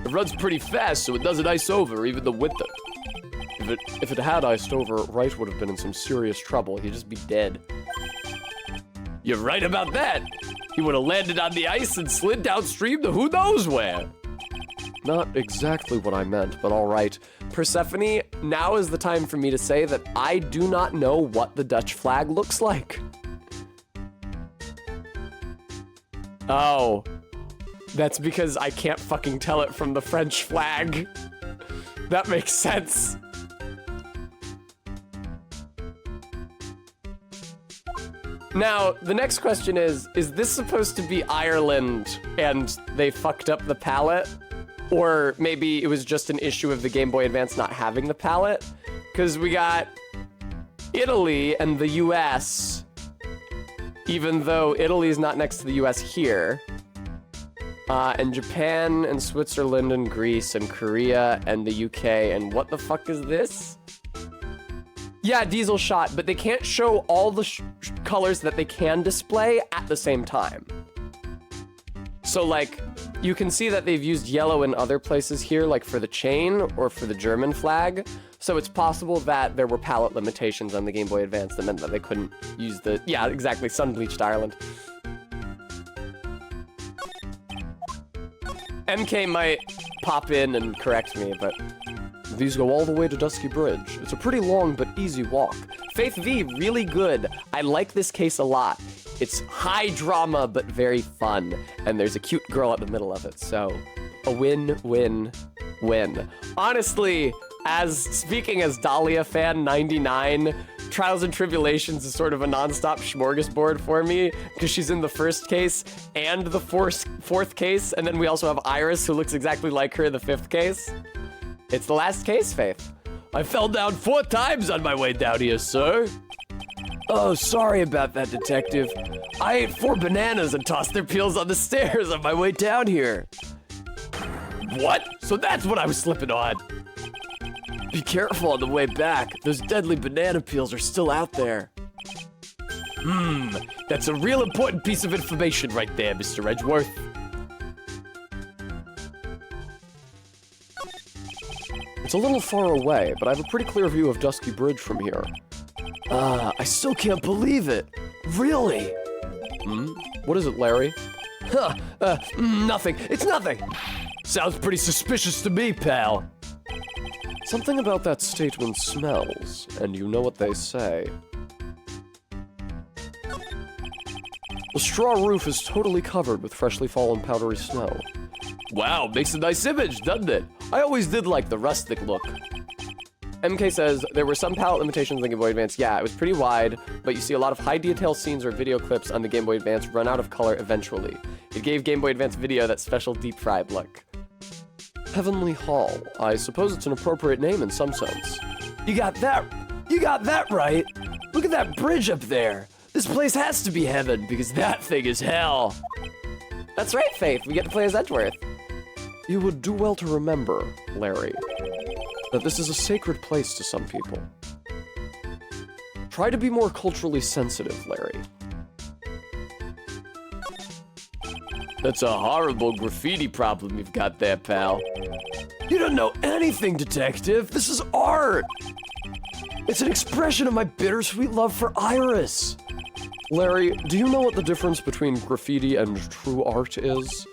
It runs pretty fast, so it doesn't ice over, even the winter. If it had iced over, Wright would have been in some serious trouble. He'd just be dead. You're right about that. He would have landed on the ice and slid downstream to who knows where. Not exactly what I meant, but all right. Persephone, now is the time for me to say that I do not know what the Dutch flag looks like. Oh, that's because I can't fucking tell it from the French flag. That makes sense. Now, the next question is this supposed to be Ireland and they fucked up the palette? Or maybe it was just an issue of the Game Boy Advance not having the palette? Because we got Italy and the US, even though Italy is not next to the US here. And Japan and Switzerland and Greece and Korea and the UK, and what the fuck is this? Yeah, Diesel Shot, but they can't show all the colors that they can display at the same time. So, like, you can see that they've used yellow in other places here, like for the chain or for the German flag. So it's possible that there were palette limitations on the Game Boy Advance that meant that they couldn't use the, yeah, exactly, sun-bleached Ireland. MK might pop in and correct me, but these go all the way to Dusky Bridge. It's a pretty long but easy walk. Faith V, really good. I like this case a lot. It's high drama but very fun, and there's a cute girl at the middle of it, so a win-win-win. Honestly, speaking as Dahlia fan 99, Trials and Tribulations is sort of a non-stop smorgasbord for me, because she's in the first case and the fourth case, and then we also have Iris, who looks exactly like her in the fifth case. It's the last case, Faith. I fell down 4 times on my way down here, sir. Oh, sorry about that, Detective. I ate 4 bananas and tossed their peels on the stairs on my way down here. What? So that's what I was slipping on. Be careful on the way back. Those deadly banana peels are still out there. That's a real important piece of information right there, Mr. Edgeworth. It's a little far away, but I have a pretty clear view of Dusky Bridge from here. I still can't believe it. Really? What is it, Larry? Nothing. It's nothing. Sounds pretty suspicious to me, pal. Something about that statement smells, and you know what they say. The straw roof is totally covered with freshly fallen powdery snow. Wow, makes a nice image, doesn't it? I always did like the rustic look. MK says, there were some palette limitations on the Game Boy Advance. Yeah, it was pretty wide, but you see a lot of high detail scenes or video clips on the Game Boy Advance run out of color eventually. It gave Game Boy Advance Video that special deep fried look. Heavenly Hall. I suppose it's an appropriate name in some sense. You got that right. Look at that bridge up there. This place has to be heaven because that thing is hell. That's right, Faith. We get to play as Edgeworth. You would do well to remember, Larry, that this is a sacred place to some people. Try to be more culturally sensitive, Larry. That's a horrible graffiti problem you've got there, pal. You don't know anything, Detective. This is art. It's an expression of my bittersweet love for Iris. Larry, do you know what the difference between graffiti and true art is?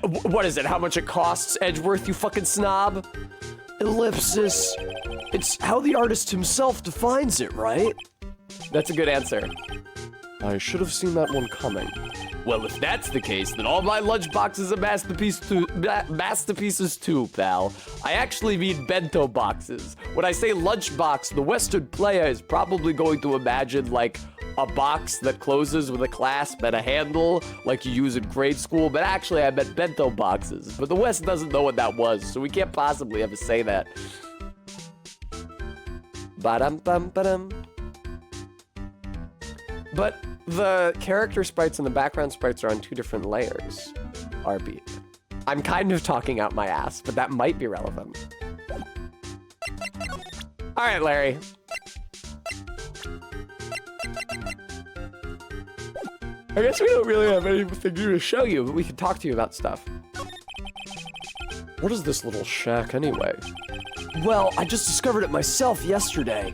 What is it? How much it costs, Edgeworth, you fucking snob? Ellipsis. It's how the artist himself defines it, right? That's a good answer. I should have seen that one coming. Well, if that's the case, then all my lunchboxes are masterpieces too, pal. I actually mean bento boxes. When I say lunchbox, the Western player is probably going to imagine, like, a box that closes with a clasp and a handle, like you use in grade school, but actually I meant bento boxes. But the West doesn't know what that was, so we can't possibly ever say that. Ba-dum-bum-ba-dum. But the character sprites and the background sprites are on 2 different layers, RB. I'm kind of talking out my ass, but that might be relevant. All right, Larry. I guess we don't really have anything new to show you, but we can talk to you about stuff. What is this little shack anyway? Well, I just discovered it myself yesterday.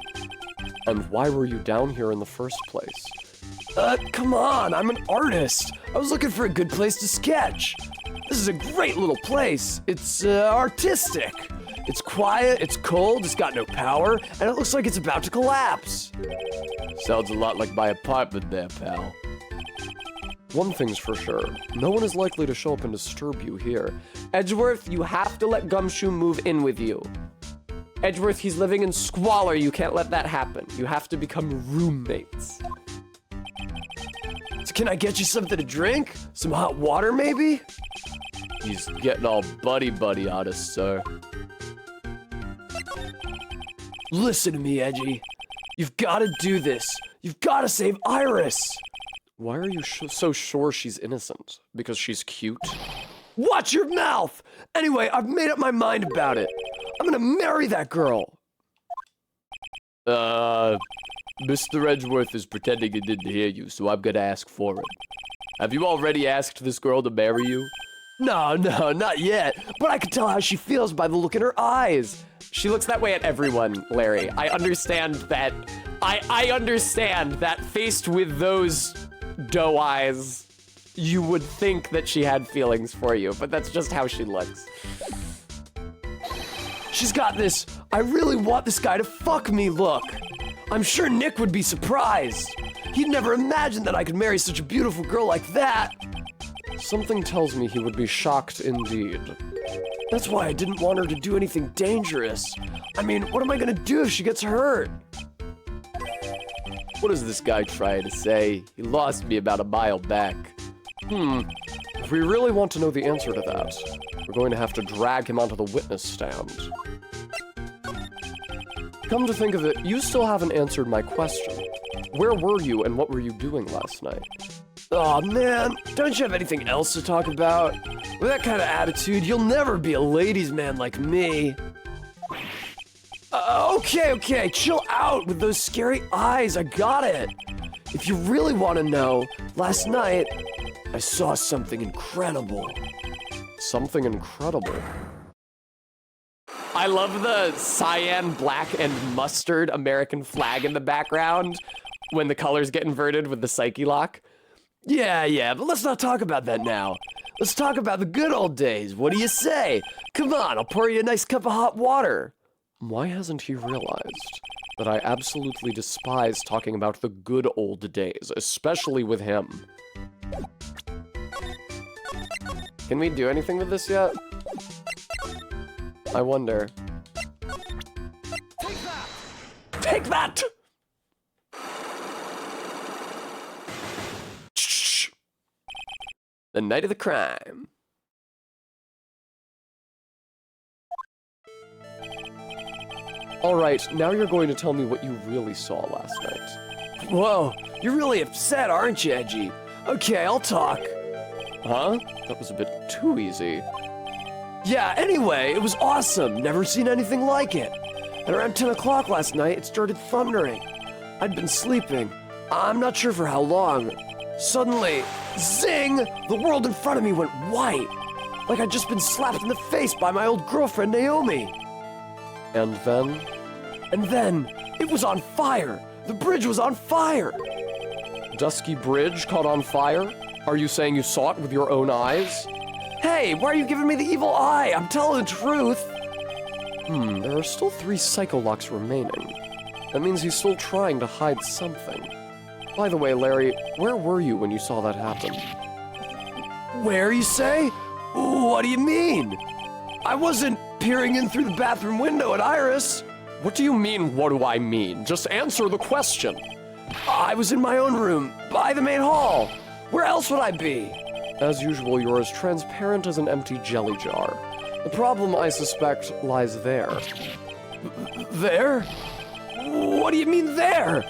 And why were you down here in the first place? Come on, I'm an artist. I was looking for a good place to sketch. This is a great little place. It's artistic. It's quiet, it's cold, it's got no power, and it looks like it's about to collapse. Sounds a lot like my apartment there, pal. One thing's for sure, no one is likely to show up and disturb you here. Edgeworth, you have to let Gumshoe move in with you. Edgeworth, he's living in squalor. You can't let that happen. You have to become roommates. So can I get you something to drink? Some hot water, maybe? He's getting all buddy-buddy on us, sir. Listen to me, Edgy. You've got to do this. You've got to save Iris. Why are you so sure she's innocent? Because she's cute? Watch your mouth! Anyway, I've made up my mind about it. I'm gonna marry that girl. Mr. Edgeworth is pretending he didn't hear you, so I'm gonna ask for it. Have you already asked this girl to marry you? No, not yet. But I can tell how she feels by the look in her eyes. She looks that way at everyone, Larry. I understand that. I understand that faced with those doe eyes, you would think that she had feelings for you, but that's just how she looks. She's got this, I really want this guy to fuck me look. I'm sure Nick would be surprised. He'd never imagined that I could marry such a beautiful girl like that. Something tells me he would be shocked indeed. That's why I didn't want her to do anything dangerous. I mean, what am I gonna do if she gets hurt? What is this guy trying to say? He lost me about a mile back. If we really want to know the answer to that, we're going to have to drag him onto the witness stand. Come to think of it, you still haven't answered my question. Where were you and what were you doing last night? Aw, man, don't you have anything else to talk about? With that kind of attitude, you'll never be a ladies' man like me. Okay, chill out with those scary eyes, I got it. If you really want to know, last night, I saw something incredible. Something incredible. I love the cyan, black, and mustard American flag in the background when the colors get inverted with the psyche lock. Yeah, but let's not talk about that now. Let's talk about the good old days. What do you say? Come on, I'll pour you a nice cup of hot water. Why hasn't he realized that I absolutely despise talking about the good old days, especially with him? Can we do anything with this yet? I wonder. Take that! Shh. The night of the crime. Alright, now you're going to tell me what you really saw last night. Whoa, you're really upset, aren't you, Edgy? Okay, I'll talk. Huh? That was a bit too easy. Yeah, anyway, it was awesome. Never seen anything like it. And around 10 o'clock last night, it started thundering. I'd been sleeping. I'm not sure for how long. Suddenly, zing! The world in front of me went white. Like I'd just been slapped in the face by my old girlfriend, Naomi. And then? And then, it was on fire. The bridge was on fire. Dusky Bridge caught on fire? Are you saying you saw it with your own eyes? Hey, why are you giving me the evil eye? I'm telling the truth. There are still 3 psycholocks remaining. That means he's still trying to hide something. By the way, Larry, where were you when you saw that happen? Where, you say? What do you mean? I wasn't peering in through the bathroom window at Iris. What do you mean, what do I mean? Just answer the question. I was in my own room, by the main hall. Where else would I be? As usual, you're as transparent as an empty jelly jar. The problem, I suspect, lies there. There? What do you mean there?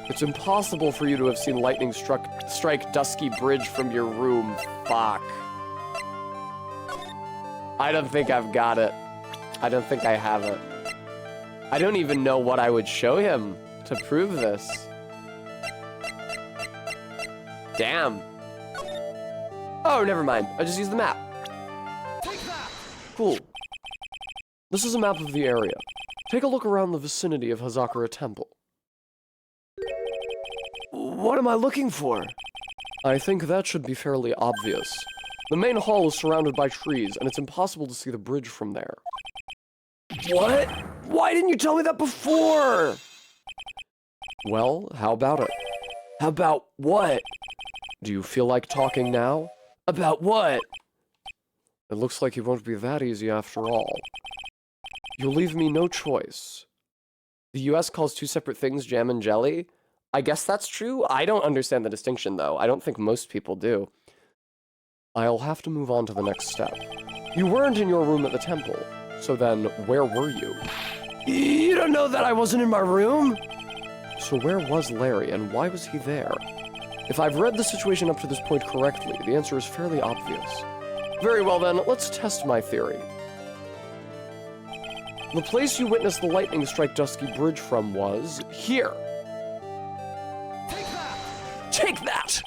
It's impossible for you to have seen lightning strike Dusky Bridge from your room. Fuck. I don't think I've got it. I don't think I have it. I don't even know what I would show him to prove this. Damn. Oh, never mind. I just used the map. Cool. This is a map of the area. Take a look around the vicinity of Hazakura Temple. What am I looking for? I think that should be fairly obvious. The main hall is surrounded by trees, and it's impossible to see the bridge from there. What? Why didn't you tell me that before? Well, how about it? How about what? Do you feel like talking now? About what? It looks like it won't be that easy after all. You'll leave me no choice. The US calls 2 separate things jam and jelly. I guess that's true. I don't understand the distinction, though. I don't think most people do. I'll have to move on to the next step. You weren't in your room at the temple, so then where were you? You don't know that I wasn't in my room? So where was Larry, and why was he there? If I've read the situation up to this point correctly, the answer is fairly obvious. Very well then, let's test my theory. The place you witnessed the lightning strike Dusky Bridge from was here. Take that!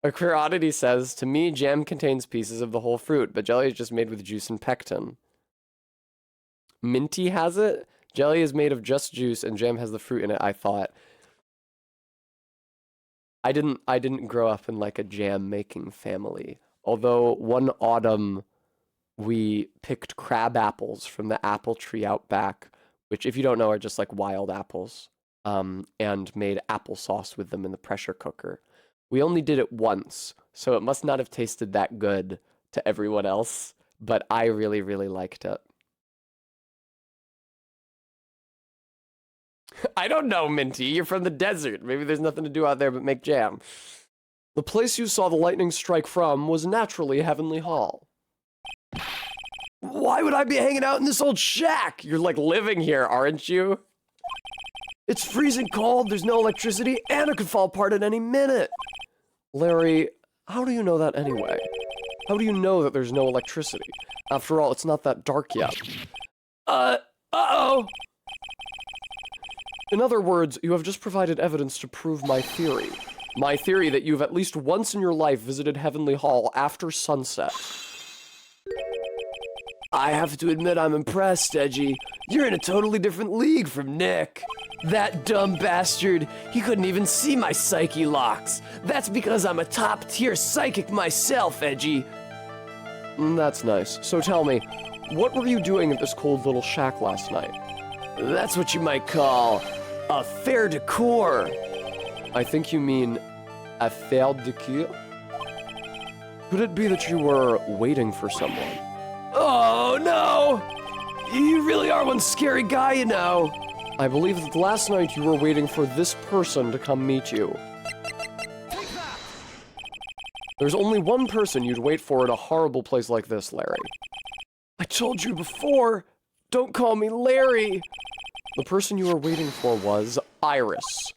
A queer oddity says, to me, jam contains pieces of the whole fruit, but jelly is just made with juice and pectin. Minty has it? Jelly is made of just juice, and jam has the fruit in it, I thought. I didn't grow up in, like, a jam-making family. Although, one autumn, we picked crab apples from the apple tree out back, which, if you don't know, are just, like, wild apples, and made applesauce with them in the pressure cooker. We only did it once, so it must not have tasted that good to everyone else, but I really, really liked it. I don't know, Minty. You're from the desert. Maybe there's nothing to do out there but make jam. The place you saw the lightning strike from was naturally Heavenly Hall. Why would I be hanging out in this old shack? You're like living here, aren't you? It's freezing cold, there's no electricity, and it could fall apart at any minute. Larry, how do you know that anyway? How do you know that there's no electricity? After all, it's not that dark yet. Uh-oh! In other words, you have just provided evidence to prove my theory. My theory that you've at least once in your life visited Heavenly Hall after sunset. I have to admit I'm impressed, Edgy. You're in a totally different league from Nick. That dumb bastard, he couldn't even see my psyche locks. That's because I'm a top-tier psychic myself, Edgy. That's nice. So tell me, what were you doing at this cold little shack last night? That's what you might call a faire de cour. I think you mean a faire de cour? Could it be that you were waiting for someone? Oh, no! You really are one scary guy, you know. I believe that last night you were waiting for this person to come meet you. There's only one person you'd wait for at a horrible place like this, Larry. I told you before, don't call me Larry. The person you were waiting for was Iris.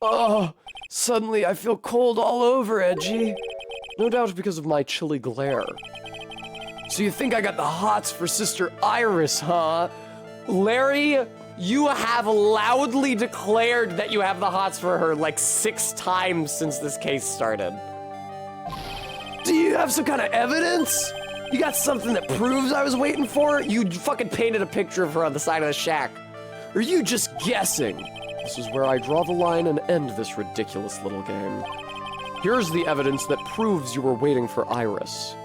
Oh, suddenly I feel cold all over, Edgy. No doubt because of my chilly glare. So you think I got the hots for Sister Iris, huh? Larry, you have loudly declared that you have the hots for her like 6 times since this case started. Do you have some kind of evidence? You got something that proves I was waiting for it? You fucking painted a picture of her on the side of the shack. Or are you just guessing? This is where I draw the line and end this ridiculous little game. Here's the evidence that proves you were waiting for Iris.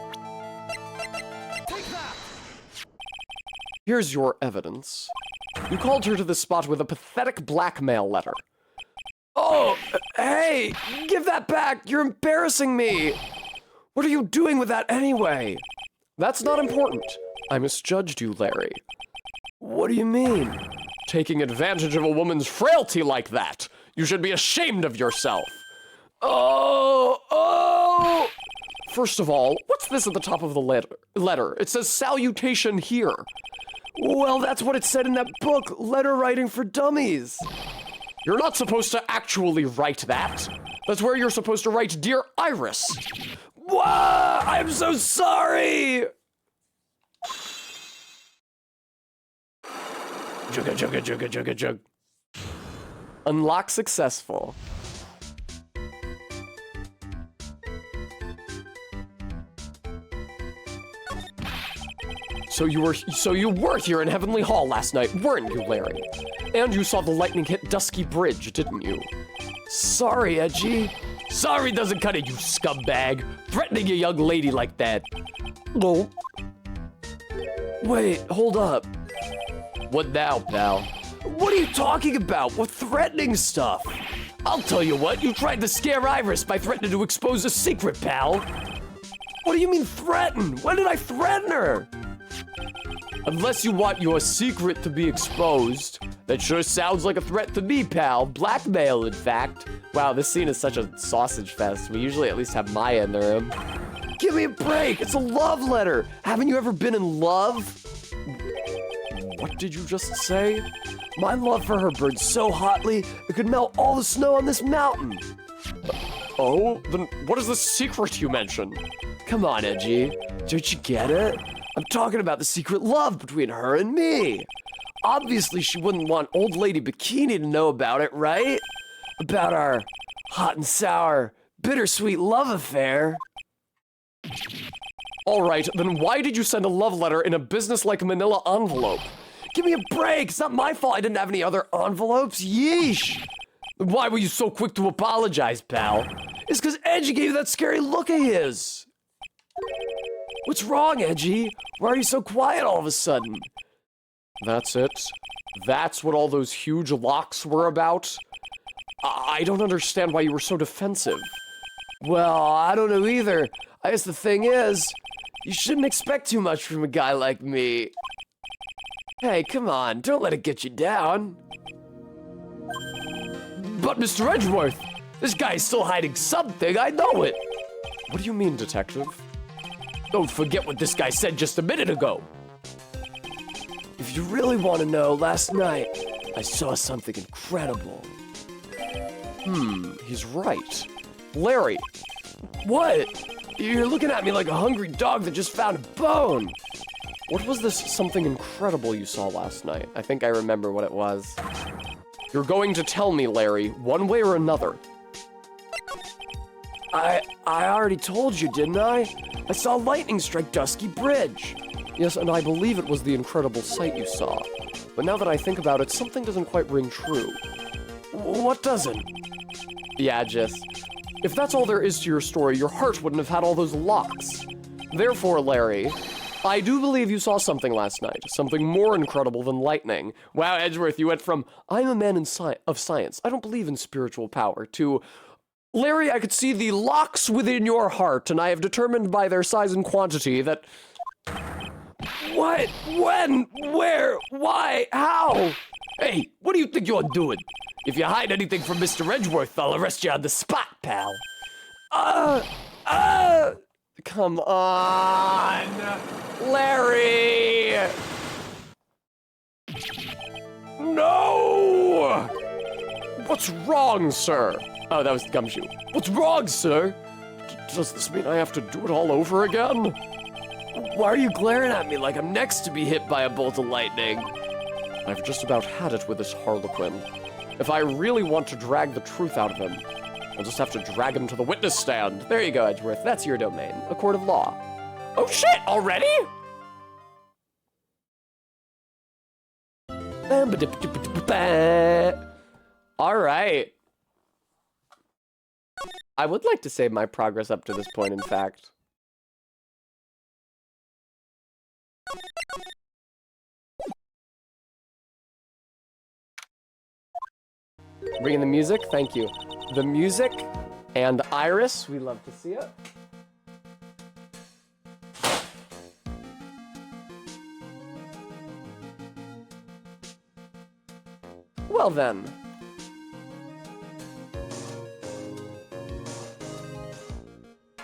Here's your evidence. You called her to the spot with a pathetic blackmail letter. Oh, hey, give that back. You're embarrassing me. What are you doing with that anyway? That's not important. I misjudged you, Larry. What do you mean? Taking advantage of a woman's frailty like that. You should be ashamed of yourself. Oh! First of all, what's this at the top of the letter? It says salutation here. Well, that's what it said in that book, Letter Writing for Dummies. You're not supposed to actually write that. That's where you're supposed to write, Dear Iris. Whoa, I'm so sorry. Jugga, jugga, jugga, jugga, jug. Unlock successful. So you were here in Heavenly Hall last night, weren't you, Larry? And you saw the lightning hit Dusky Bridge, didn't you? Sorry, Edgy. Sorry doesn't cut it, you scumbag. Threatening a young lady like that. No. Wait, hold up. What now, pal? What are you talking about? What threatening stuff? I'll tell you what, you tried to scare Iris by threatening to expose a secret, pal. What do you mean threaten? When did I threaten her? Unless you want your secret to be exposed. That sure sounds like a threat to me, pal. Blackmail, in fact. Wow, this scene is such a sausage fest. We usually at least have Maya in the room. Give me a break. It's a love letter. Haven't you ever been in love? What did you just say? My love for her burned so hotly, it could melt all the snow on this mountain. Oh, then what is the secret you mentioned? Come on, Edgy. Don't you get it? I'm talking about the secret love between her and me. Obviously, she wouldn't want Old Lady Bikini to know about it, right? About our hot and sour, bittersweet love affair. All right, then why did you send a love letter in a business-like manila envelope? Give me a break. It's not my fault I didn't have any other envelopes. Yeesh. Why were you so quick to apologize, pal? It's because Edgy gave you that scary look of his. What's wrong, Edgy? Why are you so quiet all of a sudden? That's it? That's what all those huge locks were about? I don't understand why you were so defensive. Well, I don't know either. I guess the thing is, you shouldn't expect too much from a guy like me. Hey, come on, don't let it get you down. But Mr. Edgeworth, this guy's still hiding something, I know it. What do you mean, detective? Don't forget what this guy said just a minute ago. If you really want to know, last night, I saw something incredible. He's right. Larry. What? You're looking at me like a hungry dog that just found a bone. What was this something incredible you saw last night? I think I remember what it was. You're going to tell me, Larry, one way or another. I already told you, didn't I? I saw lightning strike Dusky Bridge. Yes, and I believe it was the incredible sight you saw. But now that I think about it, something doesn't quite ring true. What doesn't? Yeah, just... If that's all there is to your story, your heart wouldn't have had all those locks. Therefore, Larry, I do believe you saw something last night. Something more incredible than lightning. Wow, Edgeworth, you went from, I'm a man of science, I don't believe in spiritual power, to... Larry, I could see the locks within your heart, and I have determined by their size and quantity that... What? When? Where? Why? How? Hey, what do you think you're doing? If you hide anything from Mr. Edgeworth, I'll arrest you on the spot, pal. Come on. Larry! No! What's wrong, sir? Oh, that was Gumshoe. What's wrong, sir? Does this mean I have to do it all over again? Why are you glaring at me like I'm next to be hit by a bolt of lightning? I've just about had it with this Harlequin. If I really want to drag the truth out of him, I'll just have to drag him to the witness stand. There you go, Edgeworth. That's your domain. A court of law. Oh shit, already? All right. I would like to save my progress up to this point, in fact. Bring in the music, thank you. The music and Iris, we love to see it. Well then.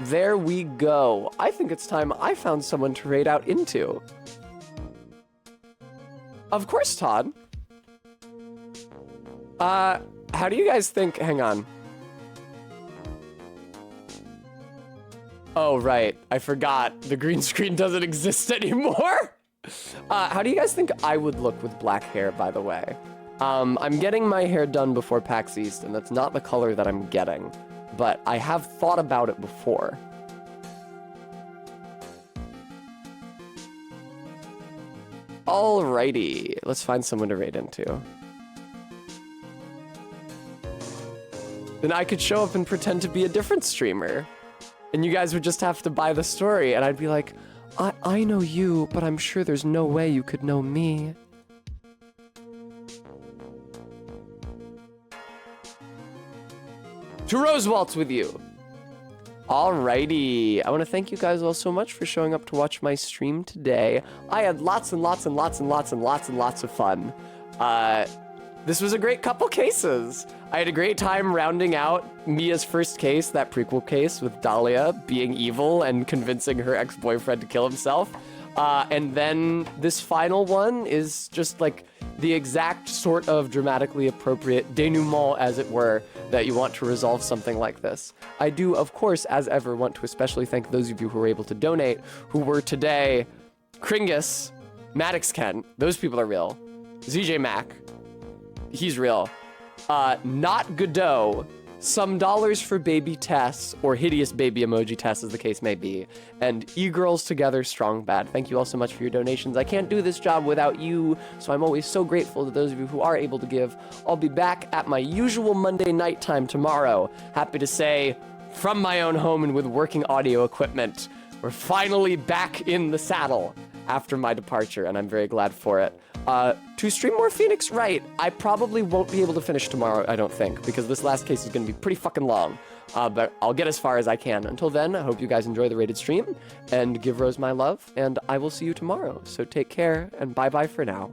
There we go. I think it's time I found someone to raid out into. Of course, Todd. How do you guys think? Hang on. Oh, right. I forgot. The green screen doesn't exist anymore. How do you guys think I would look with black hair, by the way? I'm getting my hair done before PAX East, and that's not the color that I'm getting. But I have thought about it before. Alrighty. Let's find someone to raid into. Then I could show up and pretend to be a different streamer. And you guys would just have to buy the story, and I'd be like, I know you, but I'm sure there's no way you could know me. To Rose Waltz with you. Alrighty. I want to thank you guys all so much for showing up to watch my stream today. I had lots and lots and lots and lots and lots and lots of fun. This was a great couple cases. I had a great time rounding out Mia's first case, that prequel case with Dahlia being evil and convincing her ex-boyfriend to kill himself. And then this final one is just like the exact sort of dramatically appropriate denouement, as it were, that you want to resolve something like this. I do, of course, as ever, want to especially thank those of you who were able to donate, who were today Kringus, Maddox Kent, those people are real, ZJ Mac, he's real, Not Godot, some dollars for baby Tess, or hideous baby emoji Tess, as the case may be, and E-Girls Together Strong Bad. Thank you all so much for your donations. I can't do this job without you, so I'm always so grateful to those of you who are able to give. I'll be back at my usual Monday night time tomorrow. Happy to say, from my own home and with working audio equipment, we're finally back in the saddle after my departure, and I'm very glad for it. To stream more Phoenix Wright, I probably won't be able to finish tomorrow, I don't think, because this last case is going to be pretty fucking long. But I'll get as far as I can. Until then, I hope you guys enjoy the rated stream, and give Rose my love, and I will see you tomorrow. So take care, and bye-bye for now.